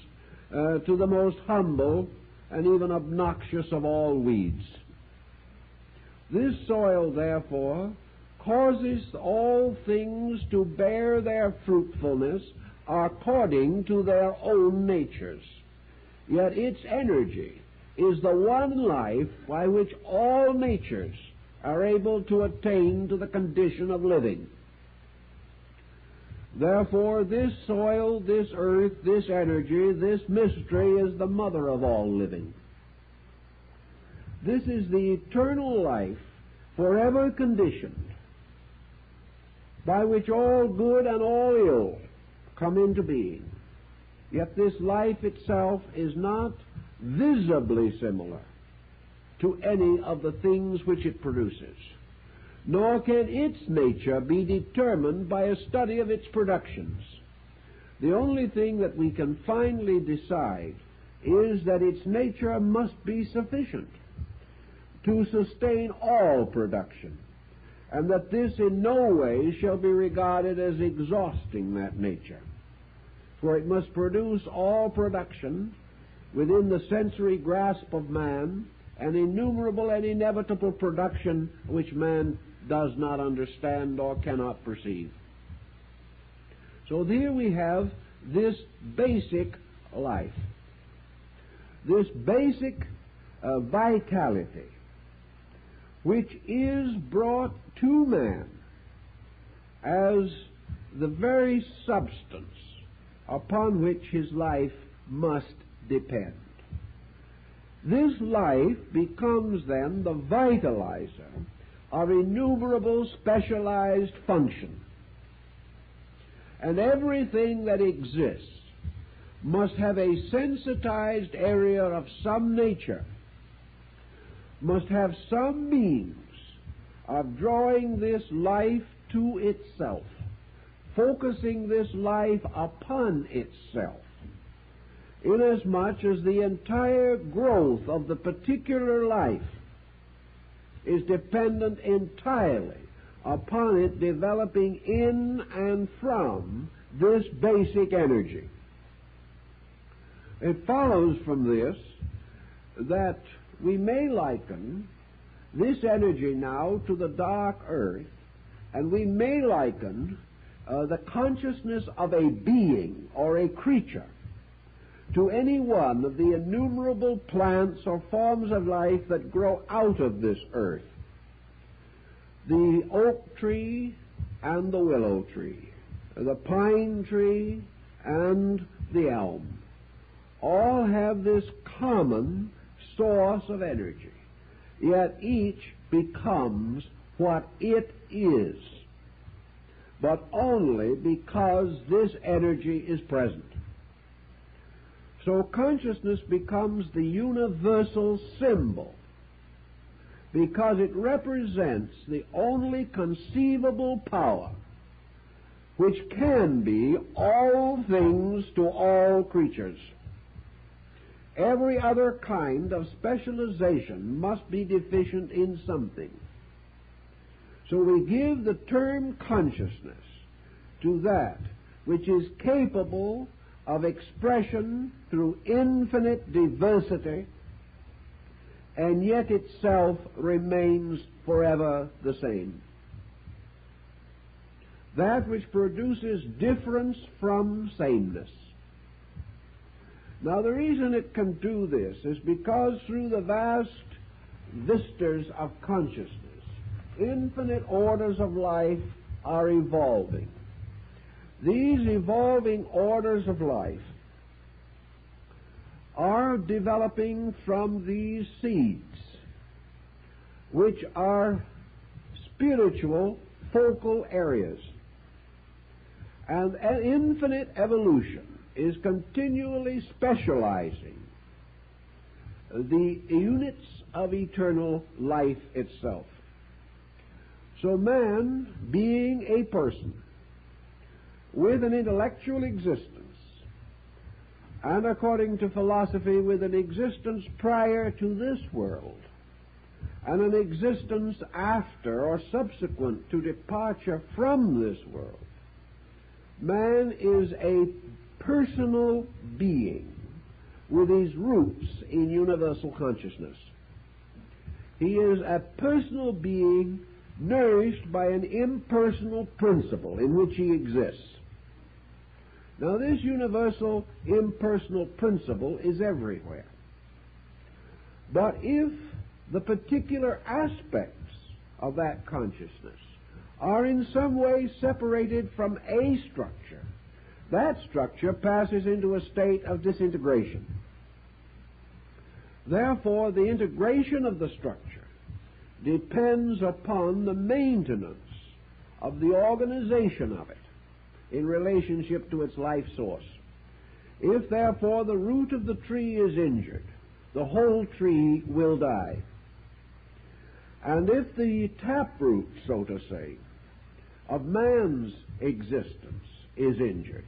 to the most humble and even obnoxious of all weeds. This soil, therefore, causes all things to bear their fruitfulness according to their own natures. Yet its energy is the one life by which all natures are able to attain to the condition of living. Therefore, this soil, this earth, this energy, this mystery is the mother of all living. This is the eternal life, forever conditioned, by which all good and all ill come into being. Yet this life itself is not visibly similar to any of the things which it produces, nor can its nature be determined by a study of its productions. The only thing that we can finally decide is that its nature must be sufficient to sustain all production, and that this in no way shall be regarded as exhausting that nature. For it must produce all production within the sensory grasp of man, an innumerable and inevitable production which man does not understand or cannot perceive. So here we have this basic life, this basic vitality, which is brought to man as the very substance upon which his life must depend. This life becomes then the vitalizer of innumerable specialized function. And everything that exists must have a sensitized area of some nature, must have some means of drawing this life to itself, focusing this life upon itself, inasmuch as the entire growth of the particular life is dependent entirely upon it developing in and from this basic energy. It follows from this that we may liken this energy now to the dark earth, and we may liken the consciousness of a being or a creature to any one of the innumerable plants or forms of life that grow out of this earth. The oak tree and the willow tree, the pine tree and the elm, all have this common source of energy, yet each becomes what it is, but only because this energy is present. So consciousness becomes the universal symbol, because it represents the only conceivable power which can be all things to all creatures. Every other kind of specialization must be deficient in something. So we give the term consciousness to that which is capable of expression through infinite diversity, and yet itself remains forever the same. That which produces difference from sameness. Now, the reason it can do this is because through the vast vistas of consciousness, infinite orders of life are evolving. These evolving orders of life are developing from these seeds, which are spiritual focal areas. And an infinite evolution is continually specializing the units of eternal life itself. So man, being a person with an intellectual existence, and according to philosophy with an existence prior to this world, and an existence after or subsequent to departure from this world, man is a personal being with his roots in universal consciousness. He is a personal being nourished by an impersonal principle in which he exists. Now, this universal impersonal principle is everywhere. But if the particular aspects of that consciousness are in some way separated from a structure, that structure passes into a state of disintegration. Therefore, the integration of the structure depends upon the maintenance of the organization of it in relationship to its life source. If, therefore, the root of the tree is injured, the whole tree will die. And if the taproot, so to say, of man's existence is injured,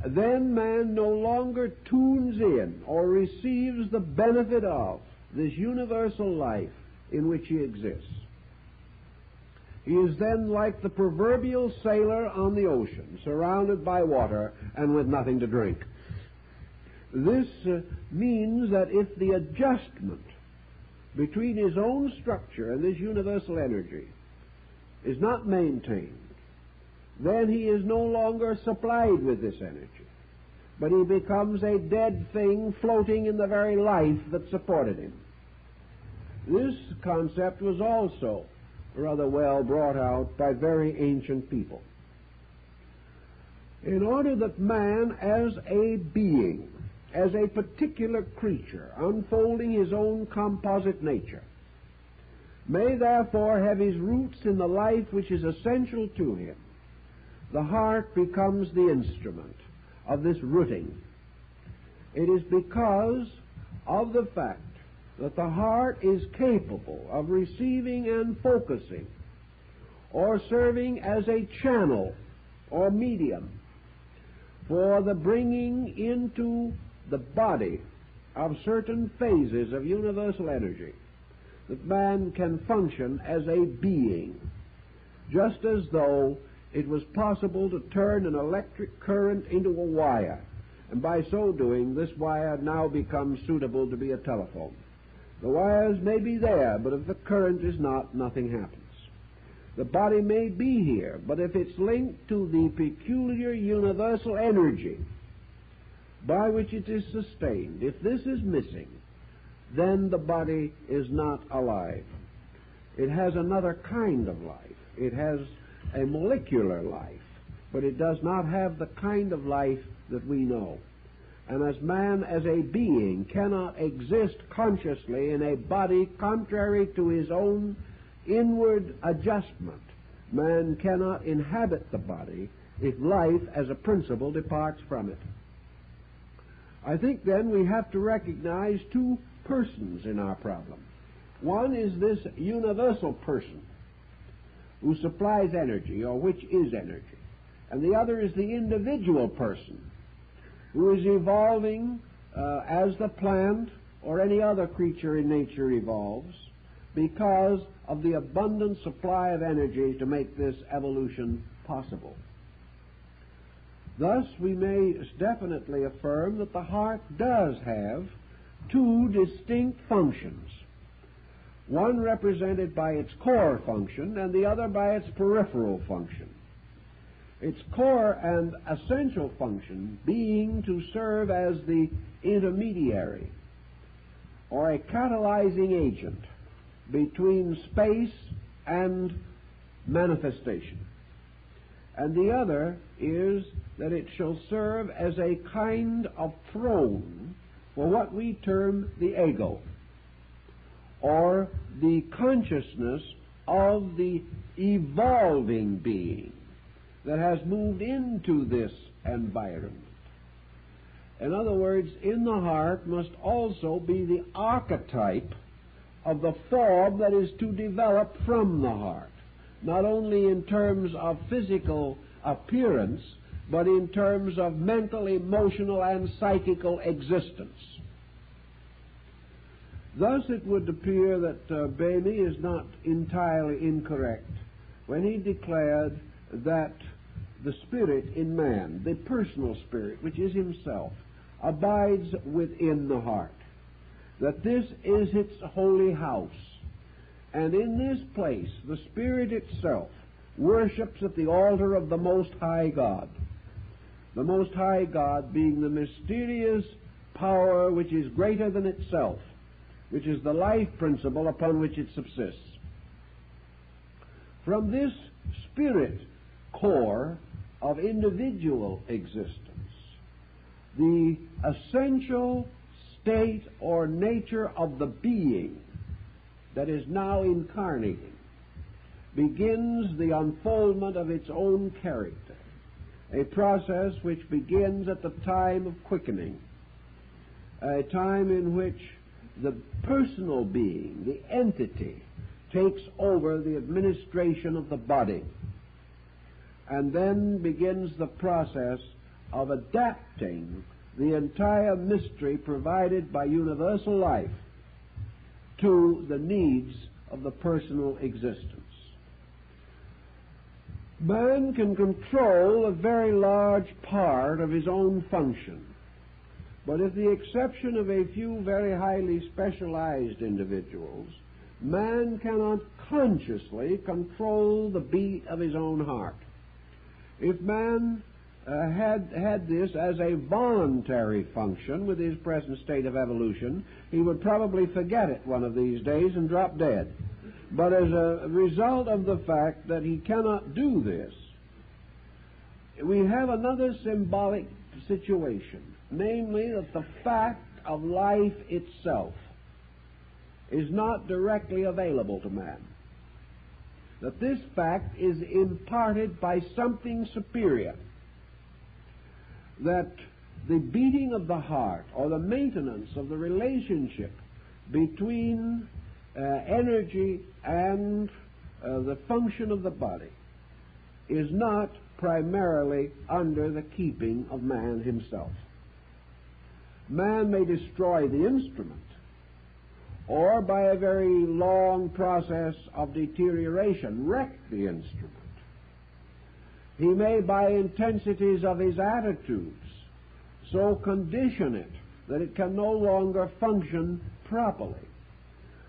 then man no longer tunes in or receives the benefit of this universal life in which he exists. He is then like the proverbial sailor on the ocean, surrounded by water and with nothing to drink. This means that if the adjustment between his own structure and this universal energy is not maintained, then he is no longer supplied with this energy, but he becomes a dead thing floating in the very life that supported him. This concept was also rather well brought out by very ancient people. In order that man as a being, as a particular creature, unfolding his own composite nature, may therefore have his roots in the life which is essential to him, the heart becomes the instrument of this rooting. It is because of the fact that the heart is capable of receiving and focusing or serving as a channel or medium for the bringing into the body of certain phases of universal energy, that man can function as a being, just as though it was possible to turn an electric current into a wire, and by so doing this wire now becomes suitable to be a telephone. The wires may be there, but if the current is not, nothing happens. The body may be here, but if it's linked to the peculiar universal energy by which it is sustained, if this is missing, then the body is not alive. It has another kind of life. It has a molecular life, but it does not have the kind of life that we know. And as man as a being cannot exist consciously in a body contrary to his own inward adjustment, man cannot inhabit the body if life as a principle departs from it. I think then we have to recognize two persons in our problem. One is this universal person who supplies energy, or which is energy. And the other is the individual person who is evolving as the plant or any other creature in nature evolves because of the abundant supply of energy to make this evolution possible. Thus, we may definitely affirm that the heart does have two distinct functions. one represented by its core function and the other by its peripheral function. Its core and essential function being to serve as the intermediary or a catalyzing agent between space and manifestation. And the other is that it shall serve as a kind of throne for what we term the ego, or the consciousness of the evolving being that has moved into this environment. In other words, in the heart must also be the archetype of the form that is to develop from the heart, not only in terms of physical appearance, but in terms of mental, emotional, and psychical existence. Thus it would appear that Bamy is not entirely incorrect when he declared that the spirit in man, the personal spirit, which is himself, abides within the heart, that this is its holy house, and in this place the spirit itself worships at the altar of the Most High God, the Most High God being the mysterious power which is greater than itself, which is the life principle upon which it subsists. From this spirit core of individual existence, the essential state or nature of the being that is now incarnating begins the unfoldment of its own character, a process which begins at the time of quickening, a time in which the personal being, the entity, takes over the administration of the body, and then begins the process of adapting the entire mystery provided by universal life to the needs of the personal existence. Man can control a very large part of his own function, but with the exception of a few very highly specialized individuals, man cannot consciously control the beat of his own heart. If man had this as a voluntary function with his present state of evolution, he would probably forget it one of these days and drop dead. But as a result of the fact that he cannot do this, we have another symbolic situation, namely that the fact of life itself is not directly available to man. That this fact is imparted by something superior. That the beating of the heart, or the maintenance of the relationship between energy and the function of the body, is not primarily under the keeping of man himself. Man may destroy the instrument, or by a very long process of deterioration wreck the instrument. He may, by intensities of his attitudes, so condition it that it can no longer function properly.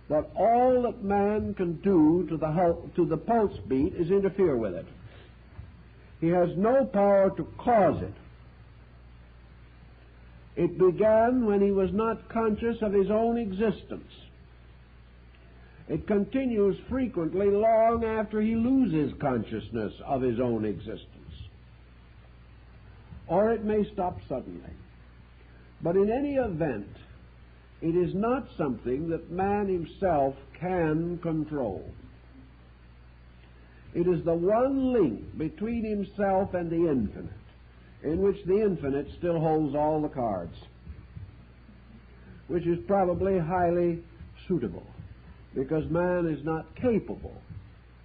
But all that man can do to the pulse beat is interfere with it. He has no power to cause it. It began when he was not conscious of his own existence. It continues frequently long after he loses consciousness of his own existence. Or it may stop suddenly. But in any event, it is not something that man himself can control. It is the one link between himself and the infinite, in which the infinite still holds all the cards, which is probably highly suitable, because man is not capable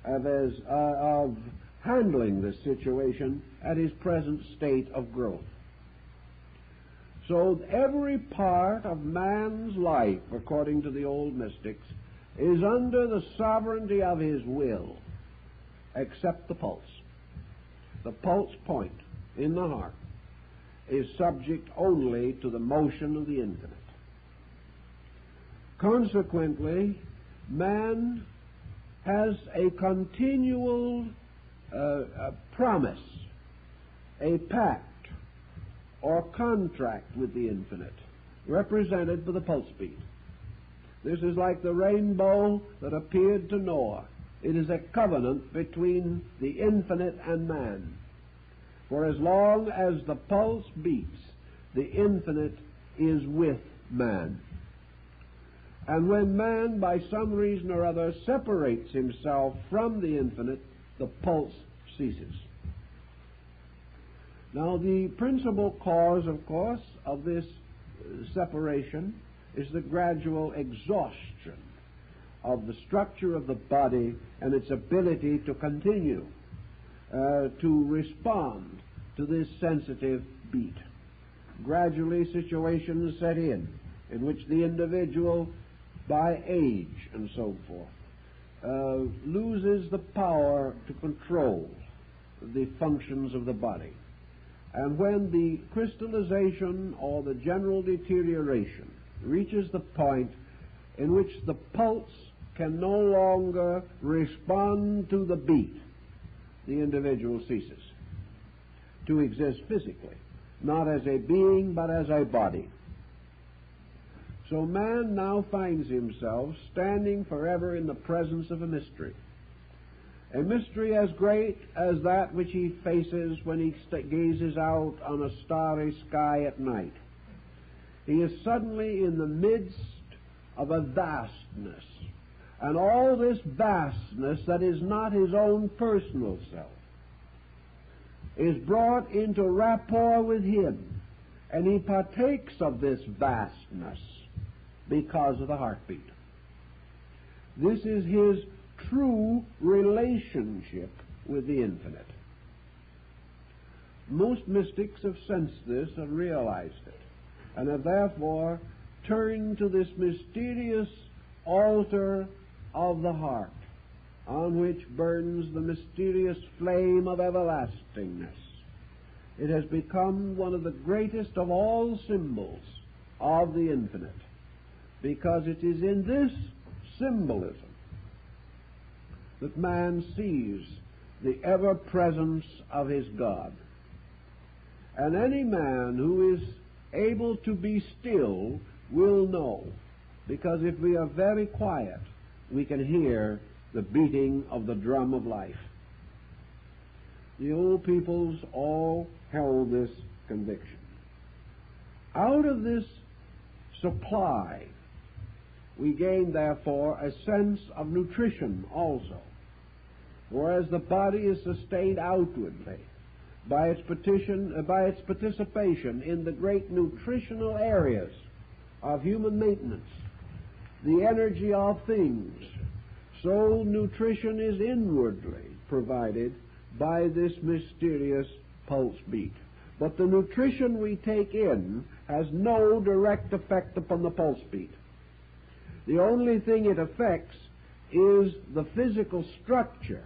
of handling this situation at his present state of growth. So every part of man's life, according to the old mystics, is under the sovereignty of his will, except the pulse. The pulse point in the heart is subject only to the motion of the infinite. Consequently, man has a continual promise, a pact or contract with the infinite, represented by the pulse beat. This is like the rainbow that appeared to Noah. It is a covenant between the infinite and man. For as long as the pulse beats, the infinite is with man. And when man, by some reason or other, separates himself from the infinite, the pulse ceases. Now, the principal cause, of course, of this separation is the gradual exhaustion of the structure of the body and its ability to continue to respond to this sensitive beat. Gradually, situations set in which the individual, by age and so forth, loses the power to control the functions of the body. And when the crystallization or the general deterioration reaches the point in which the pulse can no longer respond to the beat, the individual ceases to exist physically, not as a being but as a body. So man now finds himself standing forever in the presence of a mystery as great as that which he faces when he gazes out on a starry sky at night. He is suddenly in the midst of a vastness, and all this vastness that is not his own personal self is brought into rapport with him, and he partakes of this vastness because of the heartbeat. This is his true relationship with the infinite. Most mystics have sensed this and realized it, and have therefore turned to this mysterious altar of the heart, on which burns the mysterious flame of everlastingness. It has become one of the greatest of all symbols of the infinite, because it is in this symbolism that man sees the ever-presence of his God. And any man who is able to be still will know, because if we are very quiet, we can hear the beating of the drum of life. The old peoples all held this conviction. Out of this supply, we gain, therefore, a sense of nutrition also, whereas the body is sustained outwardly by its participation in the great nutritional areas of human maintenance, the energy of things. So nutrition is inwardly provided by this mysterious pulse beat. But the nutrition we take in has no direct effect upon the pulse beat. The only thing it affects is the physical structure,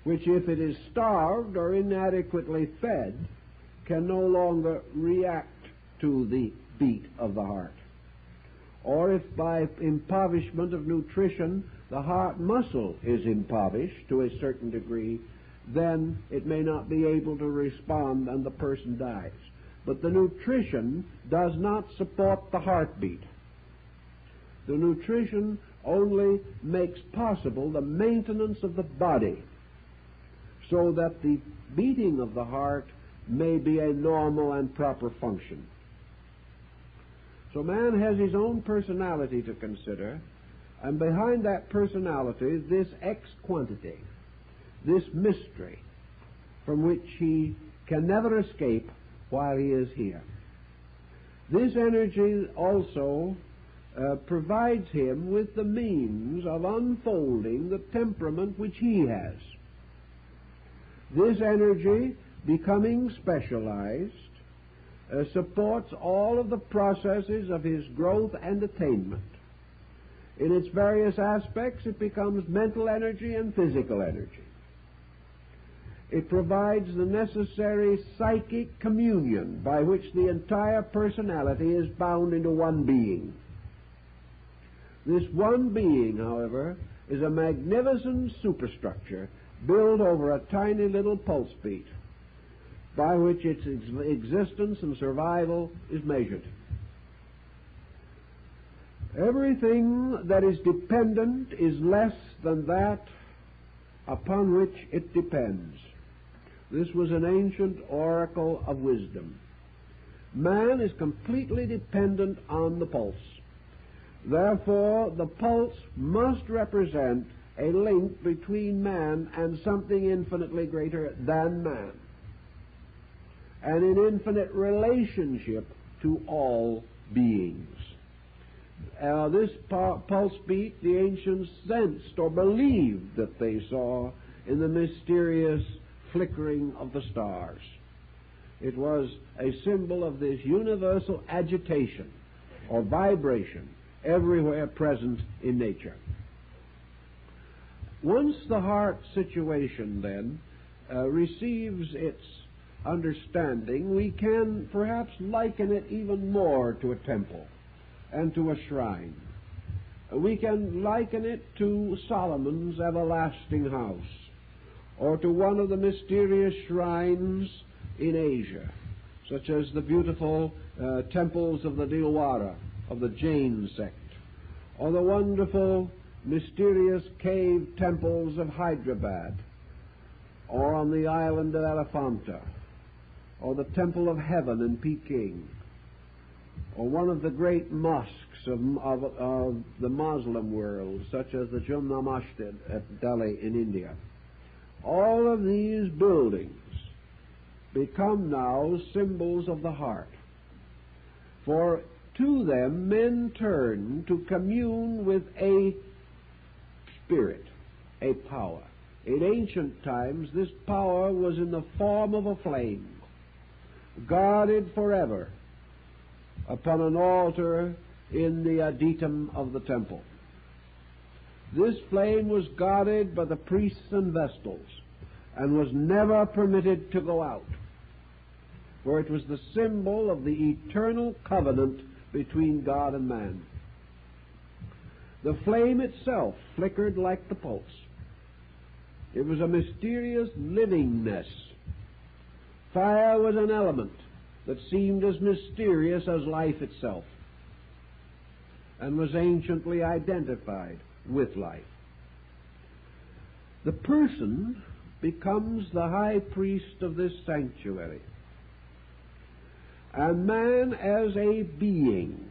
which, if it is starved or inadequately fed, can no longer react to the beat of the heart. Or if by impoverishment of nutrition the heart muscle is impoverished to a certain degree, then it may not be able to respond and the person dies. But the nutrition does not support the heartbeat. The nutrition only makes possible the maintenance of the body, so that the beating of the heart may be a normal and proper function. So man has his own personality to consider, and behind that personality, this X-quantity, this mystery, from which he can never escape while he is here. This energy also provides him with the means of unfolding the temperament which he has. This energy, becoming specialized, supports all of the processes of his growth and attainment. In its various aspects, it becomes mental energy and physical energy. It provides the necessary psychic communion by which the entire personality is bound into one being. This one being, however, is a magnificent superstructure built over a tiny little pulse beat by which its existence and survival is measured. Everything that is dependent is less than that upon which it depends. This was an ancient oracle of wisdom. Man is completely dependent on the pulse. Therefore, the pulse must represent a link between man and something infinitely greater than man, and in infinite relationship to all beings. This pulse beat the ancients sensed or believed that they saw in the mysterious flickering of the stars. It was a symbol of this universal agitation or vibration everywhere present in nature. Once the heart situation, then, receives its understanding, we can perhaps liken it even more to a temple and to a shrine. We can liken it to Solomon's everlasting house, or to one of the mysterious shrines in Asia, such as the beautiful temples of the Dilwara, of the Jain sect, or the wonderful, mysterious cave temples of Hyderabad, or on the island of Elephanta, or the Temple of Heaven in Peking, or one of the great mosques of the Muslim world, such as the Jumna Masjid at Delhi in India. All of these buildings become now symbols of the heart, for to them men turn to commune with a spirit, a power. In ancient times, this power was in the form of a flame, guarded forever upon an altar in the adytum of the temple. This flame was guarded by the priests and vestals and was never permitted to go out, for it was the symbol of the eternal covenant between God and man. The flame itself flickered like the pulse. It was a mysterious livingness. Fire was an element that seemed as mysterious as life itself, and was anciently identified with life. The person becomes the high priest of this sanctuary, and man as a being,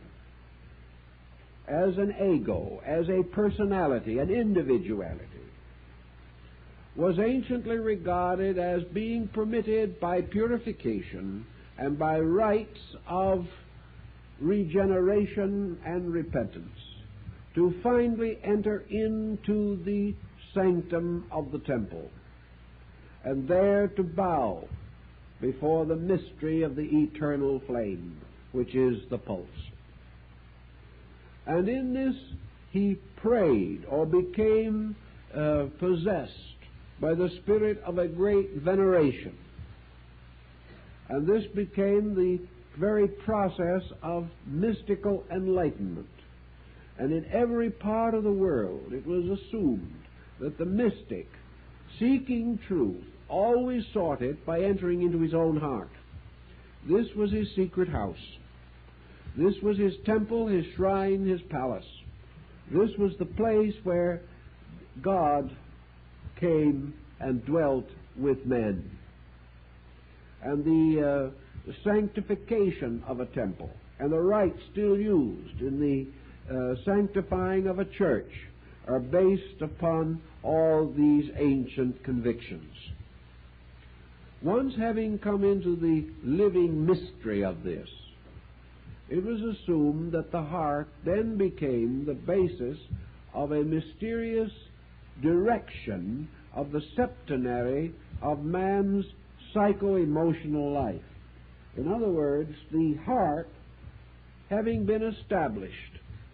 as an ego, as a personality, an individuality, was anciently regarded as being permitted by purification and by rites of regeneration and repentance to finally enter into the sanctum of the temple, and there to bow before the mystery of the eternal flame, which is the pulse. And in this he prayed or became possessed by the spirit of a great veneration. And this became the very process of mystical enlightenment. And in every part of the world it was assumed that the mystic, seeking truth, always sought it by entering into his own heart. This was his secret house. This was his temple, his shrine, his palace. This was the place where God came and dwelt with men. And the sanctification of a temple and the rites still used in the sanctifying of a church are based upon all these ancient convictions. Once having come into the living mystery of this, it was assumed that the heart then became the basis of a mysterious direction of the septenary of man's psycho-emotional life. In other words, the heart, having been established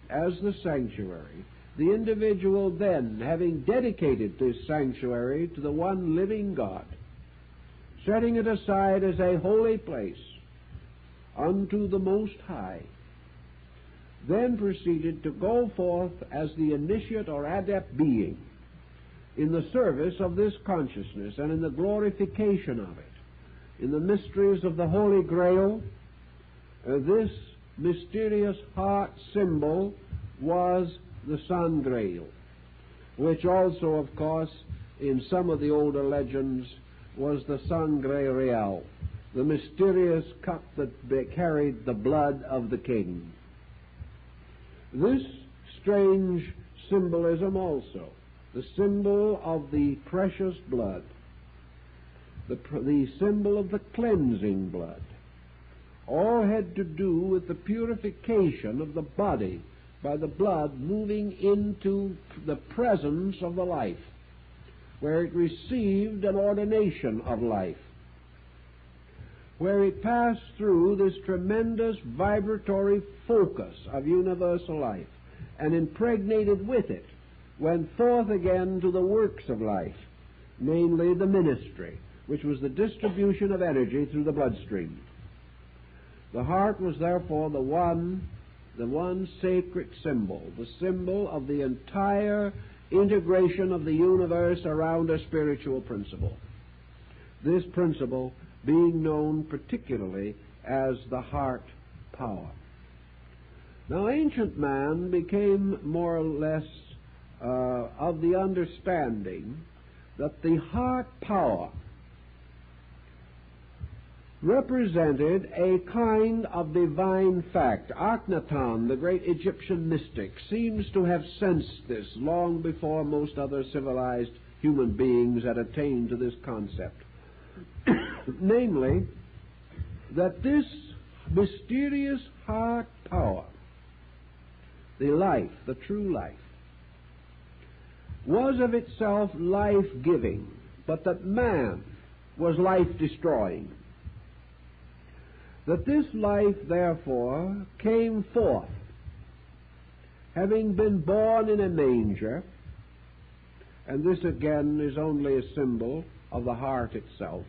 as the sanctuary, the individual then, having dedicated this sanctuary to the one living God, setting it aside as a holy place unto the Most High, then proceeded to go forth as the initiate or adept being in the service of this consciousness and in the glorification of it. In the mysteries of the Holy Grail, this mysterious heart symbol was the Sun Grail, which also, of course, in some of the older legends was the Sangreal, the mysterious cup that carried the blood of the king. This strange symbolism also, the symbol of the precious blood, the symbol of the cleansing blood, all had to do with the purification of the body by the blood moving into the presence of the life, where it received an ordination of life, where it passed through this tremendous vibratory focus of universal life and impregnated with it went forth again to the works of life, namely the ministry, which was the distribution of energy through the bloodstream. The heart was therefore the one sacred symbol, the symbol of the entire integration of the universe around a spiritual principle. This principle being known particularly as the heart power. Now, ancient man became more or less of the understanding that the heart power represented a kind of divine fact. Akhenaton, the great Egyptian mystic, seems to have sensed this long before most other civilized human beings had attained to this concept. Namely, that this mysterious heart power, the life, the true life, was of itself life-giving, but that man was life-destroying. That this life, therefore, came forth, having been born in a manger, and this again is only a symbol of the heart itself,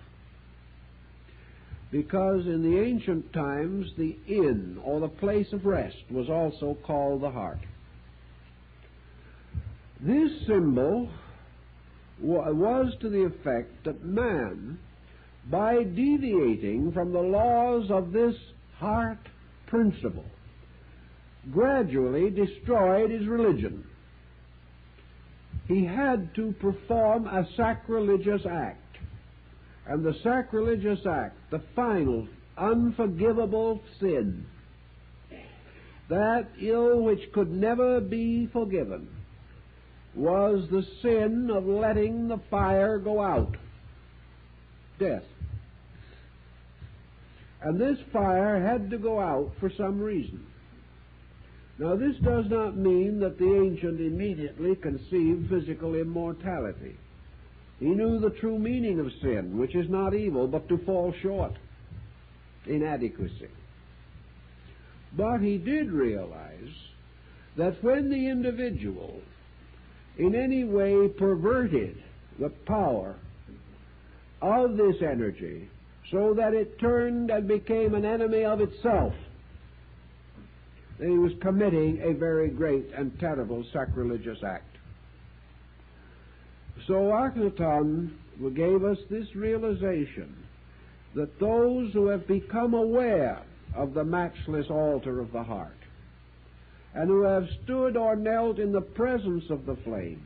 because in the ancient times the inn, or the place of rest, was also called the heart. This symbol was to the effect that man, by deviating from the laws of this heart principle, gradually destroyed his religion. He had to perform a sacrilegious act. And the sacrilegious act, the final, unforgivable sin, that ill which could never be forgiven, was the sin of letting the fire go out. Death. And this fire had to go out for some reason. Now, this does not mean that the ancient immediately conceived physical immortality. He knew the true meaning of sin, which is not evil, but to fall short, inadequacy. But he did realize that when the individual in any way perverted the power of this energy so that it turned and became an enemy of itself, then he was committing a very great and terrible sacrilegious act. So Akhenaton gave us this realization that those who have become aware of the matchless altar of the heart and who have stood or knelt in the presence of the flame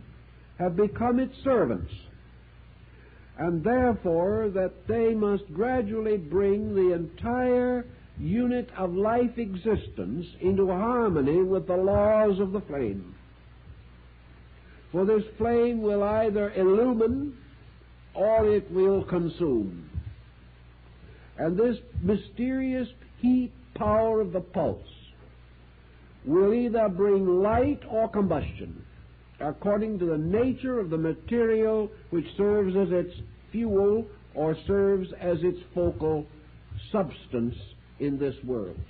have become its servants, and therefore that they must gradually bring the entire unit of life existence into harmony with the laws of the flame. For this flame will either illumine or it will consume. And this mysterious heat power of the pulse will either bring light or combustion, according to the nature of the material which serves as its fuel or serves as its focal substance in this world.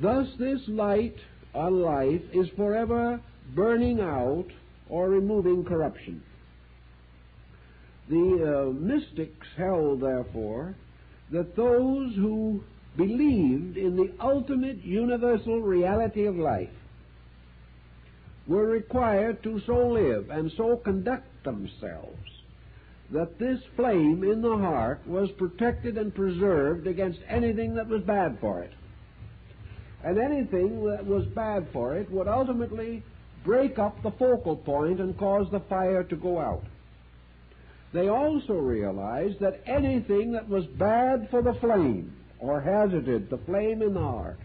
Thus this light on life is forever burning out or removing corruption. The mystics held, therefore, that those who believed in the ultimate universal reality of life were required to so live and so conduct themselves that this flame in the heart was protected and preserved against anything that was bad for it. And anything that was bad for it would ultimately break up the focal point and cause the fire to go out. They also realized that anything that was bad for the flame, or hazarded the flame in the heart,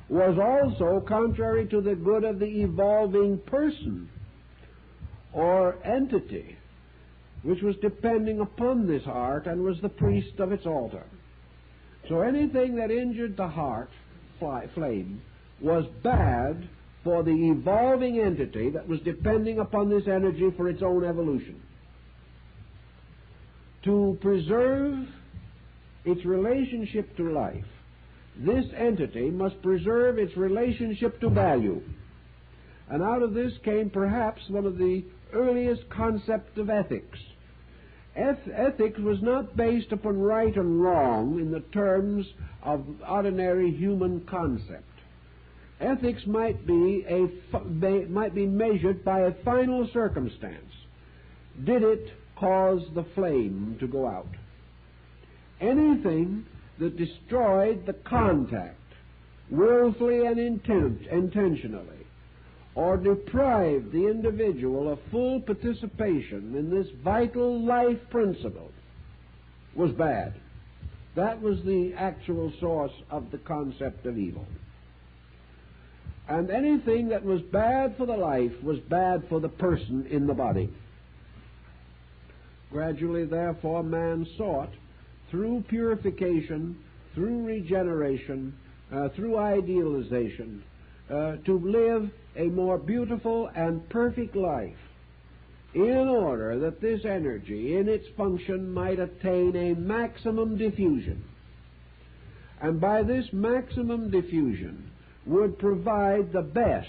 was also contrary to the good of the evolving person or entity, which was depending upon this heart and was the priest of its altar. So anything that injured the heart flame was bad for the evolving entity that was depending upon this energy for its own evolution. To preserve its relationship to life, this entity must preserve its relationship to value. And out of this came perhaps one of the earliest concepts of ethics. Ethics was not based upon right and wrong in the terms of ordinary human concept. Ethics might be measured by a final circumstance. Did it cause the flame to go out? Anything that destroyed the contact, willfully and intentionally, or deprived the individual of full participation in this vital life principle, was bad. That was the actual source of the concept of evil. And anything that was bad for the life was bad for the person in the body. Gradually, therefore, man sought, through purification, through regeneration, through idealization, to live a more beautiful and perfect life, in order that this energy in its function might attain a maximum diffusion. And by this maximum diffusion would provide the best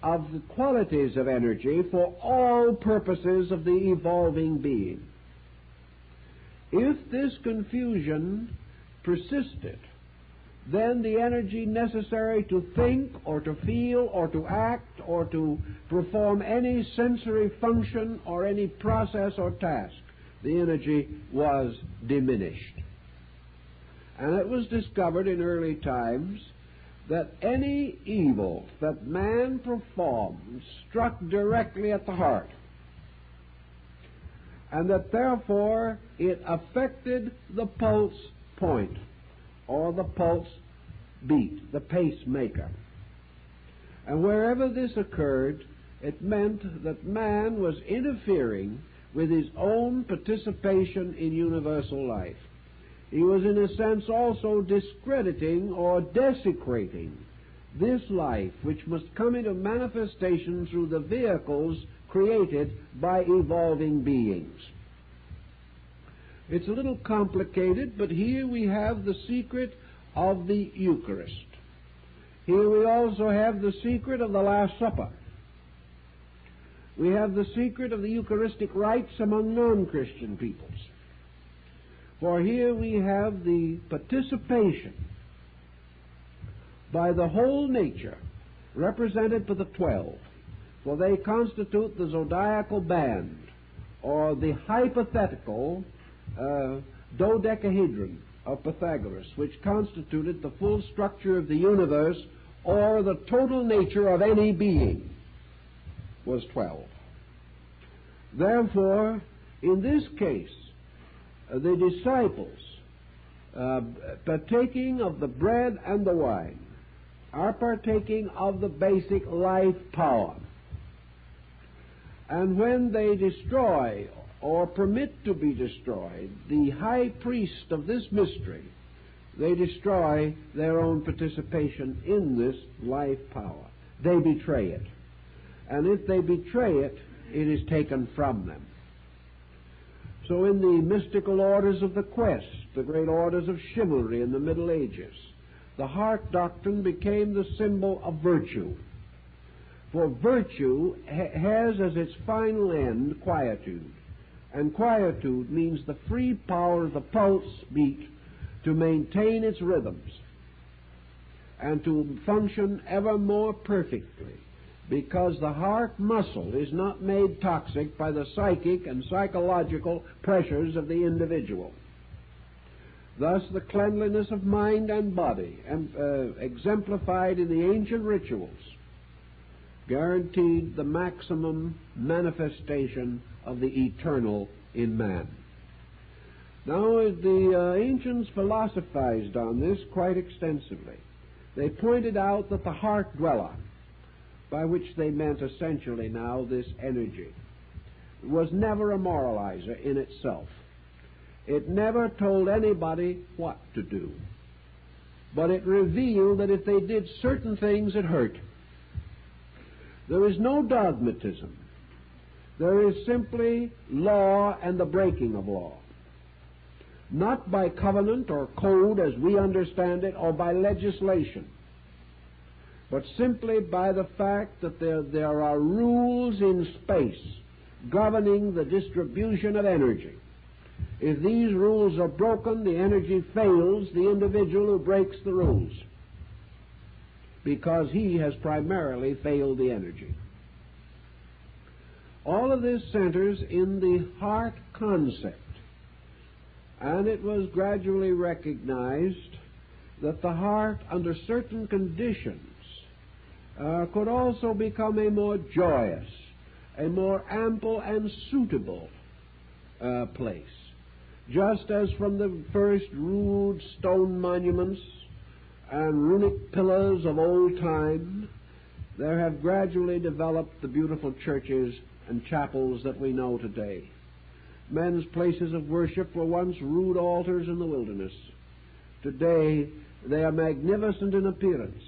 of the qualities of energy for all purposes of the evolving being. If this confusion persisted, then the energy necessary to think or to feel or to act or to perform any sensory function or any process or task, the energy was diminished. And it was discovered in early times that any evil that man performed struck directly at the heart, and that therefore it affected the pulse point, or the pulse beat, the pacemaker. And wherever this occurred, it meant that man was interfering with his own participation in universal life. He was, in a sense, also discrediting or desecrating this life, which must come into manifestation through the vehicles created by evolving beings. It's a little complicated, but here we have the secret of the Eucharist. Here we also have the secret of the Last Supper. We have the secret of the Eucharistic rites among non-Christian peoples. For here we have the participation by the whole nature represented by the 12, for they constitute the zodiacal band, or the hypothetical dodecahedron of Pythagoras, which constituted the full structure of the universe, or the total nature of any being, was 12. Therefore, in this case, the disciples, partaking of the bread and the wine, are partaking of the basic life power. And when they destroy or permit to be destroyed the high priest of this mystery, they destroy their own participation in this life power. They betray it. And if they betray it, it is taken from them. So in the mystical orders of the quest, the great orders of chivalry in the Middle Ages, the heart doctrine became the symbol of virtue. For virtue has as its final end quietude. And quietude means the free power of the pulse beat to maintain its rhythms and to function ever more perfectly, because the heart muscle is not made toxic by the psychic and psychological pressures of the individual. Thus, the cleanliness of mind and body, exemplified in the ancient rituals, guaranteed the maximum manifestation of the eternal in man. Now, the ancients philosophized on this quite extensively. They pointed out that the heart dweller, by which they meant essentially now this energy, was never a moralizer in itself. It never told anybody what to do, but it revealed that if they did certain things, it hurt. There is no dogmatism. There is simply law and the breaking of law. Not by covenant or code as we understand it, or by legislation, but simply by the fact that there are rules in space governing the distribution of energy. If these rules are broken, the energy fails the individual who breaks the rules, because he has primarily failed the energy. All of this centers in the heart concept, and it was gradually recognized that the heart, under certain conditions, could also become a more joyous, a more ample and suitable place. Just as from the first rude stone monuments and runic pillars of old time, there have gradually developed the beautiful churches and chapels that we know today. Men's places of worship were once rude altars in the wilderness. Today, they are magnificent in appearance,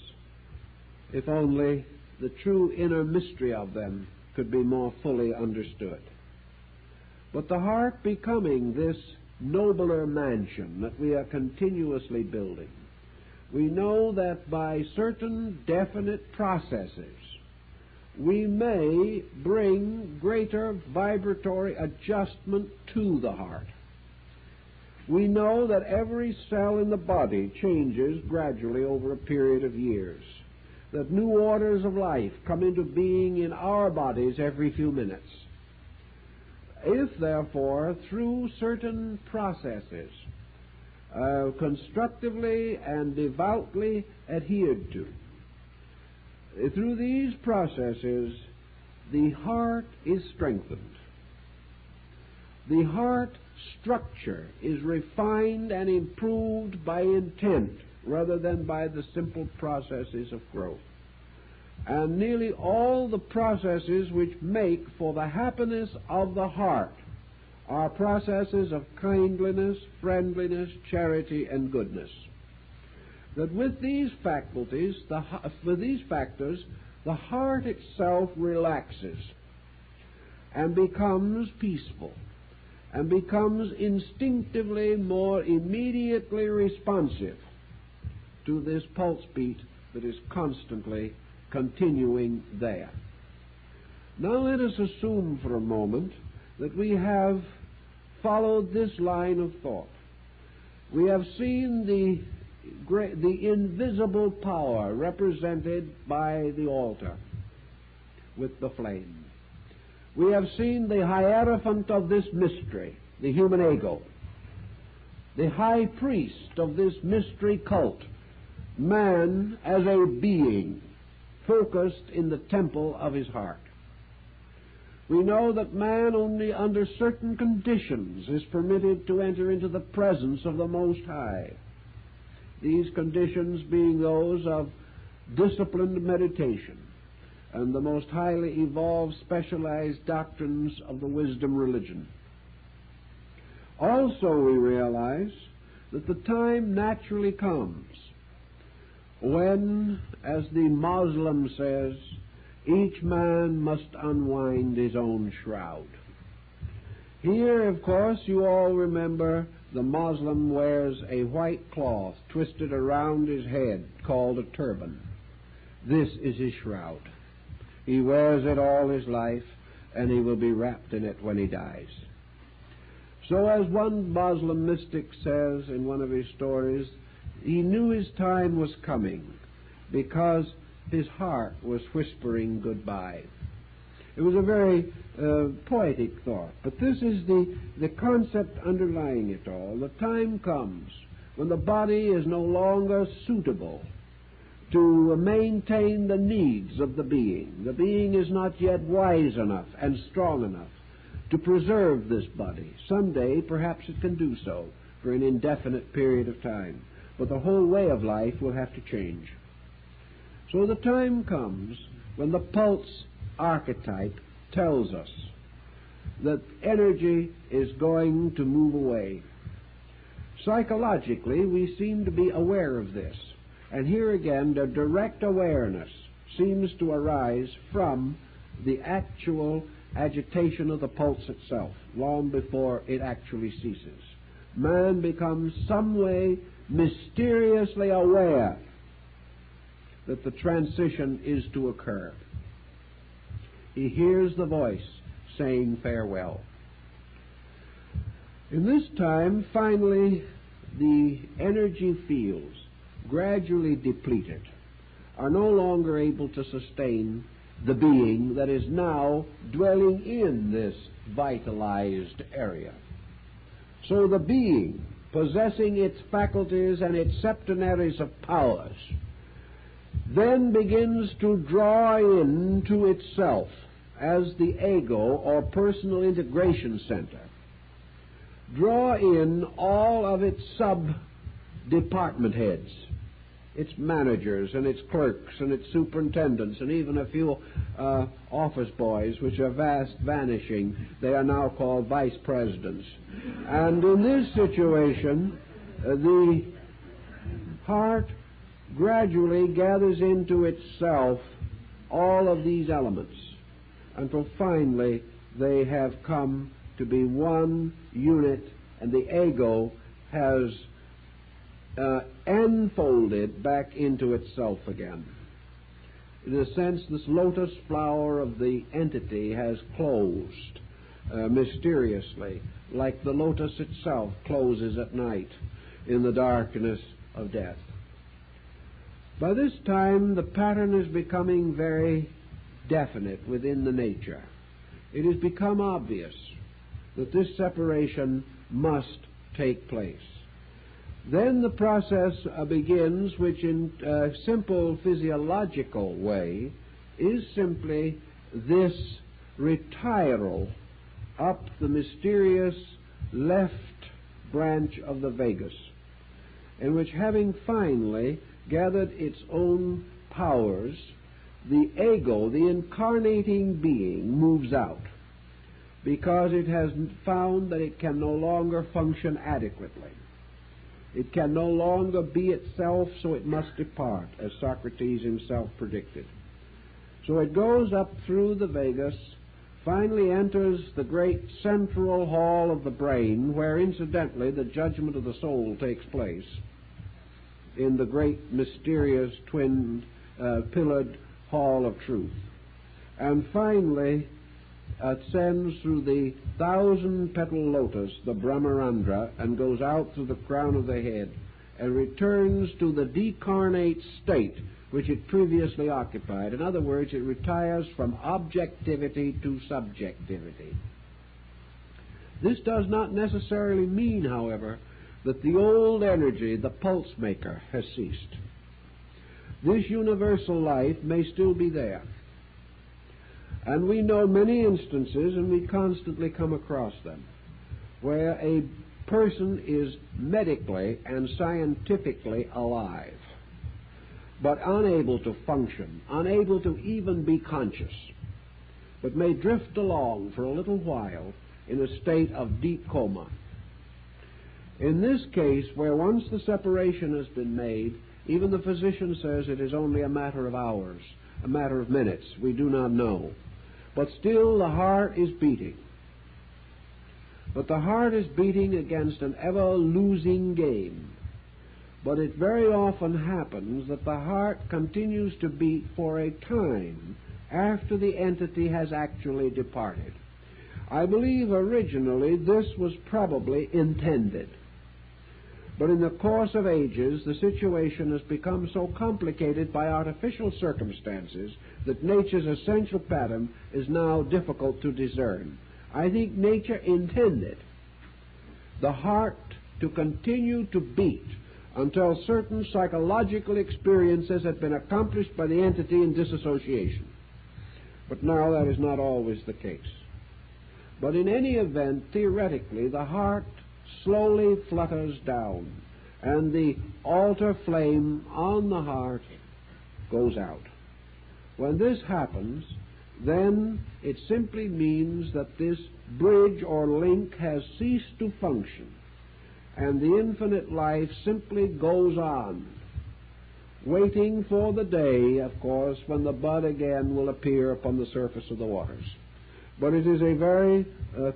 if only the true inner mystery of them could be more fully understood. But the heart becoming this nobler mansion that we are continuously building, we know that by certain definite processes we may bring greater vibratory adjustment to the heart. We know that every cell in the body changes gradually over a period of years, that new orders of life come into being in our bodies every few minutes. If, therefore, through certain processes, constructively and devoutly adhered to, through these processes, the heart is strengthened. The heart structure is refined and improved by intent rather than by the simple processes of growth. And nearly all the processes which make for the happiness of the heart are processes of kindliness, friendliness, charity, and goodness. That with these faculties, with these factors, the heart itself relaxes and becomes peaceful and becomes instinctively more immediately responsive to this pulse beat that is constantly continuing there. Now let us assume for a moment that we have followed this line of thought. We have seen the invisible power represented by the altar with the flame. We have seen the hierophant of this mystery, the human ego, the high priest of this mystery cult, man as a being focused in the temple of his heart. We know that man only under certain conditions is permitted to enter into the presence of the Most High. These conditions being those of disciplined meditation and the most highly evolved specialized doctrines of the wisdom religion. Also we realize that the time naturally comes when, as the Muslim says, each man must unwind his own shroud. Here, of course, you all remember the Muslim wears a white cloth twisted around his head called a turban. This is his shroud. He wears it all his life, and he will be wrapped in it when he dies. So as one Muslim mystic says in one of his stories, he knew his time was coming because his heart was whispering goodbye. It was a very poetic thought, but this is the concept underlying it all. The time comes when the body is no longer suitable to maintain the needs of the being. The being is not yet wise enough and strong enough to preserve this body. Someday, perhaps it can do so for an indefinite period of time, but the whole way of life will have to change. So the time comes when the pulse archetype tells us that energy is going to move away. Psychologically, we seem to be aware of this. And here again, the direct awareness seems to arise from the actual agitation of the pulse itself, long before it actually ceases. Man becomes some way mysteriously aware that the transition is to occur. He hears the voice saying farewell. In this time, finally, the energy fields, gradually depleted, are no longer able to sustain the being that is now dwelling in this vitalized area. So the being, possessing its faculties and its septenaries of powers, then begins to draw into itself as the ego or personal integration center, draw in all of its sub-department heads, its managers and its clerks and its superintendents, and even a few office boys, which are fast vanishing. They are now called vice presidents. And in this situation, the heart gradually gathers into itself all of these elements, until finally they have come to be one unit, and the ego has enfolded back into itself again. In a sense, this lotus flower of the entity has closed mysteriously, like the lotus itself closes at night in the darkness of death. By this time, the pattern is becoming very definite within the nature. It has become obvious that this separation must take place. Then the process begins, which in a simple physiological way is simply this retiral up the mysterious left branch of the vagus, in which, having finally gathered its own powers, the ego, the incarnating being, moves out, because it has found that it can no longer function adequately. It can no longer be itself, so it must depart, as Socrates himself predicted. So it goes up through the vagus, finally enters the great central hall of the brain, where incidentally the judgment of the soul takes place, in the great mysterious twin pillared hall of truth. And finally ascends through the 1,000-petal lotus, the Brahmarandra, and goes out through the crown of the head and returns to the decarnate state which it previously occupied. In other words, it retires from objectivity to subjectivity. This does not necessarily mean, however, that the old energy, the pulse maker, has ceased. This universal life may still be there. And we know many instances, and we constantly come across them, where a person is medically and scientifically alive, but unable to function, unable to even be conscious, but may drift along for a little while in a state of deep coma. In this case, where once the separation has been made, even the physician says it is only a matter of hours, a matter of minutes, we do not know. But still the heart is beating. But the heart is beating against an ever-losing game. But it very often happens that the heart continues to beat for a time after the entity has actually departed. I believe originally this was probably intended. But in the course of ages, the situation has become so complicated by artificial circumstances that nature's essential pattern is now difficult to discern. I think nature intended the heart to continue to beat until certain psychological experiences had been accomplished by the entity in dissociation. But now that is not always the case. But in any event, theoretically, the heart slowly flutters down, and the altar flame on the heart goes out. When this happens, then it simply means that this bridge or link has ceased to function, and the infinite life simply goes on, waiting for the day, of course, when the bud again will appear upon the surface of the waters. But it is a very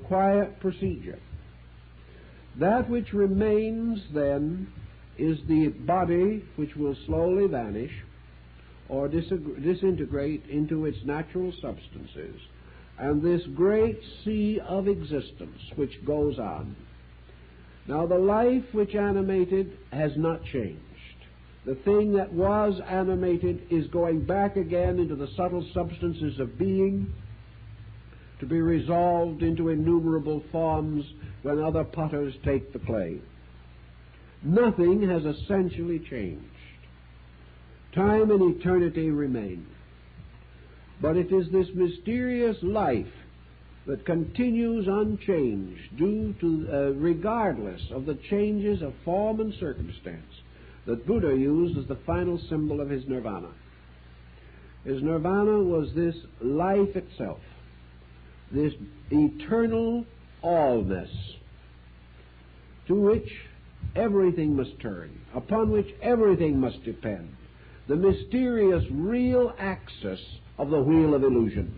quiet procedure. That which remains, then, is the body, which will slowly vanish or disintegrate into its natural substances, and this great sea of existence which goes on. Now, the life which animated has not changed. The thing that was animated is going back again into the subtle substances of being, to be resolved into innumerable forms when other potters take the clay. Nothing has essentially changed. Time and eternity remain. But it is this mysterious life that continues unchanged, due to regardless of the changes of form and circumstance, that Buddha used as the final symbol of his nirvana. His nirvana was this life itself, this eternal allness, to which everything must turn, upon which everything must depend, the mysterious real axis of the wheel of illusion.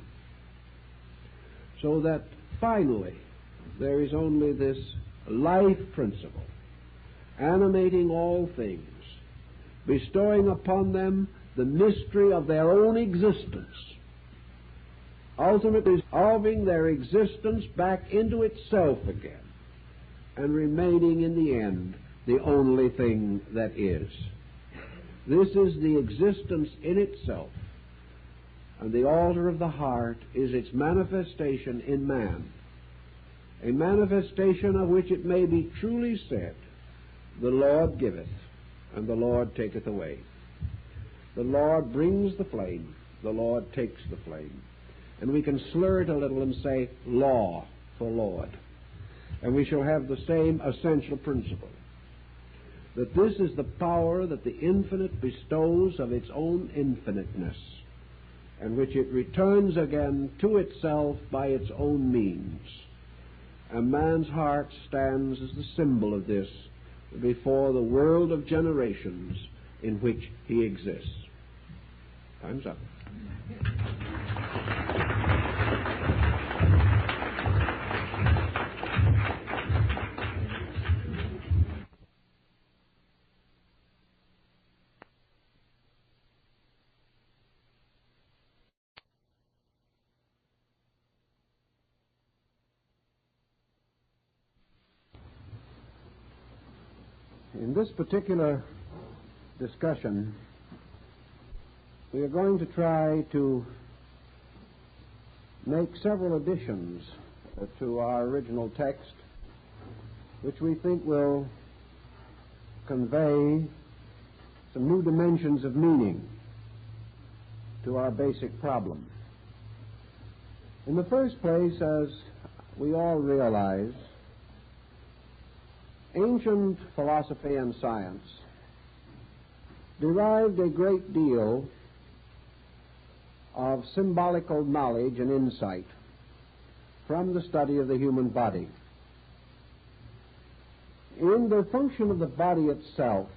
So that finally there is only this life principle animating all things, bestowing upon them the mystery of their own existence, ultimately resolving their existence back into itself again, and remaining in the end the only thing that is. This is the existence in itself, and the altar of the heart is its manifestation in man, a manifestation of which it may be truly said, the Lord giveth, and the Lord taketh away. The Lord brings the flame, the Lord takes the flame. And we can slur it a little and say law for Lord. And we shall have the same essential principle, that this is the power that the infinite bestows of its own infiniteness, and which it returns again to itself by its own means. And man's heart stands as the symbol of this before the world of generations in which he exists. Time's up. In this particular discussion, we are going to try to make several additions to our original text, which we think will convey some new dimensions of meaning to our basic problem. In the first place, as we all realize, ancient philosophy and science derived a great deal of symbolical knowledge and insight from the study of the human body. In the function of the body itself,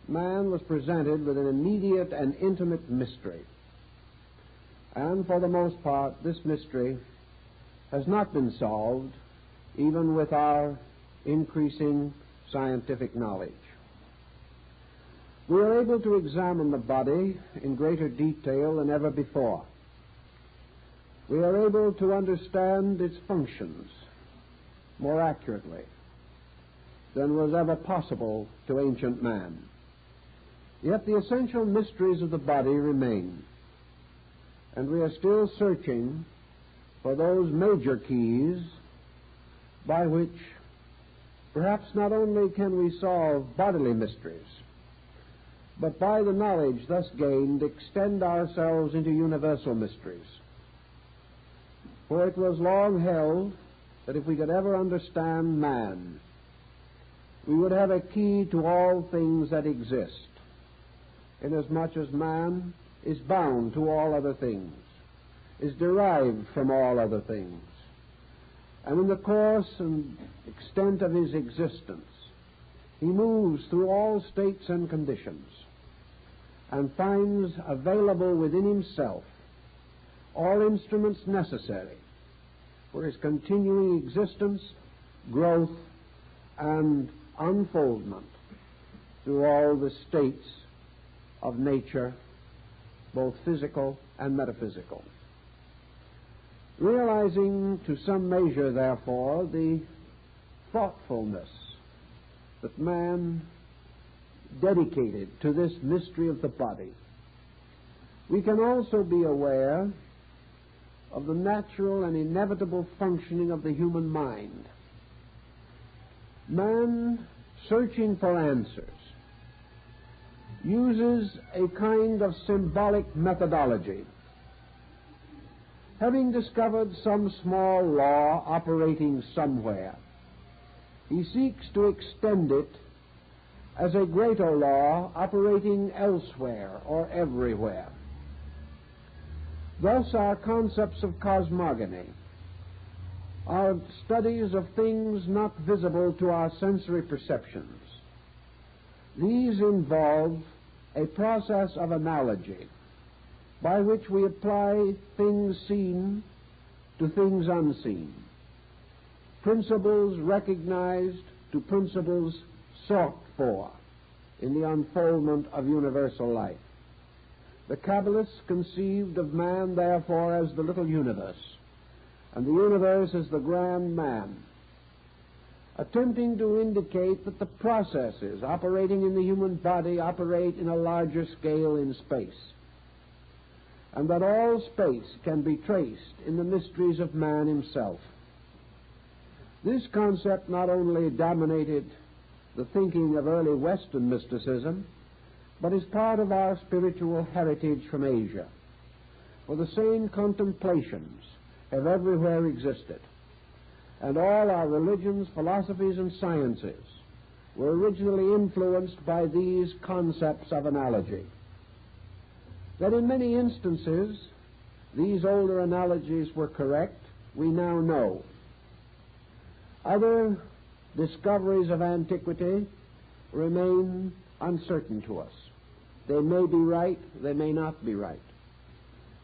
man was presented with an immediate and intimate mystery. And for the most part, this mystery has not been solved, even with our increasing scientific knowledge. We are able to examine the body in greater detail than ever before. we are able to understand its functions more accurately than was ever possible to ancient man. Yet the essential mysteries of the body remain, and we are still searching for those major keys by which perhaps not only can we solve bodily mysteries, but by the knowledge thus gained extend ourselves into universal mysteries. For it was long held that if we could ever understand man, we would have a key to all things that exist, inasmuch as man is bound to all other things, is derived from all other things, and in the course and extent of his existence, he moves through all states and conditions, and finds available within himself all instruments necessary for his continuing existence, growth, and unfoldment through all the states of nature, both physical and metaphysical. Realizing to some measure, therefore, the thoughtfulness that man dedicated to this mystery of the body, we can also be aware of the natural and inevitable functioning of the human mind. Man, searching for answers, uses a kind of symbolic methodology. Having discovered some small law operating somewhere, he seeks to extend it as a greater law operating elsewhere or everywhere. Thus, our concepts of cosmogony are studies of things not visible to our sensory perceptions. These involve a process of analogy by which we apply things seen to things unseen, principles recognized to principles sought for in the unfoldment of universal life. The Kabbalists conceived of man, therefore, as the little universe, and the universe as the grand man, attempting to indicate that the processes operating in the human body operate in a larger scale in space, and that all space can be traced in the mysteries of man himself. This concept not only dominated the thinking of early Western mysticism, but is part of our spiritual heritage from Asia. For the same contemplations have everywhere existed, and all our religions, philosophies, and sciences were originally influenced by these concepts of analogy. That in many instances these older analogies were correct, we now know. Other discoveries of antiquity remain uncertain to us. They may be right, they may not be right.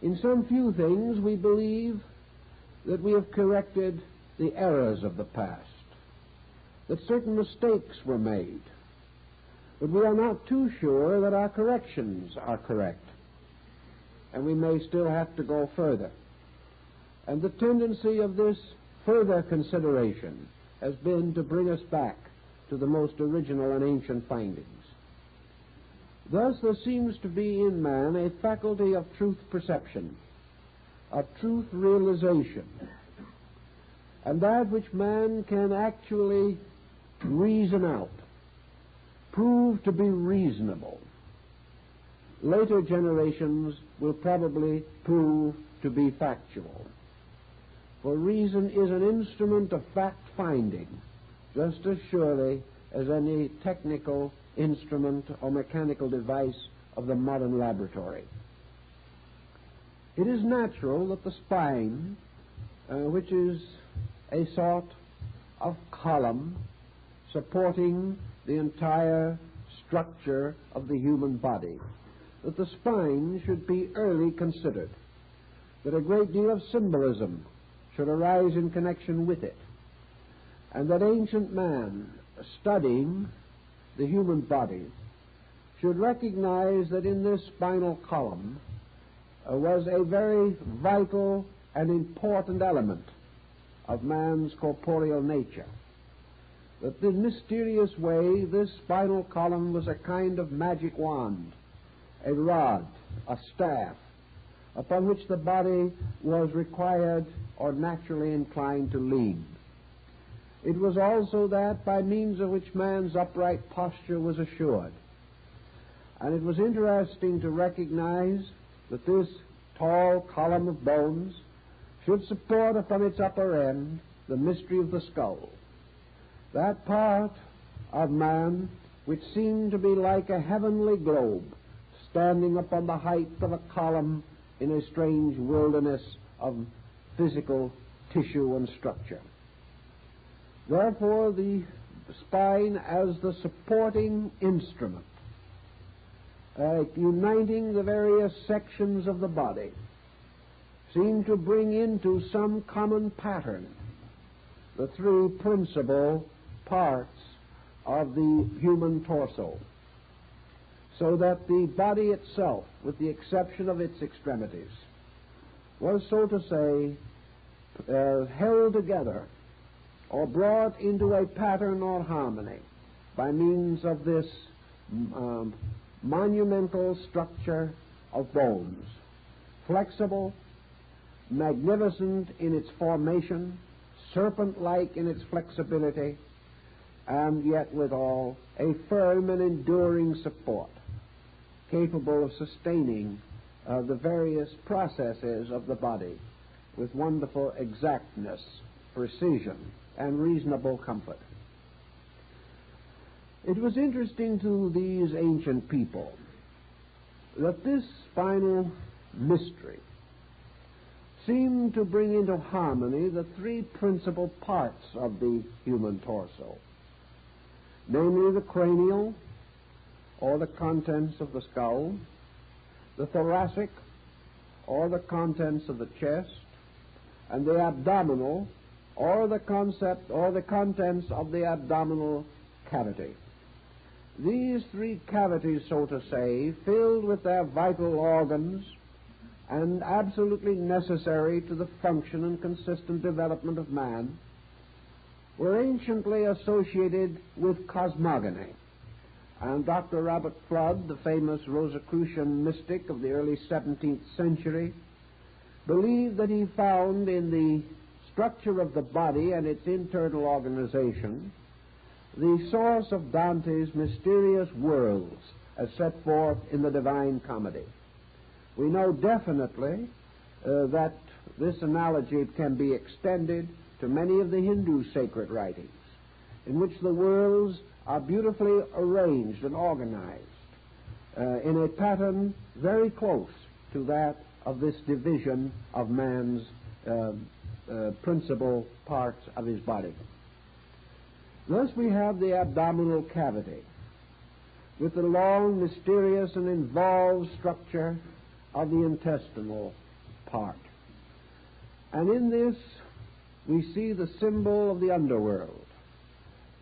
In some few things we believe that we have corrected the errors of the past, that certain mistakes were made, but we are not too sure that our corrections are correct, and we may still have to go further. And the tendency of this further consideration has been to bring us back to the most original and ancient findings. Thus there seems to be in man a faculty of truth perception, of truth realization, and that which man can actually reason out, prove to be reasonable, later generations will probably prove to be factual. For reason is an instrument of fact-finding, just as surely as any technical instrument or mechanical device of the modern laboratory. It is natural that the spine, which is a sort of column supporting the entire structure of the human body, that the spine should be early considered, that a great deal of symbolism should arise in connection with it, and that ancient man, studying the human body, should recognize that in this spinal column was a very vital an important element of man's corporeal nature. That in mysterious way, this spinal column was a kind of magic wand, a rod, a staff, upon which the body was required or naturally inclined to lean. It was also that by means of which man's upright posture was assured. And it was interesting to recognize that this tall column of bones should support upon its upper end the mystery of the skull, that part of man which seemed to be like a heavenly globe standing upon the height of a column in a strange wilderness of physical tissue and structure. Therefore, the spine as the supporting instrument, uniting the various sections of the body, seemed to bring into some common pattern the three principal parts of the human torso, so that the body itself, with the exception of its extremities, was, so to say, held together or brought into a pattern or harmony by means of this monumental structure of bones, flexible, magnificent in its formation, serpent-like in its flexibility, and yet withal a firm and enduring support, capable of sustaining the various processes of the body with wonderful exactness, precision, and reasonable comfort. It was interesting to these ancient people that this spinal mystery seemed to bring into harmony the three principal parts of the human torso, namely the cranial, or the contents of the skull, the thoracic, or the contents of the chest, and the abdominal, or the contents of the abdominal cavity. These three cavities, so to say, filled with their vital organs and absolutely necessary to the function and consistent development of man, were anciently associated with cosmogony. And Dr. Robert Flood, the famous Rosicrucian mystic of the early 17th century, believed that he found in the structure of the body and its internal organization the source of Dante's mysterious worlds as set forth in the Divine Comedy. We know definitely that this analogy can be extended to many of the Hindu sacred writings, in which the worlds are beautifully arranged and organized in a pattern very close to that of this division of man's principal parts of his body. Thus we have the abdominal cavity with the long, mysterious, and involved structure of the intestinal part. And in this we see the symbol of the underworld,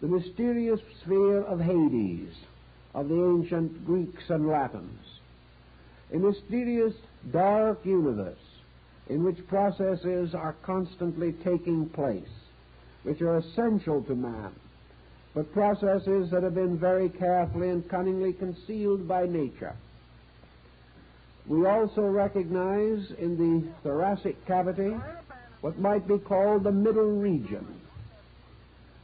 the mysterious sphere of Hades of the ancient Greeks and Latins, a mysterious dark universe in which processes are constantly taking place, which are essential to man, but processes that have been very carefully and cunningly concealed by nature. We also recognize in the thoracic cavity what might be called the middle region.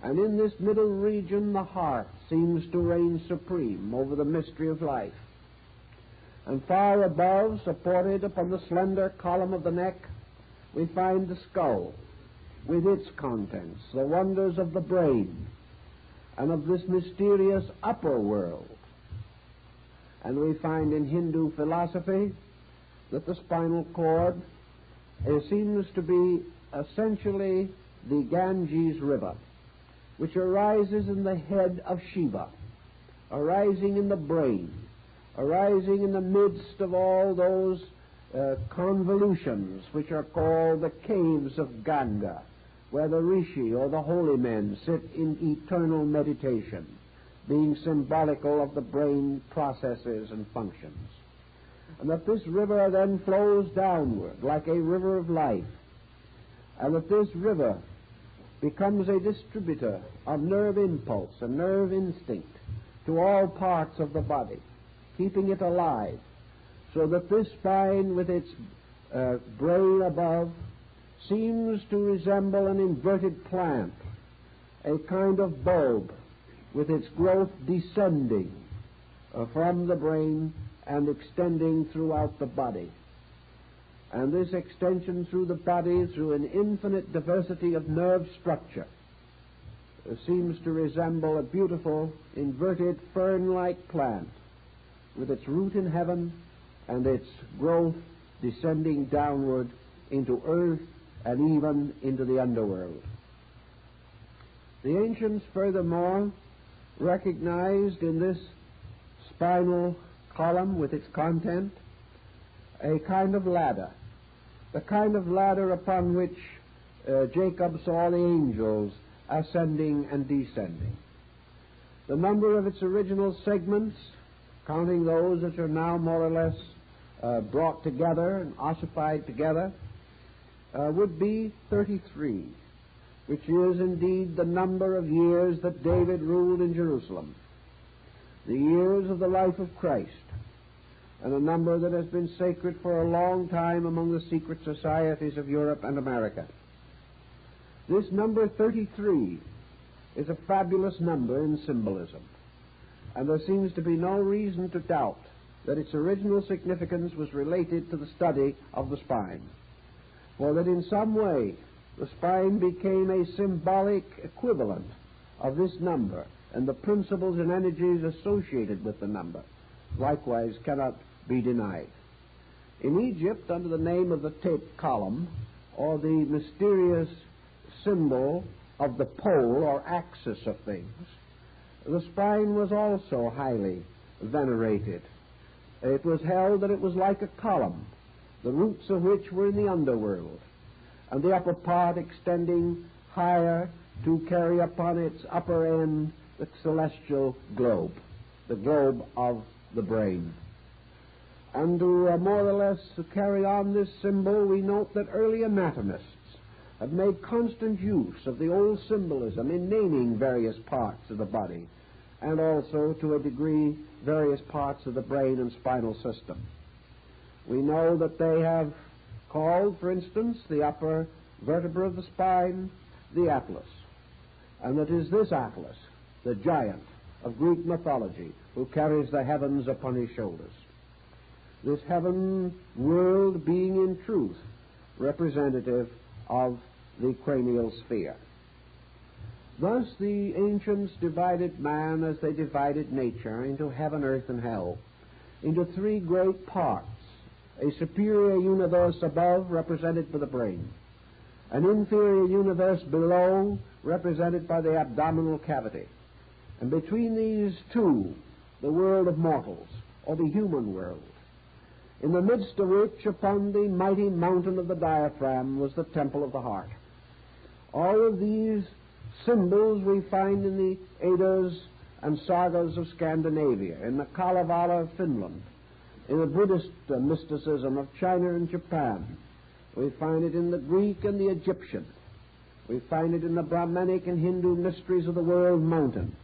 And in this middle region, the heart seems to reign supreme over the mystery of life. And far above, supported upon the slender column of the neck, we find the skull with its contents, the wonders of the brain, and of this mysterious upper world. And we find in Hindu philosophy that the spinal cord seems to be essentially the Ganges River, which arises in the head of Shiva, arising in the brain, arising in the midst of all those convolutions which are called the caves of Ganga, where the rishi or the holy men sit in eternal meditation, being symbolical of the brain processes and functions. And that this river then flows downward like a river of life and that this river becomes a distributor of nerve impulse and nerve instinct to all parts of the body, keeping it alive, so that this spine with its brain above seems to resemble an inverted plant, a kind of bulb with its growth descending from the brain and extending throughout the body. And this extension through the body, through an infinite diversity of nerve structure, seems to resemble a beautiful inverted fern-like plant with its root in heaven and its growth descending downward into earth and even into the underworld. The ancients furthermore recognized in this spinal column with its content a kind of ladder, the kind of ladder upon which Jacob saw the angels ascending and descending. The number of its original segments, counting those that are now more or less brought together and ossified together, would be 33, which is indeed the number of years that David ruled in Jerusalem, the years of the life of Christ, and a number that has been sacred for a long time among the secret societies of Europe and America. This number 33 is a fabulous number in symbolism, and there seems to be no reason to doubt that its original significance was related to the study of the spine, for that in some way the spine became a symbolic equivalent of this number, and the principles and energies associated with the number likewise cannot be denied. In Egypt, under the name of the Tet column, or the mysterious symbol of the pole or axis of things, the spine was also highly venerated. It was held that it was like a column, the roots of which were in the underworld, and the upper part extending higher to carry upon its upper end the celestial globe, the globe of the brain. And to more or less carry on this symbol, we note that early anatomists have made constant use of the old symbolism in naming various parts of the body, and also, to a degree, various parts of the brain and spinal system. We know that they have called, for instance, the upper vertebra of the spine the Atlas, and that is this Atlas, the giant of Greek mythology, who carries the heavens upon his shoulders. This heaven world being in truth representative of the cranial sphere. Thus the ancients divided man as they divided nature into heaven, earth, and hell, into three great parts: a superior universe above, represented by the brain; an inferior universe below, represented by the abdominal cavity; and between these two, the world of mortals, or the human world, in the midst of which, upon the mighty mountain of the diaphragm, was the temple of the heart. All of these symbols we find in the Eddas and sagas of Scandinavia, in the Kalevala of Finland, in the Buddhist mysticism of China and Japan. We find it in the Greek and the Egyptian. We find it in the Brahmanic and Hindu mysteries of the world mountain.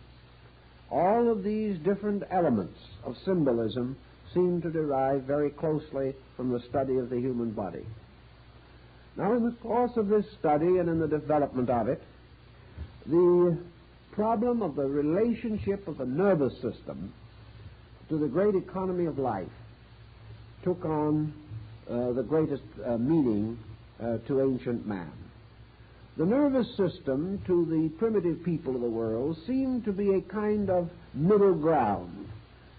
All of these different elements of symbolism seem to derive very closely from the study of the human body. Now, in the course of this study and in the development of it, the problem of the relationship of the nervous system to the great economy of life took on the greatest meaning to ancient man. The nervous system to the primitive people of the world seemed to be a kind of middle ground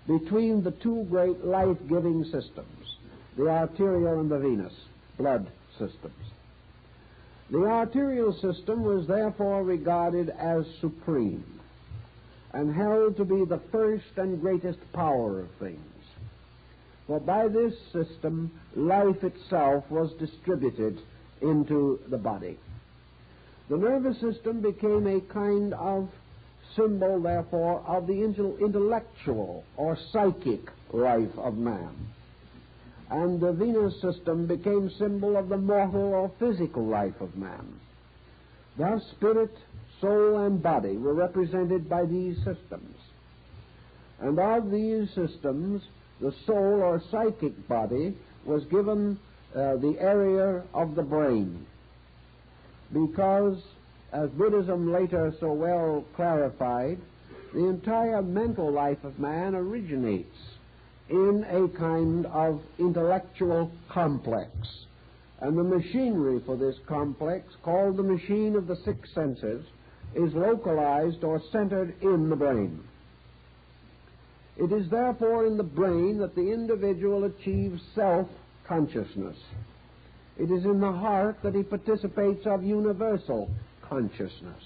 between the two great life-giving systems, the arterial and the venous blood systems. The arterial system was therefore regarded as supreme and held to be the first and greatest power of things. For by this system, life itself was distributed into the body. The nervous system became a kind of symbol, therefore, of the intellectual or psychic life of man. and the venous system became symbol of the mortal or physical life of man. Thus, spirit, soul, and body were represented by these systems. And of these systems, the soul or psychic body was given the area of the brain, because, as Buddhism later so well clarified, the entire mental life of man originates in a kind of intellectual complex. And the machinery for this complex, called the machine of the six senses, is localized or centered in the brain. It is therefore in the brain that the individual achieves self-consciousness. It is in the heart that he participates of universal consciousness.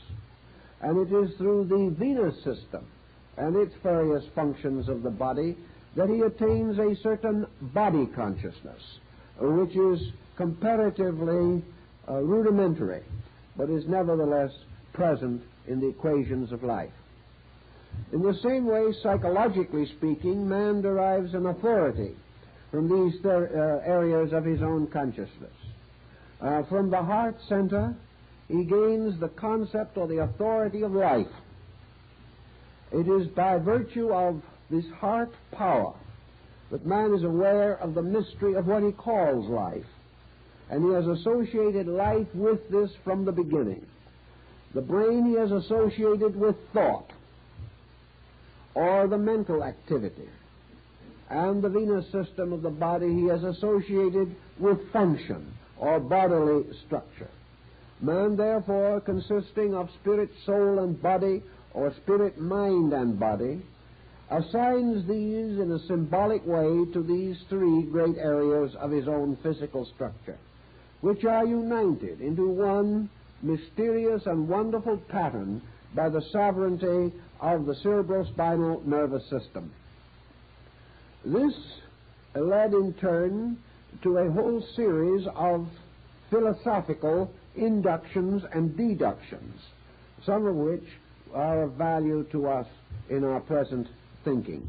And it is through the venous system and its various functions of the body that he attains a certain body consciousness, which is comparatively rudimentary, but is nevertheless present in the equations of life. In the same way, psychologically speaking, man derives an authority from these areas of his own consciousness. From the heart center, he gains the concept or the authority of life. It is by virtue of this heart power that man is aware of the mystery of what he calls life, and he has associated life with this from the beginning. The brain he has associated with thought, or the mental activity, and the venous system of the body he has associated with function, or bodily structure. Man, therefore, consisting of spirit, soul, and body, or spirit, mind, and body, assigns these in a symbolic way to these three great areas of his own physical structure, which are united into one mysterious and wonderful pattern by the sovereignty of the cerebrospinal nervous system. This led in turn to a whole series of philosophical inductions and deductions, some of which are of value to us in our present thinking.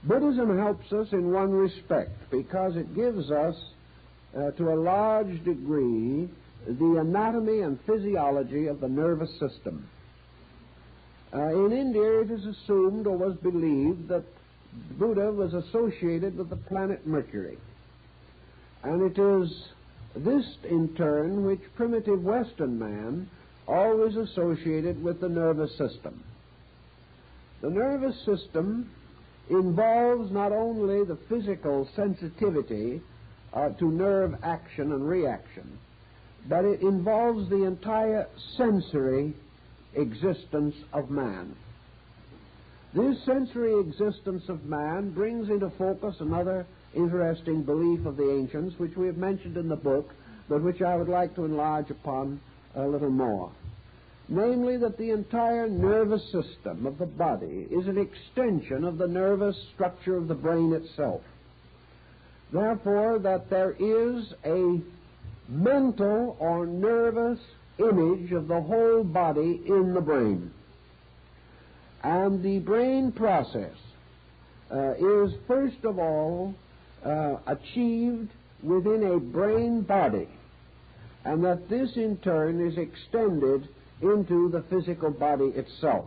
Buddhism helps us in one respect, because it gives us, to a large degree, the anatomy and physiology of the nervous system. In India, it is assumed or was believed that Buddha was associated with the planet Mercury. And it is this, in turn, which primitive Western man always associated with the nervous system. The nervous system involves not only the physical sensitivity to nerve action and reaction, but it involves the entire sensory existence of man. This sensory existence of man brings into focus another interesting belief of the ancients, which we have mentioned in the book, but which I would like to enlarge upon a little more. Namely, that the entire nervous system of the body is an extension of the nervous structure of the brain itself. Therefore, that there is a mental or nervous image of the whole body in the brain. And the brain process is, first of all, achieved within a brain body, and that this in turn is extended into the physical body itself.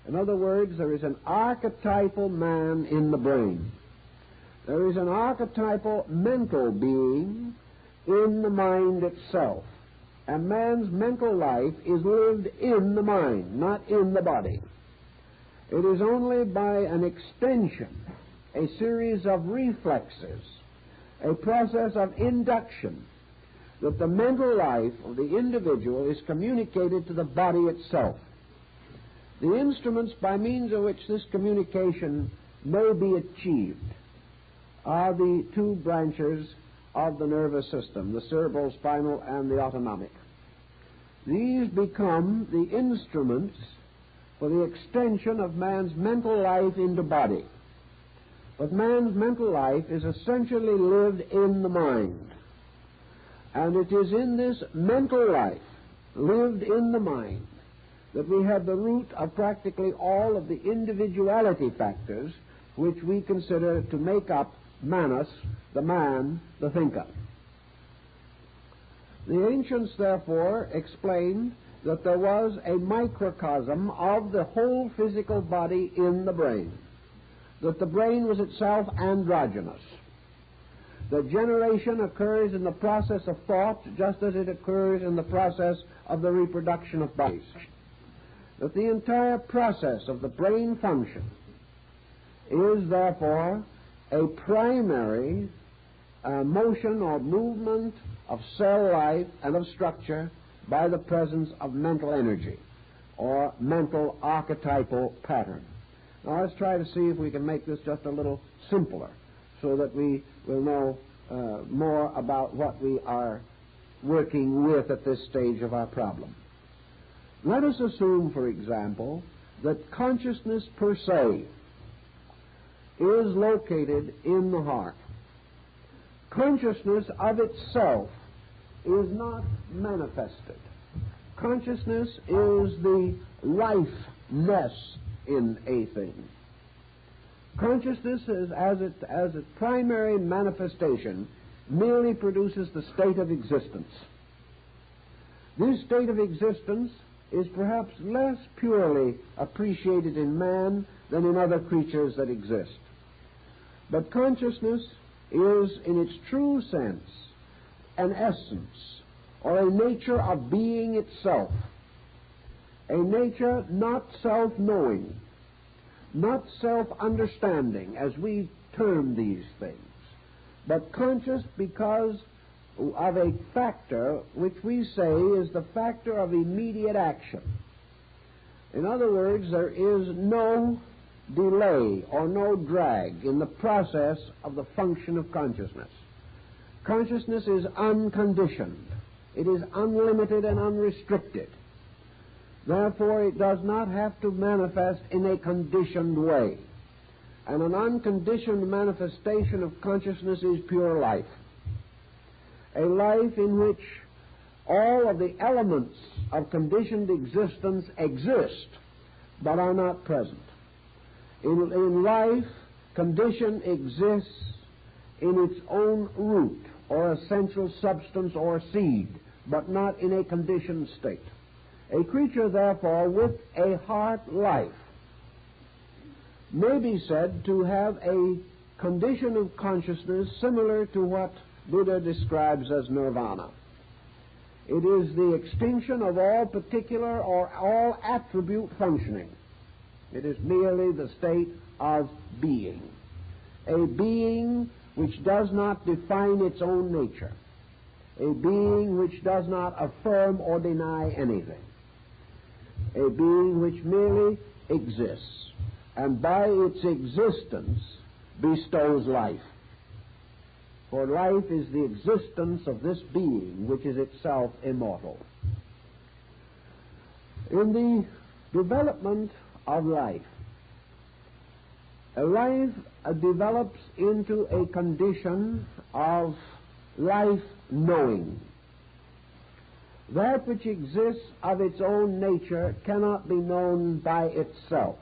In other words, there is an archetypal man in the brain. There is an archetypal mental being in the mind itself. And man's mental life is lived in the mind, not in the body. It is only by an extension, a series of reflexes, a process of induction, that the mental life of the individual is communicated to the body itself. The instruments by means of which this communication may be achieved are the two branches of the nervous system, the cerebrospinal and the autonomic. These become the instruments for the extension of man's mental life into body. But man's mental life is essentially lived in the mind. And it is in this mental life, lived in the mind, that we have the root of practically all of the individuality factors which we consider to make up manus, the man, the thinker. The ancients, therefore, explained that there was a microcosm of the whole physical body in the brain, that the brain was itself androgynous, that generation occurs in the process of thought just as it occurs in the process of the reproduction of bodies, that the entire process of the brain function is therefore a primary motion or movement of cell life and of structure by the presence of mental energy or mental archetypal pattern. Now let's try to see if we can make this just a little simpler so that we will know more about what we are working with at this stage of our problem. Let us assume, for example, that consciousness per se is located in the heart. Consciousness of itself is not manifested. Consciousness is the lifeness in a thing. Consciousness as its primary manifestation merely produces the state of existence. This state of existence is perhaps less purely appreciated in man than in other creatures that exist. But consciousness is, in its true sense, an essence or a nature of being itself, a nature not self-knowing, not self-understanding, as we term these things, but conscious because of a factor which we say is the factor of immediate action. In other words, there is no delay or no drag in the process of the function of consciousness. Consciousness is unconditioned. It is unlimited and unrestricted. Therefore, it does not have to manifest in a conditioned way. And an unconditioned manifestation of consciousness is pure life. A life in which all of the elements of conditioned existence exist but are not present. In life, condition exists in its own root or essential substance or seed, but not in a conditioned state. A creature, therefore, with a heart life may be said to have a condition of consciousness similar to what Buddha describes as nirvana. It is the extinction of all particular or all attribute functioning. It is merely the state of being. A being which does not define its own nature. A being which does not affirm or deny anything. A being which merely exists, and by its existence bestows life. For life is the existence of this being which is itself immortal. In the development of life, a life develops into a condition of life knowing. That which exists of its own nature cannot be known by itself.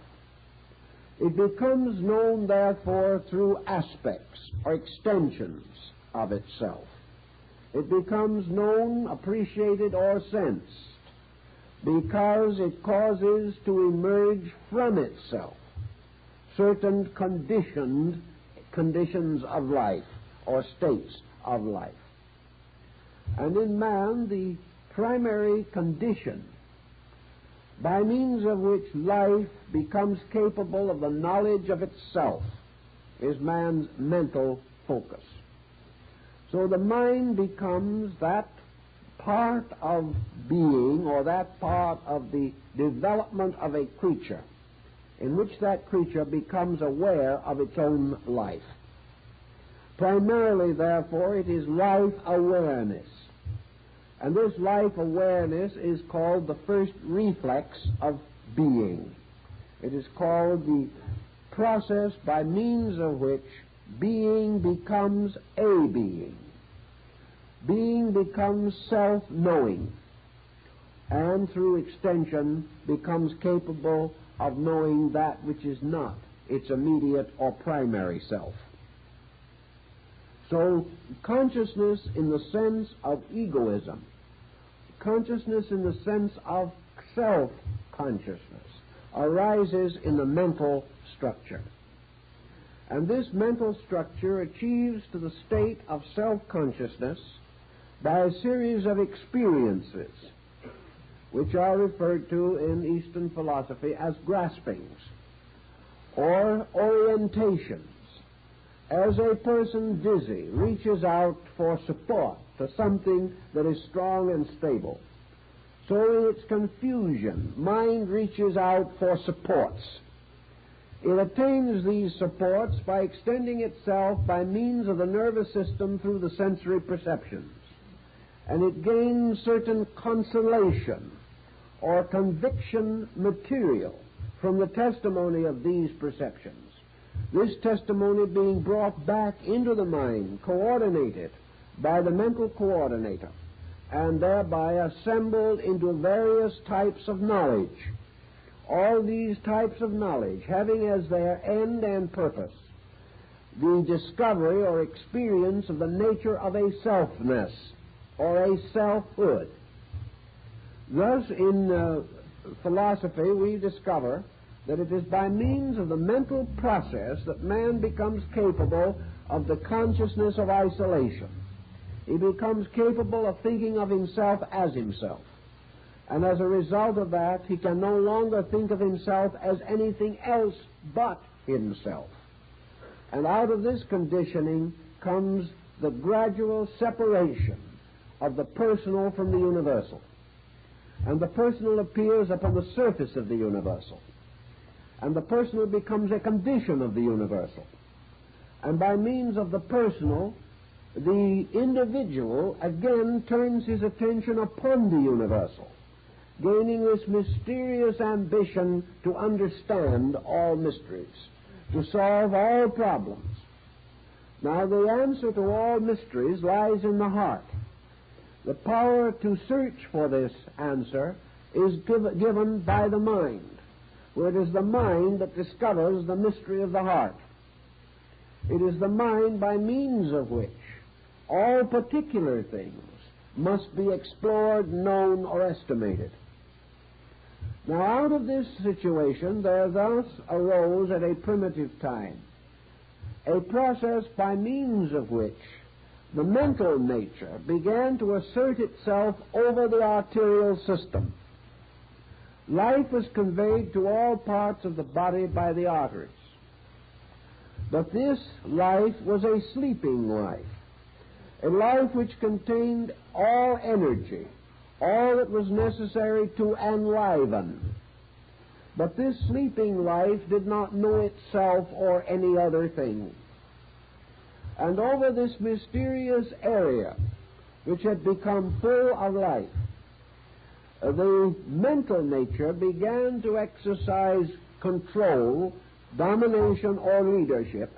It becomes known, therefore, through aspects or extensions of itself. It becomes known, appreciated, or sensed because it causes to emerge from itself certain conditions of life or states of life. And in man, the primary condition by means of which life becomes capable of the knowledge of itself is man's mental focus. So the mind becomes that part of being or that part of the development of a creature in which that creature becomes aware of its own life. Primarily, therefore, it is life awareness. And this life awareness is called the first reflex of being. It is called the process by means of which being becomes a being. Being becomes self-knowing, and through extension becomes capable of knowing that which is not its immediate or primary self. So consciousness in the sense of egoism, consciousness in the sense of self-consciousness, arises in the mental structure. And this mental structure achieves to the state of self-consciousness by a series of experiences, which are referred to in Eastern philosophy as graspings or orientations. As a person dizzy reaches out for support to something that is strong and stable, so in its confusion, mind reaches out for supports. It attains these supports by extending itself by means of the nervous system through the sensory perceptions, and it gains certain consolation or conviction material from the testimony of these perceptions. This testimony being brought back into the mind, coordinated by the mental coordinator, and thereby assembled into various types of knowledge. All these types of knowledge having as their end and purpose the discovery or experience of the nature of a selfness or a selfhood. Thus, in philosophy, we discover that it is by means of the mental process that man becomes capable of the consciousness of isolation. He becomes capable of thinking of himself as himself. And as a result of that, he can no longer think of himself as anything else but himself. And out of this conditioning comes the gradual separation of the personal from the universal. And the personal appears upon the surface of the universal. And the personal becomes a condition of the universal. And by means of the personal, the individual again turns his attention upon the universal, gaining this mysterious ambition to understand all mysteries, to solve all problems. Now, the answer to all mysteries lies in the heart. The power to search for this answer is given by the mind, where it is the mind that discovers the mystery of the heart. It is the mind by means of which all particular things must be explored, known, or estimated. Now, out of this situation, there thus arose at a primitive time a process by means of which the mental nature began to assert itself over the arterial system. Life was conveyed to all parts of the body by the arteries. But this life was a sleeping life, a life which contained all energy, all that was necessary to enliven. But this sleeping life did not know itself or any other thing. And over this mysterious area, which had become full of life, the mental nature began to exercise control, domination, or leadership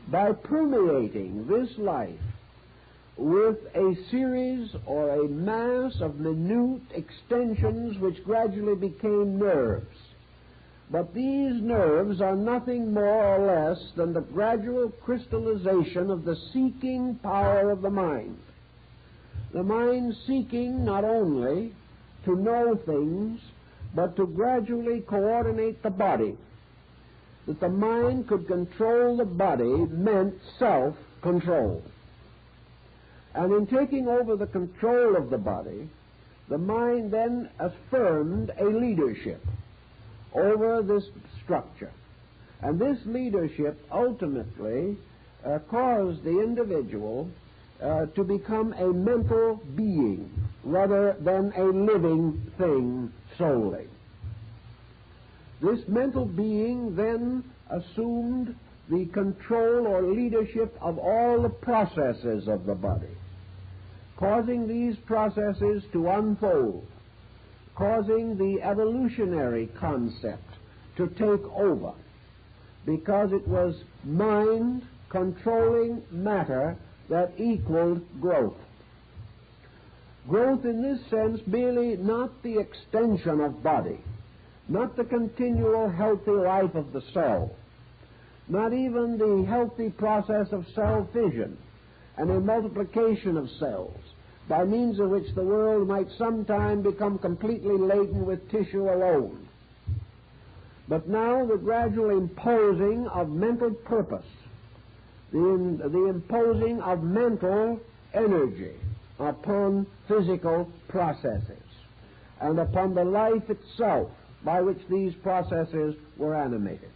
by permeating this life with a series or a mass of minute extensions which gradually became nerves. But these nerves are nothing more or less than the gradual crystallization of the seeking power of the mind. The mind seeking not only to know things, but to gradually coordinate the body. That the mind could control the body meant self-control. And in taking over the control of the body, the mind then affirmed a leadership over this structure. And this leadership ultimately caused the individual to become a mental being rather than a living thing solely. This mental being then assumed the control or leadership of all the processes of the body, causing these processes to unfold, causing the evolutionary concept to take over, because it was mind controlling matter that equaled growth. Growth in this sense merely not the extension of body, not the continual healthy life of the cell, not even the healthy process of cell fission, and a multiplication of cells, by means of which the world might sometime become completely laden with tissue alone. But now the gradual imposing of mental purpose, the imposing of mental energy upon physical processes, and upon the life itself by which these processes were animated.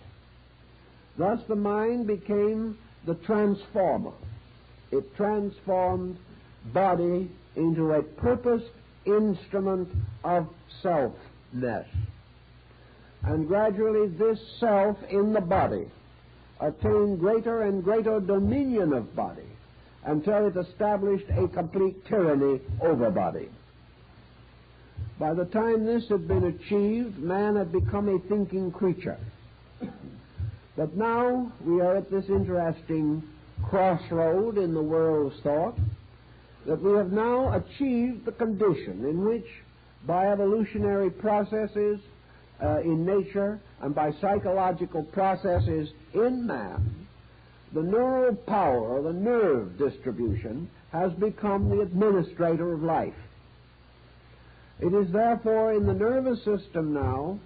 Thus the mind became the transformer. It transformed body into a purposed instrument of selfness. And gradually this self in the body attained greater and greater dominion of body until it established a complete tyranny over body. By the time this had been achieved, man had become a thinking creature. But now we are at this interesting crossroad in the world's thought, that we have now achieved the condition in which, by evolutionary processes in nature and by psychological processes in man, the neural power or the nerve distribution has become the administrator of life. It is therefore in the nervous system now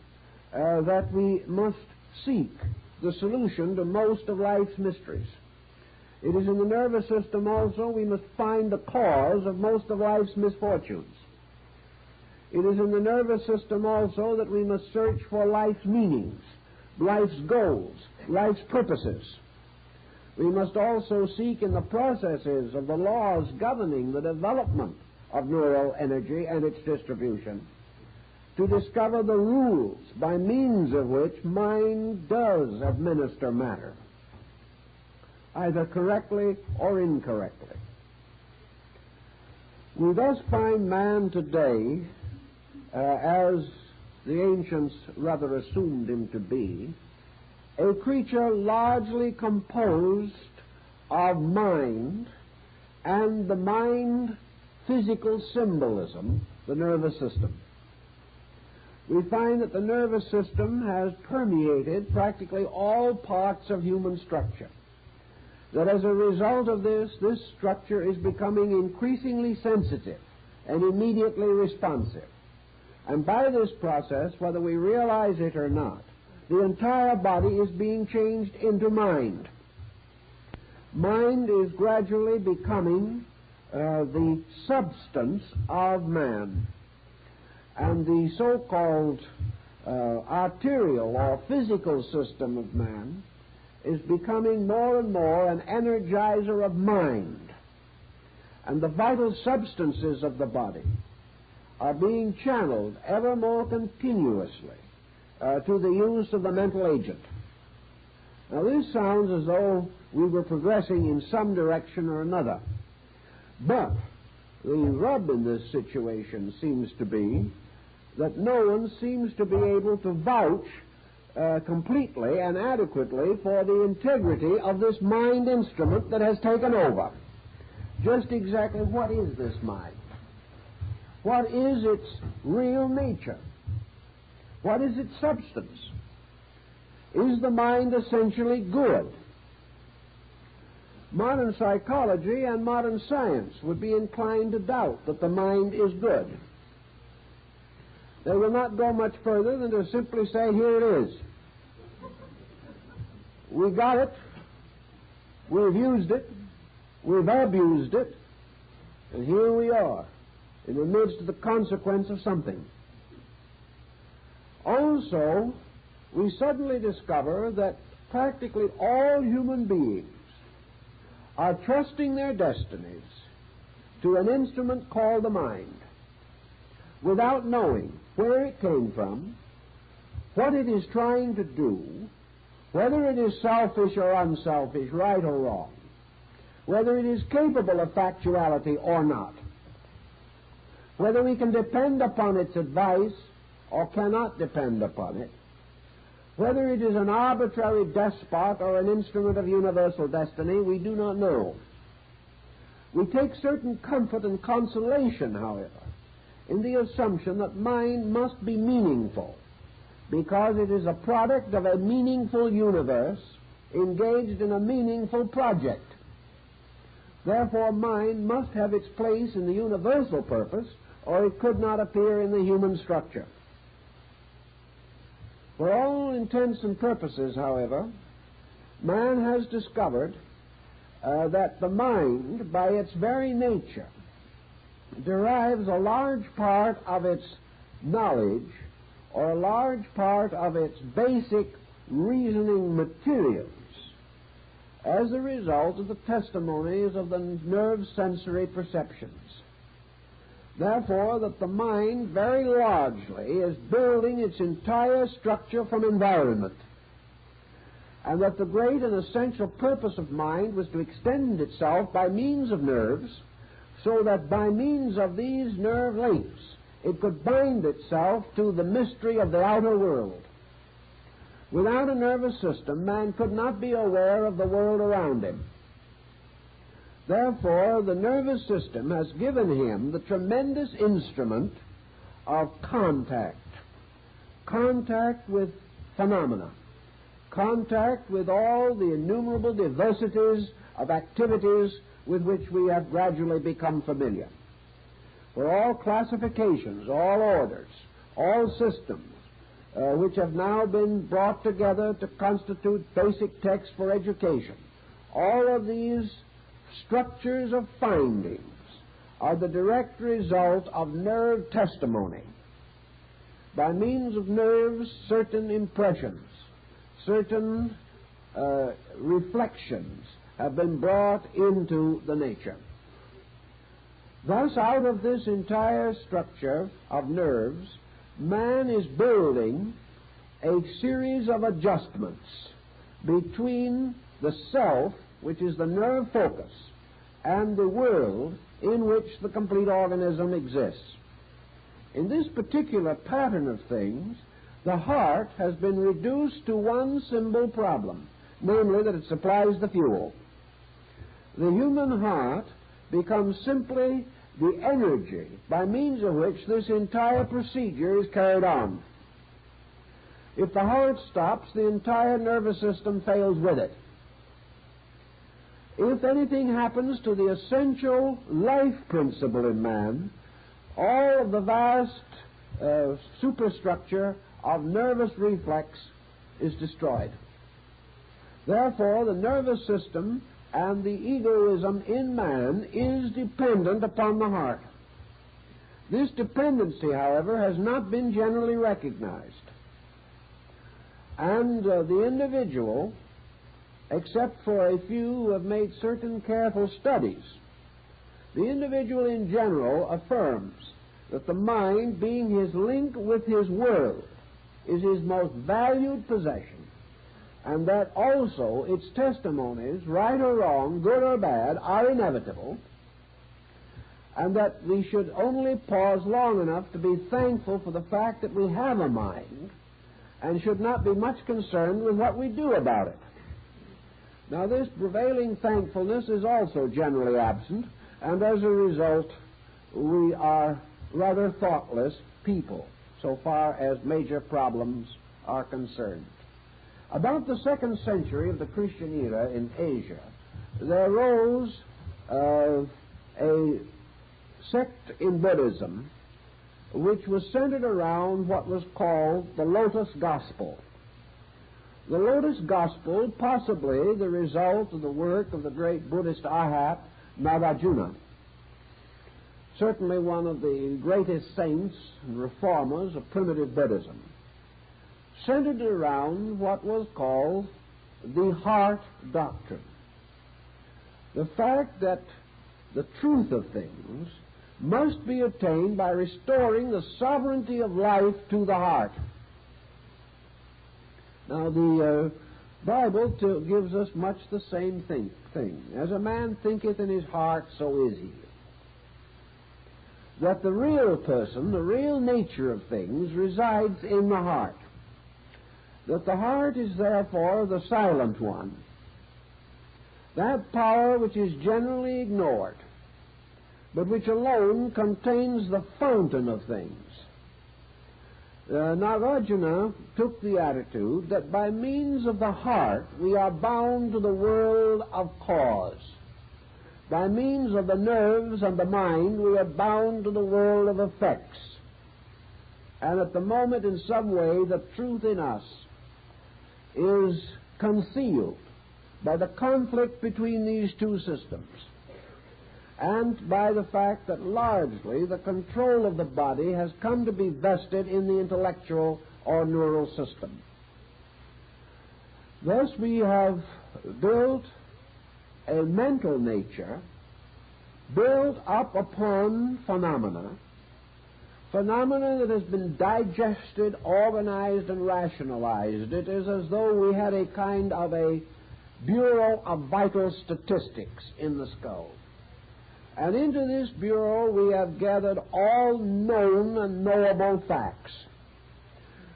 that we must seek the solution to most of life's mysteries. It is in the nervous system also we must find the cause of most of life's misfortunes. It is in the nervous system also that we must search for life's meanings, life's goals, life's purposes. We must also seek in the processes of the laws governing the development of neural energy and its distribution to discover the rules by means of which mind does administer matter, either correctly or incorrectly. We thus find man today, as the ancients rather assumed him to be, a creature largely composed of mind and the mind-physical symbolism, the nervous system. We find that the nervous system has permeated practically all parts of human structure. That as a result of this structure is becoming increasingly sensitive and immediately responsive. And by this process, whether we realize it or not, the entire body is being changed into mind. Mind is gradually becoming the substance of man. And the so-called arterial or physical system of man is becoming more and more an energizer of mind. And the vital substances of the body are being channeled ever more continuously to the use of the mental agent. Now this sounds as though we were progressing in some direction or another. But the rub in this situation seems to be that no one seems to be able to vouch completely and adequately for the integrity of this mind instrument that has taken over. Just exactly what is this mind? What is its real nature? What is its substance? Is the mind essentially good? Modern psychology and modern science would be inclined to doubt that the mind is good. They will not go much further than to simply say, here it is. We got it, we've used it, we've abused it, and here we are, in the midst of the consequence of something. Also, we suddenly discover that practically all human beings are trusting their destinies to an instrument called the mind, without knowing where it came from, what it is trying to do, whether it is selfish or unselfish, right or wrong, whether it is capable of factuality or not, whether we can depend upon its advice or cannot depend upon it, whether it is an arbitrary despot or an instrument of universal destiny, we do not know. We take certain comfort and consolation, however, in the assumption that mind must be meaningful, because it is a product of a meaningful universe engaged in a meaningful project. Therefore, mind must have its place in the universal purpose, or it could not appear in the human structure. For all intents and purposes, however, man has discovered that the mind, by its very nature, derives a large part of its knowledge or a large part of its basic reasoning materials as a result of the testimonies of the nerve sensory perceptions. Therefore, that the mind very largely is building its entire structure from environment, and that the great and essential purpose of mind was to extend itself by means of nerves, so that by means of these nerve links it could bind itself to the mystery of the outer world. Without a nervous system, man could not be aware of the world around him. Therefore, the nervous system has given him the tremendous instrument of contact with phenomena, contact with all the innumerable diversities of activities with which we have gradually become familiar. For all classifications, all orders, all systems, which have now been brought together to constitute basic texts for education, all of these structures of findings are the direct result of nerve testimony. By means of nerves, certain impressions, certain reflections have been brought into the nature. Thus, out of this entire structure of nerves, man is building a series of adjustments between the self, which is the nerve focus, and the world in which the complete organism exists. In this particular pattern of things, the heart has been reduced to one simple problem, namely that it supplies the fuel. The human heart becomes simply the energy by means of which this entire procedure is carried on. If the heart stops, the entire nervous system fails with it. If anything happens to the essential life principle in man, all of the vast superstructure of nervous reflex is destroyed. Therefore, the nervous system and the egoism in man is dependent upon the heart. This dependency, however, has not been generally recognized. And the individual, except for a few who have made certain careful studies, the individual in general affirms that the mind, being his link with his world, is his most valued possession, and that also its testimonies, right or wrong, good or bad, are inevitable, and that we should only pause long enough to be thankful for the fact that we have a mind, and should not be much concerned with what we do about it. Now, this prevailing thankfulness is also generally absent, and as a result, we are rather thoughtless people, so far as major problems are concerned. About the 2nd century of the Christian era in Asia, there arose a sect in Buddhism which was centered around what was called the Lotus Gospel. The Lotus Gospel, possibly the result of the work of the great Buddhist Arhat Nagarjuna, certainly one of the greatest saints and reformers of primitive Buddhism, centered around what was called the heart doctrine. The fact that the truth of things must be attained by restoring the sovereignty of life to the heart. Now, the Bible gives us much the same thing. As a man thinketh in his heart, so is he. That the real person, the real nature of things, resides in the heart. That the heart is therefore the silent one. That power which is generally ignored, but which alone contains the fountain of things. Nagarjuna took the attitude that by means of the heart we are bound to the world of cause. by means of the nerves and the mind, we are bound to the world of effects. And at the moment, in some way, the truth in us is concealed by the conflict between these two systems, and by the fact that largely the control of the body has come to be vested in the intellectual or neural system. Thus we have built a mental nature built up upon phenomena that has been digested, organized, and rationalized. It is as though we had a kind of a Bureau of Vital Statistics in the skull. And into this bureau we have gathered all known and knowable facts.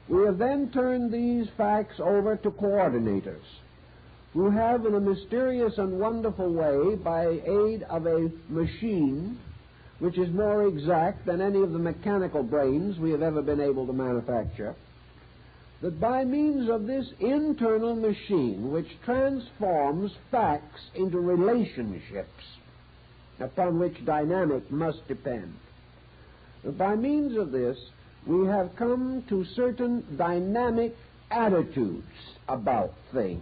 We have then turned these facts over to coordinators, who have, in a mysterious and wonderful way, by aid of a machine which is more exact than any of the mechanical brains we have ever been able to manufacture, that by means of this internal machine which transforms facts into relationships upon which dynamic must depend, that by means of this we have come to certain dynamic attitudes about things.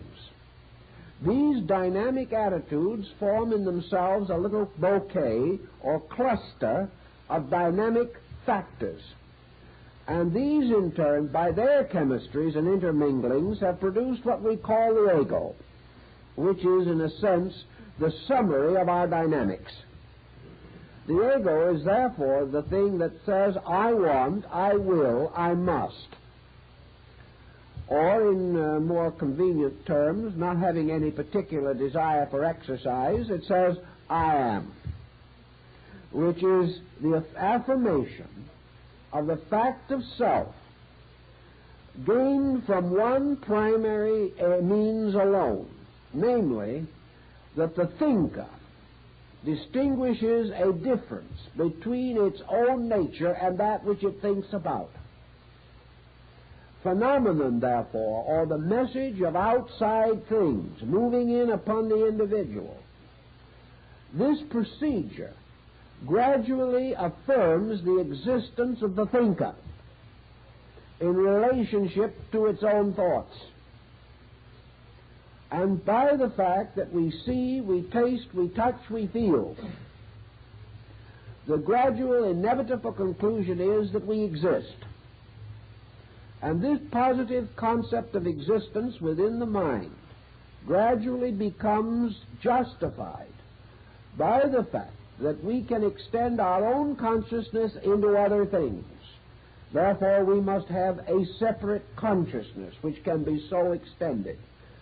These dynamic attitudes form in themselves a little bouquet or cluster of dynamic factors. And these, in turn, by their chemistries and interminglings, have produced what we call the ego, which is, in a sense, the summary of our dynamics. The ego is, therefore, the thing that says, I want, I will, I must. Or, in more convenient terms, not having any particular desire for exercise, it says, I am, which is the affirmation of the fact of self, gained from one primary means alone, namely, that the thinker distinguishes a difference between its own nature and that which it thinks about. Phenomenon, therefore, or the message of outside things moving in upon the individual, this procedure gradually affirms the existence of the thinker in relationship to its own thoughts. And by the fact that we see, we taste, we touch, we feel, the gradual inevitable conclusion is that we exist. And this positive concept of existence within the mind gradually becomes justified by the fact that we can extend our own consciousness into other things. Therefore, we must have a separate consciousness which can be so extended.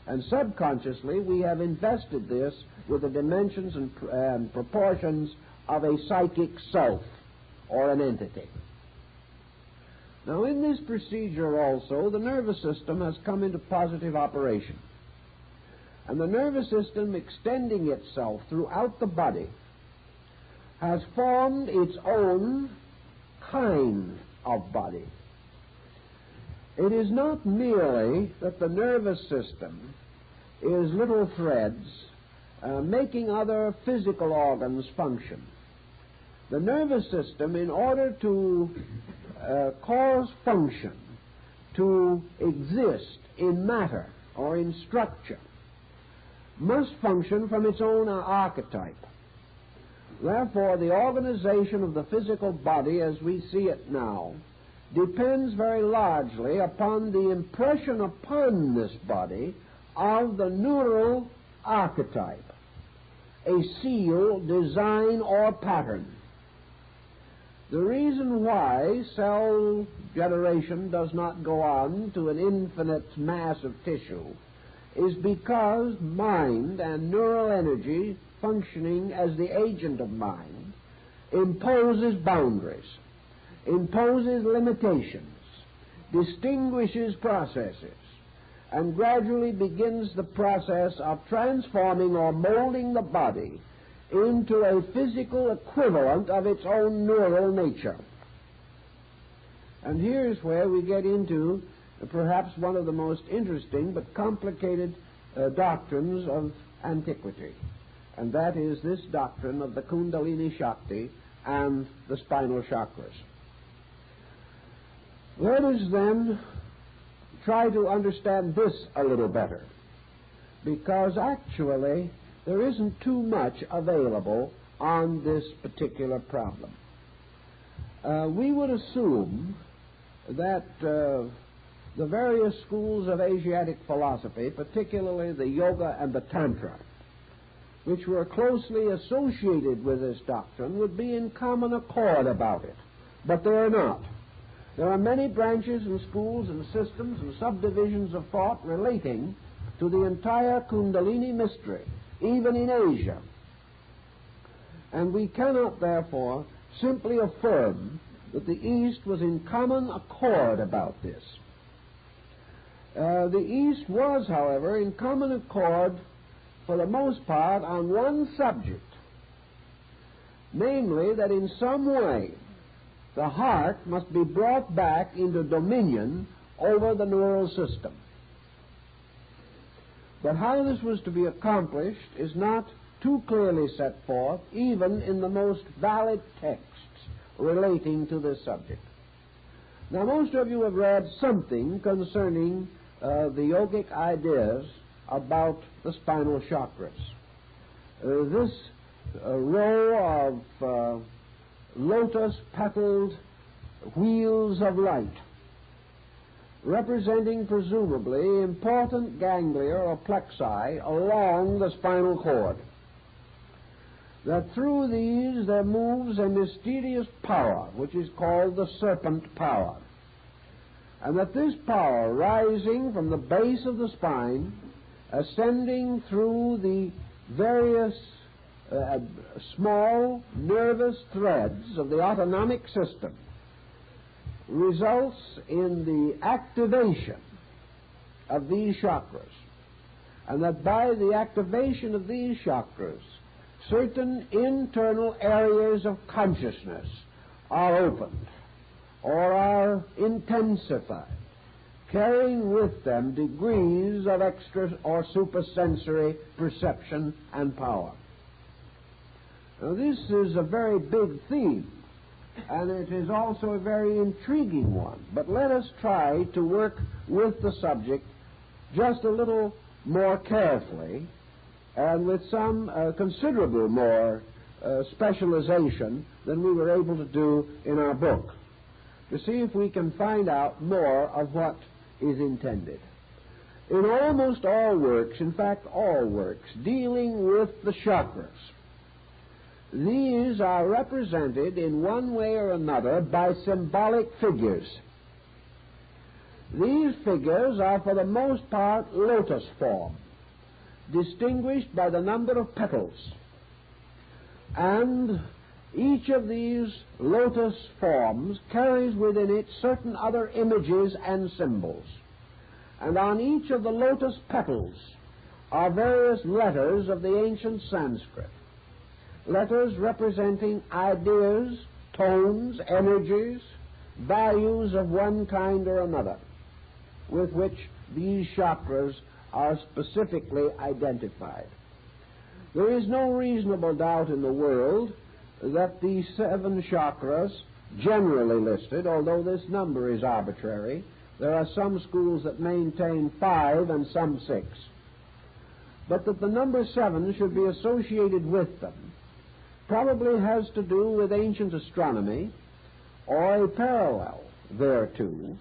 And subconsciously, we have invested this with the dimensions and proportions of a psychic self or an entity. Now, in this procedure also, the nervous system has come into positive operation. And the nervous system, extending itself throughout the body, has formed its own kind of body. It is not merely that the nervous system is little threads making other physical organs function. The nervous system, in order to cause function, to exist in matter or in structure, must function from its own archetype. Therefore, the organization of the physical body as we see it now depends very largely upon the impression upon this body of the neural archetype, a seal, design, or pattern. The reason why cell generation does not go on to an infinite mass of tissue is because mind and neural energy, functioning as the agent of mind, imposes boundaries, imposes limitations, distinguishes processes, and gradually begins the process of transforming or molding the body into a physical equivalent of its own neural nature. And here's where we get into perhaps one of the most interesting but complicated doctrines of antiquity. and that is this doctrine of the Kundalini Shakti and the spinal chakras. Let us then try to understand this a little better, because actually there isn't too much available on this particular problem. We would assume that the various schools of Asiatic philosophy, particularly the Yoga and the Tantra, which were closely associated with this doctrine, would be in common accord about it. But they are not. There are many branches and schools and systems and subdivisions of thought relating to the entire Kundalini mystery, even in Asia. And we cannot, therefore, simply affirm that the East was in common accord about this. The East was, however, in common accord for the most part on one subject, namely that in some way the heart must be brought back into dominion over the neural system. But how this was to be accomplished is not too clearly set forth, even in the most valid texts relating to this subject. Now, most of you have read something concerning the yogic ideas about the spinal chakras. This row of lotus-petaled wheels of light, representing presumably important ganglia or plexi along the spinal cord, that through these there moves a mysterious power which is called the serpent power, and that this power, rising from the base of the spine, ascending through the various small nervous threads of the autonomic system, results in the activation of these chakras, and that by the activation of these chakras, certain internal areas of consciousness are opened or are intensified, carrying with them degrees of extra or supersensory perception and power. Now, this is a very big theme, and it is also a very intriguing one. But let us try to work with the subject just a little more carefully and with some considerable more specialization than we were able to do in our book, to see if we can find out more of what is intended. In almost all works, in fact all works, dealing with the chakras, these are represented in one way or another by symbolic figures. These figures are for the most part lotus form, distinguished by the number of petals. And each of these lotus forms carries within it certain other images and symbols. And on each of the lotus petals are various letters of the ancient Sanskrit, letters representing ideas, tones, energies, values of one kind or another, with which these chakras are specifically identified. There is no reasonable doubt in the world that the 7 chakras generally listed, although this number is arbitrary, there are some schools that maintain 5 and some 6, but that the number 7 should be associated with them probably has to do with ancient astronomy or a parallel thereto,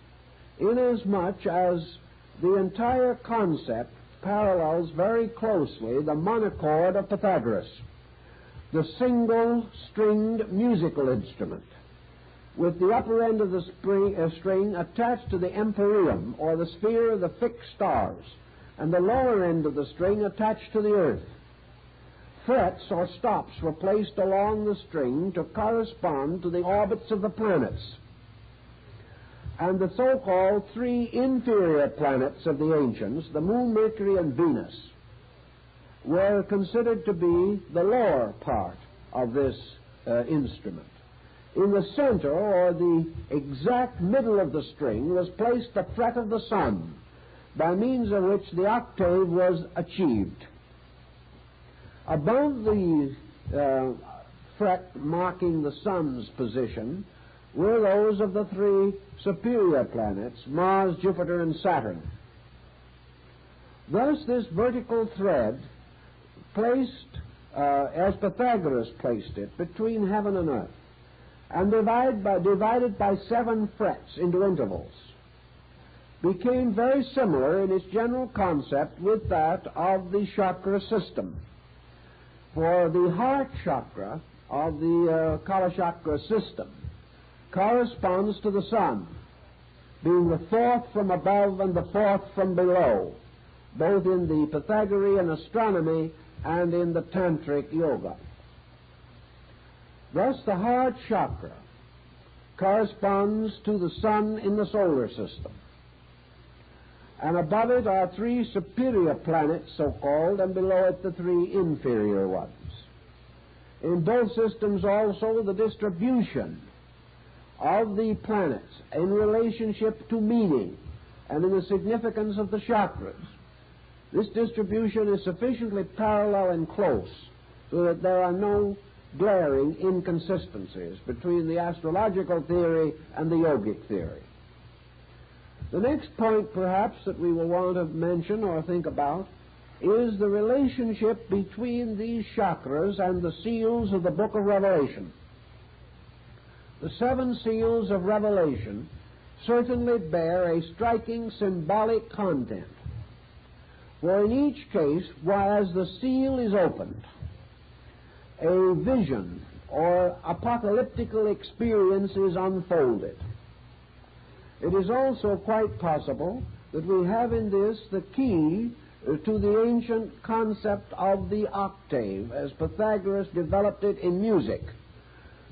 inasmuch as the entire concept parallels very closely the monochord of Pythagoras, the single-stringed musical instrument, with the upper end of the string attached to the empyreum, or the sphere of the fixed stars, and the lower end of the string attached to the earth. Frets or stops were placed along the string to correspond to the orbits of the planets. And the so-called 3 inferior planets of the ancients, the Moon, Mercury, and Venus, were considered to be the lower part of this instrument. In the center, or the exact middle of the string, was placed the fret of the sun, by means of which the octave was achieved. Above the fret marking the sun's position were those of the three superior planets, Mars, Jupiter, and Saturn. Thus, this vertical thread placed, as Pythagoras placed it, between heaven and earth, and divided by 7 frets into intervals, became very similar in its general concept with that of the chakra system. For the heart chakra of the Kala chakra system corresponds to the sun, being the 4th from above and the 4th from below, both in the Pythagorean astronomy and in the Tantric yoga. Thus, the heart chakra corresponds to the sun in the solar system, and above it are 3 superior planets, so-called, and below it the 3 inferior ones. In both systems also the distribution of the planets in relationship to meaning and in the significance of the chakras, this distribution is sufficiently parallel and close so that there are no glaring inconsistencies between the astrological theory and the yogic theory. The next point, perhaps, that we will want to mention or think about is the relationship between these chakras and the seals of the Book of Revelation. The 7 seals of Revelation certainly bear a striking symbolic content. For in each case, while as the seal is opened, a vision or apocalyptical experience is unfolded. It is also quite possible that we have in this the key to the ancient concept of the octave, as Pythagoras developed it in music.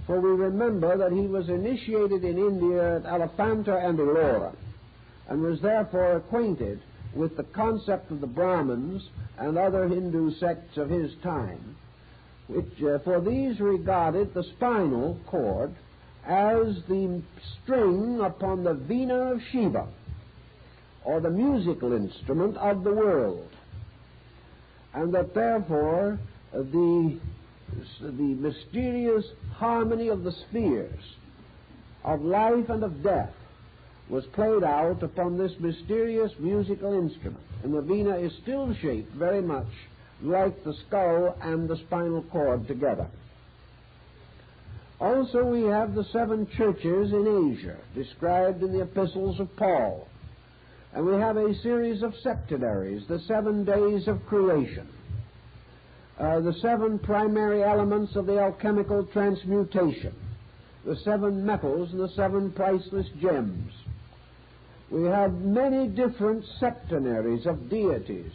For we remember that he was initiated in India at Elephanta and Ellora, and was therefore acquainted with the concept of the Brahmins and other Hindu sects of his time, which for these regarded the spinal cord as the string upon the veena of Shiva, or the musical instrument of the world, and that therefore the mysterious harmony of the spheres of life and of death was played out upon this mysterious musical instrument, and the veena is still shaped very much like the skull and the spinal cord together. Also, we have the 7 churches in Asia, described in the epistles of Paul, and we have a series of septenaries, the 7 days of creation, the 7 primary elements of the alchemical transmutation, the 7 metals and the 7 priceless gems. We have many different septenaries of deities,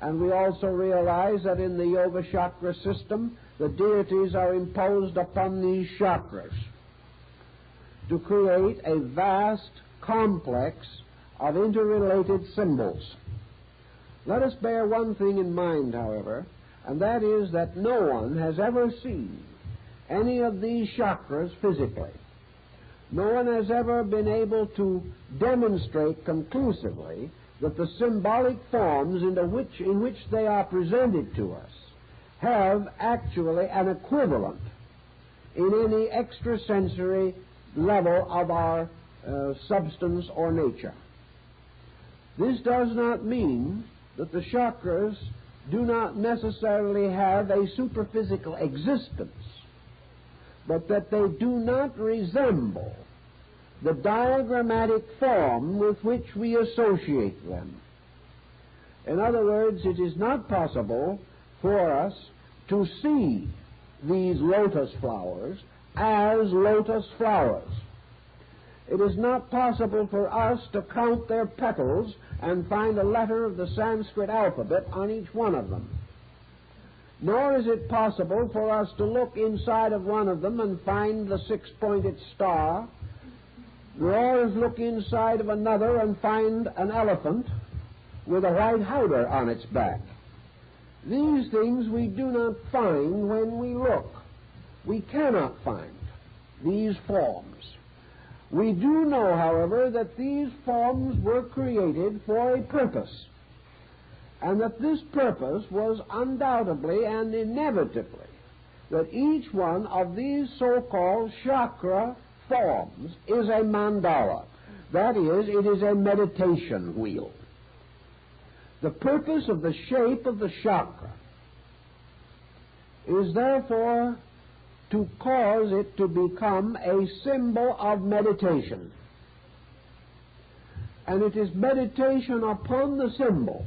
and we also realize that in the Yoga Chakra system, the deities are imposed upon these chakras to create a vast complex of interrelated symbols. Let us bear one thing in mind, however, and that is that no one has ever seen any of these chakras physically. No one has ever been able to demonstrate conclusively that the symbolic forms in which they are presented to us have actually an equivalent in any extrasensory level of our substance or nature. This does not mean that the chakras do not necessarily have a superphysical existence, but that they do not resemble the diagrammatic form with which we associate them. In other words, it is not possible for us to see these lotus flowers as lotus flowers. It is not possible for us to count their petals and find a letter of the Sanskrit alphabet on each one of them. Nor is it possible for us to look inside of one of them and find the 6-pointed star, nor is look inside of another and find an elephant with a white howdah on its back. These things we do not find when we look. We cannot find these forms. We do know, however, that these forms were created for a purpose. and that this purpose was undoubtedly and inevitably that each one of these so-called chakra forms is a mandala. That is, it is a meditation wheel. The purpose of the shape of the chakra is therefore to cause it to become a symbol of meditation. And it is meditation upon the symbol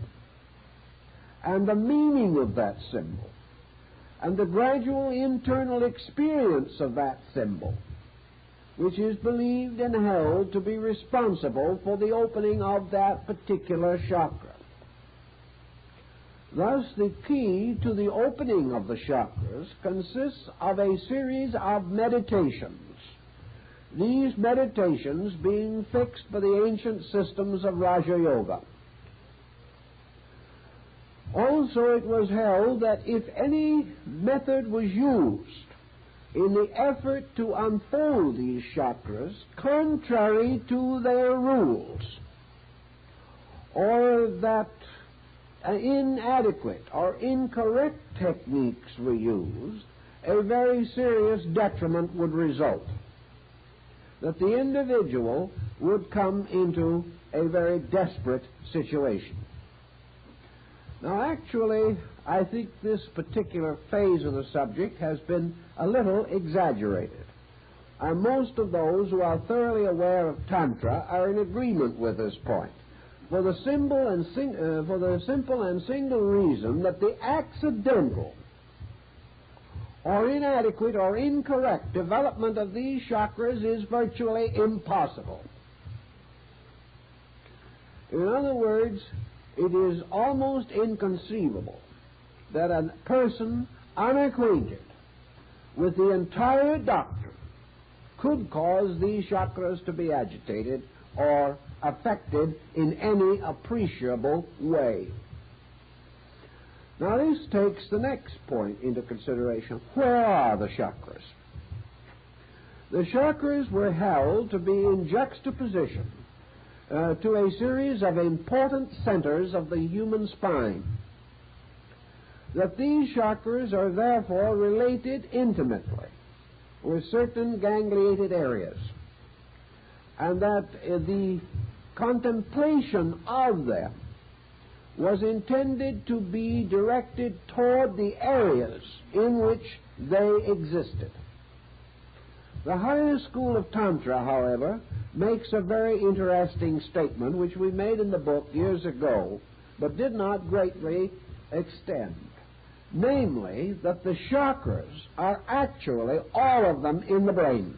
and the meaning of that symbol and the gradual internal experience of that symbol which is believed and held to be responsible for the opening of that particular chakra. Thus, the key to the opening of the chakras consists of a series of meditations, these meditations being fixed by the ancient systems of Raja Yoga. Also, it was held that if any method was used in the effort to unfold these chakras contrary to their rules, or that inadequate or incorrect techniques were used, a very serious detriment would result, that the individual would come into a very desperate situation. Now, actually, I think this particular phase of the subject has been a little exaggerated. And most of those who are thoroughly aware of Tantra are in agreement with this point, for the simple and single reason that the accidental or inadequate or incorrect development of these chakras is virtually impossible. In other words, it is almost inconceivable that a person unacquainted with the entire doctrine could cause these chakras to be agitated or affected in any appreciable way. Now, this takes the next point into consideration. Where are the chakras? The chakras were held to be in juxtaposition to a series of important centers of the human spine. That these chakras are therefore related intimately with certain gangliated areas, and that the contemplation of them was intended to be directed toward the areas in which they existed. The higher school of Tantra, however, makes a very interesting statement which we made in the book years ago, but did not greatly extend. Namely, that the chakras are actually all of them in the brain.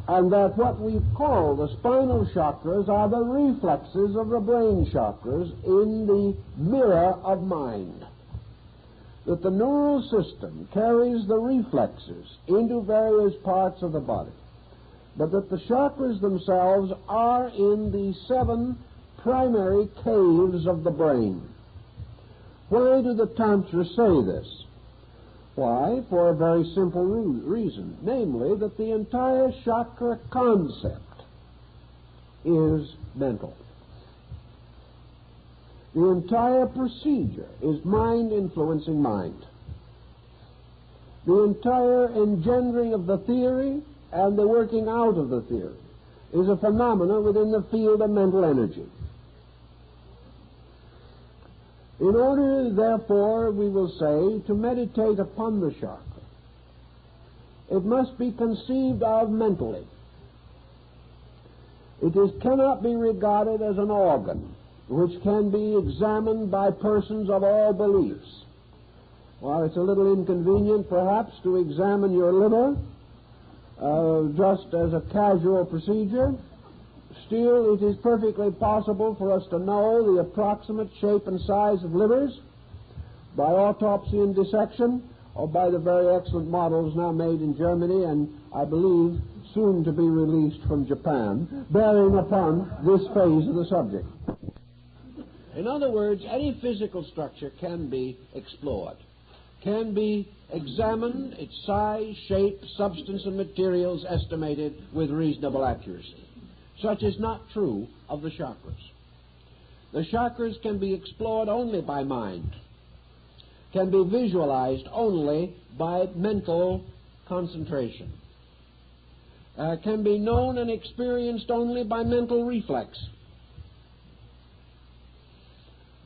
And that what we call the spinal chakras are the reflexes of the brain chakras in the mirror of mind. That the neural system carries the reflexes into various parts of the body, but that the chakras themselves are in the 7 primary caves of the brain. Why do the Tantra say this? Why? For a very simple reason, namely that the entire chakra concept is mental. The entire procedure is mind influencing mind. The entire engendering of the theory and the working out of the theory is a phenomenon within the field of mental energy. In order, therefore, we will say, to meditate upon the chakra, it must be conceived of mentally. It cannot be regarded as an organ which can be examined by persons of all beliefs. While it's a little inconvenient, perhaps, to examine your liver just as a casual procedure, still it is perfectly possible for us to know the approximate shape and size of livers by autopsy and dissection, or by the very excellent models now made in Germany and, I believe, soon to be released from Japan, bearing upon this phase of the subject. In other words, any physical structure can be explored, can be examined, its size, shape, substance, and materials estimated with reasonable accuracy. Such is not true of the chakras. The chakras can be explored only by mind, can be visualized only by mental concentration, can be known and experienced only by mental reflex.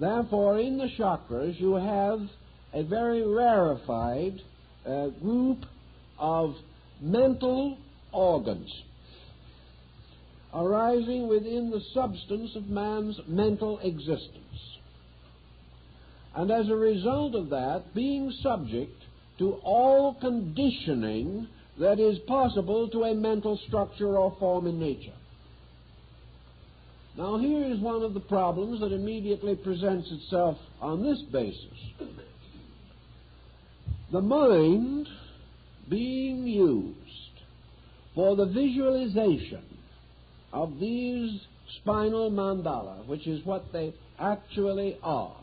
Therefore, in the chakras, you have a very rarefied group of mental organs arising within the substance of man's mental existence. And as a result of that, being subject to all conditioning that is possible to a mental structure or form in nature. Now, here is one of the problems that immediately presents itself on this basis. The mind being used for the visualization of these spinal mandala, which is what they actually are,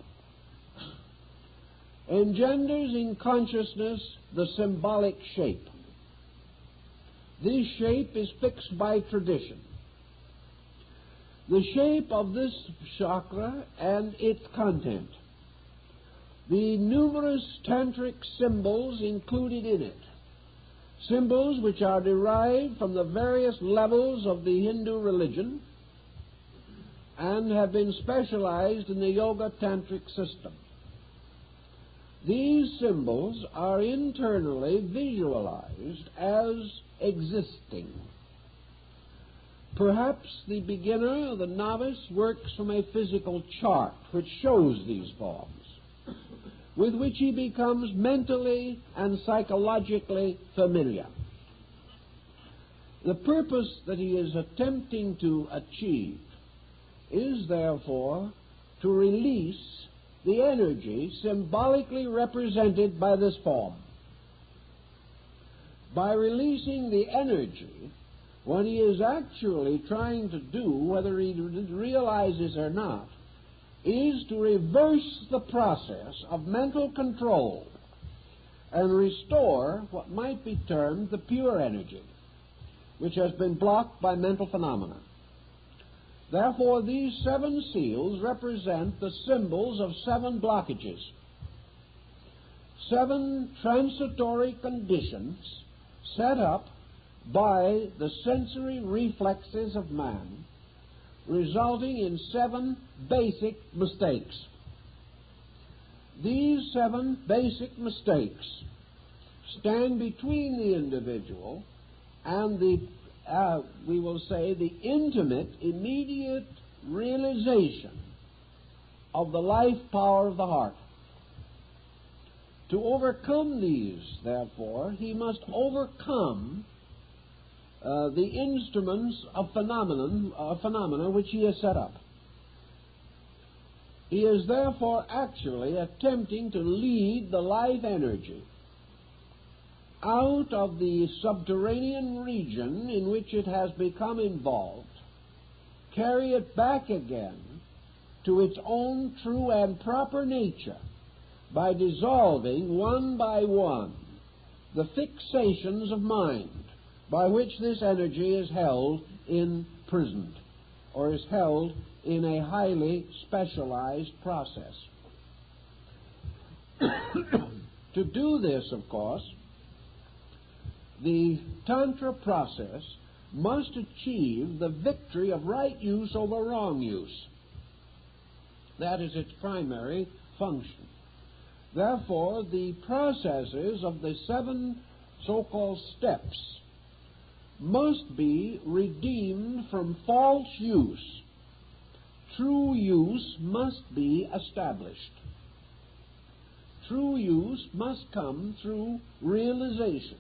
engenders in consciousness the symbolic shape. This shape is fixed by tradition. The shape of this chakra and its content, the numerous tantric symbols included in it, symbols which are derived from the various levels of the Hindu religion and have been specialized in the yoga tantric system. These symbols are internally visualized as existing. Perhaps the beginner or the novice works from a physical chart which shows these forms, with which he becomes mentally and psychologically familiar. The purpose that he is attempting to achieve is, therefore, to release the energy symbolically represented by this form. By releasing the energy, what he is actually trying to do, whether he realizes or not, is to reverse the process of mental control and restore what might be termed the pure energy, which has been blocked by mental phenomena. Therefore, these 7 seals represent the symbols of 7 blockages, 7 transitory conditions set up by the sensory reflexes of man, resulting in 7 basic mistakes. These 7 basic mistakes stand between the individual and the, we will say, the intimate, immediate realization of the life power of the heart. To overcome these, therefore, he must overcome the instruments of phenomena which he has set up. He is therefore actually attempting to lead the life energy out of the subterranean region in which it has become involved, carry it back again to its own true and proper nature by dissolving one by one the fixations of mind by which this energy is held imprisoned, or is held in a highly specialized process. To do this, of course, the Tantra process must achieve the victory of right use over wrong use. That is its primary function. Therefore, the processes of the 7 so-called steps must be redeemed from false use. True use must be established. True use must come through realization.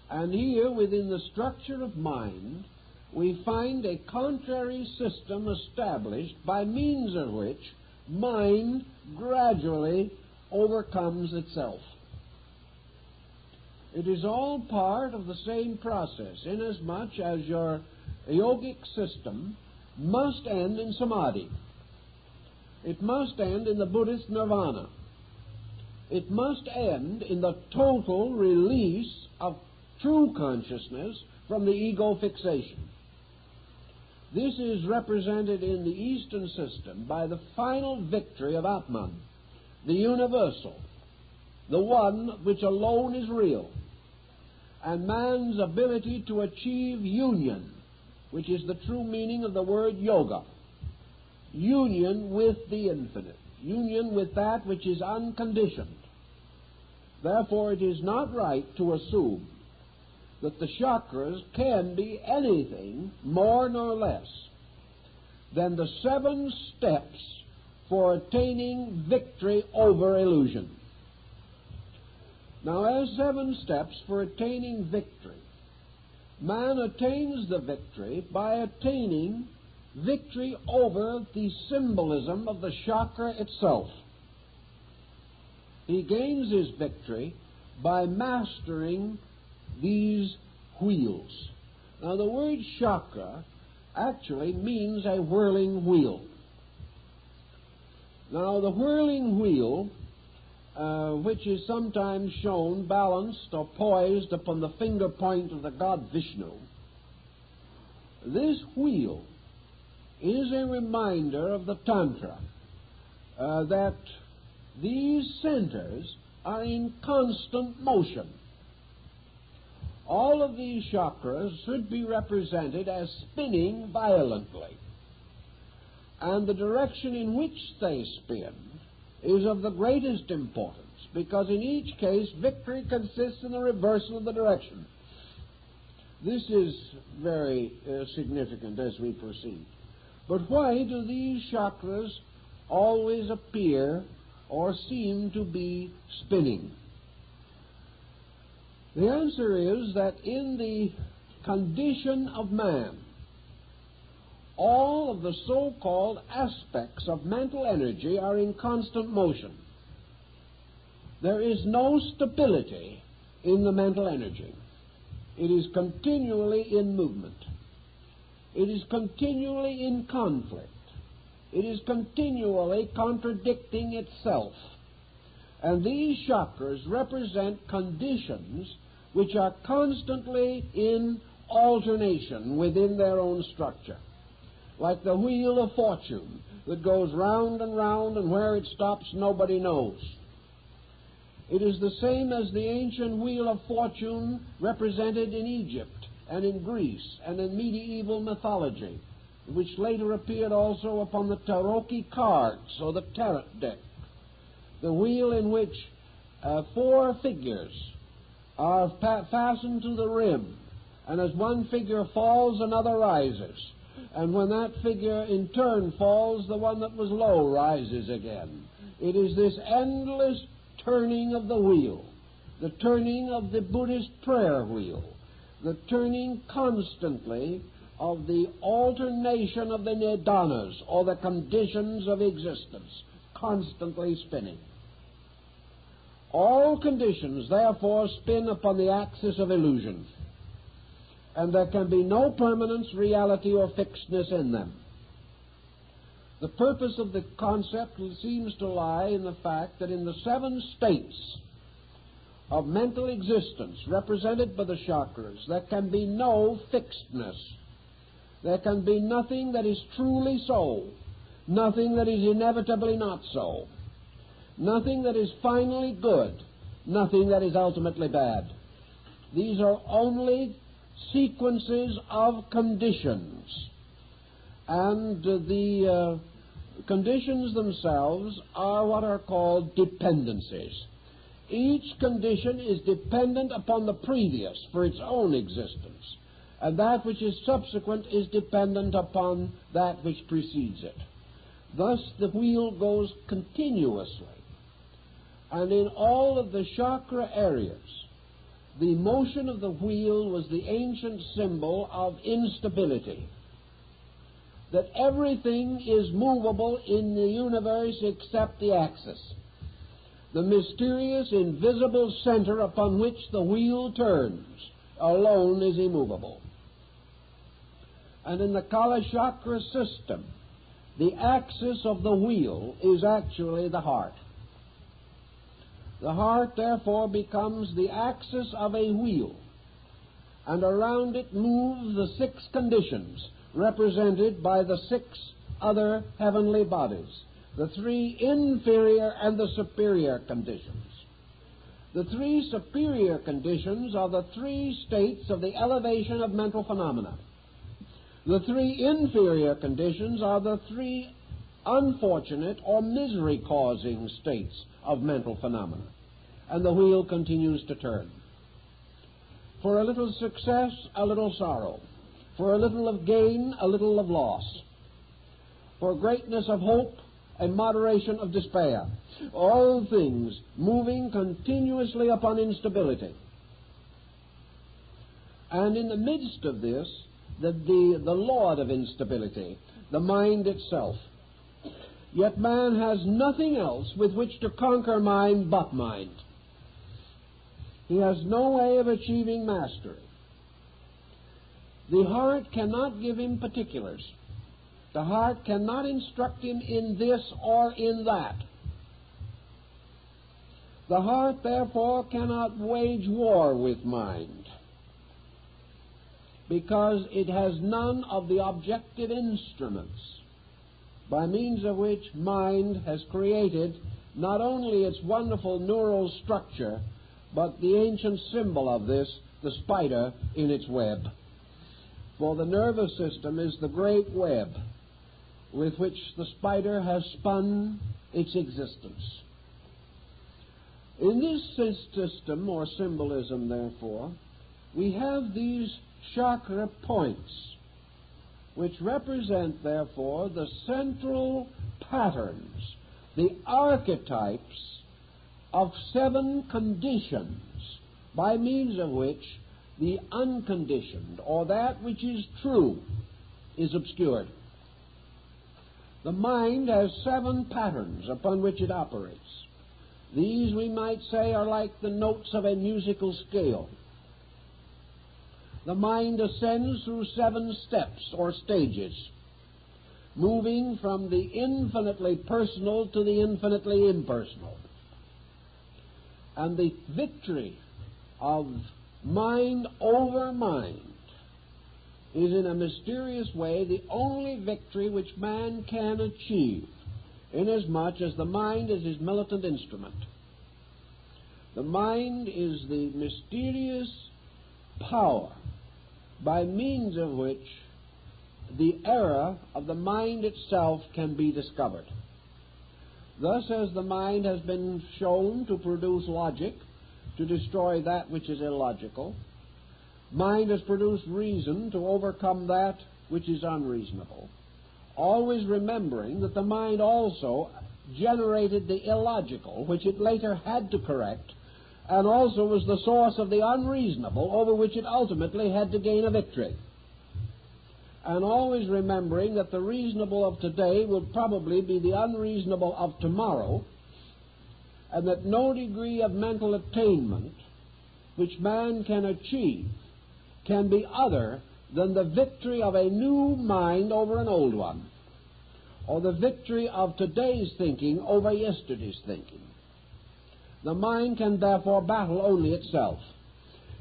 And here, within the structure of mind, we find a contrary system established by means of which mind gradually overcomes itself. It is all part of the same process, inasmuch as your yogic system must end in samadhi. It must end in the Buddhist nirvana. It must end in the total release of true consciousness from the ego fixation. This is represented in the Eastern system by the final victory of Atman, the universal, the one which alone is real, and man's ability to achieve union, which is the true meaning of the word yoga. Union with the infinite, union with that which is unconditioned. Therefore, it is not right to assume that the chakras can be anything more nor less than the 7 steps for attaining victory over illusion. Now, as 7 steps for attaining victory, man attains the victory by attaining victory over the symbolism of the chakra itself. He gains his victory by mastering these wheels. Now, the word chakra actually means a whirling wheel. Now, the whirling wheel, which is sometimes shown balanced or poised upon the finger point of the god Vishnu, this wheel is a reminder of the Tantra that these centers are in constant motion. All of these chakras should be represented as spinning violently, and the direction in which they spin is of the greatest importance, because in each case victory consists in the reversal of the direction. This is very significant as we proceed. But why do these chakras always appear or seem to be spinning? The answer is that in the condition of man, all of the so-called aspects of mental energy are in constant motion. There is no stability in the mental energy. It is continually in movement. It is continually in conflict. It is continually contradicting itself. And these chakras represent conditions which are constantly in alternation within their own structure, like the wheel of fortune that goes round, and where it stops nobody knows. It is the same as the ancient wheel of fortune represented in Egypt and in Greece and in medieval mythology, which later appeared also upon the tarot cards or the tarot deck. The wheel in which 4 figures are fastened to the rim, and as one figure falls, another rises. And when that figure in turn falls, the one that was low rises again. It is this endless turning of the wheel, the turning of the Buddhist prayer wheel, the turning constantly of the alternation of the nidanas, or the conditions of existence, constantly spinning. All conditions, therefore, spin upon the axis of illusion, and there can be no permanence, reality, or fixedness in them. The purpose of the concept seems to lie in the fact that in the 7 states of mental existence represented by the chakras, there can be no fixedness. There can be nothing that is truly so, nothing that is inevitably not so, nothing that is finally good, nothing that is ultimately bad. These are only sequences of conditions, and the conditions themselves are what are called dependencies. Each condition is dependent upon the previous for its own existence, and that which is subsequent is dependent upon that which precedes it. Thus the wheel goes continuously, and in all of the chakra areas, the motion of the wheel was the ancient symbol of instability, that everything is movable in the universe except the axis. The mysterious, invisible center upon which the wheel turns alone is immovable. And in the Kala Chakra system, the axis of the wheel is actually the heart. The heart, therefore, becomes the axis of a wheel, and around it move the 6 conditions represented by the 6 other heavenly bodies, the 3 inferior and the superior conditions. The 3 superior conditions are the 3 states of the elevation of mental phenomena. The 3 inferior conditions are the 3 unfortunate or misery-causing states of mental phenomena. And the wheel continues to turn. For a little success, a little sorrow. For a little of gain, a little of loss. For greatness of hope, a moderation of despair. All things moving continuously upon instability. And in the midst of this, the lord of instability, the mind itself. Yet man has nothing else with which to conquer mind but mind. He has no way of achieving mastery. The heart cannot give him particulars. The heart cannot instruct him in this or in that. The heart, therefore, cannot wage war with mind, because it has none of the objective instruments by means of which mind has created not only its wonderful neural structure, but the ancient symbol of this, the spider in its web. For the nervous system is the great web with which the spider has spun its existence. In this system, or symbolism, therefore, we have these chakra points, which represent, therefore, the central patterns, the archetypes of 7 conditions by means of which the unconditioned, or that which is true, is obscured. The mind has 7 patterns upon which it operates. These, we might say, are like the notes of a musical scale. The mind ascends through 7 steps or stages, moving from the infinitely personal to the infinitely impersonal. And the victory of mind over mind is in a mysterious way the only victory which man can achieve, inasmuch as the mind is his militant instrument. The mind is the mysterious power by means of which the error of the mind itself can be discovered. Thus, as the mind has been shown to produce logic, to destroy that which is illogical, mind has produced reason to overcome that which is unreasonable, always remembering that the mind also generated the illogical, which it later had to correct, and also was the source of the unreasonable, over which it ultimately had to gain a victory. And always remembering that the reasonable of today will probably be the unreasonable of tomorrow, and that no degree of mental attainment which man can achieve can be other than the victory of a new mind over an old one, or the victory of today's thinking over yesterday's thinking. The mind can therefore battle only itself.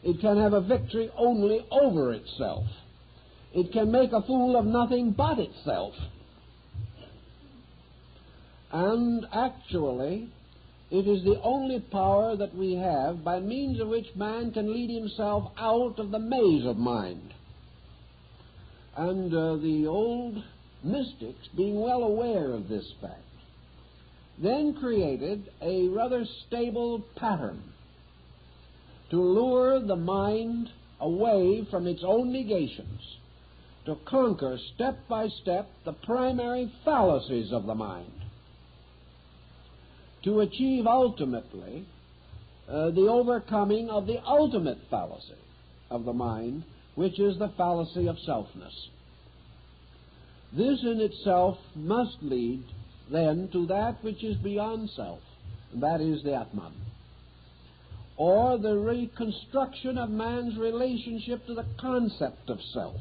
It can have a victory only over itself. It can make a fool of nothing but itself. And actually, it is the only power that we have by means of which man can lead himself out of the maze of mind. And the old mystics, being well aware of this fact, then created a rather stable pattern to lure the mind away from its own negations, to conquer step by step the primary fallacies of the mind, to achieve ultimately the overcoming of the ultimate fallacy of the mind, which is the fallacy of selfness. This in itself must lead then to that which is beyond self, and that is the Atman, or the reconstruction of man's relationship to the concept of self,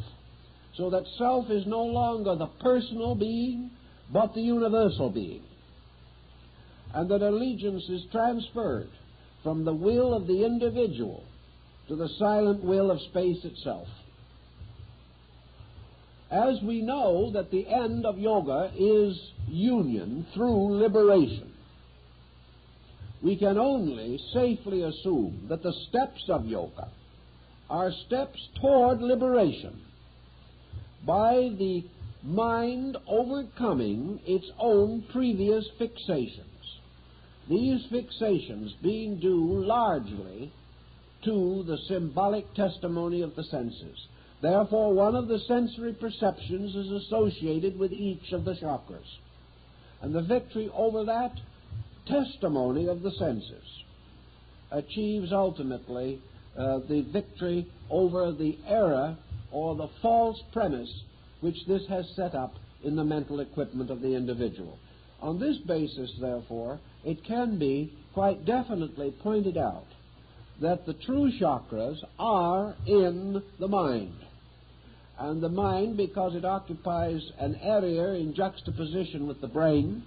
so that self is no longer the personal being, but the universal being, and that allegiance is transferred from the will of the individual to the silent will of space itself. As we know that the end of yoga is union through liberation, we can only safely assume that the steps of yoga are steps toward liberation by the mind overcoming its own previous fixations. These fixations being due largely to the symbolic testimony of the senses. Therefore, one of the sensory perceptions is associated with each of the chakras. And the victory over that testimony of the senses achieves ultimately the victory over the error or the false premise which this has set up in the mental equipment of the individual. On this basis, therefore, it can be quite definitely pointed out that the true chakras are in the mind. And the mind, because it occupies an area in juxtaposition with the brain,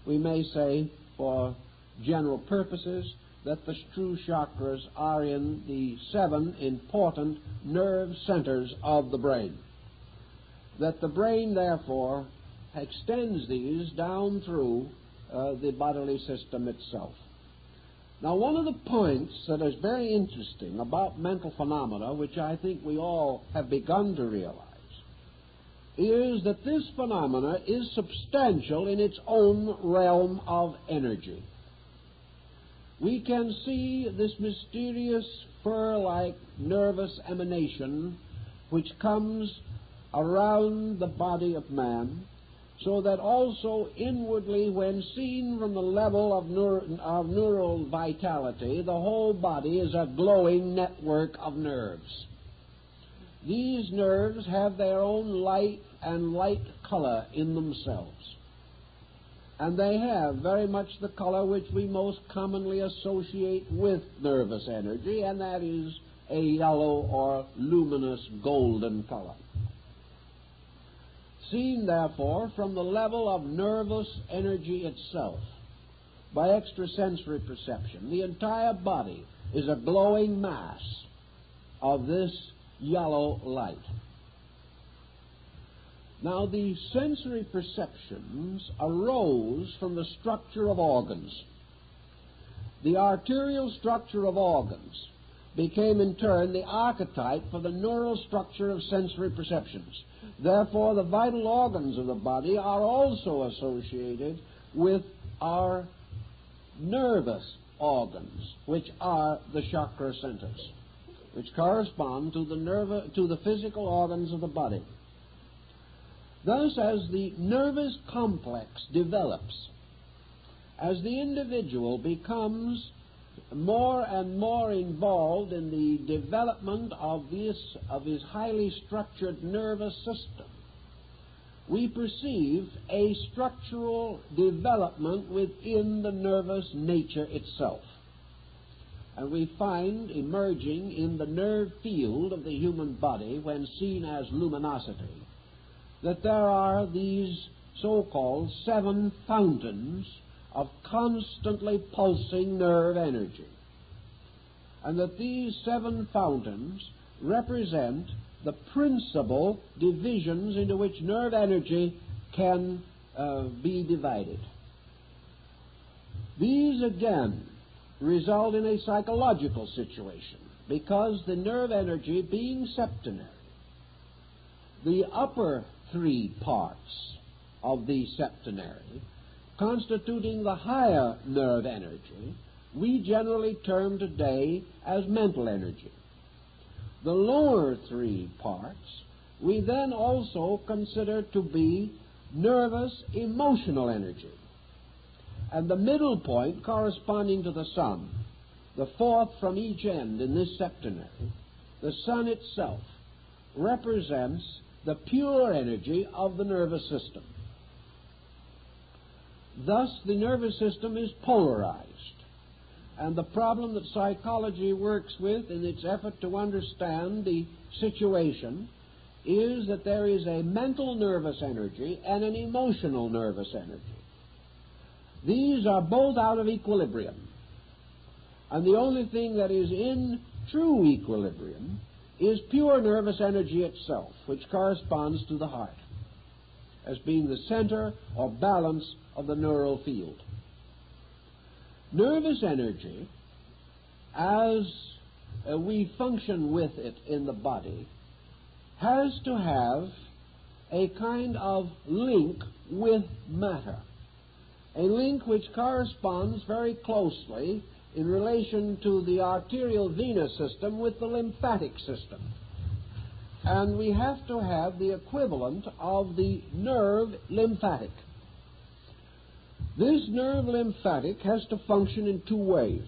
we may say, for general purposes, that the true chakras are in the 7 important nerve centers of the brain. That the brain, therefore, extends these down through the bodily system itself. Now, one of the points that is very interesting about mental phenomena, which I think we all have begun to realize, is that this phenomena is substantial in its own realm of energy. We can see this mysterious fur-like nervous emanation which comes around the body of man, so that also inwardly, when seen from the level of neural vitality, the whole body is a glowing network of nerves. These nerves have their own light and light color in themselves. And they have very much the color which we most commonly associate with nervous energy, and that is a yellow or luminous golden color. Seen, therefore, from the level of nervous energy itself, by extrasensory perception, the entire body is a glowing mass of this yellow light. Now, the sensory perceptions arose from the structure of organs. The arterial structure of organs became, in turn, the archetype for the neural structure of sensory perceptions. Therefore, the vital organs of the body are also associated with our nervous organs, which are the chakra centers, which correspond to the physical organs of the body. Thus, as the nervous complex develops, as the individual becomes more and more involved in the development of his highly structured nervous system, we perceive a structural development within the nervous nature itself. And we find emerging in the nerve field of the human body, when seen as luminosity, that there are these so-called 7 fountains of constantly pulsing nerve energy, and that these 7 fountains represent the principal divisions into which nerve energy can be divided. These, again, result in a psychological situation, because the nerve energy being septenary, the upper 3 parts of the septenary, constituting the higher nerve energy, we generally term today as mental energy. The lower 3 parts we then also consider to be nervous emotional energy. And the middle point, corresponding to the sun, the 4th from each end in this septenary, the sun itself, represents the pure energy of the nervous system. Thus, the nervous system is polarized, and the problem that psychology works with in its effort to understand the situation is that there is a mental nervous energy and an emotional nervous energy. These are both out of equilibrium. And the only thing that is in true equilibrium is pure nervous energy itself, which corresponds to the heart as being the center or balance of the neural field. Nervous energy, as we function with it in the body, has to have a kind of link with matter, a link which corresponds very closely in relation to the arterial venous system with the lymphatic system. And we have to have the equivalent of the nerve lymphatic. This nerve lymphatic has to function in two ways.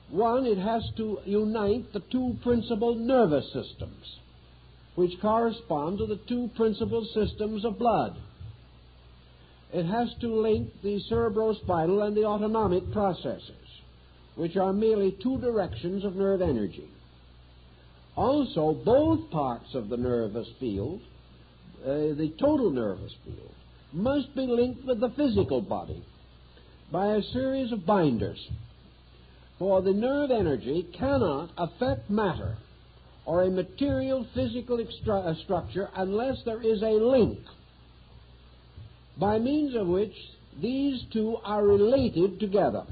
One, it has to unite the two principal nervous systems, which correspond to the two principal systems of blood. It has to link the cerebrospinal and the autonomic processes, which are merely two directions of nerve energy. Also, both parts of the nervous field, the total nervous field, must be linked with the physical body by a series of binders. For the nerve energy cannot affect matter or a material physical structure unless there is a link by means of which these two are related together.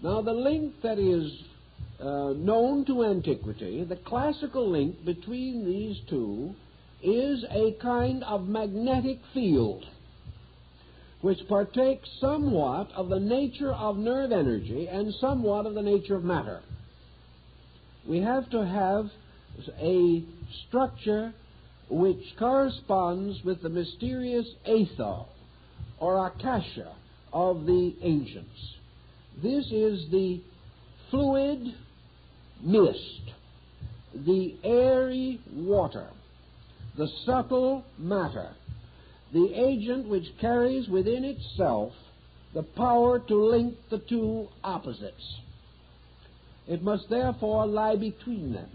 Now, the link that is known to antiquity, the classical link between these two, is a kind of magnetic field which partakes somewhat of the nature of nerve energy and somewhat of the nature of matter. We have to have a structure which corresponds with the mysterious aether or akasha of the ancients. This is the fluid mist, the airy water, the subtle matter, the agent which carries within itself the power to link the two opposites. It must therefore lie between them.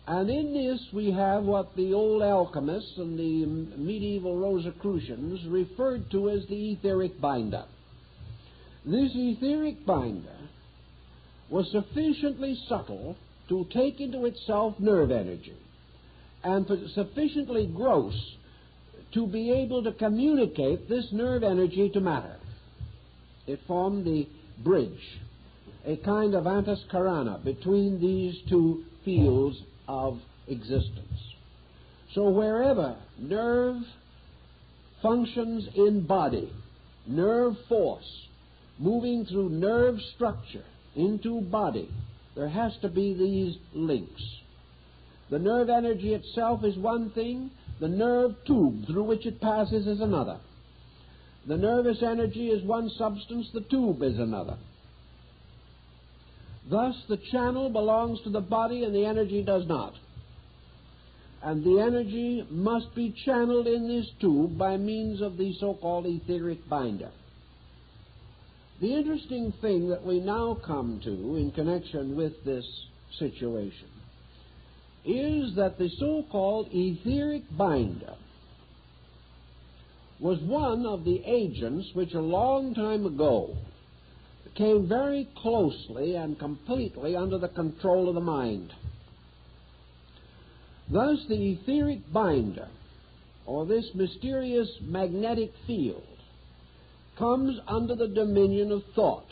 And in this we have what the old alchemists and the medieval Rosicrucians referred to as the etheric binder. This etheric binder was sufficiently subtle to take into itself nerve energy and sufficiently gross to be able to communicate this nerve energy to matter. It formed the bridge, a kind of antascarana between these two fields of existence. So wherever nerve functions in body, nerve force moving through nerve structure into body, there has to be these links. The nerve energy itself is one thing, the nerve tube through which it passes is another. The nervous energy is one substance, the tube is another. Thus, the channel belongs to the body and the energy does not. And the energy must be channeled in this tube by means of the so-called etheric binder. The interesting thing that we now come to in connection with this situation is that the so-called etheric binder was one of the agents which a long time ago came very closely and completely under the control of the mind. Thus, the etheric binder, or this mysterious magnetic field, comes under the dominion of thought.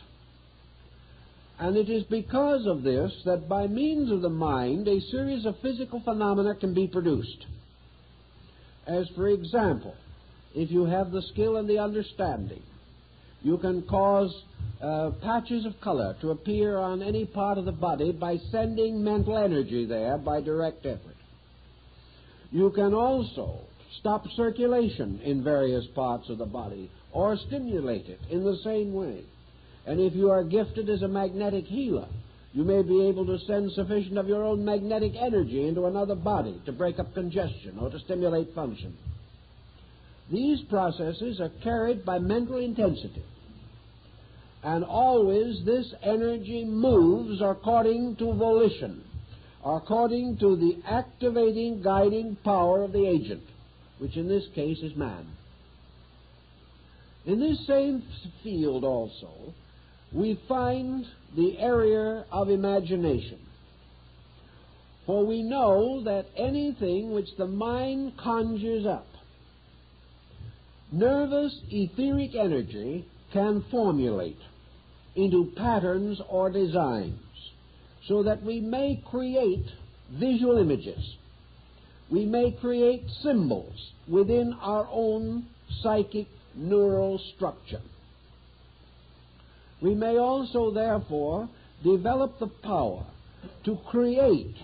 And it is because of this that by means of the mind a series of physical phenomena can be produced. As, for example, if you have the skill and the understanding, you can cause patches of color to appear on any part of the body by sending mental energy there by direct effort. You can also stop circulation in various parts of the body or stimulate it in the same way. And if you are gifted as a magnetic healer, you may be able to send sufficient of your own magnetic energy into another body to break up congestion or to stimulate function. These processes are carried by mental intensity. And always this energy moves according to volition, according to the activating, guiding power of the agent, which in this case is man. In this same field also, we find the area of imagination. For we know that anything which the mind conjures up, nervous etheric energy can formulate into patterns or designs, so that we may create visual images. We may create symbols within our own psychic neural structure. We may also, therefore, develop the power to create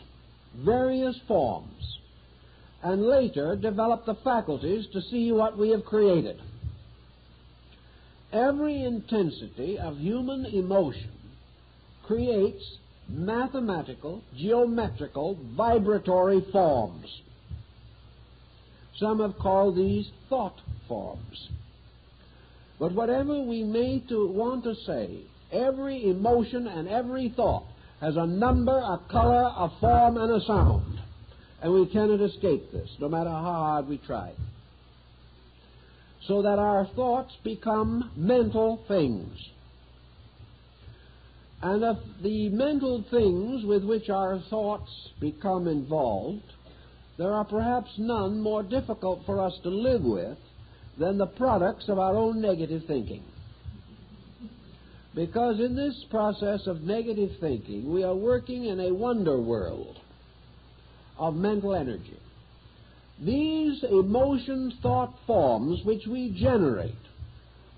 various forms, and later develop the faculties to see what we have created. Every intensity of human emotion creates mathematical, geometrical, vibratory forms. Some have called these thought forms. But whatever we may want to say, every emotion and every thought has a number, a color, a form, and a sound. And we cannot escape this, no matter how hard we try. So that our thoughts become mental things. And of the mental things with which our thoughts become involved, there are perhaps none more difficult for us to live with than the products of our own negative thinking. Because in this process of negative thinking, we are working in a wonder world of mental energy. These emotion thought forms which we generate,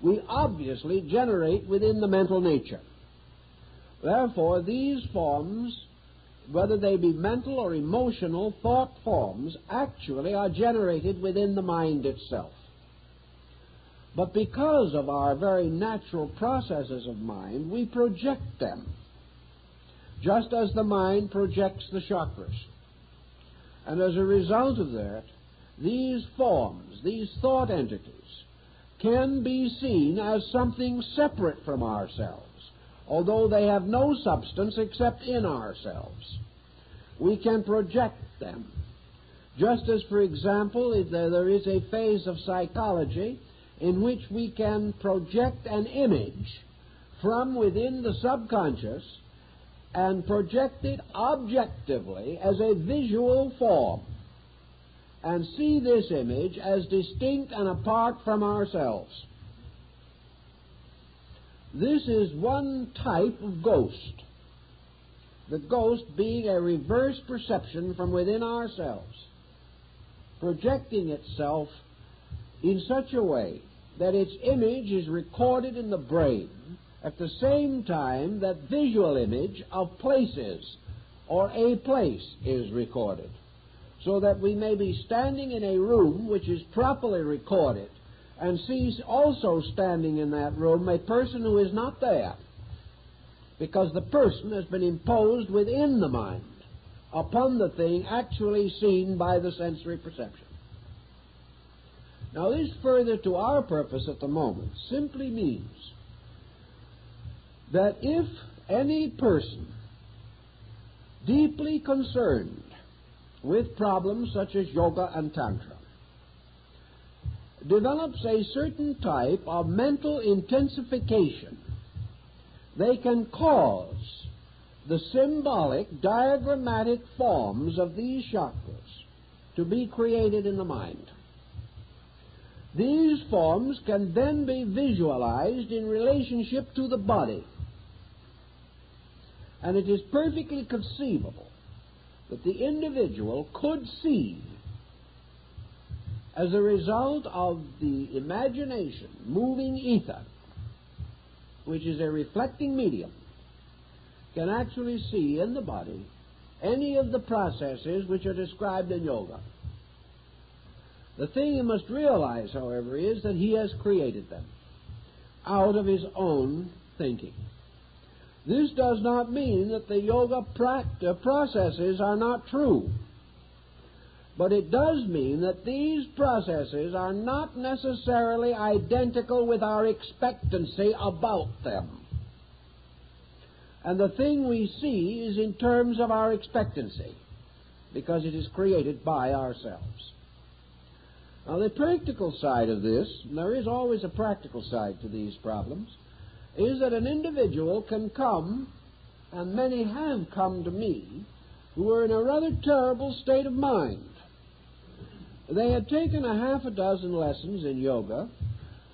we obviously generate within the mental nature. Therefore, these forms, whether they be mental or emotional thought forms, actually are generated within the mind itself. But because of our very natural processes of mind, we project them, just as the mind projects the chakras. And as a result of that, these forms, these thought entities, can be seen as something separate from ourselves, although they have no substance except in ourselves. We can project them. Just as, for example, there is a phase of psychology in which we can project an image from within the subconscious and project it objectively as a visual form and see this image as distinct and apart from ourselves. This is one type of ghost, the ghost being a reverse perception from within ourselves, projecting itself in such a way that its image is recorded in the brain at the same time that visual image of places or a place is recorded, so that we may be standing in a room which is properly recorded and sees also standing in that room a person who is not there, because the person has been imposed within the mind upon the thing actually seen by the sensory perception. Now, this, further to our purpose at the moment, simply means that if any person deeply concerned with problems such as yoga and tantra develops a certain type of mental intensification, they can cause the symbolic, diagrammatic forms of these chakras to be created in the mind. These forms can then be visualized in relationship to the body. And it is perfectly conceivable that the individual could see, as a result of the imagination, moving ether, which is a reflecting medium, can actually see in the body any of the processes which are described in yoga. The thing you must realize, however, is that he has created them out of his own thinking. This does not mean that the yoga processes are not true, but it does mean that these processes are not necessarily identical with our expectancy about them. And the thing we see is in terms of our expectancy, because it is created by ourselves. Now, the practical side of this, and there is always a practical side to these problems, is that an individual can come, and many have come to me, who are in a rather terrible state of mind. They had taken a half a dozen lessons in yoga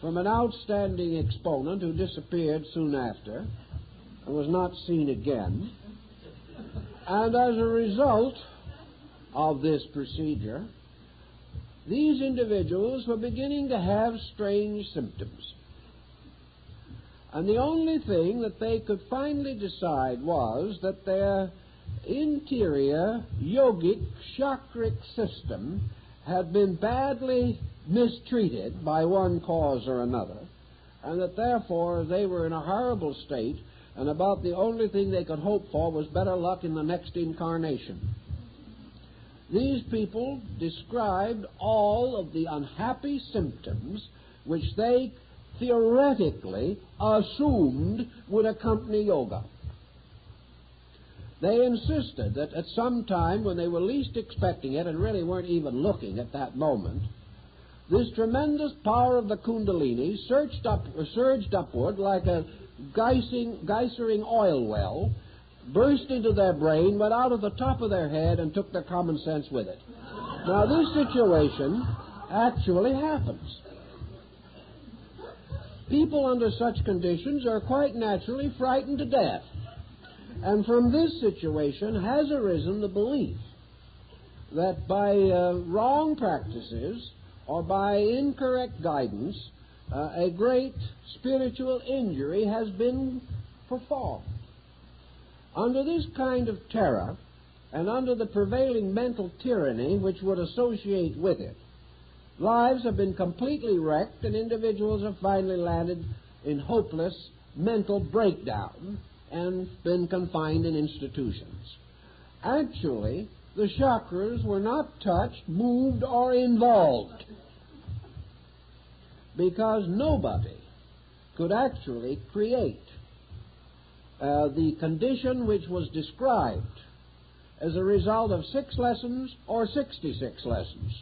from an outstanding exponent who disappeared soon after and was not seen again. And as a result of this procedure, these individuals were beginning to have strange symptoms. And the only thing that they could finally decide was that their interior yogic chakric system had been badly mistreated by one cause or another, and that therefore they were in a horrible state, and about the only thing they could hope for was better luck in the next incarnation. These people described all of the unhappy symptoms which they theoretically assumed would accompany yoga. They insisted that at some time when they were least expecting it and really weren't even looking at that moment, this tremendous power of the Kundalini surged upward like a geysering oil well, burst into their brain, went out of the top of their head, and took their common sense with it. Now, this situation actually happens. People under such conditions are quite naturally frightened to death. And from this situation has arisen the belief that by wrong practices or by incorrect guidance, a great spiritual injury has been performed. Under this kind of terror, and under the prevailing mental tyranny which would associate with it, lives have been completely wrecked, and individuals have finally landed in hopeless mental breakdown and been confined in institutions. Actually, the chakras were not touched, moved, or involved, because nobody could actually create the condition which was described as a result of 6 lessons or 66 lessons.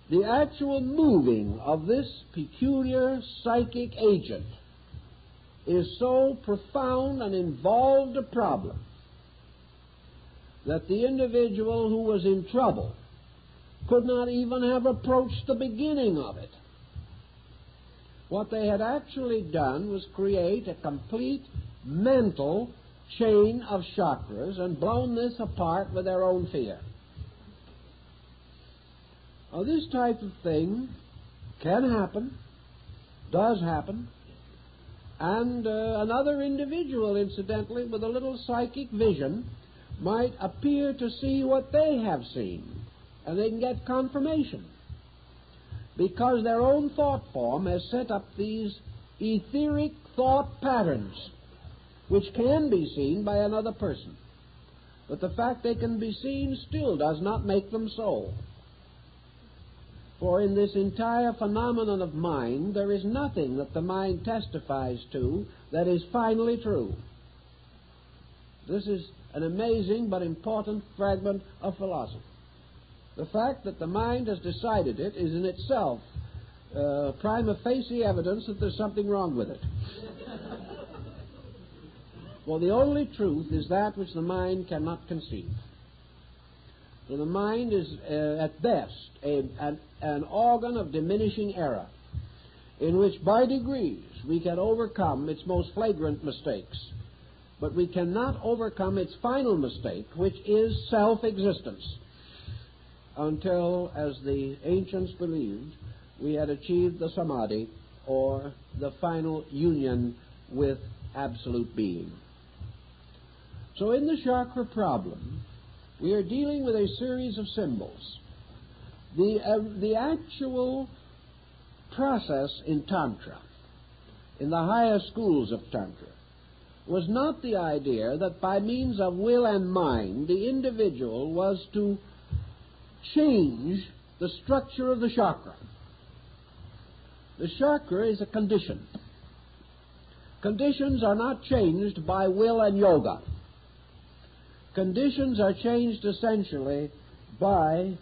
The actual moving of this peculiar psychic agent is so profound and involved a problem that the individual who was in trouble could not even have approached the beginning of it. What they had actually done was create a complete mental chain of chakras and blown this apart with their own fear. Now, this type of thing can happen, does happen, and another individual, incidentally, with a little psychic vision might appear to see what they have seen, and they can get confirmation, because their own thought form has set up these etheric thought patterns which can be seen by another person. But the fact they can be seen still does not make them so. For in this entire phenomenon of mind, there is nothing that the mind testifies to that is finally true. This is an amazing but important fragment of philosophy. The fact that the mind has decided it is in itself prima facie evidence that there's something wrong with it. For the only truth is that which the mind cannot conceive. So the mind is, at best, an organ of diminishing error, in which by degrees we can overcome its most flagrant mistakes, but we cannot overcome its final mistake, which is self-existence, until, as the ancients believed, we had achieved the samadhi, or the final union with absolute being. So in the chakra problem, we are dealing with a series of symbols. The actual process in Tantra, in the higher schools of Tantra, was not the idea that by means of will and mind the individual was to change the structure of the chakra. The chakra is a condition. Conditions are not changed by will and yoga. Conditions are changed essentially by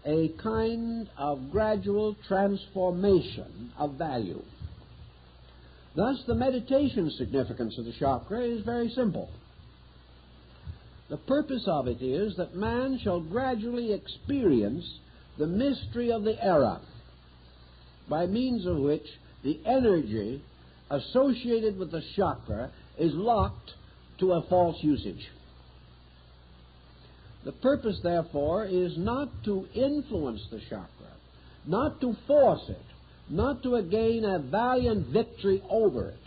a kind of gradual transformation of value. Thus, the meditation significance of the chakra is very simple. The purpose of it is that man shall gradually experience the mystery of the era, by means of which the energy associated with the chakra is locked to a false usage. The purpose, therefore, is not to influence the chakra, not to force it, not to gain a valiant victory over it.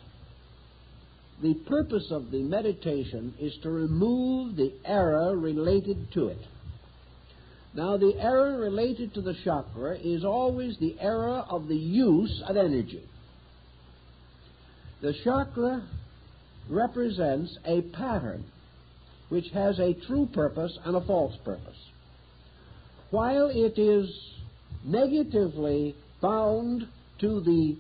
The purpose of the meditation is to remove the error related to it. Now, the error related to the chakra is always the error of the use of energy. The chakra represents a pattern which has a true purpose and a false purpose. While it is negatively bound to the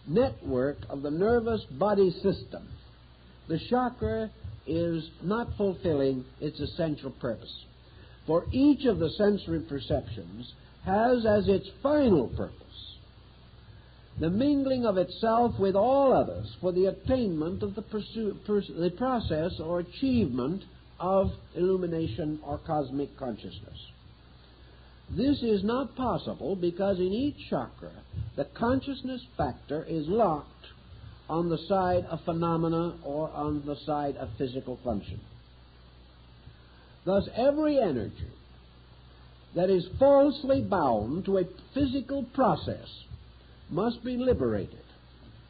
network of the nervous body system, the chakra is not fulfilling its essential purpose. For each of the sensory perceptions has as its final purpose the mingling of itself with all others for the attainment of the process or achievement of illumination or cosmic consciousness. This is not possible because in each chakra the consciousness factor is locked on the side of phenomena or on the side of physical function. Thus, every energy that is falsely bound to a physical process must be liberated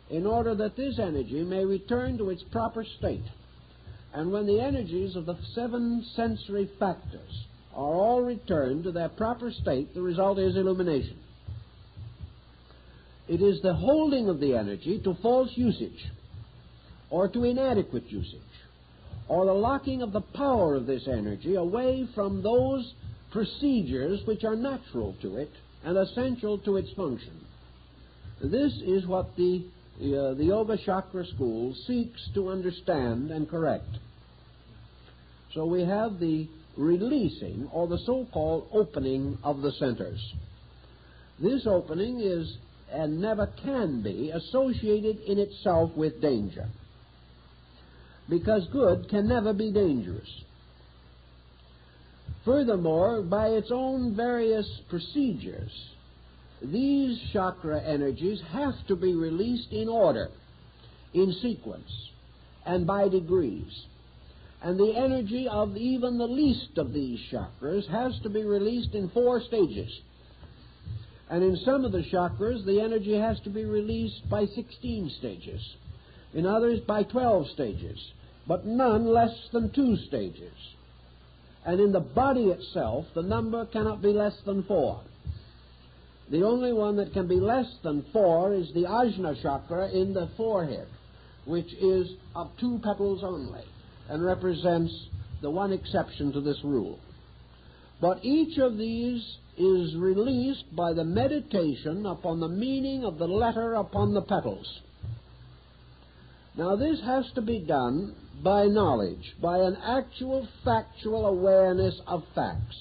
in order that this energy may return to its proper state. And when the energies of the 7 sensory factors are all returned to their proper state, the result is illumination. It is the holding of the energy to false usage or to inadequate usage, or the locking of the power of this energy away from those procedures which are natural to it and essential to its function. This is what the Yoga Chakra School seeks to understand and correct. So we have the releasing, or the so-called opening of the centers. This opening is, and never can be, associated in itself with danger, because good can never be dangerous. Furthermore, by its own various procedures, these chakra energies have to be released in order, in sequence, and by degrees. And the energy of even the least of these chakras has to be released in 4 stages. And in some of the chakras, the energy has to be released by 16 stages. In others, by 12 stages, but none less than 2 stages. And in the body itself, the number cannot be less than 4. The only one that can be less than 4 is the Ajna chakra in the forehead, which is of 2 petals only, and represents the one exception to this rule. But each of these is released by the meditation upon the meaning of the letter upon the petals. Now, this has to be done by knowledge, by an actual factual awareness of facts.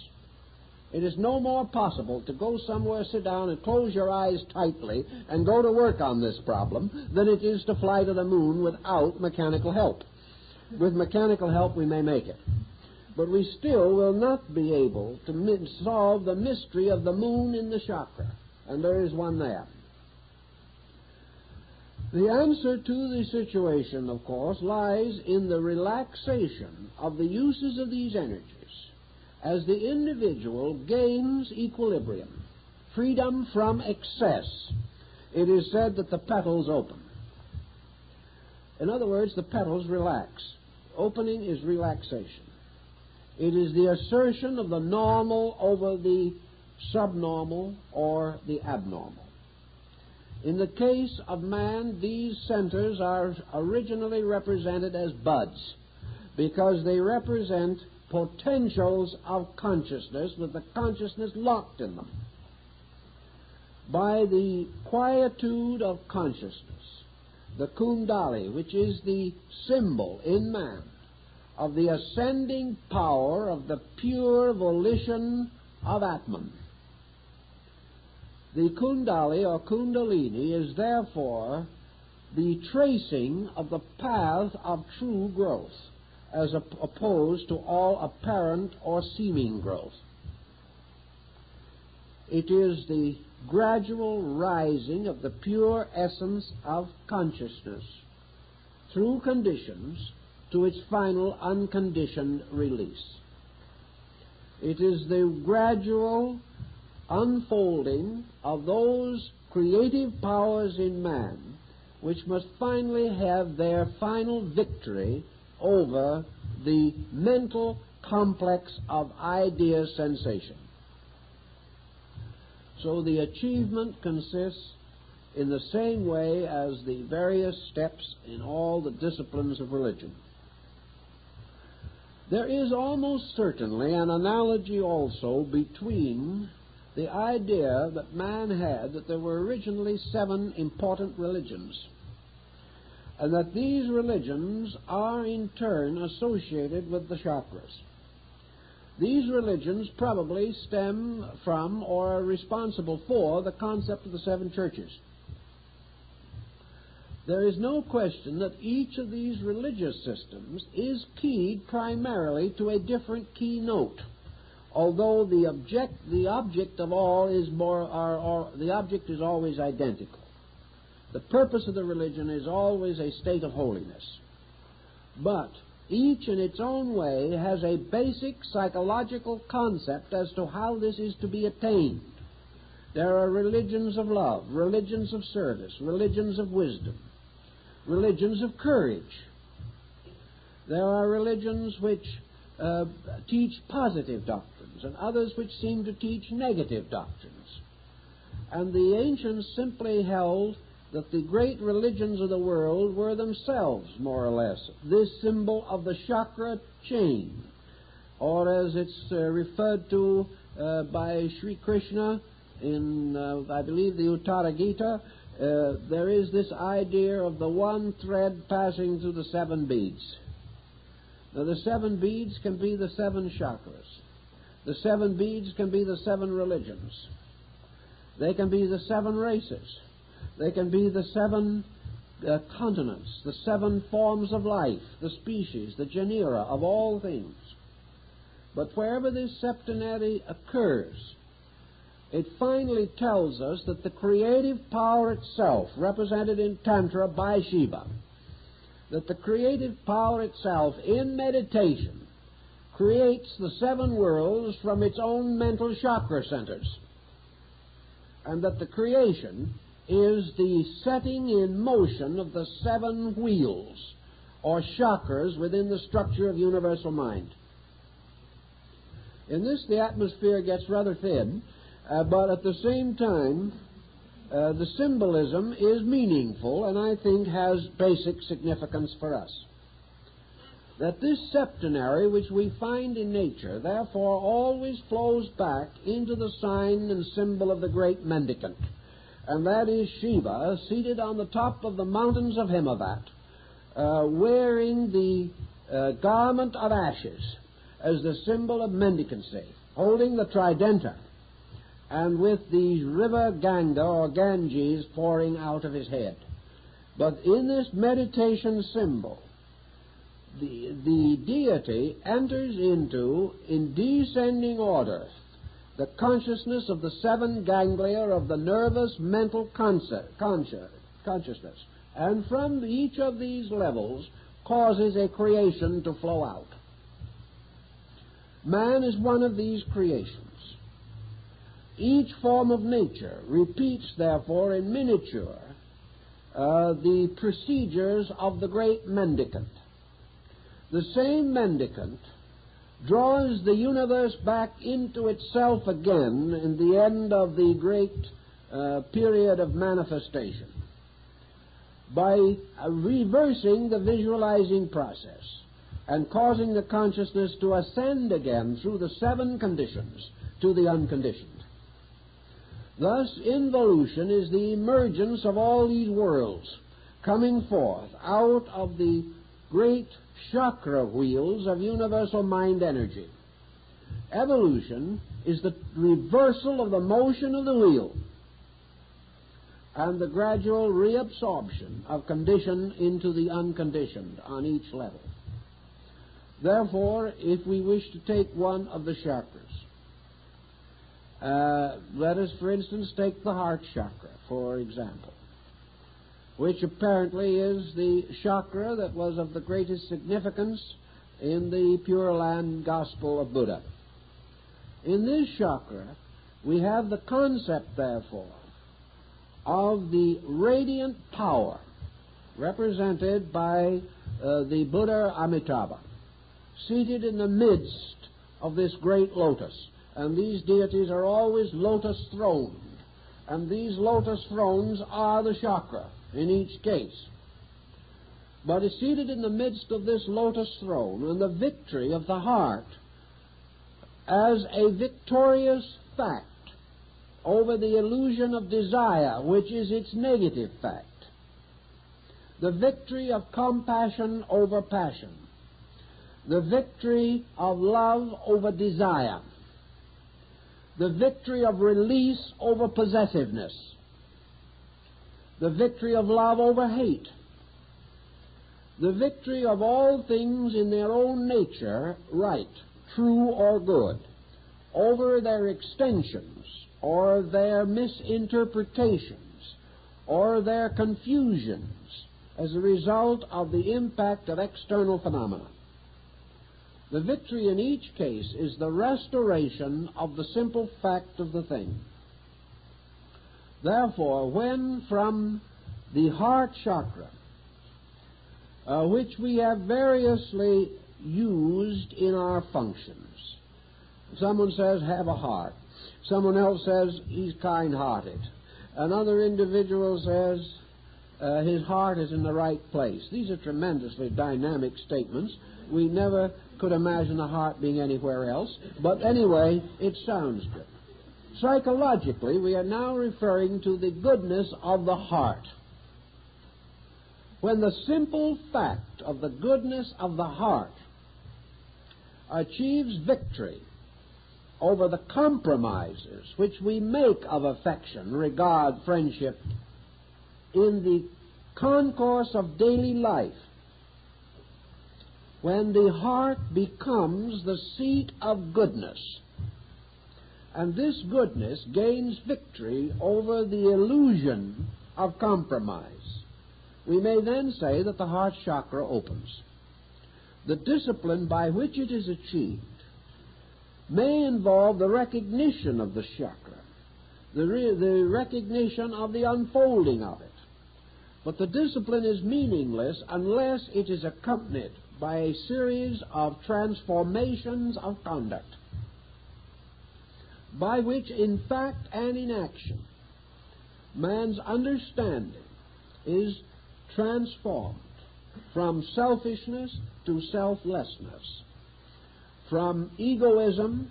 It is no more possible to go somewhere, sit down, and close your eyes tightly and go to work on this problem than it is to fly to the moon without mechanical help. With mechanical help, we may make it. But we still will not be able to solve the mystery of the moon in the chakra, and there is one there. The answer to the situation, of course, lies in the relaxation of the uses of these energies as the individual gains equilibrium, freedom from excess. It is said that the petals open. In other words, the petals relax. Opening is relaxation. It is the assertion of the normal over the subnormal or the abnormal. In the case of man, these centers are originally represented as buds because they represent potentials of consciousness with the consciousness locked in them. By the quietude of consciousness, the Kundalini, which is the symbol in man of the ascending power of the pure volition of Atman. The Kundalini or Kundalini is therefore the tracing of the path of true growth, as opposed to all apparent or seeming growth. It is the gradual rising of the pure essence of consciousness through conditions to its final unconditioned release. It is the gradual unfolding of those creative powers in man which must finally have their final victory over the mental complex of idea sensation. So the achievement consists in the same way as the various steps in all the disciplines of religion. There is almost certainly an analogy also between the idea that man had that there were originally 7 important religions, and that these religions are in turn associated with the chakras. These religions probably stem from or are responsible for the concept of the 7 churches. There is no question that each of these religious systems is keyed primarily to a different key note, although the object of all is the object is always identical. The purpose of the religion is always a state of holiness. But each in its own way has a basic psychological concept as to how this is to be attained. There are religions of love, religions of service, religions of wisdom, religions of courage. There are religions which teach positive doctrines, and others which seem to teach negative doctrines. And the ancients simply held that the great religions of the world were themselves, more or less, this symbol of the chakra chain, or as it's referred to by Sri Krishna in, I believe, the Uttara Gita, there is this idea of the one thread passing through the 7 beads. Now, the 7 beads can be the 7 chakras. The 7 beads can be the 7 religions. They can be the 7 races. They can be the 7 continents, the 7 forms of life, the species, the genera of all things. But wherever this septenary occurs, it finally tells us that the creative power itself, represented in Tantra by Shiva, that the creative power itself in meditation creates the 7 worlds from its own mental chakra centers, and that the creation is the setting in motion of the 7 wheels or chakras within the structure of universal mind. In this, the atmosphere gets rather thin, but at the same time, the symbolism is meaningful and I think has basic significance for us. That this septenary which we find in nature, therefore, always flows back into the sign and symbol of the great mendicant, and that is Shiva, seated on the top of the mountains of Himavat, wearing the garment of ashes as the symbol of mendicancy, holding the tridenta, and with the river Ganga or Ganges pouring out of his head. But in this meditation symbol, the deity enters into, in descending order, the consciousness of the 7 ganglia of the nervous mental consciousness, and from each of these levels causes a creation to flow out. Man is one of these creations. Each form of nature repeats, therefore, in miniature, the procedures of the great mendicant. The same mendicant draws the universe back into itself again in the end of the great period of manifestation by reversing the visualizing process and causing the consciousness to ascend again through the 7 conditions to the unconditioned. Thus, involution is the emergence of all these worlds, coming forth out of the great chakra wheels of universal mind energy. Evolution is the reversal of the motion of the wheel and the gradual reabsorption of condition into the unconditioned on each level. Therefore, if we wish to take one of the chakras, let us, for instance, take the heart chakra, for example, which apparently is the chakra that was of the greatest significance in the Pure Land Gospel of Buddha. In this chakra, we have the concept, therefore, of the radiant power represented by the Buddha Amitabha, seated in the midst of this great lotus. And these deities are always lotus-throned. And these lotus thrones are the chakra in each case. But is seated in the midst of this lotus throne, and the victory of the heart as a victorious fact over the illusion of desire, which is its negative fact. The victory of compassion over passion. The victory of love over desire. The victory of release over possessiveness. The victory of love over hate. The victory of all things in their own nature, right, true or good, over their extensions or their misinterpretations or their confusions as a result of the impact of external phenomena. The victory in each case is the restoration of the simple fact of the thing. Therefore, when from the heart chakra, which we have variously used in our functions, someone says, have a heart. Someone else says, he's kind-hearted. Another individual says, his heart is in the right place. These are tremendously dynamic statements. We never could imagine the heart being anywhere else. But anyway, it sounds good. Psychologically, we are now referring to the goodness of the heart. When the simple fact of the goodness of the heart achieves victory over the compromises which we make of affection, regard, friendship, in the concourse of daily life, when the heart becomes the seat of goodness, and this goodness gains victory over the illusion of compromise, we may then say that the heart chakra opens. The discipline by which it is achieved may involve the recognition of the chakra, the recognition of the unfolding of it. But the discipline is meaningless unless it is accompanied by a series of transformations of conduct, by which in fact and in action man's understanding is transformed from selfishness to selflessness, from egoism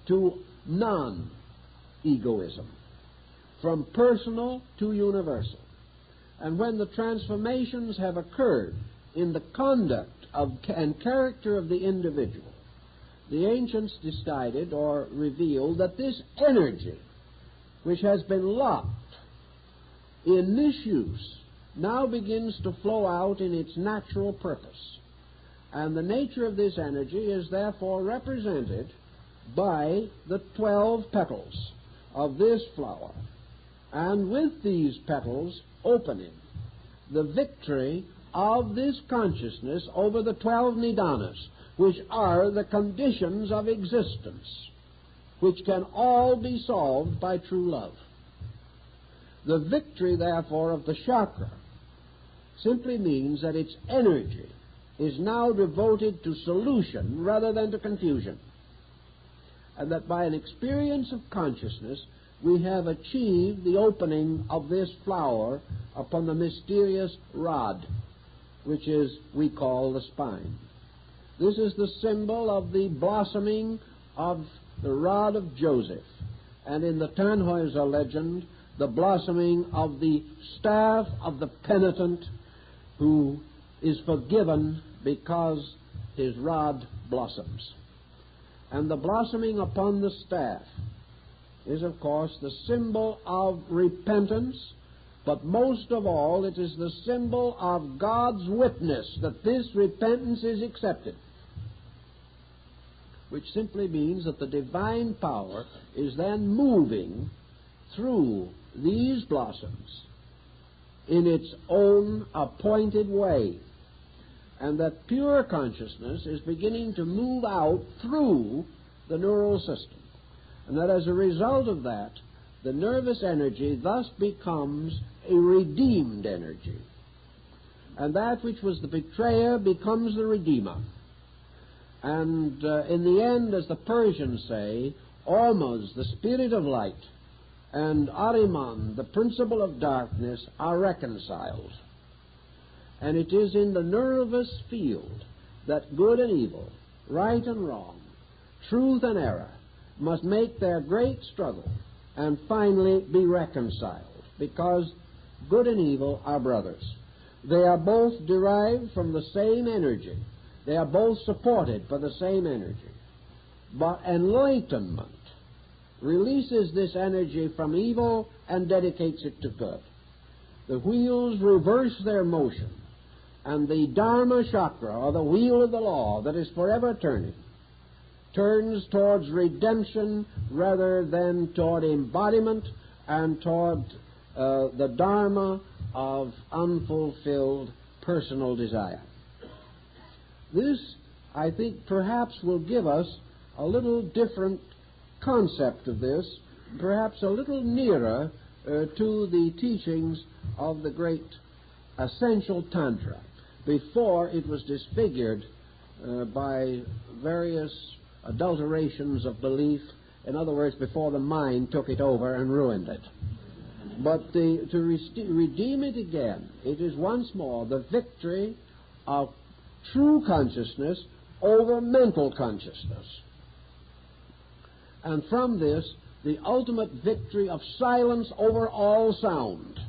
to non-egoism, from personal to universal. And when the transformations have occurred in the conduct and character of the individual, the ancients decided or revealed that this energy, which has been locked in misuse, now begins to flow out in its natural purpose. And the nature of this energy is therefore represented by the 12 petals of this flower, and with these petals opening the victory of this consciousness over the 12 nidanas, which are the conditions of existence, which can all be solved by true love. The victory, therefore, of the chakra simply means that its energy is now devoted to solution rather than to confusion, and that by an experience of consciousness we have achieved the opening of this flower upon the mysterious rod, which we call the spine. This is the symbol of the blossoming of the rod of Joseph, and in the Tannhäuser legend, the blossoming of the staff of the penitent who is forgiven because his rod blossoms. And the blossoming upon the staff is, of course, the symbol of repentance, but most of all, it is the symbol of God's witness that this repentance is accepted, which simply means that the divine power is then moving through these blossoms in its own appointed way, and that pure consciousness is beginning to move out through the neural system, and that as a result of that, the nervous energy thus becomes a redeemed energy, and that which was the betrayer becomes the redeemer. And in the end, as the Persians say, Ormuz, the spirit of light, and Ahriman, the principle of darkness, are reconciled. And it is in the nervous field that good and evil, right and wrong, truth and error must make their great struggle and finally be reconciled, because good and evil are brothers. They are both derived from the same energy. They are both supported by the same energy. But enlightenment releases this energy from evil and dedicates it to good. The wheels reverse their motion, and the Dharma chakra, or the wheel of the law that is forever turning, turns towards redemption rather than toward embodiment and toward the Dharma of unfulfilled personal desire. This, I think, perhaps will give us a little different concept of this, perhaps a little nearer to the teachings of the great essential Tantra, before it was disfigured by various adulterations of belief. In other words, before the mind took it over and ruined it. But to redeem it again, it is once more the victory of true consciousness over mental consciousness. And from this, the ultimate victory of silence over all sound.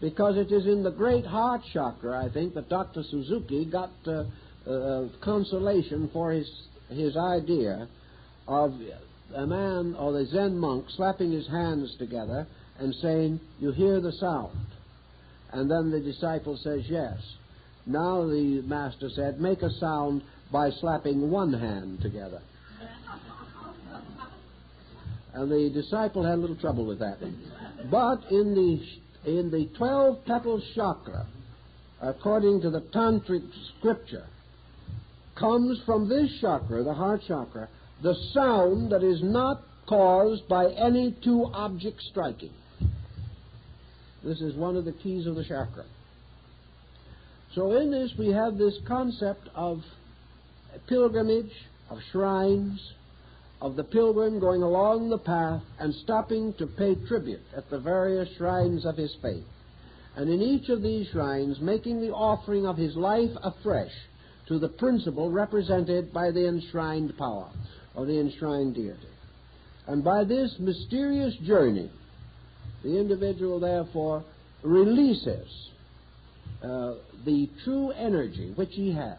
Because it is in the great heart chakra, I think, that Dr. Suzuki got consolation for his idea of a man or the Zen monk slapping his hands together and saying, "You hear the sound." And then the disciple says, "Yes." Now the master said, "Make a sound by slapping one hand together." And the disciple had a little trouble with that. But in the 12-petal chakra, according to the Tantric scripture, comes from this chakra, the heart chakra, the sound that is not caused by any two objects striking. This is one of the keys of the chakra. So in this we have this concept of pilgrimage, of shrines, of the pilgrim going along the path and stopping to pay tribute at the various shrines of his faith. And in each of these shrines making the offering of his life afresh to the principle represented by the enshrined power or the enshrined deity. And by this mysterious journey, the individual therefore releases the true energy which he has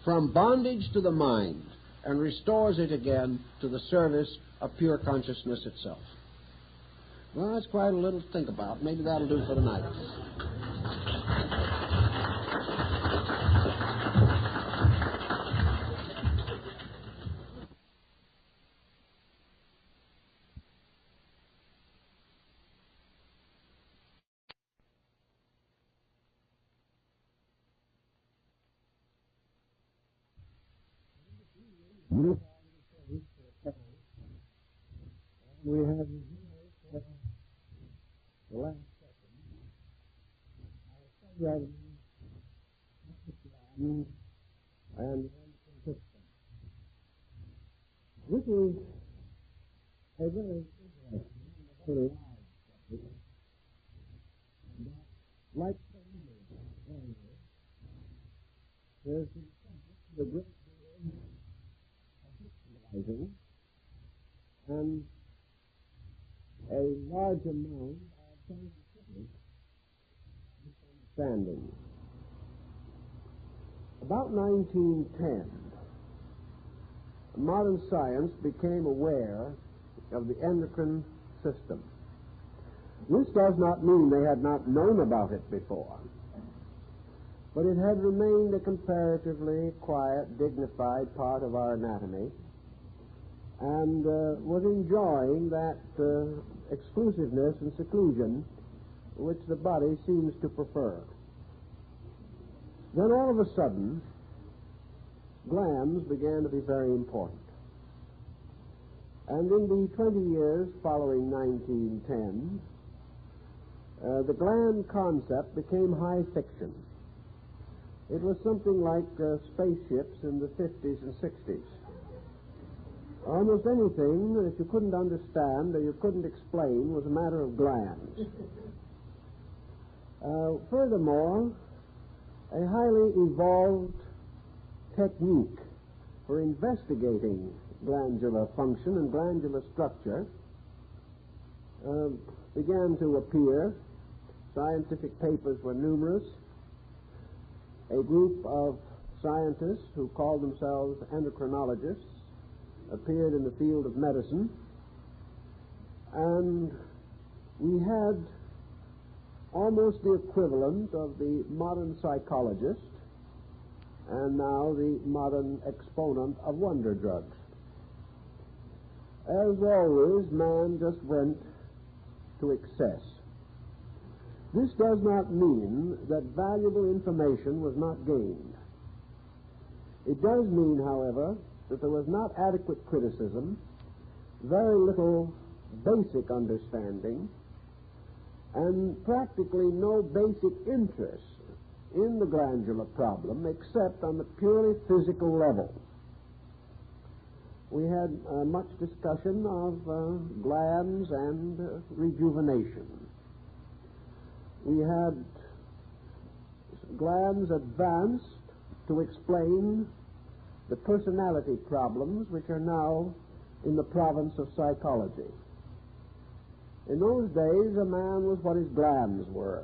from bondage to the mind and restores it again to the service of pure consciousness itself. Well, that's quite a little to think about. Maybe that'll do for tonight. We have the last second. And this is a very interesting, like so many areas, there's the great symbolizing and a large amount of scientific understanding. About 1910, modern science became aware of the endocrine system. This does not mean they had not known about it before, but it had remained a comparatively quiet, dignified part of our anatomy, and was enjoying that exclusiveness and seclusion which the body seems to prefer. Then all of a sudden, glands began to be very important. And in the 20 years following 1910, the gland concept became high fiction. It was something like spaceships in the 50s and 60s. Almost anything that you couldn't understand or you couldn't explain was a matter of glands. Furthermore, a highly evolved technique for investigating glandular function and glandular structure began to appear. Scientific papers were numerous. A group of scientists who called themselves endocrinologists appeared in the field of medicine, and we had almost the equivalent of the modern psychologist and now the modern exponent of wonder drugs. As always, man just went to excess. This does not mean that valuable information was not gained. It does mean, however, that there was not adequate criticism, very little basic understanding, and practically no basic interest in the glandular problem except on the purely physical level. We had much discussion of glands and rejuvenation. We had glands advanced to explain the personality problems which are now in the province of psychology. In those days, a man was what his glands were.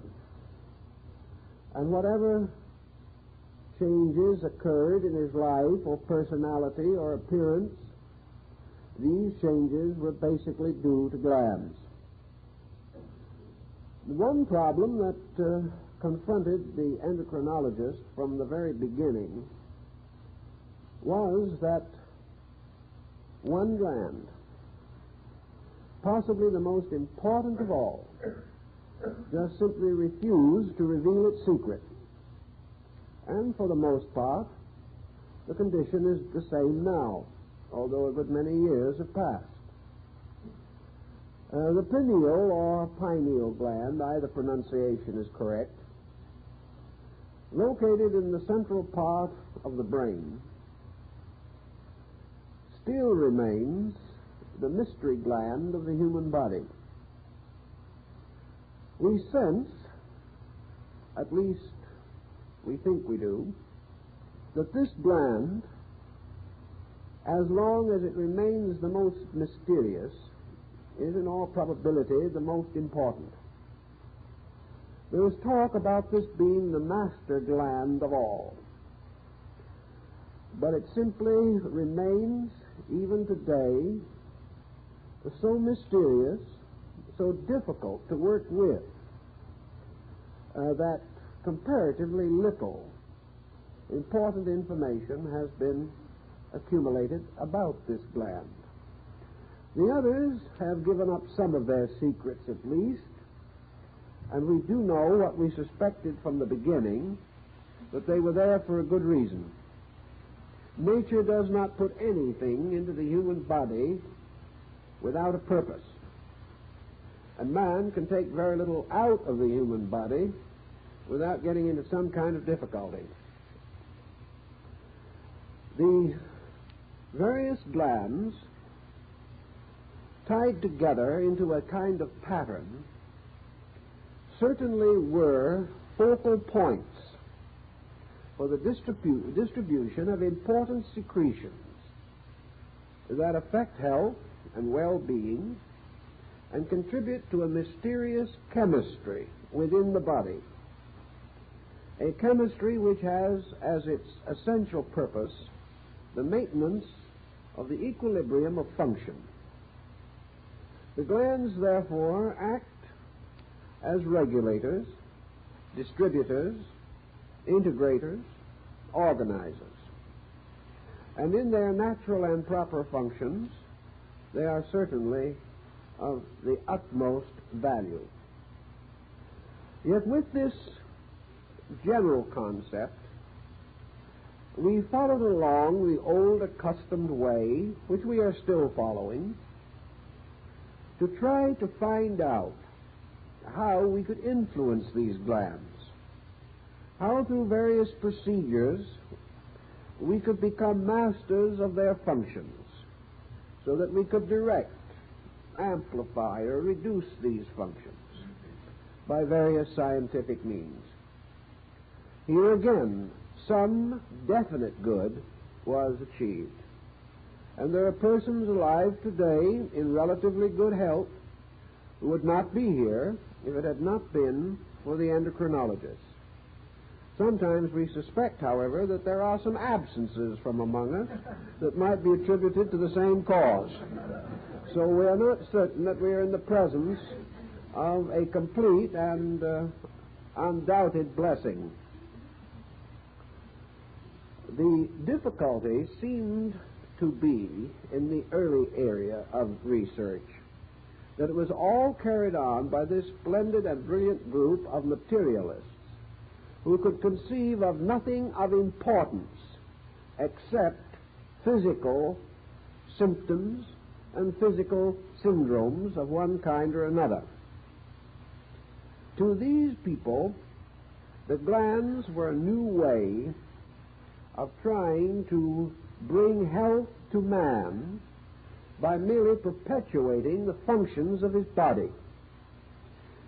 And whatever changes occurred in his life or personality or appearance, these changes were basically due to glands. One problem that confronted the endocrinologist from the very beginning was that one gland, possibly the most important of all, just simply refused to reveal its secret. And for the most part, the condition is the same now, although a good many years have passed. The pineal or pineal gland, either pronunciation is correct, located in the central part of the brain, still remains the mystery gland of the human body. We sense, at least we think we do, that this gland, as long as it remains the most mysterious, is in all probability the most important. There is talk about this being the master gland of all, but it simply remains, even today, so mysterious, so difficult to work with, that comparatively little important information has been accumulated about this gland. The others have given up some of their secrets at least, and we do know what we suspected from the beginning, that they were there for a good reason. Nature does not put anything into the human body without a purpose. And man can take very little out of the human body without getting into some kind of difficulty. The various glands, tied together into a kind of pattern, certainly were focal points for the distribution of important secretions that affect health and well-being and contribute to a mysterious chemistry within the body. a chemistry which has as its essential purpose the maintenance of the equilibrium of function. The glands, therefore, act as regulators, distributors, integrators, organizers. And in their natural and proper functions, they are certainly of the utmost value. Yet with this general concept, we followed along the old accustomed way, which we are still following, to try to find out how we could influence these glands, how through various procedures we could become masters of their functions, so that we could direct, amplify, or reduce these functions by various scientific means. Here again, some definite good was achieved. And there are persons alive today in relatively good health who would not be here if it had not been for the endocrinologists. Sometimes we suspect, however, that there are some absences from among us that might be attributed to the same cause. So we are not certain that we are in the presence of a complete and undoubted blessing. The difficulty seemed to be in the early area of research, that it was all carried on by this splendid and brilliant group of materialists who could conceive of nothing of importance except physical symptoms and physical syndromes of one kind or another. To these people, the glands were a new way of trying to bring health to man by merely perpetuating the functions of his body.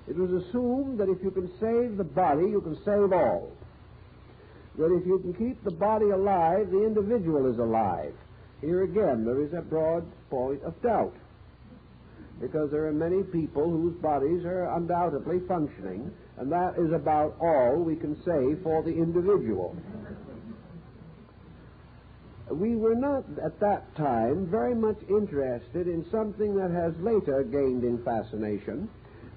It was assumed that if you can save the body, you can save all. That if you can keep the body alive, the individual is alive. Here again, there is a broad point of doubt, because there are many people whose bodies are undoubtedly functioning, and that is about all we can say for the individual. We were not at that time very much interested in something that has later gained in fascination,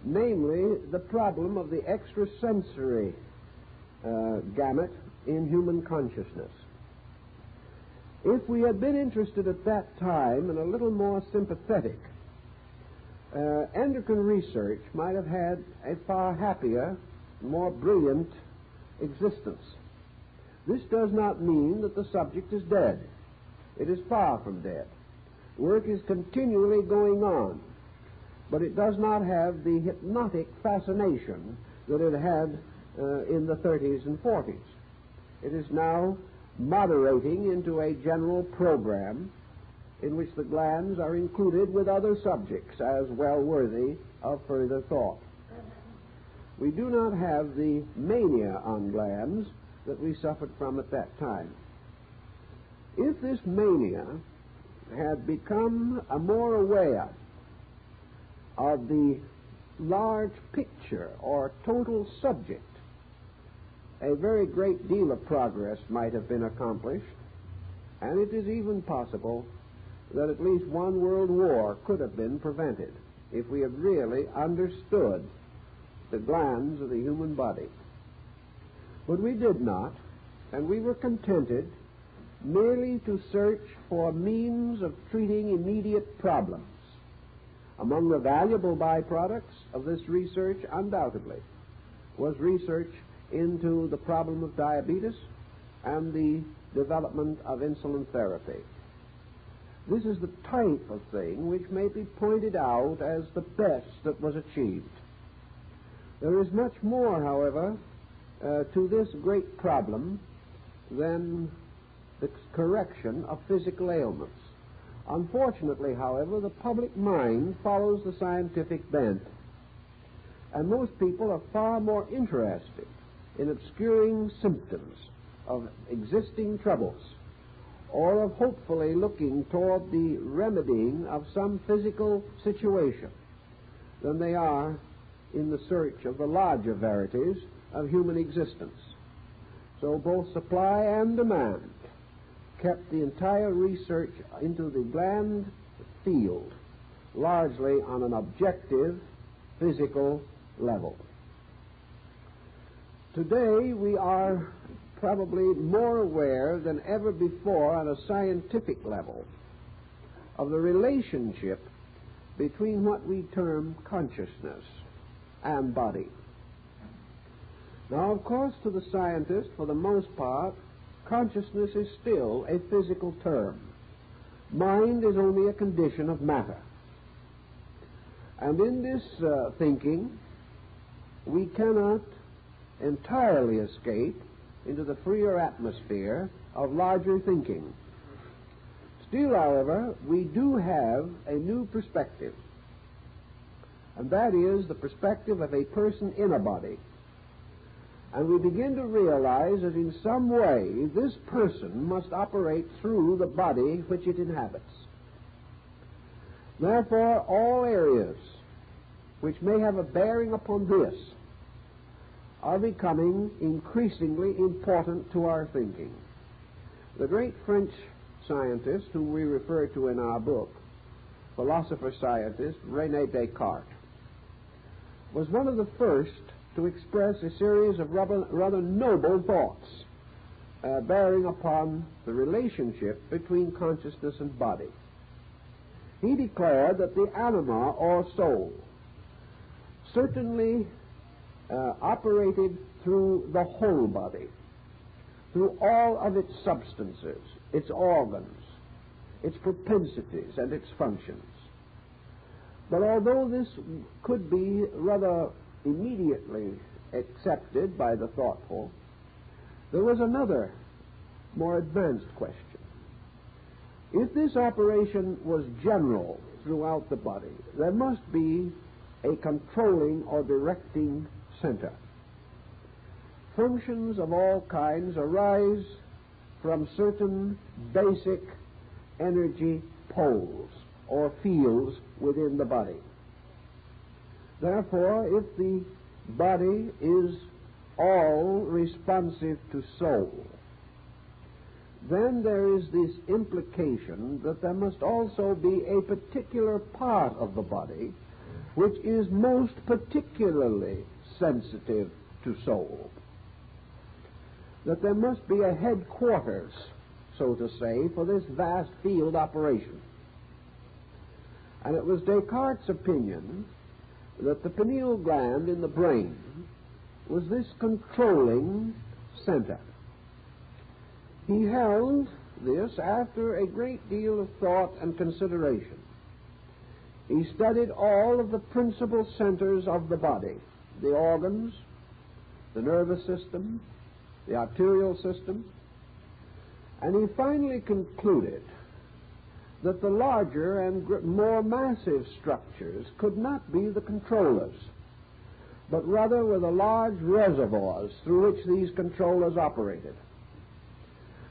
namely the problem of the extrasensory gamut in human consciousness. If we had been interested at that time and a little more sympathetic, endocrine research might have had a far happier, more brilliant existence. This does not mean that the subject is dead. It is far from dead. Work is continually going on, but it does not have the hypnotic fascination that it had in the 30s and 40s. It is now moderating into a general program in which the glands are included with other subjects as well worthy of further thought. We do not have the mania on glands that we suffered from at that time. If this mania had become more aware of the large picture or total subject, a very great deal of progress might have been accomplished, and it is even possible that at least one world war could have been prevented if we had really understood the glands of the human body. But we did not, and we were contented merely to search for means of treating immediate problems. Among the valuable byproducts of this research, undoubtedly, was research into the problem of diabetes and the development of insulin therapy. This is the type of thing which may be pointed out as the best that was achieved. There is much more, however, to this great problem than the correction of physical ailments. Unfortunately, however, the public mind follows the scientific bent, and most people are far more interested in obscuring symptoms of existing troubles or of hopefully looking toward the remedying of some physical situation than they are in the search of the larger verities of human existence. So both supply and demand kept the entire research into the gland field largely on an objective physical level. Today we are probably more aware than ever before on a scientific level of the relationship between what we term consciousness and body. Now, of course, to the scientist, for the most part, consciousness is still a physical term. Mind is only a condition of matter. And in this thinking, we cannot entirely escape into the freer atmosphere of larger thinking. Still, however, we do have a new perspective, and that is the perspective of a person in a body. And we begin to realize that in some way this person must operate through the body which it inhabits. Therefore, all areas which may have a bearing upon this are becoming increasingly important to our thinking. The great French scientist whom we refer to in our book, philosopher-scientist René Descartes, was one of the first to express a series of rather noble thoughts bearing upon the relationship between consciousness and body. He declared that the anima, or soul, certainly operated through the whole body, through all of its substances, its organs, its propensities, and its functions. But although this could be rather immediately accepted by the thoughtful, there was another, more advanced question. If this operation was general throughout the body, there must be a controlling or directing center. Functions of all kinds arise from certain basic energy poles or fields within the body. Therefore, if the body is all responsive to soul, then there is this implication that there must also be a particular part of the body which is most particularly sensitive to soul. That there must be a headquarters, so to say, for this vast field operation. And it was Descartes' opinion that the pineal gland in the brain was this controlling center. He held this after a great deal of thought and consideration. He studied all of the principal centers of the body, the organs, the nervous system, the arterial system, and he finally concluded that the larger and more massive structures could not be the controllers, but rather were the large reservoirs through which these controllers operated.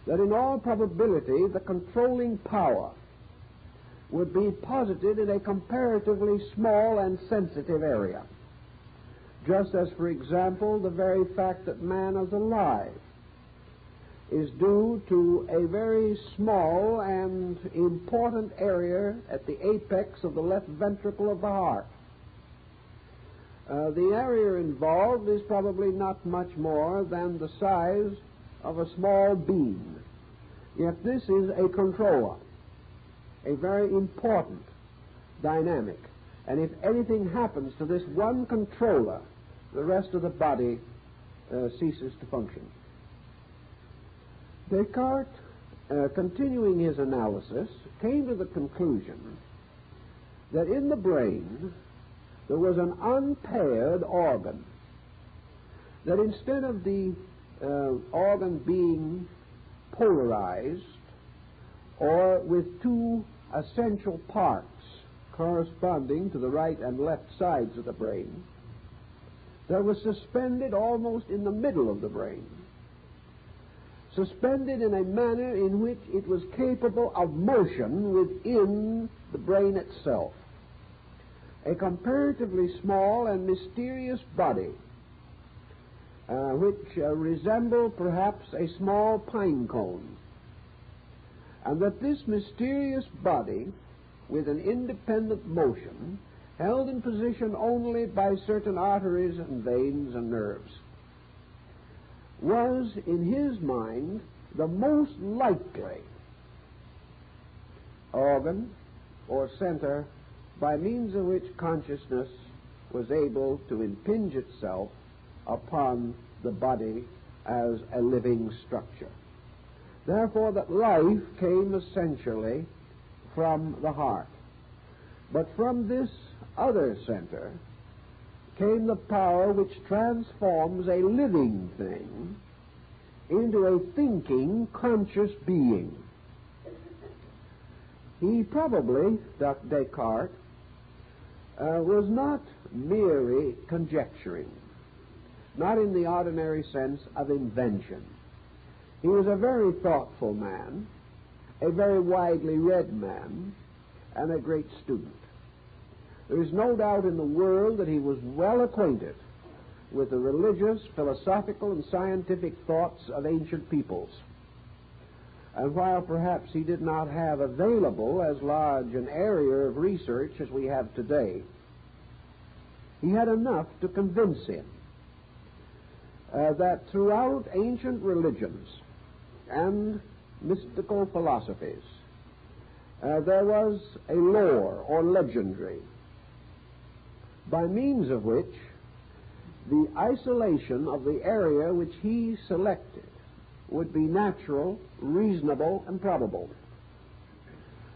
That in all probability the controlling power would be posited in a comparatively small and sensitive area, just as, for example, the very fact that man is alive is due to a very small and important area at the apex of the left ventricle of the heart. The area involved is probably not much more than the size of a small bean. Yet this is a controller, a very important dynamic. And if anything happens to this one controller, the rest of the body ceases to function. Descartes, continuing his analysis, came to the conclusion that in the brain there was an unpaired organ, that instead of the organ being polarized or with two essential parts corresponding to the right and left sides of the brain, there was suspended almost in the middle of the brain, suspended in a manner in which it was capable of motion within the brain itself, a comparatively small and mysterious body which resemble perhaps a small pine cone, and that this mysterious body, with an independent motion, held in position only by certain arteries and veins and nerves, was, in his mind, the most likely organ or center by means of which consciousness was able to impinge itself upon the body as a living structure. Therefore, that life came essentially from the heart. But from this other center came the power which transforms a living thing into a thinking, conscious being. He probably, Descartes, was not merely conjecturing, not in the ordinary sense of invention. He was a very thoughtful man, a very widely read man, and a great student. There is no doubt in the world that he was well acquainted with the religious, philosophical, and scientific thoughts of ancient peoples. And while perhaps he did not have available as large an area of research as we have today, he had enough to convince him that throughout ancient religions and mystical philosophies, there was a lore or legendary by means of which the isolation of the area which he selected would be natural, reasonable, and probable.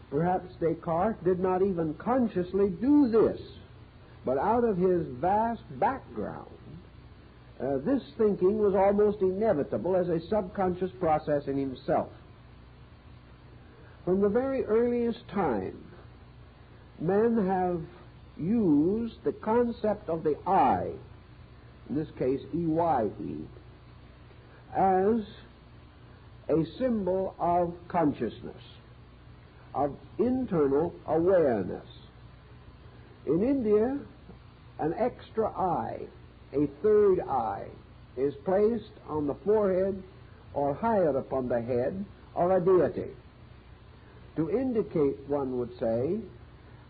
Perhaps Descartes did not even consciously do this, but out of his vast background, this thinking was almost inevitable as a subconscious process in himself. From the very earliest time, men have used the concept of the I, in this case EYE, as a symbol of consciousness, of internal awareness. In India, an extra eye, a third eye, is placed on the forehead or higher upon the head of a deity to indicate, one would say,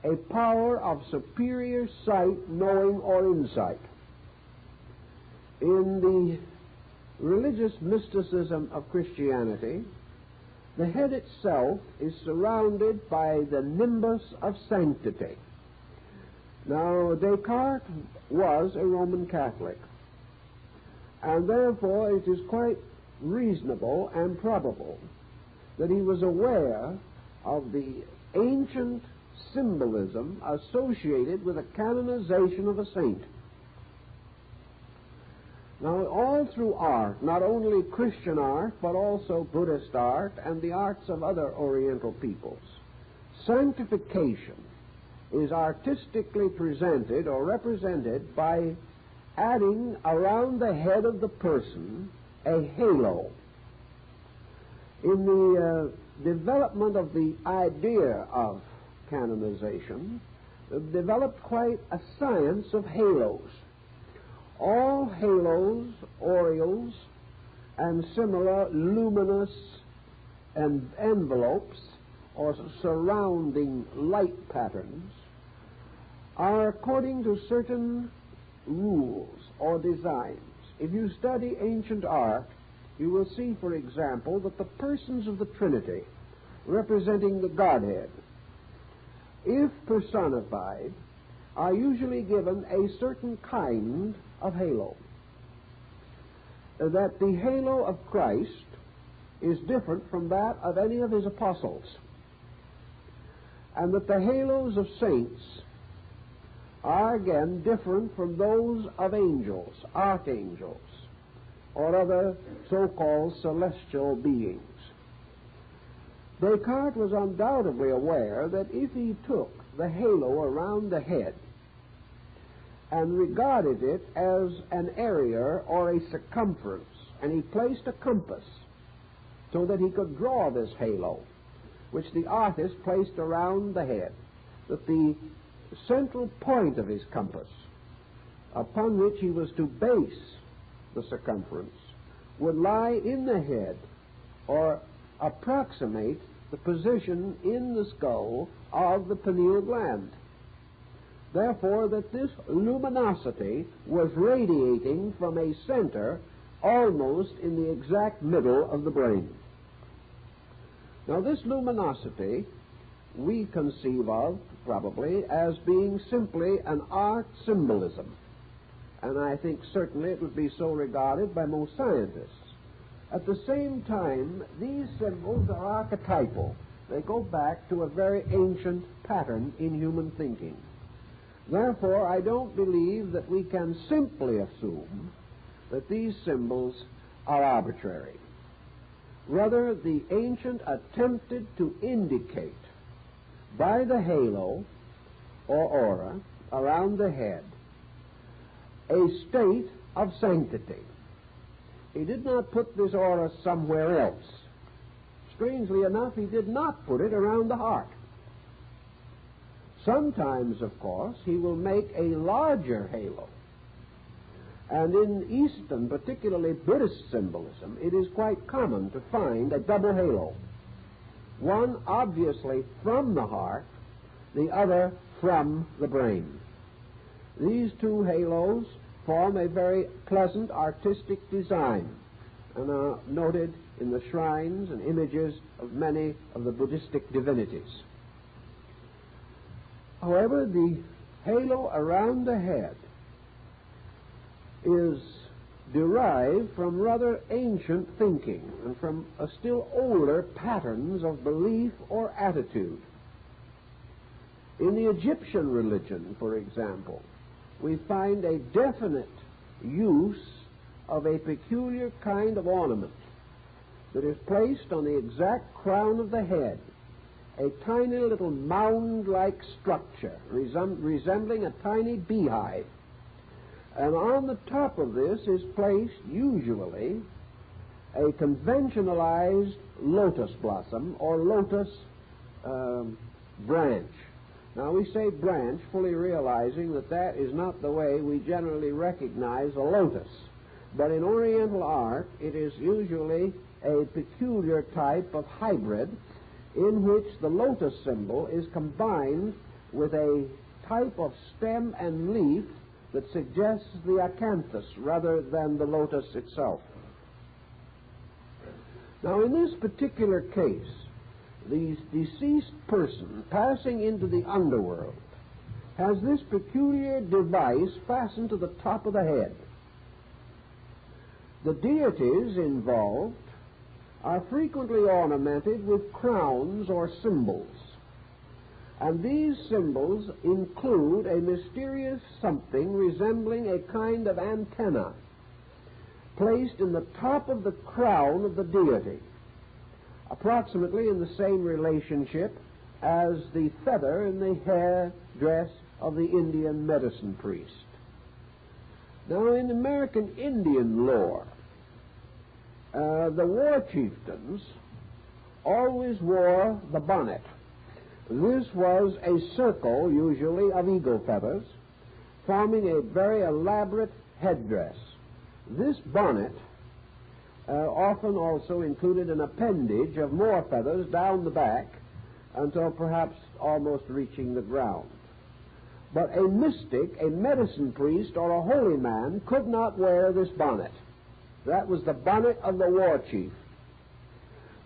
a power of superior sight, knowing, or insight. In the religious mysticism of Christianity, the head itself is surrounded by the nimbus of sanctity. Now, Descartes was a Roman Catholic, and therefore it is quite reasonable and probable that he was aware of the ancient symbolism associated with the canonization of a saint. Now, all through art, not only Christian art, but also Buddhist art and the arts of other Oriental peoples, sanctification is artistically presented or represented by adding around the head of the person a halo. In the development of the idea of canonization, developed quite a science of halos. All halos, aureoles, and similar luminous envelopes or surrounding light patterns are according to certain rules or designs. If you study ancient art, you will see, for example, that the persons of the Trinity, representing the Godhead, if personified, are usually given a certain kind of halo. That the halo of Christ is different from that of any of his apostles, and that the halos of saints are again different from those of angels, archangels, or other so-called celestial beings. Descartes was undoubtedly aware that if he took the halo around the head and regarded it as an area or a circumference, and he placed a compass so that he could draw this halo, which the artist placed around the head, that the central point of his compass, upon which he was to base the circumference, would lie in the head or approximate the position in the skull of the pineal gland. Therefore, that this luminosity was radiating from a center almost in the exact middle of the brain. Now, this luminosity we conceive of, probably, as being simply an art symbolism. And I think certainly it would be so regarded by most scientists. At the same time, these symbols are archetypal. They go back to a very ancient pattern in human thinking. Therefore, I don't believe that we can simply assume that these symbols are arbitrary. Rather, the ancient attempted to indicate by the halo or aura around the head a state of sanctity. He did not put this aura somewhere else. Strangely enough, he did not put it around the heart. Sometimes, of course, he will make a larger halo. And in Eastern, particularly Buddhist symbolism, it is quite common to find a double halo. One obviously from the heart, the other from the brain. These two halos form a very pleasant artistic design and are noted in the shrines and images of many of the Buddhistic divinities. However, the halo around the head is derived from rather ancient thinking and from a still older patterns of belief or attitude. In the Egyptian religion, for example, we find a definite use of a peculiar kind of ornament that is placed on the exact crown of the head, a tiny little mound-like structure resembling a tiny beehive. And on the top of this is placed, usually, a conventionalized lotus blossom or lotus branch. Now, we say branch, fully realizing that that is not the way we generally recognize a lotus. But in Oriental art, it is usually a peculiar type of hybrid in which the lotus symbol is combined with a type of stem and leaf that suggests the acanthus rather than the lotus itself. Now, in this particular case, the deceased person passing into the underworld has this peculiar device fastened to the top of the head. The deities involved are frequently ornamented with crowns or symbols. And these symbols include a mysterious something resembling a kind of antenna placed in the top of the crown of the deity, approximately in the same relationship as the feather in the hair dress of the Indian medicine priest. Now, in American Indian lore, the war chieftains always wore the bonnet. This was a circle, usually, of eagle feathers, forming a very elaborate headdress. This bonnet often also included an appendage of more feathers down the back until perhaps almost reaching the ground. But a mystic, a medicine priest, or a holy man could not wear this bonnet. That was the bonnet of the war chief.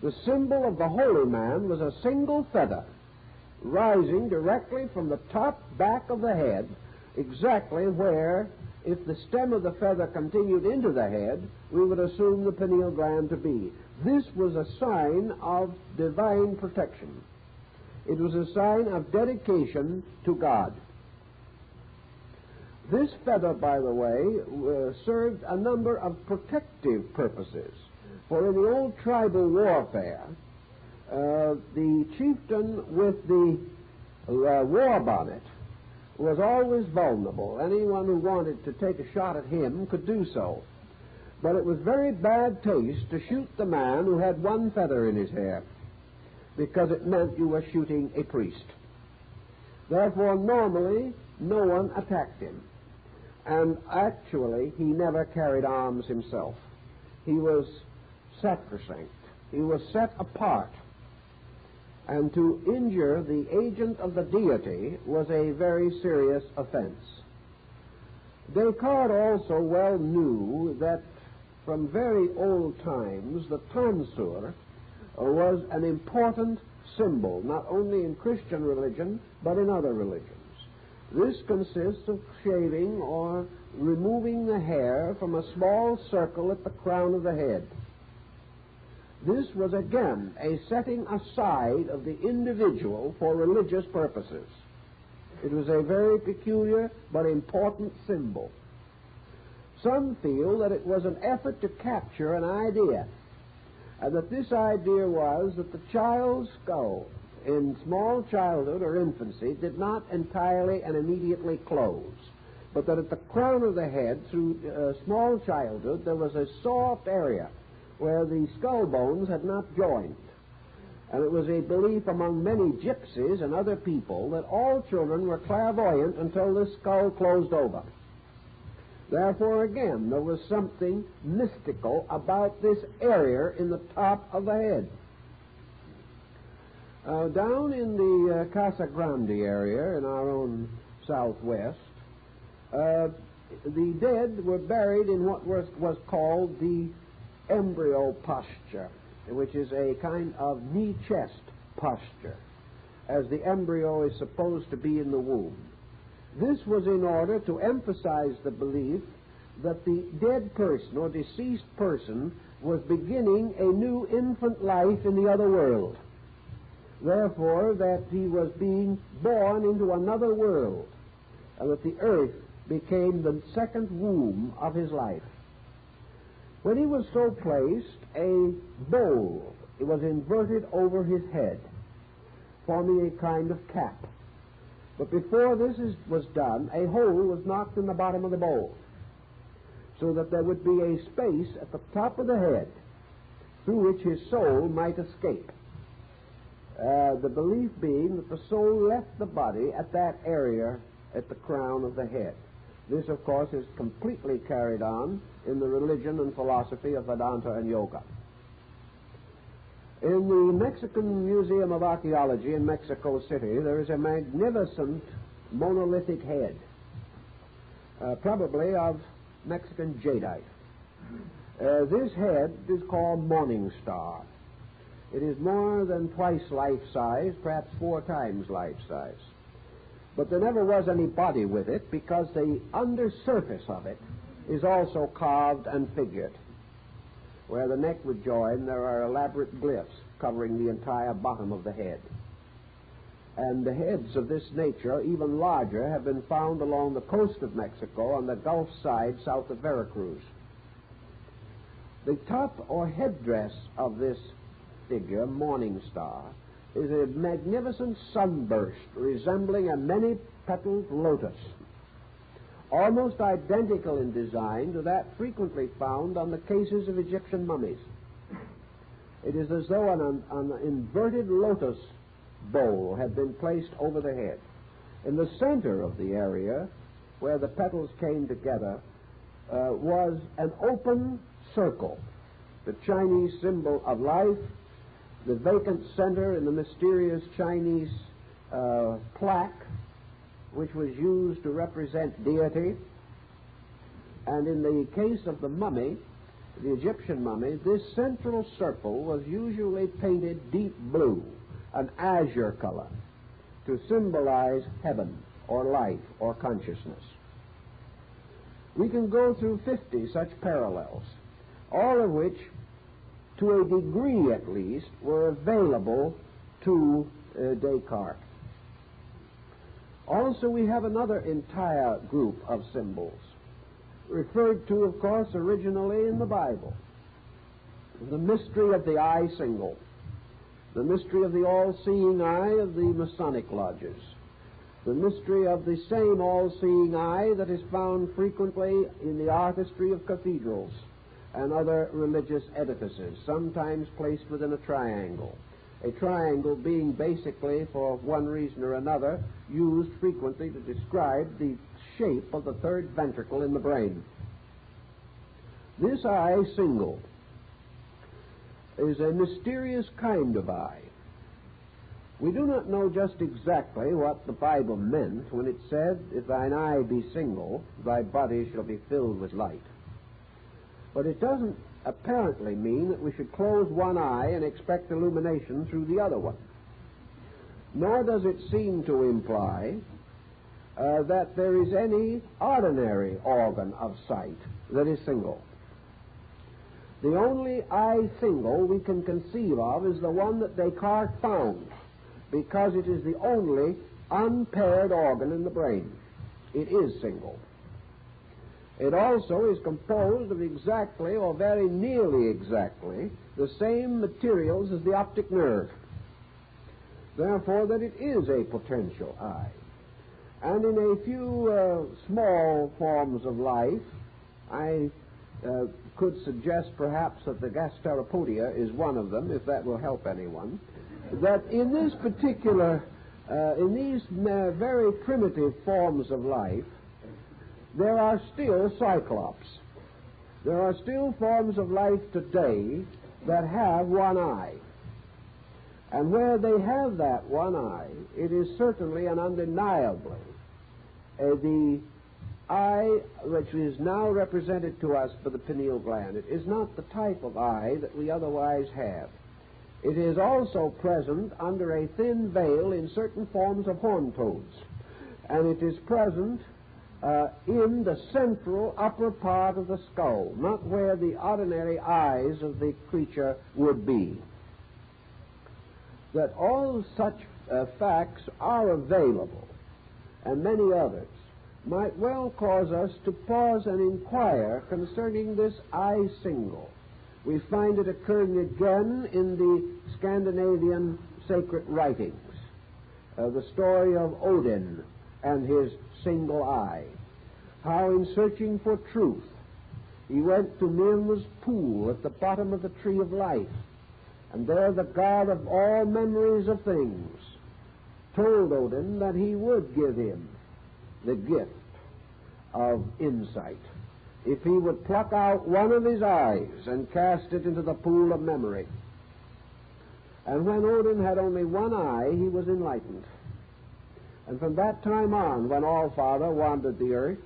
The symbol of the holy man was a single feather rising directly from the top back of the head, exactly where, if the stem of the feather continued into the head, we would assume the pineal gland to be. This was a sign of divine protection. It was a sign of dedication to God. This feather, by the way, served a number of protective purposes. For in the old tribal warfare, the chieftain with the war bonnet was always vulnerable. Anyone who wanted to take a shot at him could do so. But it was very bad taste to shoot the man who had one feather in his hair, because it meant you were shooting a priest. Therefore, normally, no one attacked him. And actually, he never carried arms himself. He was sacrosanct. He was set apart. And to injure the agent of the deity was a very serious offense. Descartes also well knew that from very old times the tonsure was an important symbol, not only in Christian religion, but in other religions. This consists of shaving or removing the hair from a small circle at the crown of the head. This was again a setting aside of the individual for religious purposes. It was a very peculiar but important symbol. Some feel that it was an effort to capture an idea, and that this idea was that the child's skull in small childhood or infancy did not entirely and immediately close, but that at the crown of the head through small childhood there was a soft area where the skull bones had not joined. And it was a belief among many gypsies and other people that all children were clairvoyant until the skull closed over. Therefore, again, there was something mystical about this area in the top of the head. Down in the Casa Grande area in our own southwest, the dead were buried in what was called the embryo posture, which is a kind of knee-chest posture, as the embryo is supposed to be in the womb. This was in order to emphasize the belief that the dead person or deceased person was beginning a new infant life in the other world. Therefore, that he was being born into another world, and that the earth became the second womb of his life. When he was so placed, a bowl was inverted over his head, forming a kind of cap. But before this was done, a hole was knocked in the bottom of the bowl, so that there would be a space at the top of the head through which his soul might escape. The belief being that the soul left the body at that area at the crown of the head. This, of course, is completely carried on in the religion and philosophy of Vedanta and Yoga. In the Mexican Museum of Archaeology in Mexico City, there is a magnificent monolithic head, probably of Mexican jadeite. This head is called Morning Star. It is more than twice life-size, perhaps 4 times life-size. But there never was any body with it, because the undersurface of it is also carved and figured. Where the neck would join, there are elaborate glyphs covering the entire bottom of the head. And the heads of this nature, even larger, have been found along the coast of Mexico on the Gulf side south of Veracruz. The top or headdress of this figure, Morning Star, is a magnificent sunburst resembling a many-petaled lotus, almost identical in design to that frequently found on the cases of Egyptian mummies. It is as though an inverted lotus bowl had been placed over the head. In the center of the area where the petals came together was an open circle, the Chinese symbol of life, the vacant center in the mysterious Chinese plaque, which was used to represent deity. And in the case of the mummy, the Egyptian mummy, this central circle was usually painted deep blue, an azure color, to symbolize heaven or life or consciousness. We can go through 50 such parallels, all of which, to a degree at least, were available to Descartes. Also, we have another entire group of symbols, referred to, of course, originally in the Bible. The mystery of the eye single, the mystery of the all-seeing eye of the Masonic lodges, the mystery of the same all-seeing eye that is found frequently in the artistry of cathedrals and other religious edifices, sometimes placed within a triangle being basically, for one reason or another, used frequently to describe the shape of the third ventricle in the brain. This eye single is a mysterious kind of eye. We do not know just exactly what the Bible meant when it said, "If thine eye be single, thy body shall be filled with light." But it doesn't apparently mean that we should close one eye and expect illumination through the other one. Nor does it seem to imply that there is any ordinary organ of sight that is single. The only eye single we can conceive of is the one that Descartes found, because it is the only unpaired organ in the brain. It is single. It also is composed of exactly, or very nearly exactly, the same materials as the optic nerve. Therefore, that it is a potential eye. And in a few small forms of life, I could suggest perhaps that the gasteropodia is one of them, if that will help anyone, that in this particular, in these very primitive forms of life, there are still cyclops. There are still forms of life today that have one eye. And where they have that one eye, it is certainly and undeniably the eye which is now represented to us by the pineal gland. It is not the type of eye that we otherwise have. It is also present under a thin veil in certain forms of horn toads, and it is present in the central upper part of the skull, not where the ordinary eyes of the creature would be. That all such facts are available, and many others, might well cause us to pause and inquire concerning this eye single. We find it occurring again in the Scandinavian sacred writings, the story of Odin and his single eye, how in searching for truth he went to Mirma's pool at the bottom of the tree of life, and there the god of all memories of things told Odin that he would give him the gift of insight if he would pluck out one of his eyes and cast it into the pool of memory. And when Odin had only one eye, he was enlightened. And from that time on, when Allfather wandered the earth,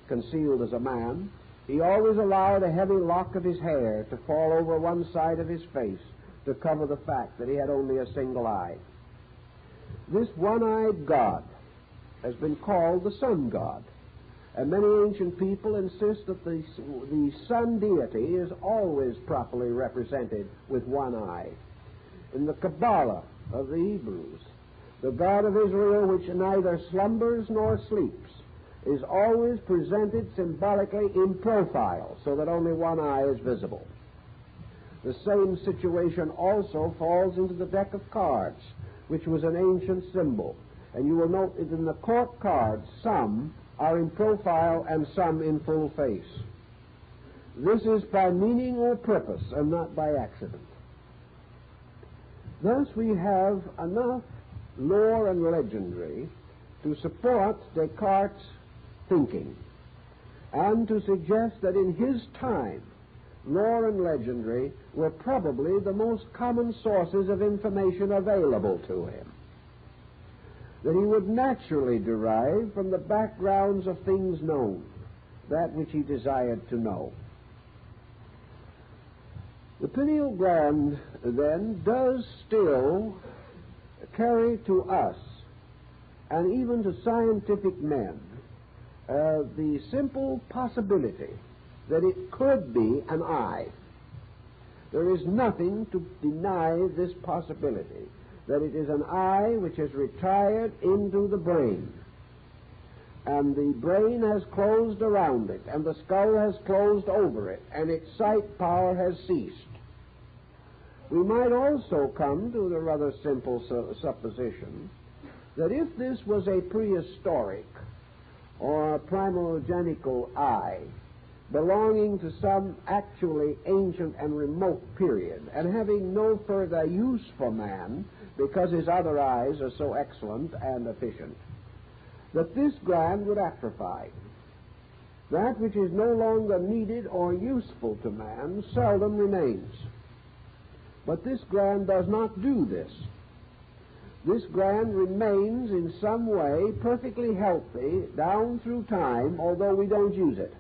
concealed as a man, he always allowed a heavy lock of his hair to fall over one side of his face to cover the fact that he had only a single eye. This one-eyed god has been called the sun god, and many ancient people insist that the sun deity is always properly represented with one eye. In the Kabbalah of the Hebrews, the God of Israel, which neither slumbers nor sleeps, is always presented symbolically in profile, so that only one eye is visible. The same situation also falls into the deck of cards, which was an ancient symbol. And you will note that in the court cards, some are in profile and some in full face. This is by meaning or purpose, and not by accident. Thus we have enough lore and legendary to support Descartes' thinking, and to suggest that in his time, lore and legendary were probably the most common sources of information available to him, that he would naturally derive from the backgrounds of things known that which he desired to know. The pineal gland, then, does still carry to us, and even to scientific men, the simple possibility that it could be an eye. There is nothing to deny this possibility, that it is an eye which has retired into the brain, and the brain has closed around it, and the skull has closed over it, and its sight power has ceased. We might also come to the rather simple supposition that if this was a prehistoric or primogenital eye belonging to some actually ancient and remote period, and having no further use for man because his other eyes are so excellent and efficient, that this gland would atrophy. That which is no longer needed or useful to man seldom remains. But this gland does not do this. This gland remains in some way perfectly healthy down through time, although we don't use it.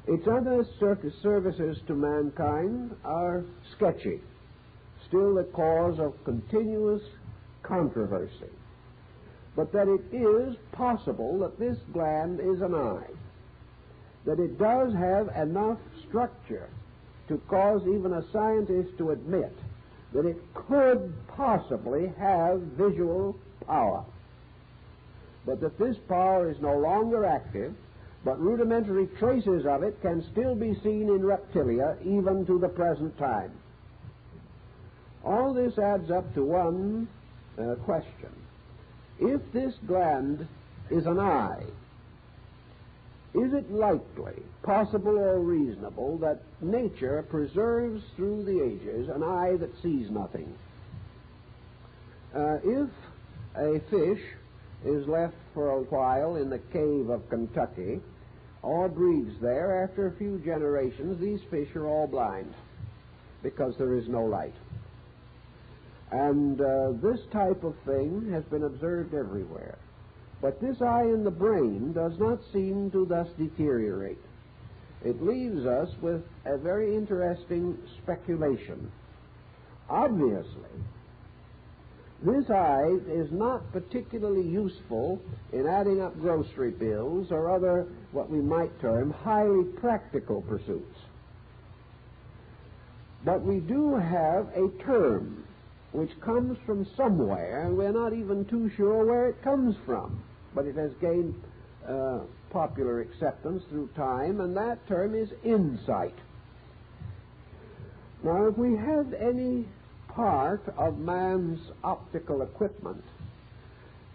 Its other services to mankind are sketchy, still the cause of continuous controversy. But that it is possible that this gland is an eye, that it does have enough structure to cause even a scientist to admit that it could possibly have visual power, but that this power is no longer active, but rudimentary traces of it can still be seen in reptilia even to the present time. All this adds up to one question. If this gland is an eye, is it likely, possible or reasonable, that nature preserves through the ages an eye that sees nothing? If a fish is left for a while in the cave of Kentucky or breeds there, after a few generations, these fish are all blind because there is no light. And this type of thing has been observed everywhere. But this eye in the brain does not seem to thus deteriorate. It leaves us with a very interesting speculation. Obviously, this eye is not particularly useful in adding up grocery bills or other, what we might term, highly practical pursuits. But we do have a term which comes from somewhere, and we're not even too sure where it comes from. But it has gained popular acceptance through time, and that term is insight. Now, if we have any part of man's optical equipment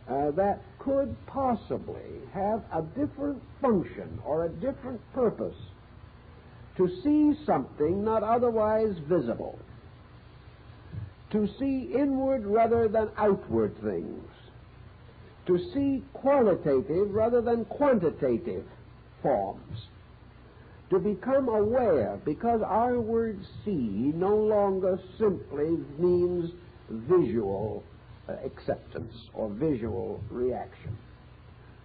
that could possibly have a different function or a different purpose, to see something not otherwise visible, to see inward rather than outward things, to see qualitative rather than quantitative forms, to become aware, because our word see no longer simply means visual acceptance or visual reaction.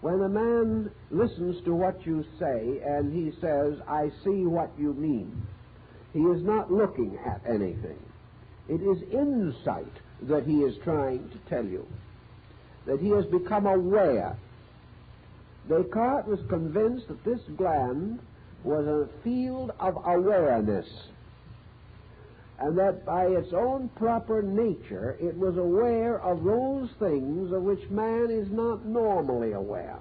When a man listens to what you say and he says, "I see what you mean," he is not looking at anything. It is insight that he is trying to tell you, that he has become aware. Descartes was convinced that this gland was a field of awareness, and that by its own proper nature it was aware of those things of which man is not normally aware,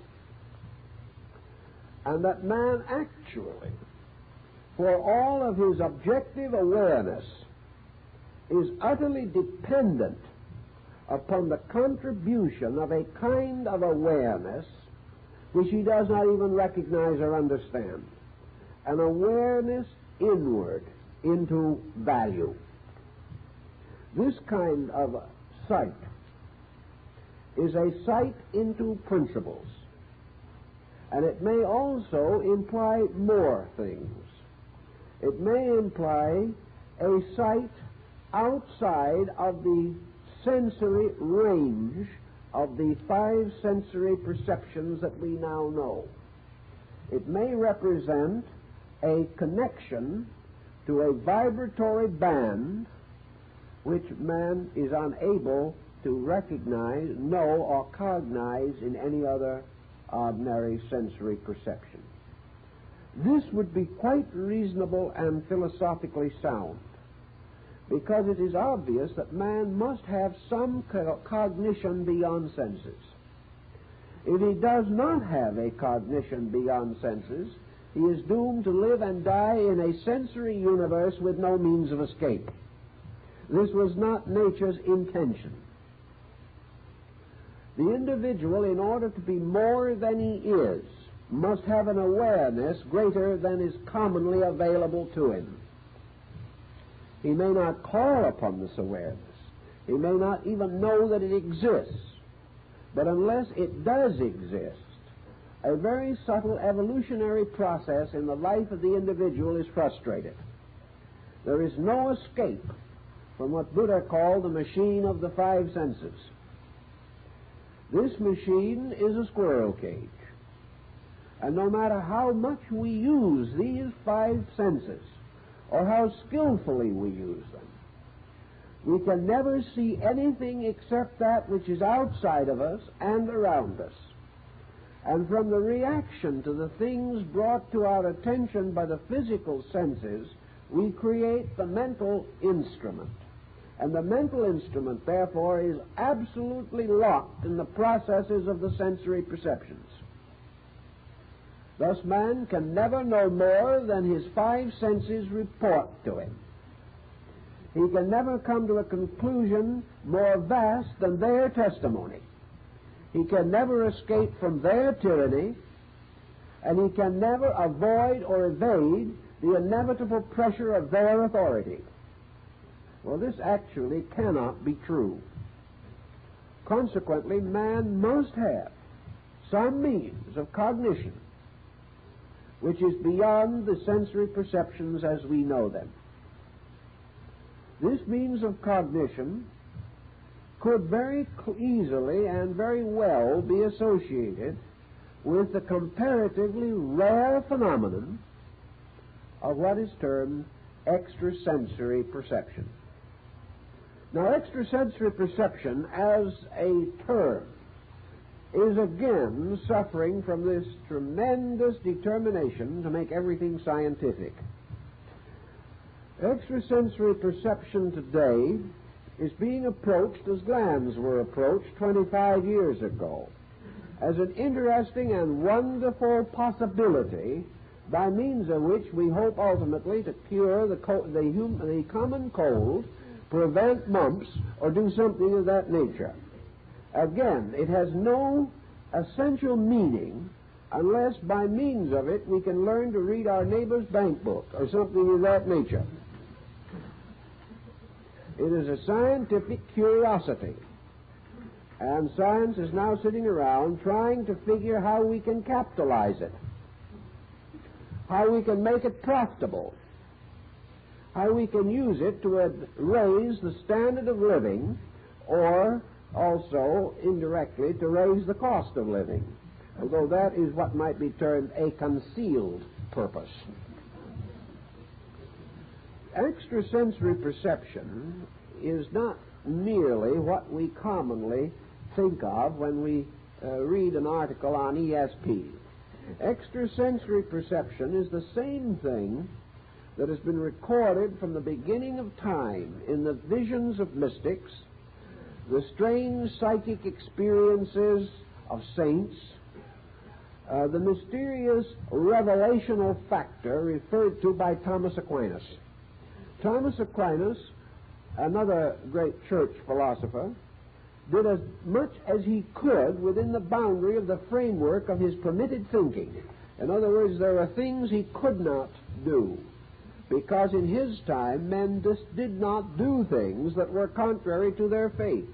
and that man actually, for all of his objective awareness, is utterly dependent upon the contribution of a kind of awareness which he does not even recognize or understand, an awareness inward into value. This kind of sight is a sight into principles, and it may also imply more things. It may imply a sight outside of the sensory range of the 5 sensory perceptions that we now know. It may represent a connection to a vibratory band which man is unable to recognize, know, or cognize in any other ordinary sensory perception. This would be quite reasonable and philosophically sound, because it is obvious that man must have some cognition beyond senses. If he does not have a cognition beyond senses, he is doomed to live and die in a sensory universe with no means of escape. This was not nature's intention. The individual, in order to be more than he is, must have an awareness greater than is commonly available to him. He may not call upon this awareness. He may not even know that it exists. But unless it does exist, a very subtle evolutionary process in the life of the individual is frustrated. There is no escape from what Buddha called the machine of the five senses. This machine is a squirrel cage. And no matter how much we use these five senses, or how skillfully we use them, we can never see anything except that which is outside of us and around us. And from the reaction to the things brought to our attention by the physical senses, we create the mental instrument. And the mental instrument, therefore, is absolutely locked in the processes of the sensory perceptions. Thus, man can never know more than his five senses report to him. He can never come to a conclusion more vast than their testimony. He can never escape from their tyranny, and he can never avoid or evade the inevitable pressure of their authority. Well, this actually cannot be true. Consequently, man must have some means of cognition which is beyond the sensory perceptions as we know them. This means of cognition could very easily and very well be associated with the comparatively rare phenomenon of what is termed extrasensory perception. Now, extrasensory perception as a term is again suffering from this tremendous determination to make everything scientific. Extrasensory perception today is being approached as glands were approached 25 years ago, as an interesting and wonderful possibility by means of which we hope ultimately to cure the common cold, prevent mumps, or do something of that nature. Again, it has no essential meaning unless by means of it we can learn to read our neighbor's bank book or something of that nature. It is a scientific curiosity, and science is now sitting around trying to figure how we can capitalize it, how we can make it profitable, how we can use it to raise the standard of living, or also, indirectly, to raise the cost of living, although that is what might be termed a concealed purpose. Extrasensory perception is not merely what we commonly think of when we read an article on ESP. Extrasensory perception is the same thing that has been recorded from the beginning of time in the visions of mystics, the strange psychic experiences of saints, the mysterious revelational factor referred to by Thomas Aquinas. Thomas Aquinas, another great church philosopher, did as much as he could within the boundary of the framework of his permitted thinking. In other words, there are things he could not do, because in his time men just did not do things that were contrary to their faith.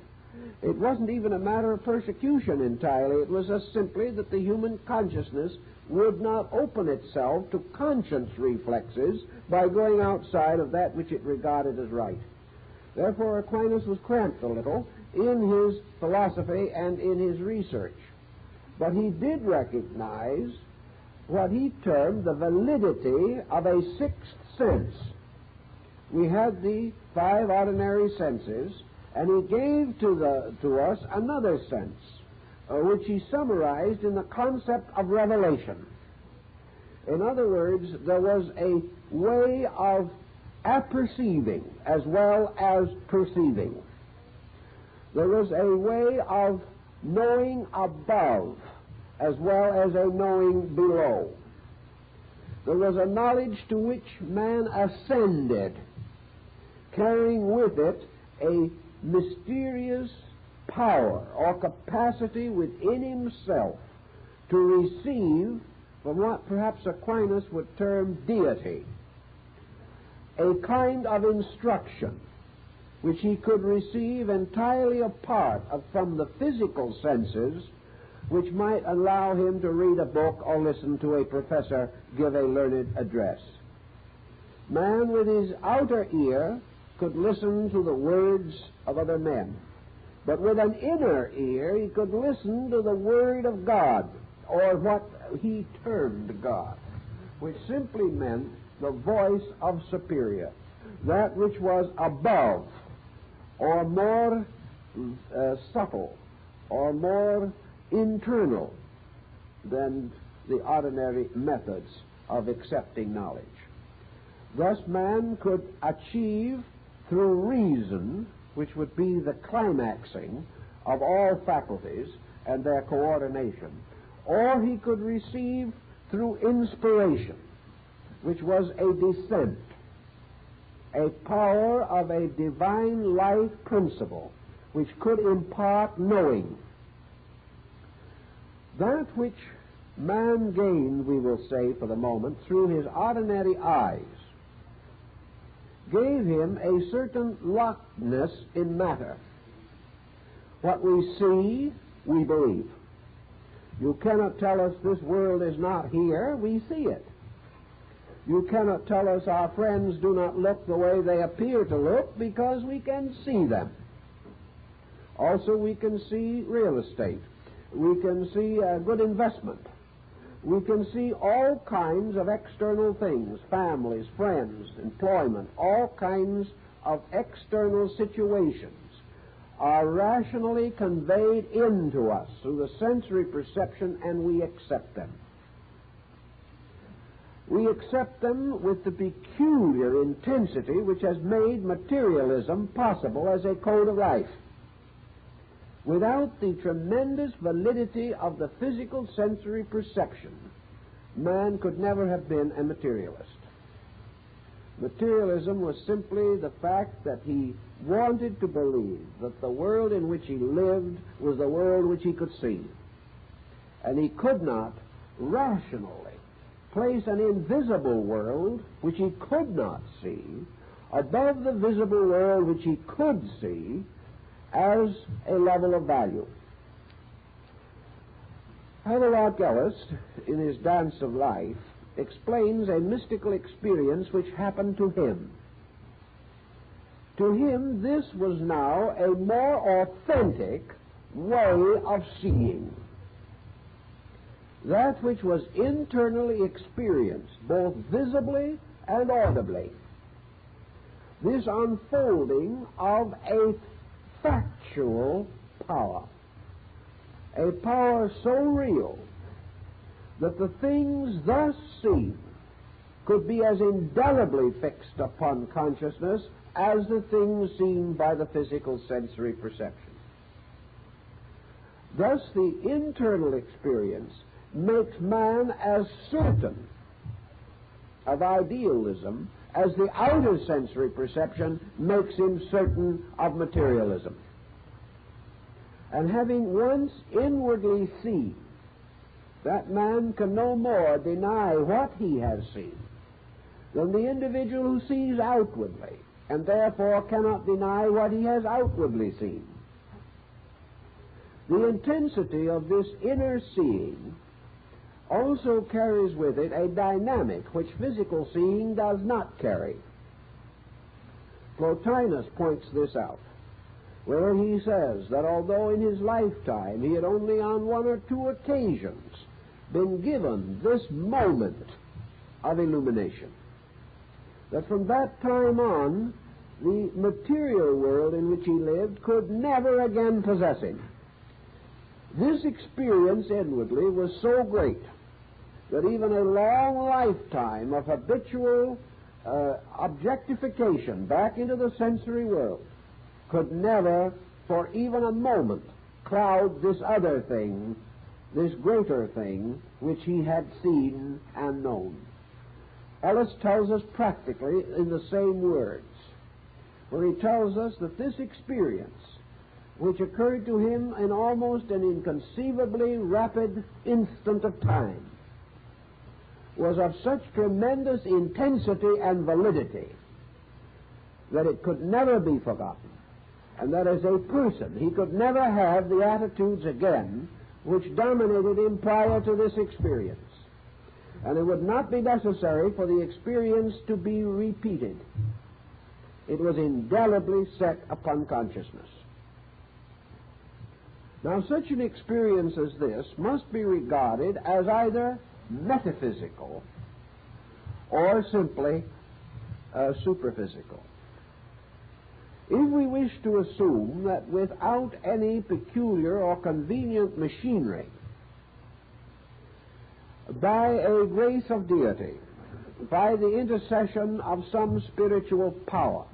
It wasn't even a matter of persecution entirely. It was just simply that the human consciousness would not open itself to conscience reflexes by going outside of that which it regarded as right. Therefore, Aquinas was cramped a little in his philosophy and in his research. But he did recognize what he termed the validity of a sixth sense. We had the five ordinary senses, and he gave to us another sense, which he summarized in the concept of revelation. In other words, there was a way of apperceiving as well as perceiving. There was a way of knowing above as well as a knowing below. There was a knowledge to which man ascended, carrying with it a mysterious power or capacity within himself to receive from what perhaps Aquinas would term deity, a kind of instruction which he could receive entirely apart from the physical senses, which might allow him to read a book or listen to a professor give a learned address. Man with his outer ear could listen to the words of other men, but with an inner ear he could listen to the Word of God, or what he termed God, which simply meant the voice of superior, that which was above, or more subtle, or more internal than the ordinary methods of accepting knowledge. Thus man could achieve through reason, which would be the climaxing of all faculties and their coordination, or he could receive through inspiration, which was a descent, a power of a divine life principle which could impart knowing. That which man gained, we will say for the moment, through his ordinary eyes, gave him a certain lockedness in matter. What we see, we believe. You cannot tell us this world is not here, we see it. You cannot tell us our friends do not look the way they appear to look, because we can see them. Also, we can see real estate. We can see a good investment. We can see all kinds of external things, families, friends, employment, all kinds of external situations are rationally conveyed into us through the sensory perception, and we accept them. We accept them with the peculiar intensity which has made materialism possible as a code of life. Without the tremendous validity of the physical sensory perception, man could never have been a materialist. Materialism was simply the fact that he wanted to believe that the world in which he lived was the world which he could see. And he could not rationally place an invisible world which he could not see above the visible world which he could see as a level of value. Havelock Ellis, in his Dance of Life, explains a mystical experience which happened to him. To him, this was now a more authentic way of seeing. That which was internally experienced, both visibly and audibly. This unfolding of a factual power, a power so real that the things thus seen could be as indelibly fixed upon consciousness as the things seen by the physical sensory perception. Thus the internal experience makes man as certain of idealism as the outer sensory perception makes him certain of materialism. And having once inwardly seen, that man can no more deny what he has seen than the individual who sees outwardly, and therefore cannot deny what he has outwardly seen. The intensity of this inner seeing also carries with it a dynamic which physical seeing does not carry. Plotinus points this out, where he says that although in his lifetime he had only on one or two occasions been given this moment of illumination, that from that time on the material world in which he lived could never again possess him. This experience inwardly was so great that even a long lifetime of habitual objectification back into the sensory world could never, for even a moment, cloud this other thing, this greater thing, which he had seen and known. Ellis tells us practically in the same words, where he tells us that this experience, which occurred to him in almost an inconceivably rapid instant of time, was of such tremendous intensity and validity that it could never be forgotten, and that as a person he could never have the attitudes again which dominated him prior to this experience. And it would not be necessary for the experience to be repeated. It was indelibly set upon consciousness. Now, such an experience as this must be regarded as either metaphysical or simply superphysical. If we wish to assume that without any peculiar or convenient machinery, by a grace of deity, by the intercession of some spiritual power,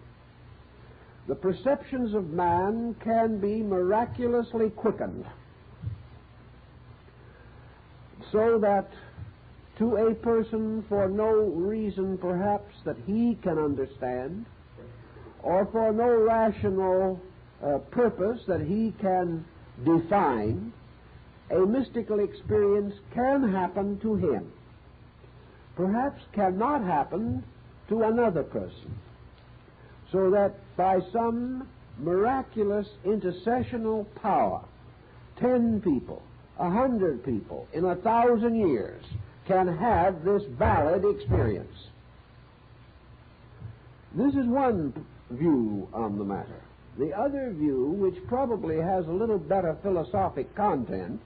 the perceptions of man can be miraculously quickened, so that to a person, for no reason perhaps that he can understand, or for no rational purpose that he can define, a mystical experience can happen to him, perhaps cannot happen to another person, so that by some miraculous intercessional power, 10 people, 100 people in 1,000 years can have this valid experience. This is one view on the matter. The other view, which probably has a little better philosophic content,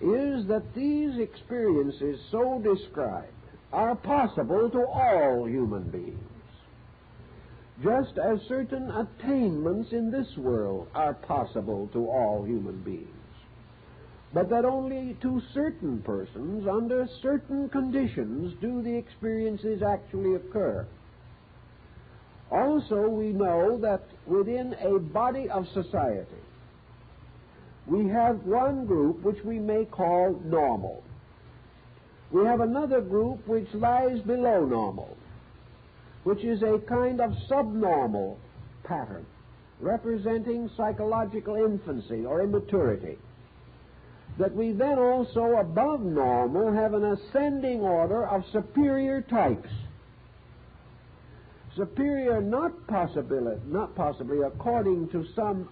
is that these experiences so described are possible to all human beings, just as certain attainments in this world are possible to all human beings, but that only to certain persons, under certain conditions, do the experiences actually occur. Also, we know that within a body of society, we have one group which we may call normal. We have another group which lies below normal, which is a kind of subnormal pattern, representing psychological infancy or immaturity. That we then also, above normal, have an ascending order of superior types. Superior not possibly according to some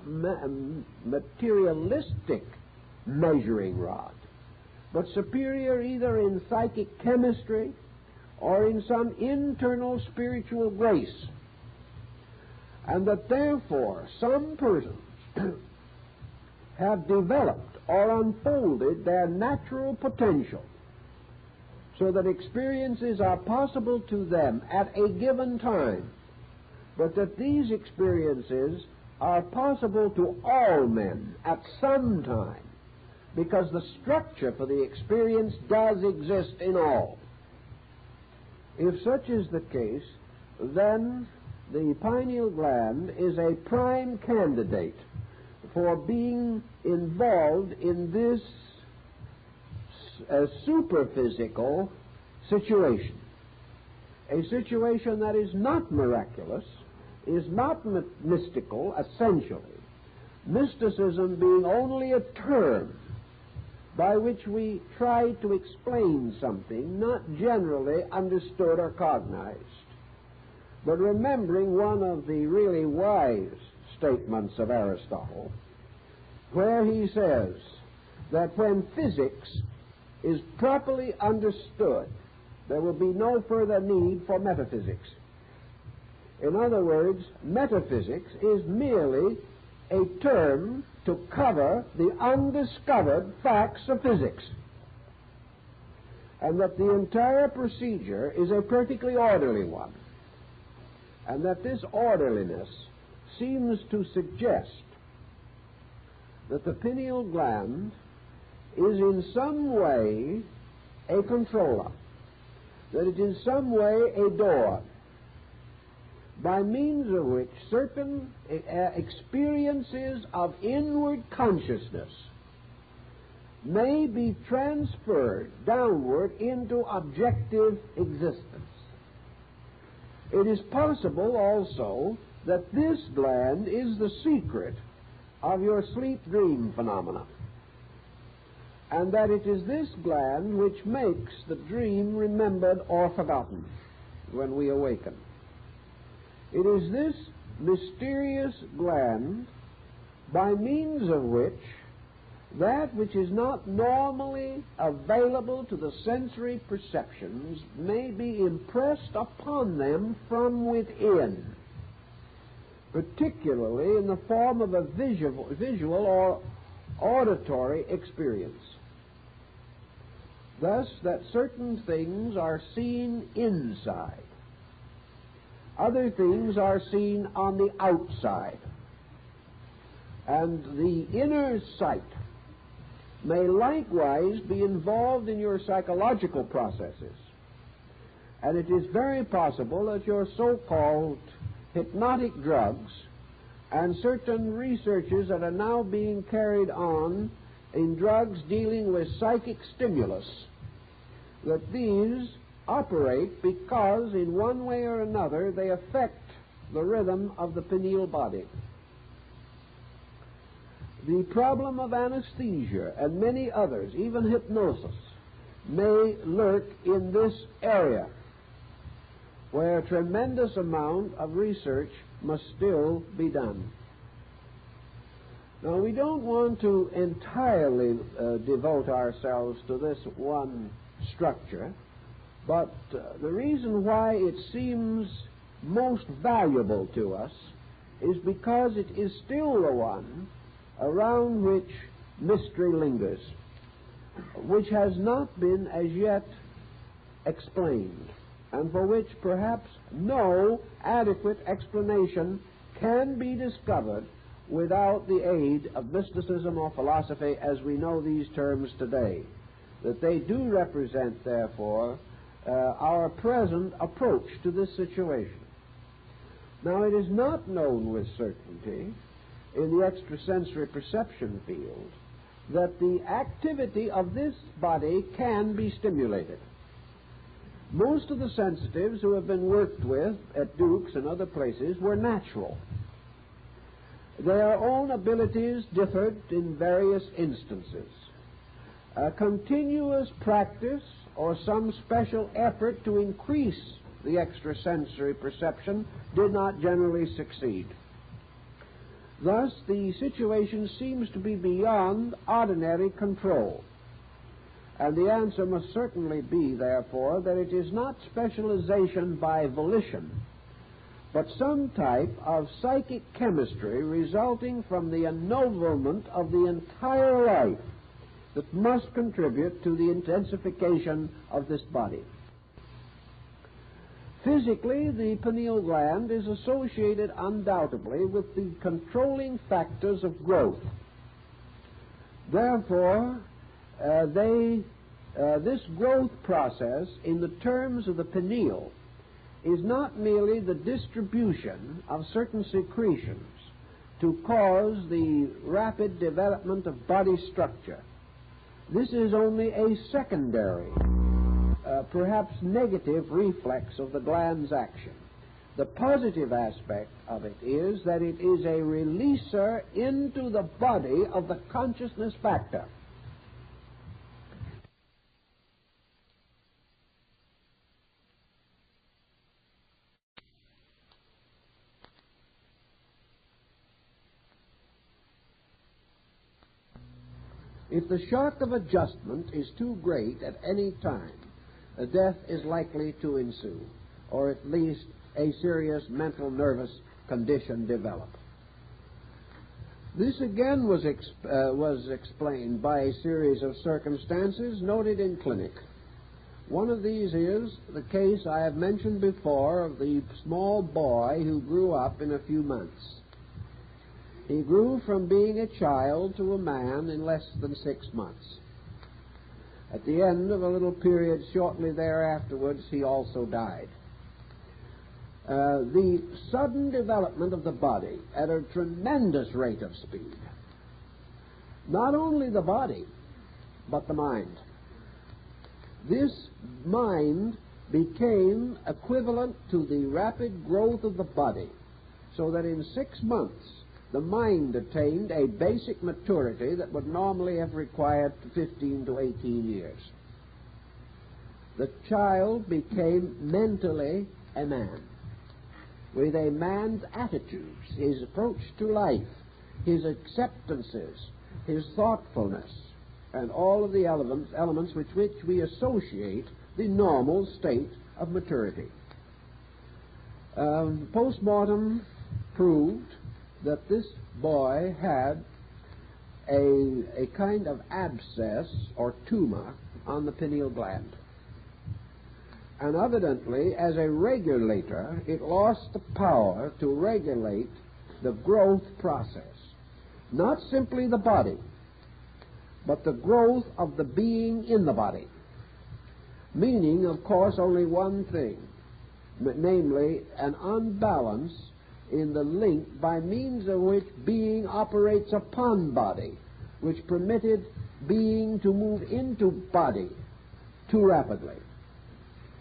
materialistic measuring rod, but superior either in psychic chemistry or in some internal spiritual grace. And that therefore some persons have developed or unfolded their natural potential, so that experiences are possible to them at a given time, but that these experiences are possible to all men at some time, because the structure for the experience does exist in all. If such is the case, then the pineal gland is a prime candidate for being involved in this superphysical situation, a situation that is not miraculous, is not mystical essentially, mysticism being only a term by which we try to explain something not generally understood or cognized. But remembering one of the really wise statements of Aristotle, where he says that when physics is properly understood, there will be no further need for metaphysics. In other words, metaphysics is merely a term to cover the undiscovered facts of physics, and that the entire procedure is a perfectly orderly one, and that this orderliness seems to suggest that the pineal gland is in some way a controller, that it is in some way a door, by means of which certain experiences of inward consciousness may be transferred downward into objective existence. It is possible also that this gland is the secret of your sleep-dream phenomena, and that it is this gland which makes the dream remembered or forgotten when we awaken. It is this mysterious gland by means of which that which is not normally available to the sensory perceptions may be impressed upon them from within, particularly in the form of a visual or auditory experience. Thus, that certain things are seen inside, other things are seen on the outside, and the inner sight may likewise be involved in your psychological processes. And it is very possible that your so-called hypnotic drugs and certain researches that are now being carried on in drugs dealing with psychic stimulus, that these operate because in one way or another they affect the rhythm of the pineal body. The problem of anesthesia and many others, even hypnosis, may lurk in this area where a tremendous amount of research must still be done. Now, we don't want to entirely devote ourselves to this one structure, but the reason why it seems most valuable to us is because it is still the one around which mystery lingers, which has not been as yet explained, and for which perhaps no adequate explanation can be discovered without the aid of mysticism or philosophy as we know these terms today. That they do represent, therefore, our present approach to this situation. Now, it is not known with certainty in the extrasensory perception field that the activity of this body can be stimulated. Most of the sensitives who have been worked with at Duke's and other places were natural. Their own abilities differed in various instances. A continuous practice or some special effort to increase the extrasensory perception did not generally succeed. Thus, the situation seems to be beyond ordinary control. And the answer must certainly be, therefore, that it is not specialization by volition, but some type of psychic chemistry resulting from the ennoblement of the entire life that must contribute to the intensification of this body. Physically, the pineal gland is associated undoubtedly with the controlling factors of growth. Therefore, this growth process, in the terms of the pineal, is not merely the distribution of certain secretions to cause the rapid development of body structure. This is only a secondary, perhaps negative reflex of the gland's action. The positive aspect of it is that it is a releaser into the body of the consciousness factor. If the shock of adjustment is too great at any time, a death is likely to ensue, or at least a serious mental nervous condition develop. This again was explained by a series of circumstances noted in clinic. One of these is the case I have mentioned before of the small boy who grew up in a few months. He grew from being a child to a man in less than 6 months. At the end of a little period shortly thereafterwards, he also died. The sudden development of the body at a tremendous rate of speed. Not only the body, but the mind. This mind became equivalent to the rapid growth of the body, so that in 6 months, the mind attained a basic maturity that would normally have required 15 to 18 years. The child became mentally a man. with a man's attitudes, his approach to life, his acceptances, his thoughtfulness, and all of the elements with which we associate the normal state of maturity. Postmortem proved that this boy had a kind of abscess or tumor on the pineal gland. And evidently, as a regulator, it lost the power to regulate the growth process. Not simply the body, but the growth of the being in the body. Meaning, of course, only one thing, namely, an unbalance in the link by means of which being operates upon body, which permitted being to move into body too rapidly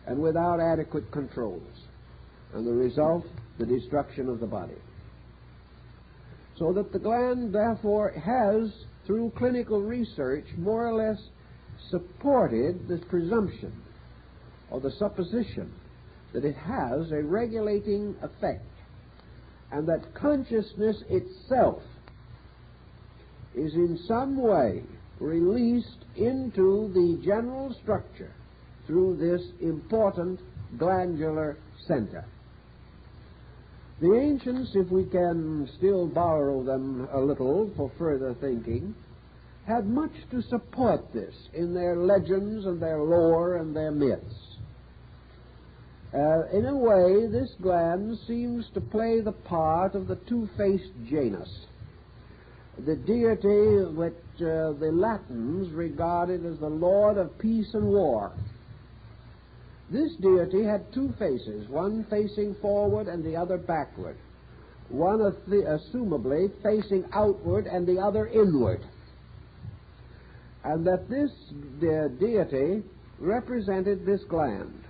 and without adequate controls. And the result, the destruction of the body. So that the gland, therefore, has, through clinical research, more or less supported this presumption or the supposition that it has a regulating effect, and that consciousness itself is in some way released into the general structure through this important glandular center. The ancients, if we can still borrow them a little for further thinking, had much to support this in their legends and their lore and their myths. In a way, this gland seems to play the part of the two-faced Janus, the deity which the Latins regarded as the lord of peace and war. This deity had two faces, one facing forward and the other backward, one assumably facing outward and the other inward, and that this deity represented this gland,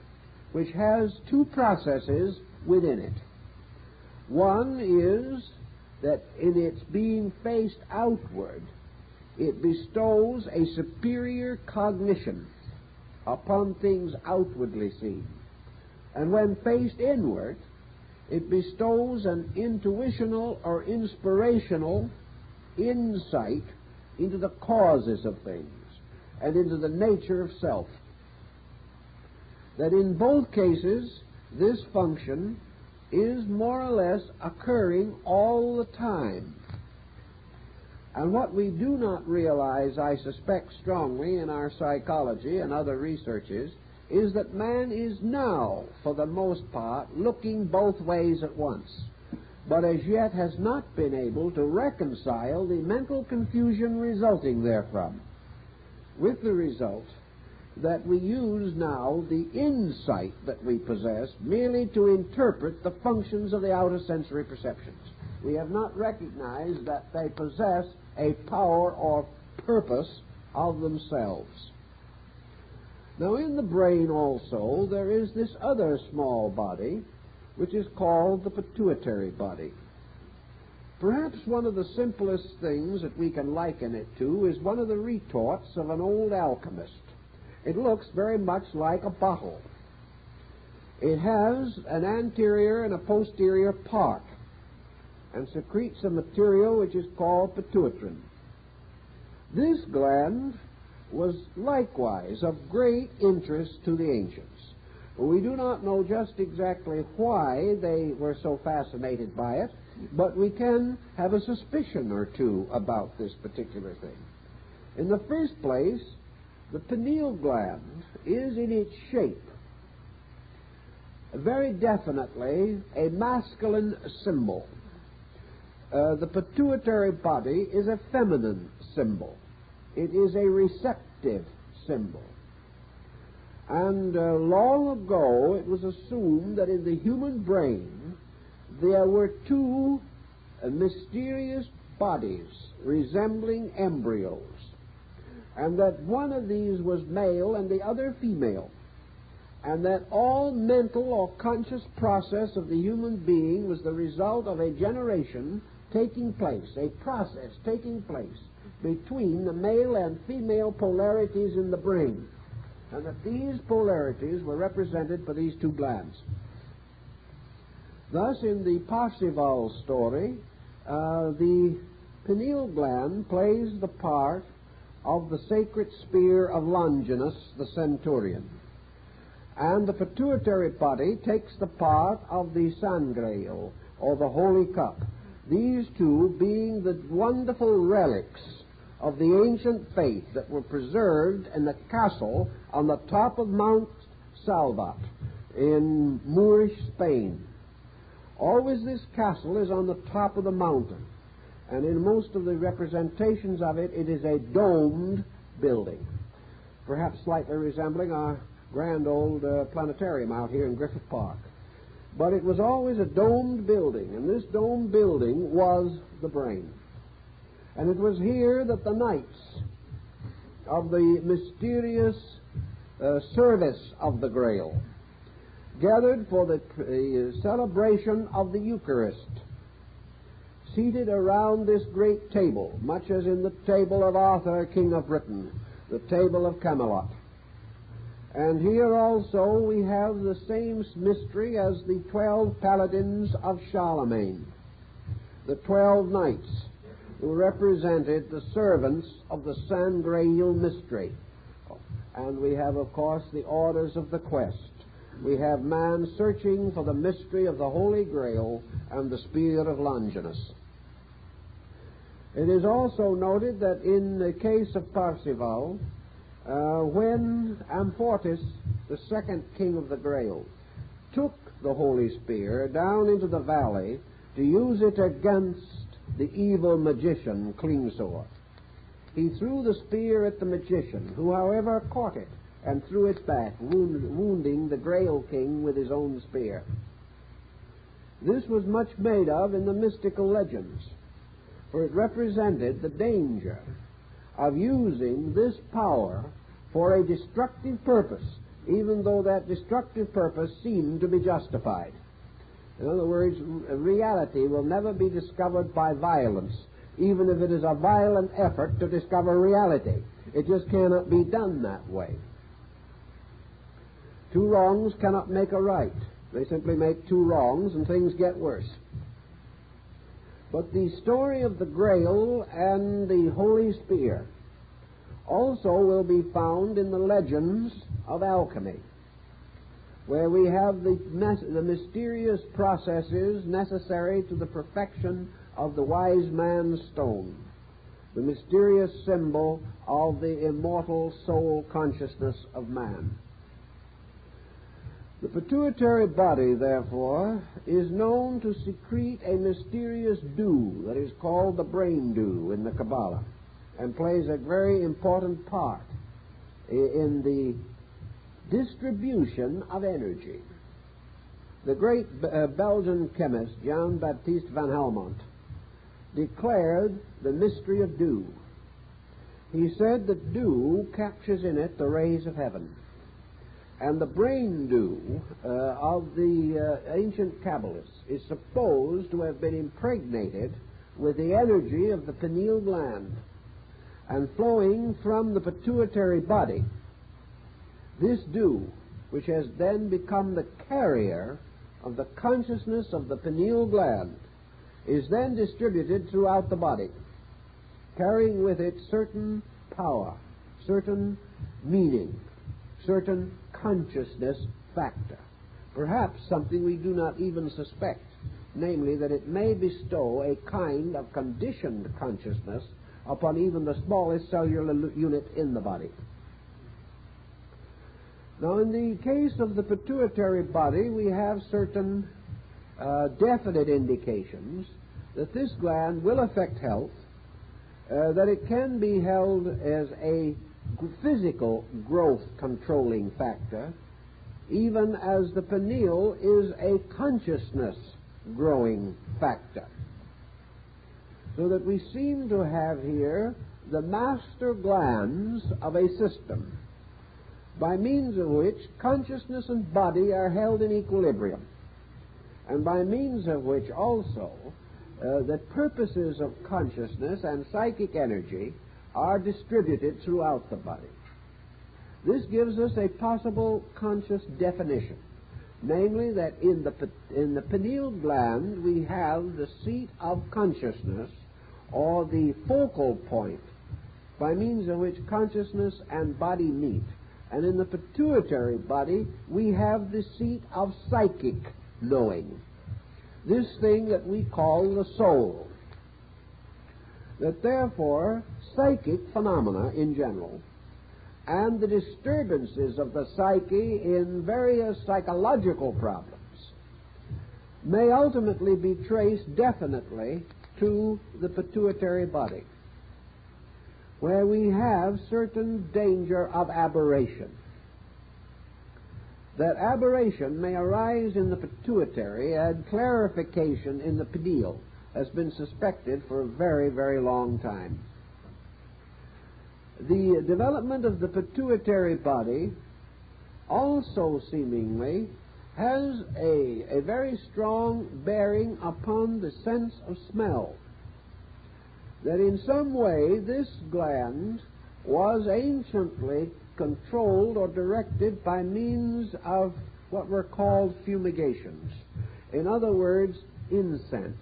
which has two processes within it. One is that in its being faced outward, it bestows a superior cognition upon things outwardly seen. And when faced inward, it bestows an intuitional or inspirational insight into the causes of things and into the nature of self. That in both cases, this function is more or less occurring all the time. And what we do not realize, I suspect strongly, in our psychology and other researches, is that man is now, for the most part, looking both ways at once, but as yet has not been able to reconcile the mental confusion resulting therefrom, with the result that we use now the insight that we possess merely to interpret the functions of the outer sensory perceptions. We have not recognized that they possess a power or purpose of themselves. Now, in the brain also, there is this other small body, which is called the pituitary body. Perhaps one of the simplest things that we can liken it to is one of the retorts of an old alchemist. It looks very much like a bottle. It has an anterior and a posterior part, and secretes a material which is called pituitrin. This gland was likewise of great interest to the ancients. We do not know just exactly why they were so fascinated by it, but we can have a suspicion or two about this particular thing. In the first place, the pineal gland is in its shape very definitely a masculine symbol. The pituitary body is a feminine symbol. It is a receptive symbol. And long ago it was assumed that in the human brain there were two mysterious bodies resembling embryos, and that one of these was male and the other female, and that all mental or conscious process of the human being was the result of a generation taking place, a process taking place between the male and female polarities in the brain, and that these polarities were represented by these two glands. Thus, in the Perpetual story, the pineal gland plays the part of the sacred spear of Longinus, the centurion, and the pituitary body takes the part of the sangreal, or the holy cup, these two being the wonderful relics of the ancient faith that were preserved in the castle on the top of Mount Salvat in Moorish Spain. Always this castle is on the top of the mountain, and in most of the representations of it, it is a domed building, perhaps slightly resembling our grand old planetarium out here in Griffith Park. But it was always a domed building, and this domed building was the brain. And it was here that the knights of the mysterious service of the Grail gathered for the celebration of the Eucharist, seated around this great table, much as in the table of Arthur, King of Britain, the table of Camelot. And here also we have the same mystery as the 12 paladins of Charlemagne, the 12 knights who represented the servants of the sangreal mystery. And we have, of course, the orders of the quest. We have man searching for the mystery of the Holy Grail and the spear of Longinus. It is also noted that in the case of Perpetual, when Amfortas, the second king of the Grail, took the holy spear down into the valley to use it against the evil magician Klingsor, he threw the spear at the magician, who, however, caught it and threw it back, wounding the Grail king with his own spear. This was much made of in the mystical legends, for it represented the danger of using this power for a destructive purpose, even though that destructive purpose seemed to be justified. In other words, reality will never be discovered by violence, even if it is a violent effort to discover reality. It just cannot be done that way. Two wrongs cannot make a right. They simply make two wrongs and things get worse. But the story of the Grail and the Holy Spear also will be found in the legends of alchemy, where we have the mysterious processes necessary to the perfection of the wise man's stone, the mysterious symbol of the immortal soul consciousness of man. The pituitary body, therefore, is known to secrete a mysterious dew that is called the brain dew in the Kabbalah, and plays a very important part in the distribution of energy. The great Belgian chemist Jean-Baptiste van Helmont declared the mystery of dew. He said that dew captures in it the rays of heaven. And the brain dew of the ancient Kabbalists is supposed to have been impregnated with the energy of the pineal gland and flowing from the pituitary body. This dew, which has then become the carrier of the consciousness of the pineal gland, is then distributed throughout the body, carrying with it certain power, certain meaning, certain consciousness factor, perhaps something we do not even suspect, namely that it may bestow a kind of conditioned consciousness upon even the smallest cellular unit in the body. Now, in the case of the pituitary body, we have certain definite indications that this gland will affect health, that it can be held as a physical growth controlling factor, even as the pineal is a consciousness growing factor. So that we seem to have here the master glands of a system, by means of which consciousness and body are held in equilibrium, and by means of which also the purposes of consciousness and psychic energy are distributed throughout the body. This gives us a possible conscious definition namely that in the pineal gland we have the seat of consciousness, or the focal point by means of which consciousness and body meet. And in the pituitary body we have the seat of psychic knowing, this thing that we call the soul. That therefore psychic phenomena in general and the disturbances of the psyche in various psychological problems may ultimately be traced definitely to the pituitary body, where we have certain danger of aberration. That aberration may arise in the pituitary and clarification in the pineal has been suspected for a very, very long time. The development of the pituitary body also seemingly has a very strong bearing upon the sense of smell. That in some way this gland was anciently controlled or directed by means of what were called fumigations. In other words, incense.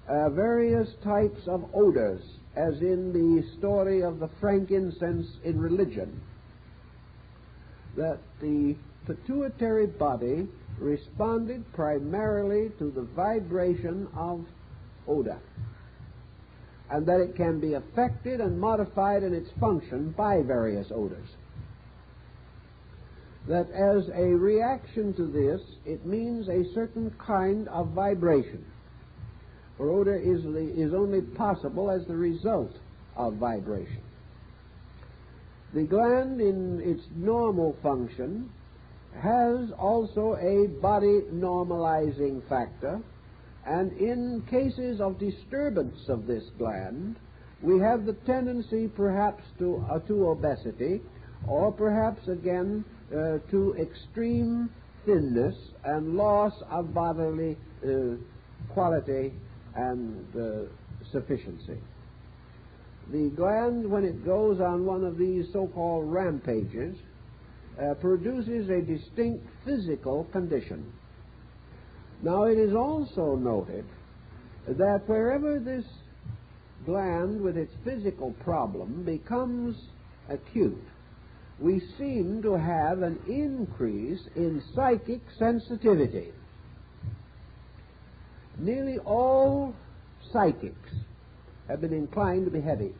Various types of odors, as in the story of the frankincense in religion, that the pituitary body responded primarily to the vibration of odor, and that it can be affected and modified in its function by various odors. That as a reaction to this, it means a certain kind of vibration. For odor is only possible as the result of vibration. The gland, in its normal function, has also a body normalizing factor, and in cases of disturbance of this gland, we have the tendency perhaps to obesity, or perhaps again to extreme thinness and loss of bodily quality and sufficiency. The gland, when it goes on one of these so-called rampages, produces a distinct physical condition. Now, it is also noted that wherever this gland with its physical problem becomes acute, we seem to have an increase in psychic sensitivity. Nearly all psychics have been inclined to be heavy.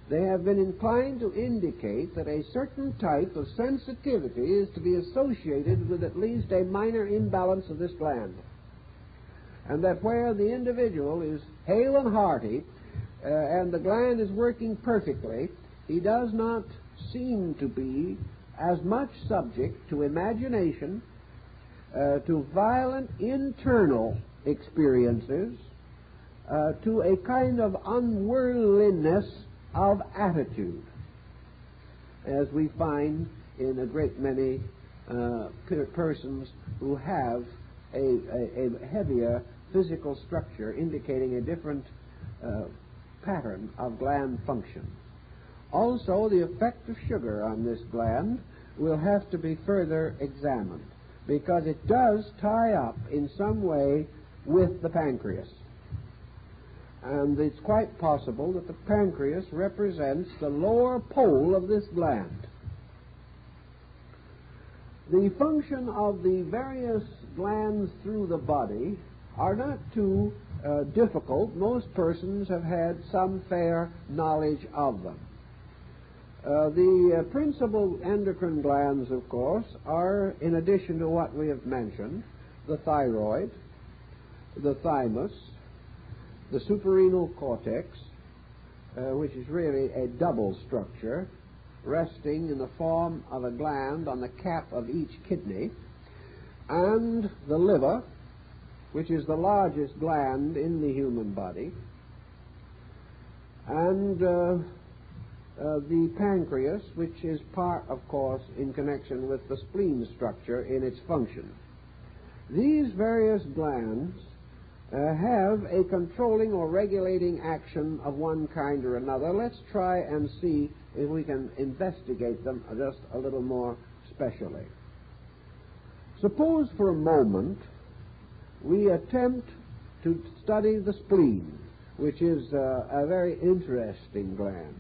They have been inclined to indicate that a certain type of sensitivity is to be associated with at least a minor imbalance of this gland, and that where the individual is hale and hearty and the gland is working perfectly, he does not seem to be as much subject to imagination, to violent internal experiences, to a kind of unworldliness of attitude, as we find in a great many persons who have a heavier physical structure indicating a different pattern of gland function. Also, the effect of sugar on this gland will have to be further examined, because it does tie up in some way with the pancreas. And it's quite possible that the pancreas represents the lower pole of this gland. The function of the various glands through the body are not too difficult. Most persons have had some fair knowledge of them. The principal endocrine glands, of course, are, in addition to what we have mentioned, the thyroid, the thymus, the suprarenal cortex, which is really a double structure, resting in the form of a gland on the cap of each kidney, and the liver, which is the largest gland in the human body, and the pancreas, which is part, of course, in connection with the spleen structure in its function. These various glands have a controlling or regulating action of one kind or another. Let's try and see if we can investigate them just a little more specially. Suppose for a moment we attempt to study the spleen, which is a very interesting gland.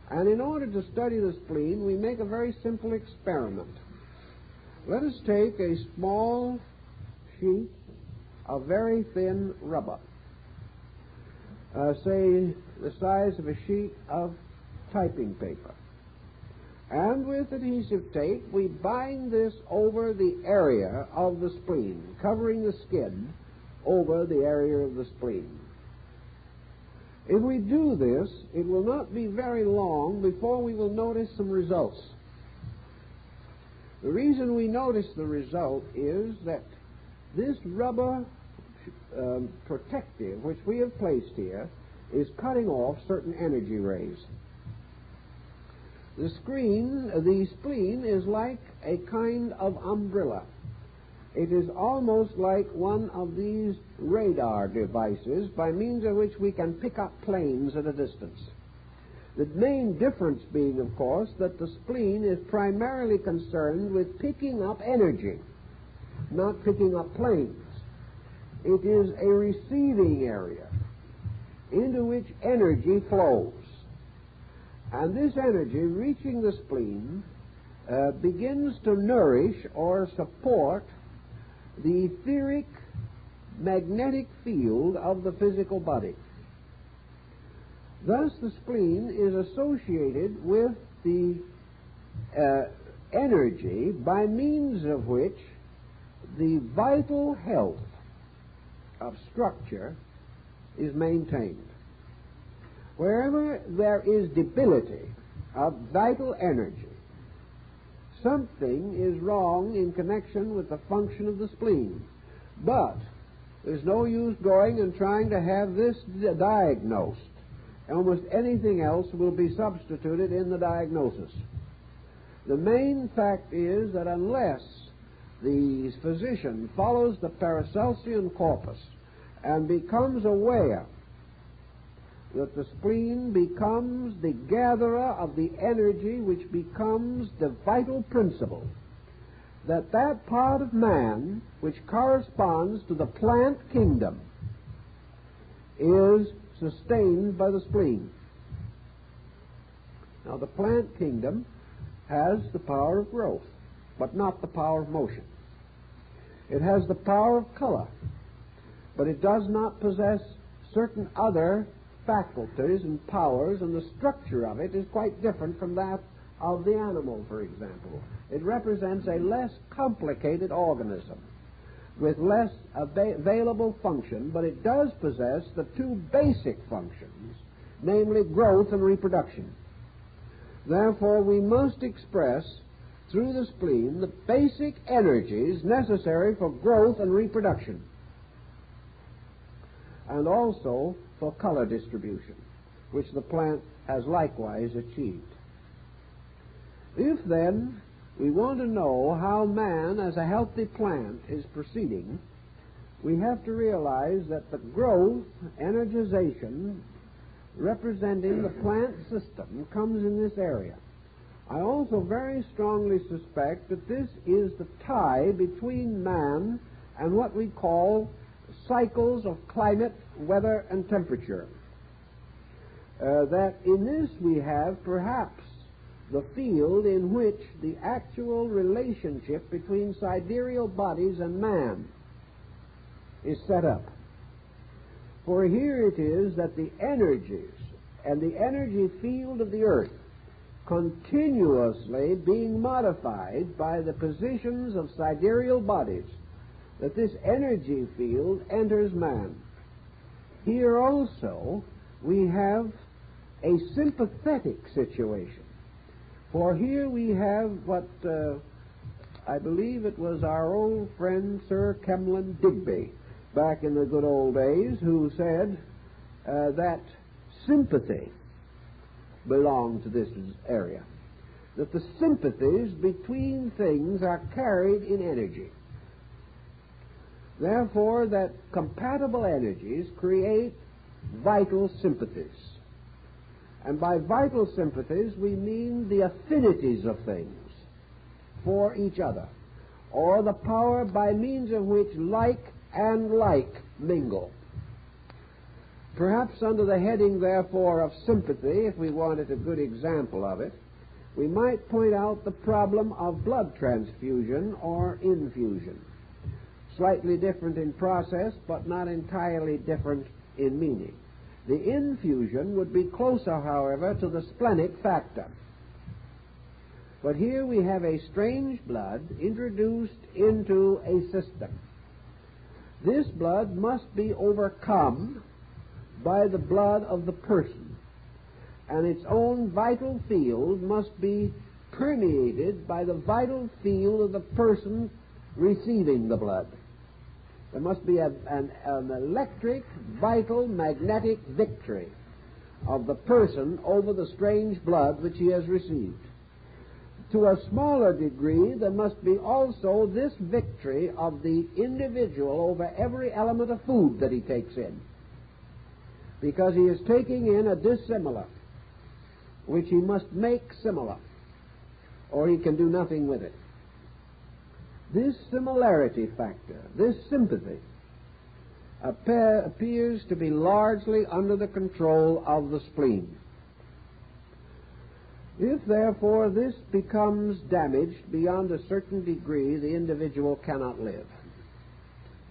And in order to study the spleen, we make a very simple experiment. Let us take a small sheet of very thin rubber, say the size of a sheet of typing paper. And with adhesive tape, we bind this over the area of the spleen, covering the skin over the area of the spleen. If we do this, it will not be very long before we will notice some results. The reason we notice the result is that this rubber protective, which we have placed here, is cutting off certain energy rays. The spleen is like a kind of umbrella. It is almost like one of these radar devices by means of which we can pick up planes at a distance. The main difference being, of course, that the spleen is primarily concerned with picking up energy, not picking up planes. It is a receiving area into which energy flows. And this energy, reaching the spleen, begins to nourish or support the etheric magnetic field of the physical body. Thus, the spleen is associated with the energy by means of which the vital health of structure is maintained. Wherever there is debility of vital energy, something is wrong in connection with the function of the spleen. But there's no use going and trying to have this diagnosed. Almost anything else will be substituted in the diagnosis. The main fact is that unless the physician follows the Paracelsian corpus and becomes aware that the spleen becomes the gatherer of the energy which becomes the vital principle, that part of man which corresponds to the plant kingdom is sustained by the spleen. Now, the plant kingdom has the power of growth, but not the power of motion. It has the power of color, but it does not possess certain other faculties and powers, and the structure of it is quite different from that of the animal, for example. It represents a less complicated organism with less available function, but it does possess the two basic functions, namely growth and reproduction. Therefore, we must express through the spleen the basic energies necessary for growth and reproduction, and also for color distribution, which the plant has likewise achieved. If then we want to know how man as a healthy plant is proceeding, we have to realize that the growth, energization, representing the plant system comes in this area. I also very strongly suspect that this is the tie between man and what we call cycles of climate, weather, and temperature. That in this we have perhaps the field in which the actual relationship between sidereal bodies and man is set up. For here it is that the energies and the energy field of the earth continuously being modified by the positions of sidereal bodies, that this energy field enters man. Here also we have a sympathetic situation. For here we have what I believe it was our old friend Sir Kemlin Digby back in the good old days who said that sympathy belonged to this area, that the sympathies between things are carried in energy. Therefore, that compatible energies create vital sympathies. And by vital sympathies, we mean the affinities of things for each other. or the power by means of which like and like mingle. Perhaps under the heading, therefore, of sympathy, if we wanted a good example of it, we might point out the problem of blood transfusion or infusion. Slightly different in process, but not entirely different in meaning. The infusion would be closer, however, to the splenic factor. But here we have a strange blood introduced into a system. This blood must be overcome by the blood of the person, and its own vital field must be permeated by the vital field of the person receiving the blood. There must be an electric, vital, magnetic victory of the person over the strange blood which he has received. To a smaller degree, there must be also this victory of the individual over every element of food that he takes in, because he is taking in a dissimilar, which he must make similar, or he can do nothing with it. This similarity factor, this sympathy, appears to be largely under the control of the spleen. If, therefore, this becomes damaged beyond a certain degree, the individual cannot live.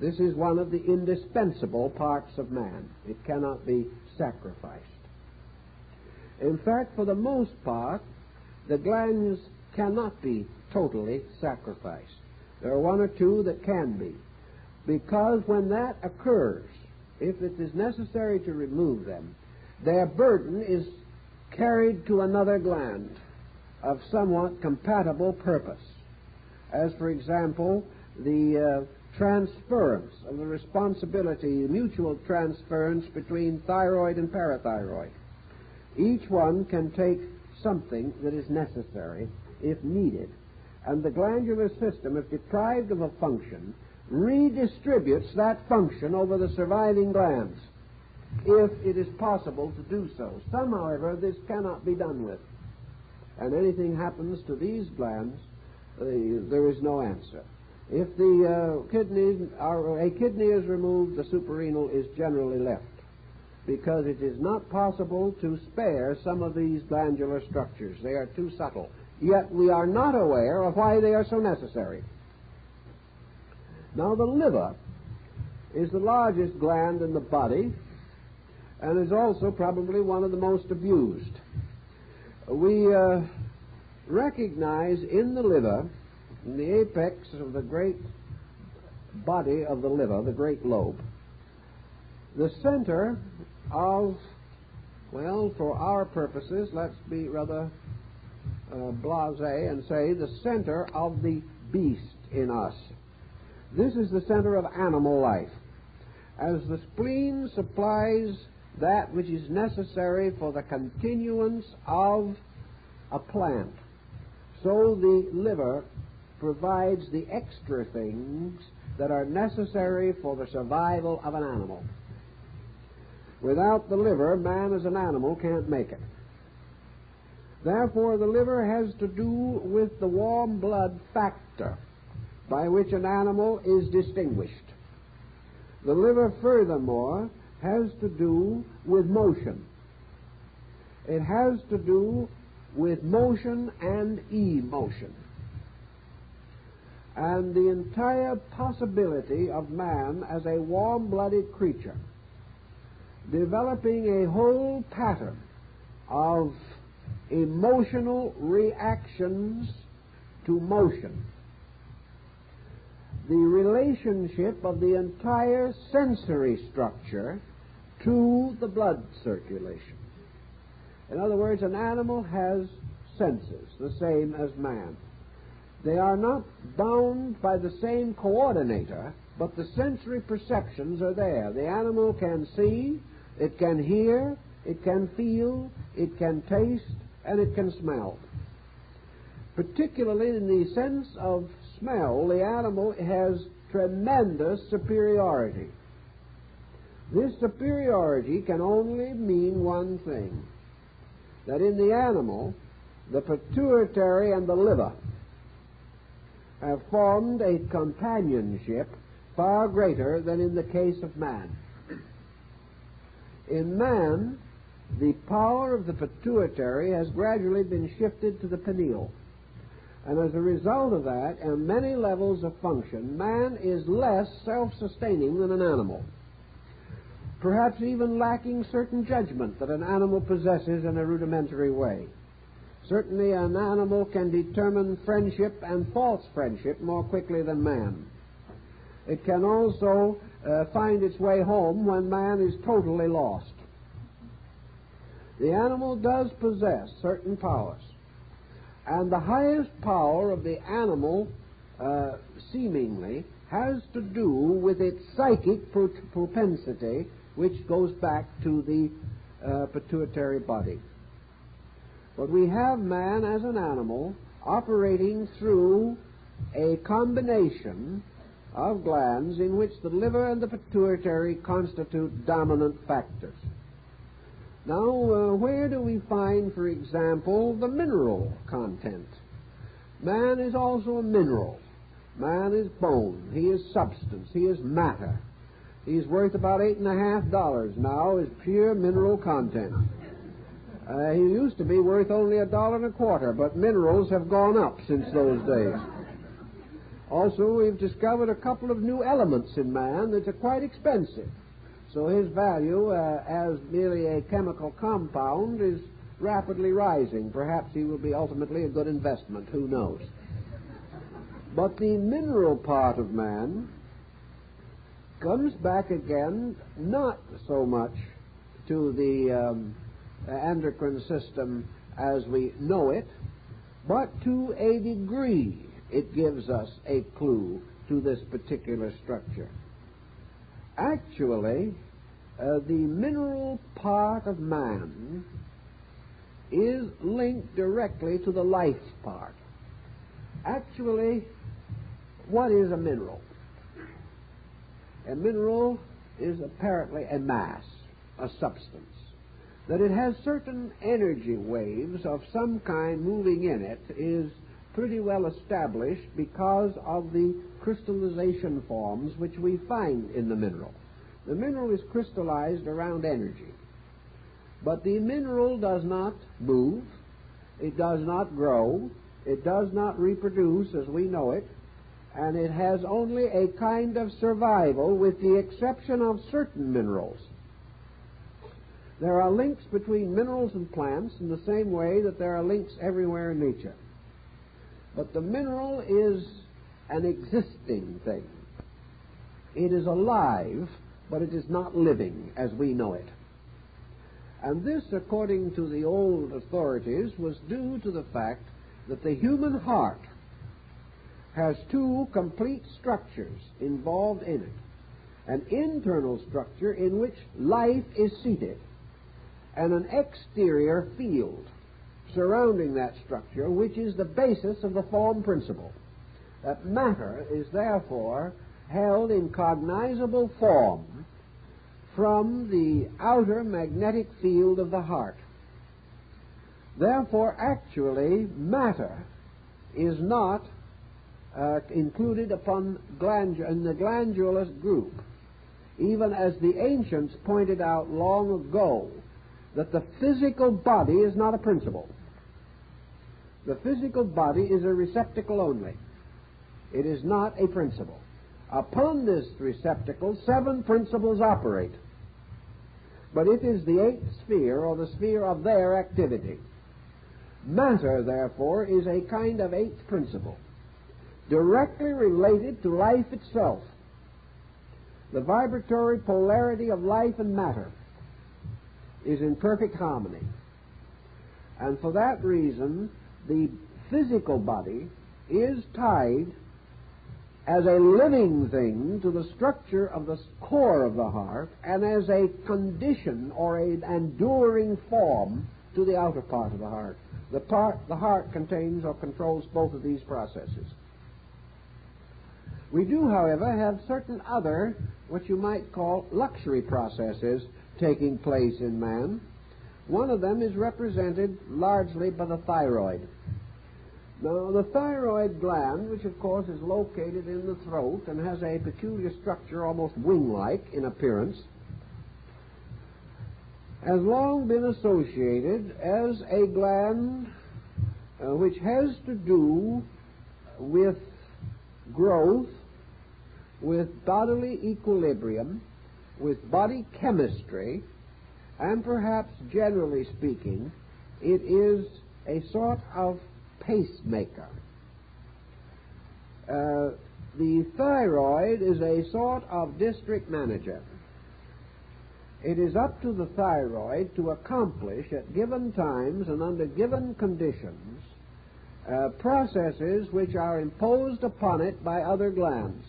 This is one of the indispensable parts of man. It cannot be sacrificed. In fact, for the most part, the glands cannot be totally sacrificed. There are one or two that can be, because when that occurs, if it is necessary to remove them, their burden is carried to another gland of somewhat compatible purpose, as, for example, the transference of the responsibility, mutual transference between thyroid and parathyroid. Each one can take something that is necessary if needed, and the glandular system, if deprived of a function, redistributes that function over the surviving glands, if it is possible to do so. Some, however, this cannot be done with, and anything happens to these glands, there is no answer. If the a kidney is removed, the suprarenal is generally left, because it is not possible to spare some of these glandular structures. They are too subtle. Yet we are not aware of why they are so necessary. Now, the liver is the largest gland in the body and is also probably one of the most abused. We recognize in the liver, in the apex of the great body of the liver, the great lobe, the center of, well, for our purposes, let's be rather blasé and say the center of the beast in us. This is the center of animal life. As the spleen supplies that which is necessary for the continuance of a plant, so the liver provides the extra things that are necessary for the survival of an animal. Without the liver, man as an animal can't make it. Therefore, the liver has to do with the warm blood factor by which an animal is distinguished. The liver, furthermore, has to do with motion. It has to do with motion and emotion. And the entire possibility of man as a warm-blooded creature, developing a whole pattern of emotional reactions to motion, the relationship of the entire sensory structure to the blood circulation. In other words, an animal has senses, the same as man. They are not bound by the same coordinator, but the sensory perceptions are there. The animal can see, it can hear, it can feel, it can taste, and it can smell. Particularly in the sense of smell, the animal has tremendous superiority. This superiority can only mean one thing, that in the animal, the pituitary and the liver have formed a companionship far greater than in the case of man. In man, the power of the pituitary has gradually been shifted to the pineal. And as a result of that, on many levels of function, man is less self-sustaining than an animal, perhaps even lacking certain judgment that an animal possesses in a rudimentary way. Certainly an animal can determine friendship and false friendship more quickly than man. It can also find its way home when man is totally lost. The animal does possess certain powers, and the highest power of the animal seemingly has to do with its psychic propensity, which goes back to the pituitary body. But we have man as an animal operating through a combination of glands in which the liver and the pituitary constitute dominant factors. Now, where do we find, for example, the mineral content? Man is also a mineral. Man is bone. He is substance. He is matter. He's worth about $8.50 now as pure mineral content. He used to be worth only $1.25, but minerals have gone up since those days. Also, we've discovered a couple of new elements in man that are quite expensive. So his value as merely a chemical compound is rapidly rising. Perhaps he will be ultimately a good investment. Who knows? But the mineral part of man comes back again not so much to the endocrine system as we know it, but to a degree it gives us a clue to this particular structure. Actually, the mineral part of man is linked directly to the life part. Actually, what is a mineral? A mineral is apparently a mass, a substance. That it has certain energy waves of some kind moving in it is pretty well established because of the crystallization forms which we find in the mineral. The mineral is crystallized around energy. But the mineral does not move, it does not grow, it does not reproduce as we know it, and it has only a kind of survival with the exception of certain minerals. There are links between minerals and plants in the same way that there are links everywhere in nature. But the mineral is an existing thing. It is alive, but it is not living as we know it. And this, according to the old authorities, was due to the fact that the human heart has two complete structures involved in it. An internal structure in which life is seated, and an exterior field surrounding that structure, which is the basis of the form principle. That matter is therefore held in cognizable form from the outer magnetic field of the heart. Therefore, actually, matter is not included upon in the glandular group, even as the ancients pointed out long ago that the physical body is not a principle. The physical body is a receptacle only. It is not a principle. Upon this receptacle, 7 principles operate. But it is the 8th sphere, or the sphere of their activity. Matter, therefore, is a kind of 8th principle, directly related to life itself. The vibratory polarity of life and matter is in perfect harmony. And for that reason, the physical body is tied as a living thing to the structure of the core of the heart, and as a condition or an enduring form to the outer part of the heart. The heart contains or controls both of these processes. We do, however, have certain other, what you might call, luxury processes taking place in man. One of them is represented largely by the thyroid. Now, the thyroid gland, which of course is located in the throat and has a peculiar structure, almost wing-like in appearance, has long been associated as a gland which has to do with growth, with bodily equilibrium, with body chemistry, and perhaps generally speaking, it is a sort of pacemaker. The thyroid is a sort of district manager. It is up to the thyroid to accomplish at given times and under given conditions processes which are imposed upon it by other glands.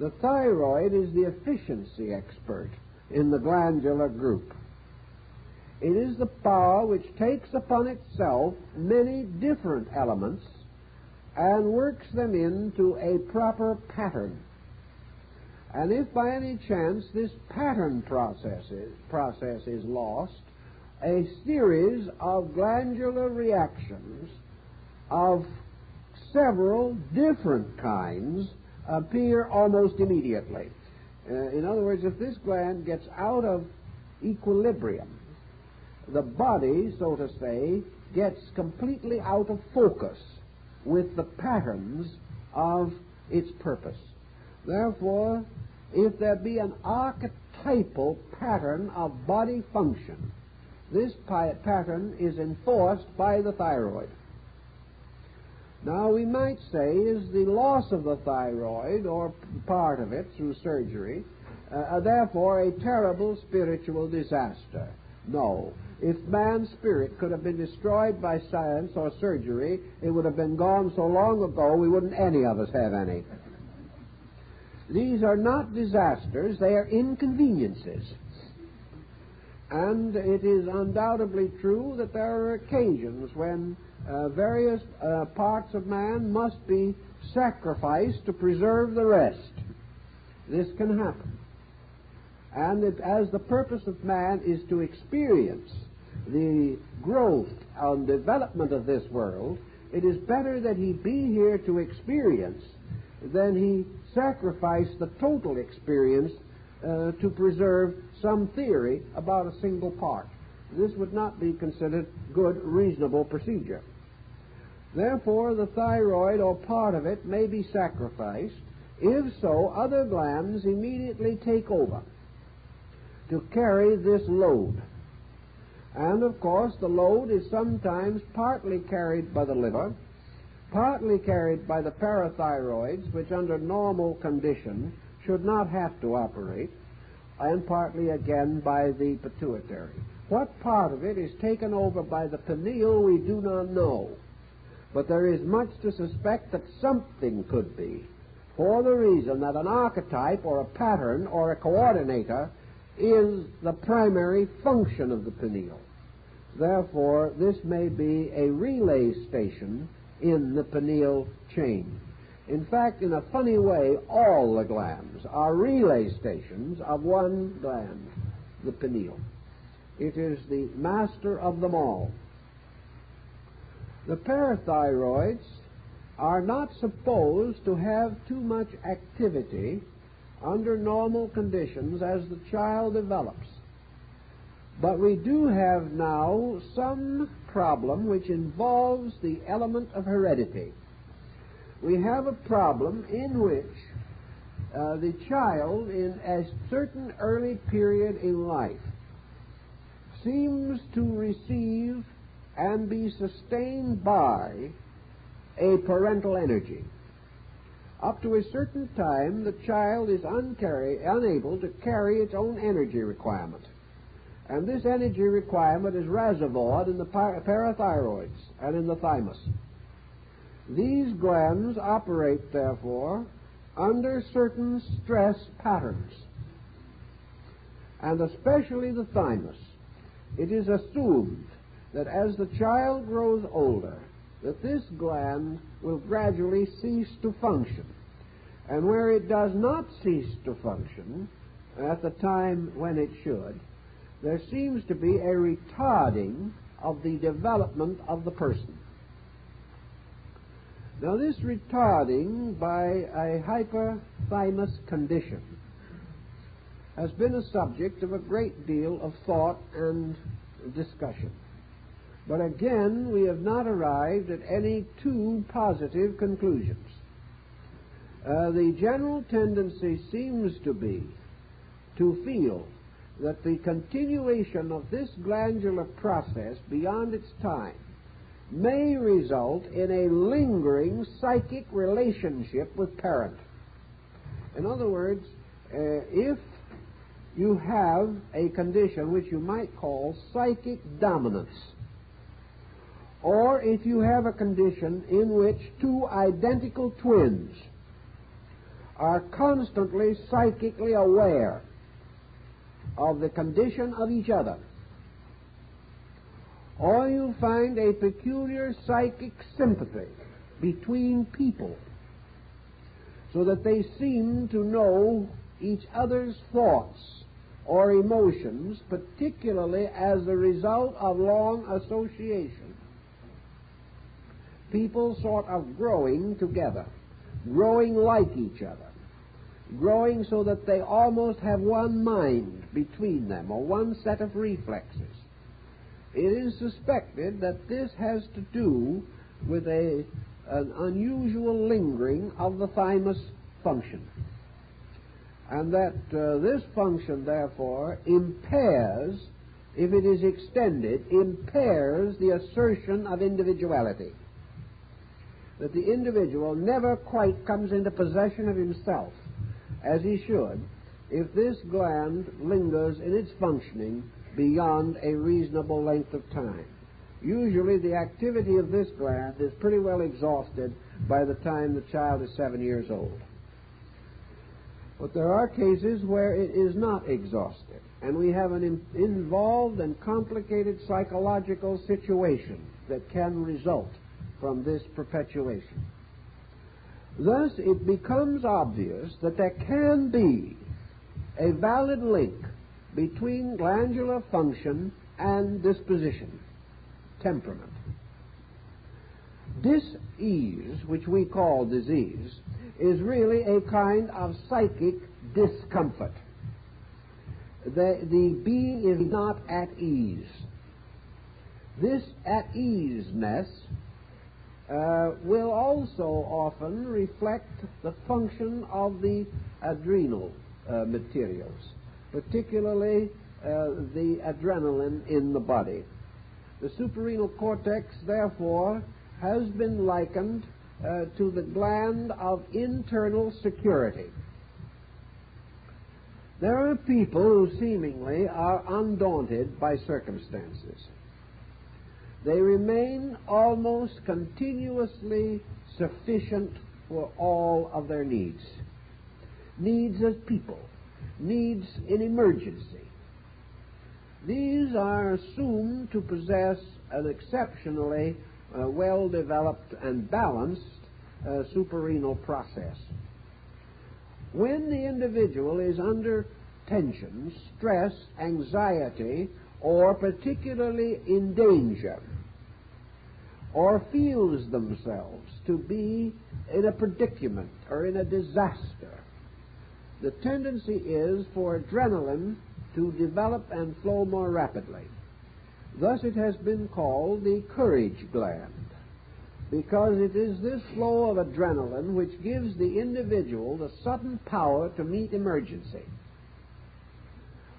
The thyroid is the efficiency expert in the glandular group. It is the power which takes upon itself many different elements and works them into a proper pattern. And if by any chance this pattern process is lost, a series of glandular reactions of several different kinds appear almost immediately. In other words, if this gland gets out of equilibrium, the body, so to say, gets completely out of focus with the patterns of its purpose. Therefore, if there be an archetypal pattern of body function, this pattern is enforced by the thyroid. Now, we might say, is the loss of the thyroid, or part of it through surgery, therefore a terrible spiritual disaster? No. If man's spirit could have been destroyed by science or surgery, it would have been gone so long ago we wouldn't any of us have any. These are not disasters, they are inconveniences. And it is undoubtedly true that there are occasions when various parts of man must be sacrificed to preserve the rest. This can happen. And as the purpose of man is to experience the growth and development of this world, it is better that he be here to experience than he sacrifice the total experience to preserve some theory about a single part. This would not be considered good, reasonable procedure. Therefore, the thyroid or part of it may be sacrificed. If so, other glands immediately take over to carry this load. And, of course, the load is sometimes partly carried by the liver, partly carried by the parathyroids, which under normal conditions should not have to operate, and partly again by the pituitary. What part of it is taken over by the pineal we do not know, but there is much to suspect that something could be, for the reason that an archetype or a pattern or a coordinator is the primary function of the pineal. Therefore, this may be a relay station in the pineal chain. In fact, in a funny way, all the glands are relay stations of one gland, the pineal. It is the master of them all. The parathyroids are not supposed to have too much activity under normal conditions as the child develops. But we do have now some problem which involves the element of heredity. We have a problem in which the child in a certain early period in life seems to receive and be sustained by a parental energy. Up to a certain time, the child is unable to carry its own energy requirement. And this energy requirement is reservoired in the parathyroids and in the thymus. These glands operate, therefore, under certain stress patterns, and especially the thymus. It is assumed that as the child grows older, that this gland will gradually cease to function. And where it does not cease to function at the time when it should, there seems to be a retarding of the development of the person. Now, this retarding by a hyperthymus condition has been a subject of a great deal of thought and discussion. But again, we have not arrived at any too positive conclusions. The general tendency seems to be to feel that the continuation of this glandular process beyond its time may result in a lingering psychic relationship with parent. In other words, if you have a condition which you might call psychic dominance, or if you have a condition in which two identical twins are constantly psychically aware of the condition of each other, or you find a peculiar psychic sympathy between people so that they seem to know each other's thoughts or emotions, particularly as a result of long association, people sort of growing together, growing like each other, growing so that they almost have one mind between them, or one set of reflexes. It is suspected that this has to do with an unusual lingering of the thymus function, and that this function, therefore, impairs, if it is extended, impairs the assertion of individuality. That the individual never quite comes into possession of himself as he should if this gland lingers in its functioning beyond a reasonable length of time. Usually the activity of this gland is pretty well exhausted by the time the child is 7 years old. But there are cases where it is not exhausted, and we have an involved and complicated psychological situation that can result from this perpetuation. Thus, it becomes obvious that there can be a valid link between glandular function and disposition, temperament. Dis-ease, which we call disease, is really a kind of psychic discomfort. The being is not at ease. This at-easeness will also often reflect the function of the adrenal materials, particularly the adrenaline in the body. The suprarenal cortex, therefore, has been likened to the gland of internal security. There are people who seemingly are undaunted by circumstances. They remain almost continuously sufficient for all of their needs. Needs as people, needs in emergency. These are assumed to possess an exceptionally well-developed and balanced suprarenal process. When the individual is under tension, stress, anxiety, or particularly in danger, or feels themselves to be in a predicament or in a disaster, the tendency is for adrenaline to develop and flow more rapidly. Thus it has been called the courage gland, because it is this flow of adrenaline which gives the individual the sudden power to meet emergency.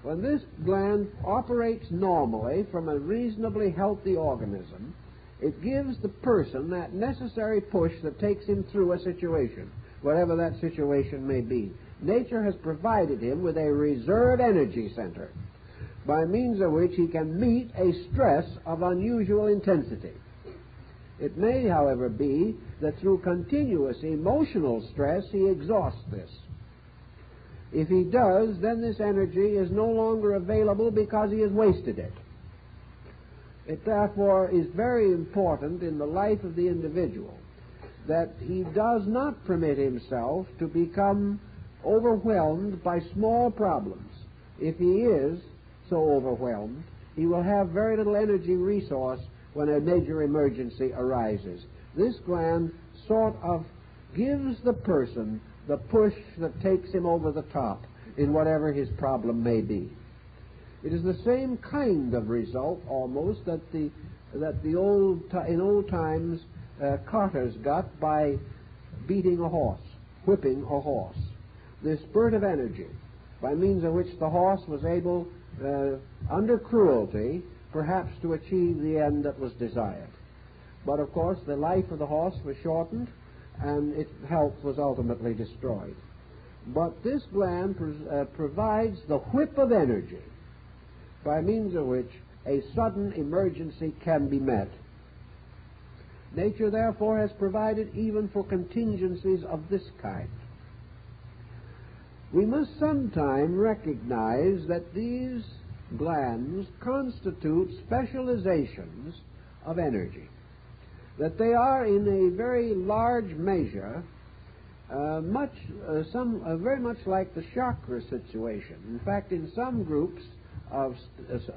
When this gland operates normally from a reasonably healthy organism, it gives the person that necessary push that takes him through a situation, whatever that situation may be. Nature has provided him with a reserve energy center, by means of which he can meet a stress of unusual intensity. It may, however, be that through continuous emotional stress he exhausts this. If he does, then this energy is no longer available because he has wasted it. It therefore is very important in the life of the individual that he does not permit himself to become overwhelmed by small problems. If he is so overwhelmed, he will have very little energy resource when a major emergency arises. This gland sort of gives the person the push that takes him over the top in whatever his problem may be. It is the same kind of result almost that in old times carters got by beating a horse, whipping a horse. The spurt of energy by means of which the horse was able, under cruelty, perhaps to achieve the end that was desired. But of course the life of the horse was shortened and its health was ultimately destroyed. But this gland provides the whip of energy by means of which a sudden emergency can be met. Nature therefore has provided even for contingencies of this kind. We must sometime recognize that these glands constitute specializations of energy, that they are in a very large measure very much like the chakra situation. In fact, in some groups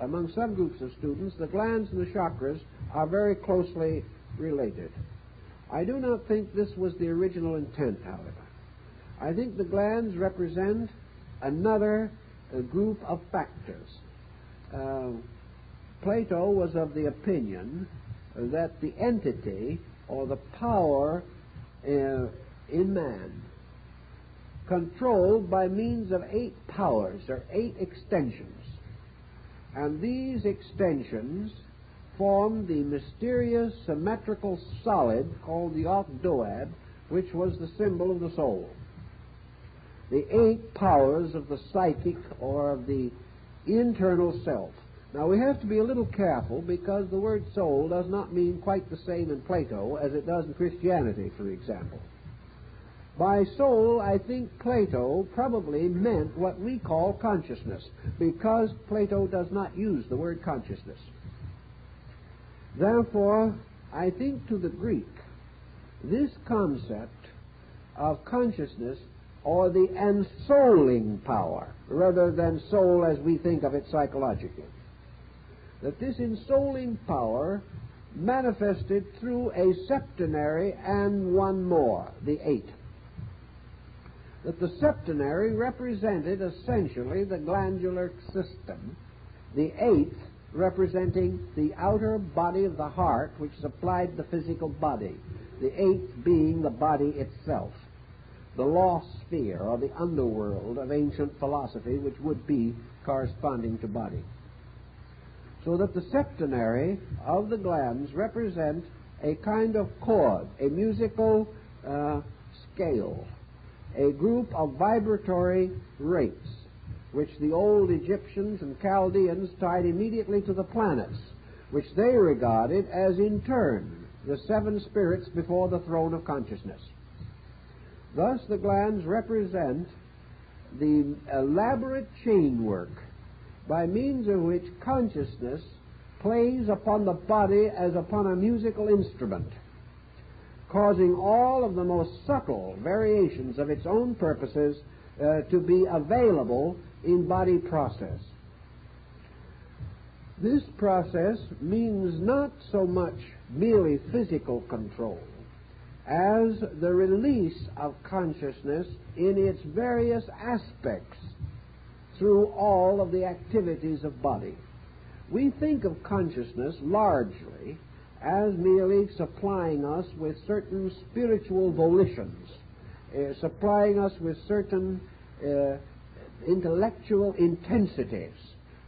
among some groups of students, the glands and the chakras are very closely related. I do not think this was the original intent, however. I think the glands represent another group of factors. Plato was of the opinion that the entity or the power in man controlled by means of 8 powers or 8 extensions. And these extensions formed the mysterious symmetrical solid called the octoad, which was the symbol of the soul. The 8 powers of the psychic or of the internal self. Now we have to be a little careful because the word soul does not mean quite the same in Plato as it does in Christianity, for example. By soul, I think Plato probably meant what we call consciousness, because Plato does not use the word consciousness. Therefore, I think to the Greek, this concept of consciousness or the ensouling power, rather than soul as we think of it psychologically, that this ensouling power manifested through a septenary and one more, the 8. That the septenary represented essentially the glandular system, the 8th representing the outer body of the heart which supplied the physical body, the 8th being the body itself, the lost sphere or the underworld of ancient philosophy which would be corresponding to body. So that the septenary of the glands represent a kind of chord, a musical scale, a group of vibratory rates, which the old Egyptians and Chaldeans tied immediately to the planets, which they regarded as in turn the 7 spirits before the throne of consciousness. Thus the glands represent the elaborate chain work by means of which consciousness plays upon the body as upon a musical instrument, causing all of the most subtle variations of its own purposes to be available in body process. This process means not so much merely physical control as the release of consciousness in its various aspects through all of the activities of body. We think of consciousness largely as merely supplying us with certain spiritual volitions, supplying us with certain intellectual intensities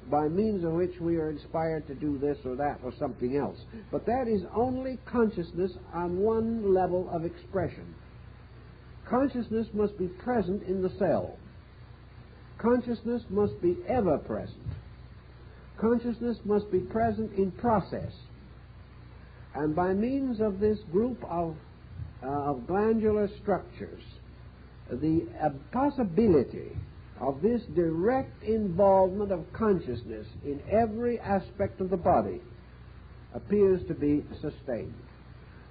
by means of which we are inspired to do this or that or something else. But that is only consciousness on one level of expression. Consciousness must be present in the cell. Consciousness must be ever present. Consciousness must be present in process. And by means of this group of glandular structures, the possibility of this direct involvement of consciousness in every aspect of the body appears to be sustained.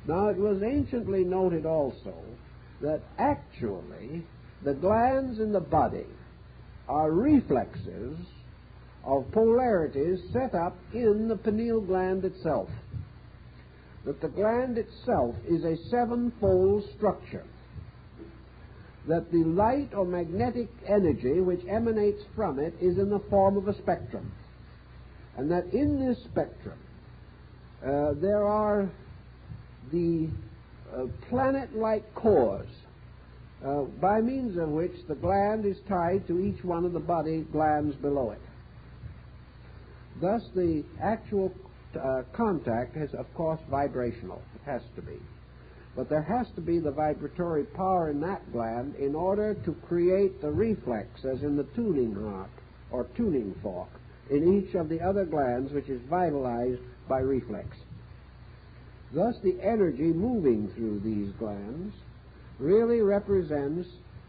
Now, it was anciently noted also that actually the glands in the body are reflexes of polarities set up in the pineal gland itself. that the gland itself is a sevenfold structure, that the light or magnetic energy which emanates from it is in the form of a spectrum, and that in this spectrum there are the planet-like cores by means of which the gland is tied to each one of the body glands below it. Thus the actual contact is, of course, vibrational. It has to be. But there has to be the vibratory power in that gland in order to create the reflex, as in the tuning harp or tuning fork, in each of the other glands, which is vitalized by reflex. Thus the energy moving through these glands really represents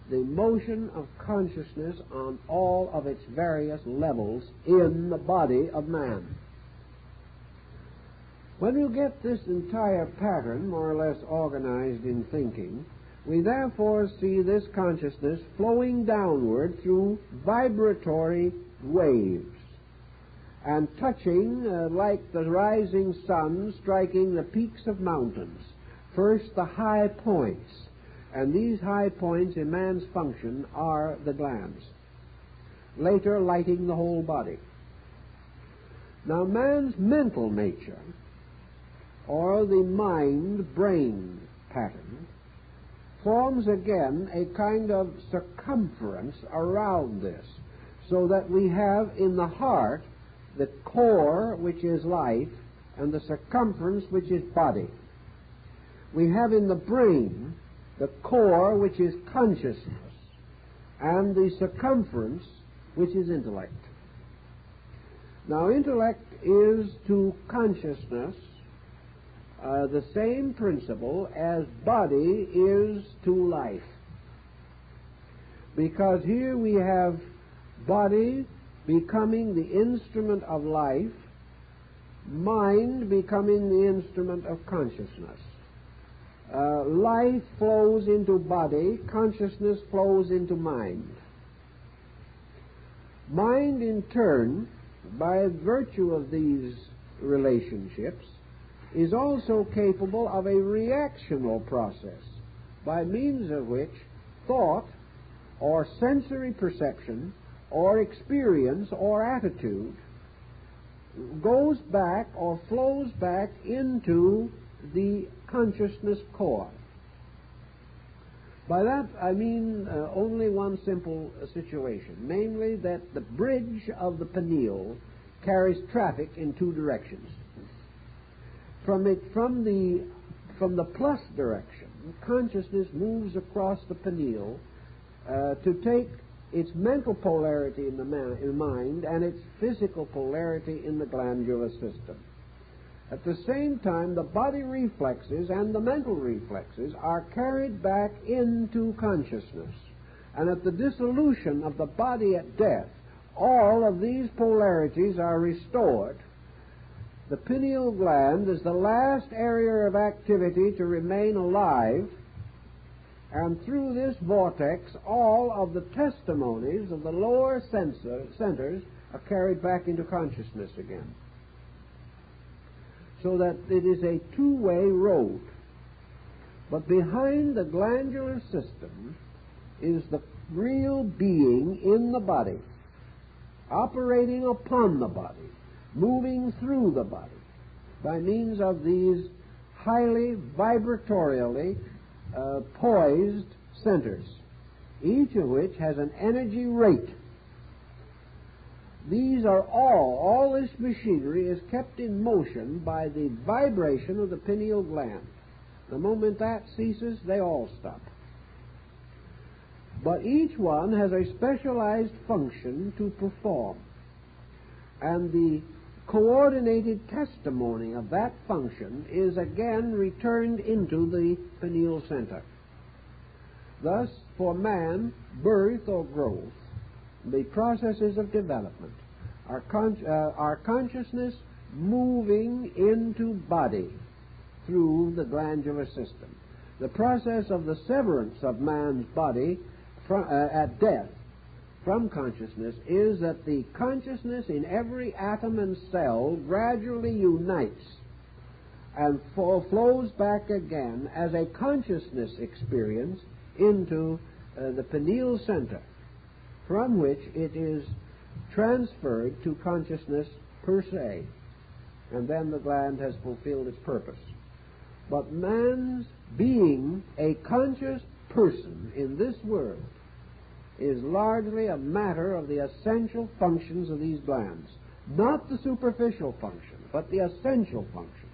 the motion of consciousness on all of its various levels in the body of man. When you get this entire pattern more or less organized in thinking, we therefore see this consciousness flowing downward through vibratory waves and touching like the rising sun striking the peaks of mountains. First the high points, and these high points in man's function are the glands, later lighting the whole body. Now man's mental nature, or the mind-brain pattern, forms again a kind of circumference around this, so that we have in the heart the core, which is life, and the circumference, which is body. We have in the brain the core, which is consciousness, and the circumference, which is intellect. Now, intellect is to consciousness the same principle as body is to life. Because here we have body becoming the instrument of life, mind becoming the instrument of consciousness. Life flows into body, consciousness flows into mind. Mind, in turn, by virtue of these relationships, is also capable of a reactional process, by means of which thought, or sensory perception, or experience, or attitude goes back or flows back into the consciousness core. By that I mean only one simple situation, namely that the bridge of the pineal carries traffic in two directions. From the plus direction, consciousness moves across the pineal to take its mental polarity in the mind and its physical polarity in the glandular system. At the same time, the body reflexes and the mental reflexes are carried back into consciousness. And at the dissolution of the body at death, all of these polarities are restored. The pineal gland is the last area of activity to remain alive, and through this vortex, all of the testimonies of the lower centers are carried back into consciousness again. So that it is a two-way road. But behind the glandular system is the real being in the body, operating upon the body, moving through the body, by means of these highly vibratorially poised centers, each of which has an energy rate. These are all this machinery is kept in motion by the vibration of the pineal gland. The moment that ceases, they all stop. But each one has a specialized function to perform, and the coordinated testimony of that function is again returned into the pineal center. Thus, for man, birth or growth, the processes of development, our consciousness moving into body through the glandular system. The process of the severance of man's body at death from consciousness is that the consciousness in every atom and cell gradually unites and flows back again as a consciousness experience into the pineal center, from which it is transferred to consciousness per se, and then the gland has fulfilled its purpose. But man's being a conscious person in this world is largely a matter of the essential functions of these glands, not the superficial function, but the essential function,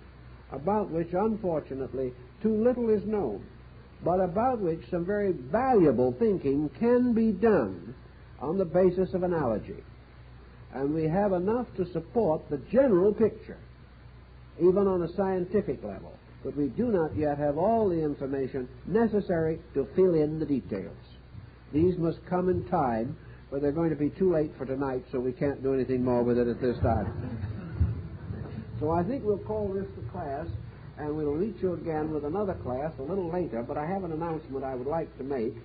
about which, unfortunately, too little is known, but about which some very valuable thinking can be done on the basis of analogy. And we have enough to support the general picture, even on a scientific level, but we do not yet have all the information necessary to fill in the details. These must come in time, but they're going to be too late for tonight, so we can't do anything more with it at this time. So I think we'll call this the class, and we'll reach you again with another class a little later, but I have an announcement I would like to make,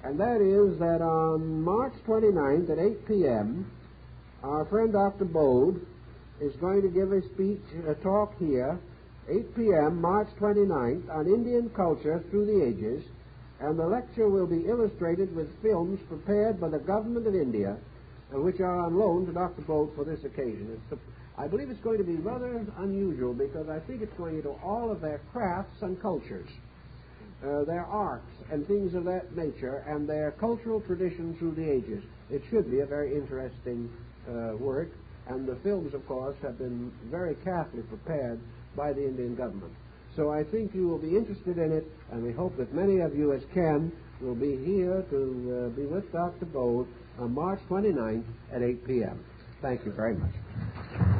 and that is that on March 29th at 8 p.m., our friend Dr. Bode is going to give a speech, a talk here, 8 p.m., March 29th, on Indian culture through the ages, and the lecture will be illustrated with films prepared by the government of India, which are on loan to Dr. Bode for this occasion. I believe it's going to be rather unusual because I think it's going into all of their crafts and cultures, their arts and things of that nature, and their cultural tradition through the ages. It should be a very interesting work, and the films, of course, have been very carefully prepared by the Indian government. So I think you will be interested in it, and we hope that many of you as can will be here to be with Dr. Bode on March 29th at 8 p.m. Thank you very much.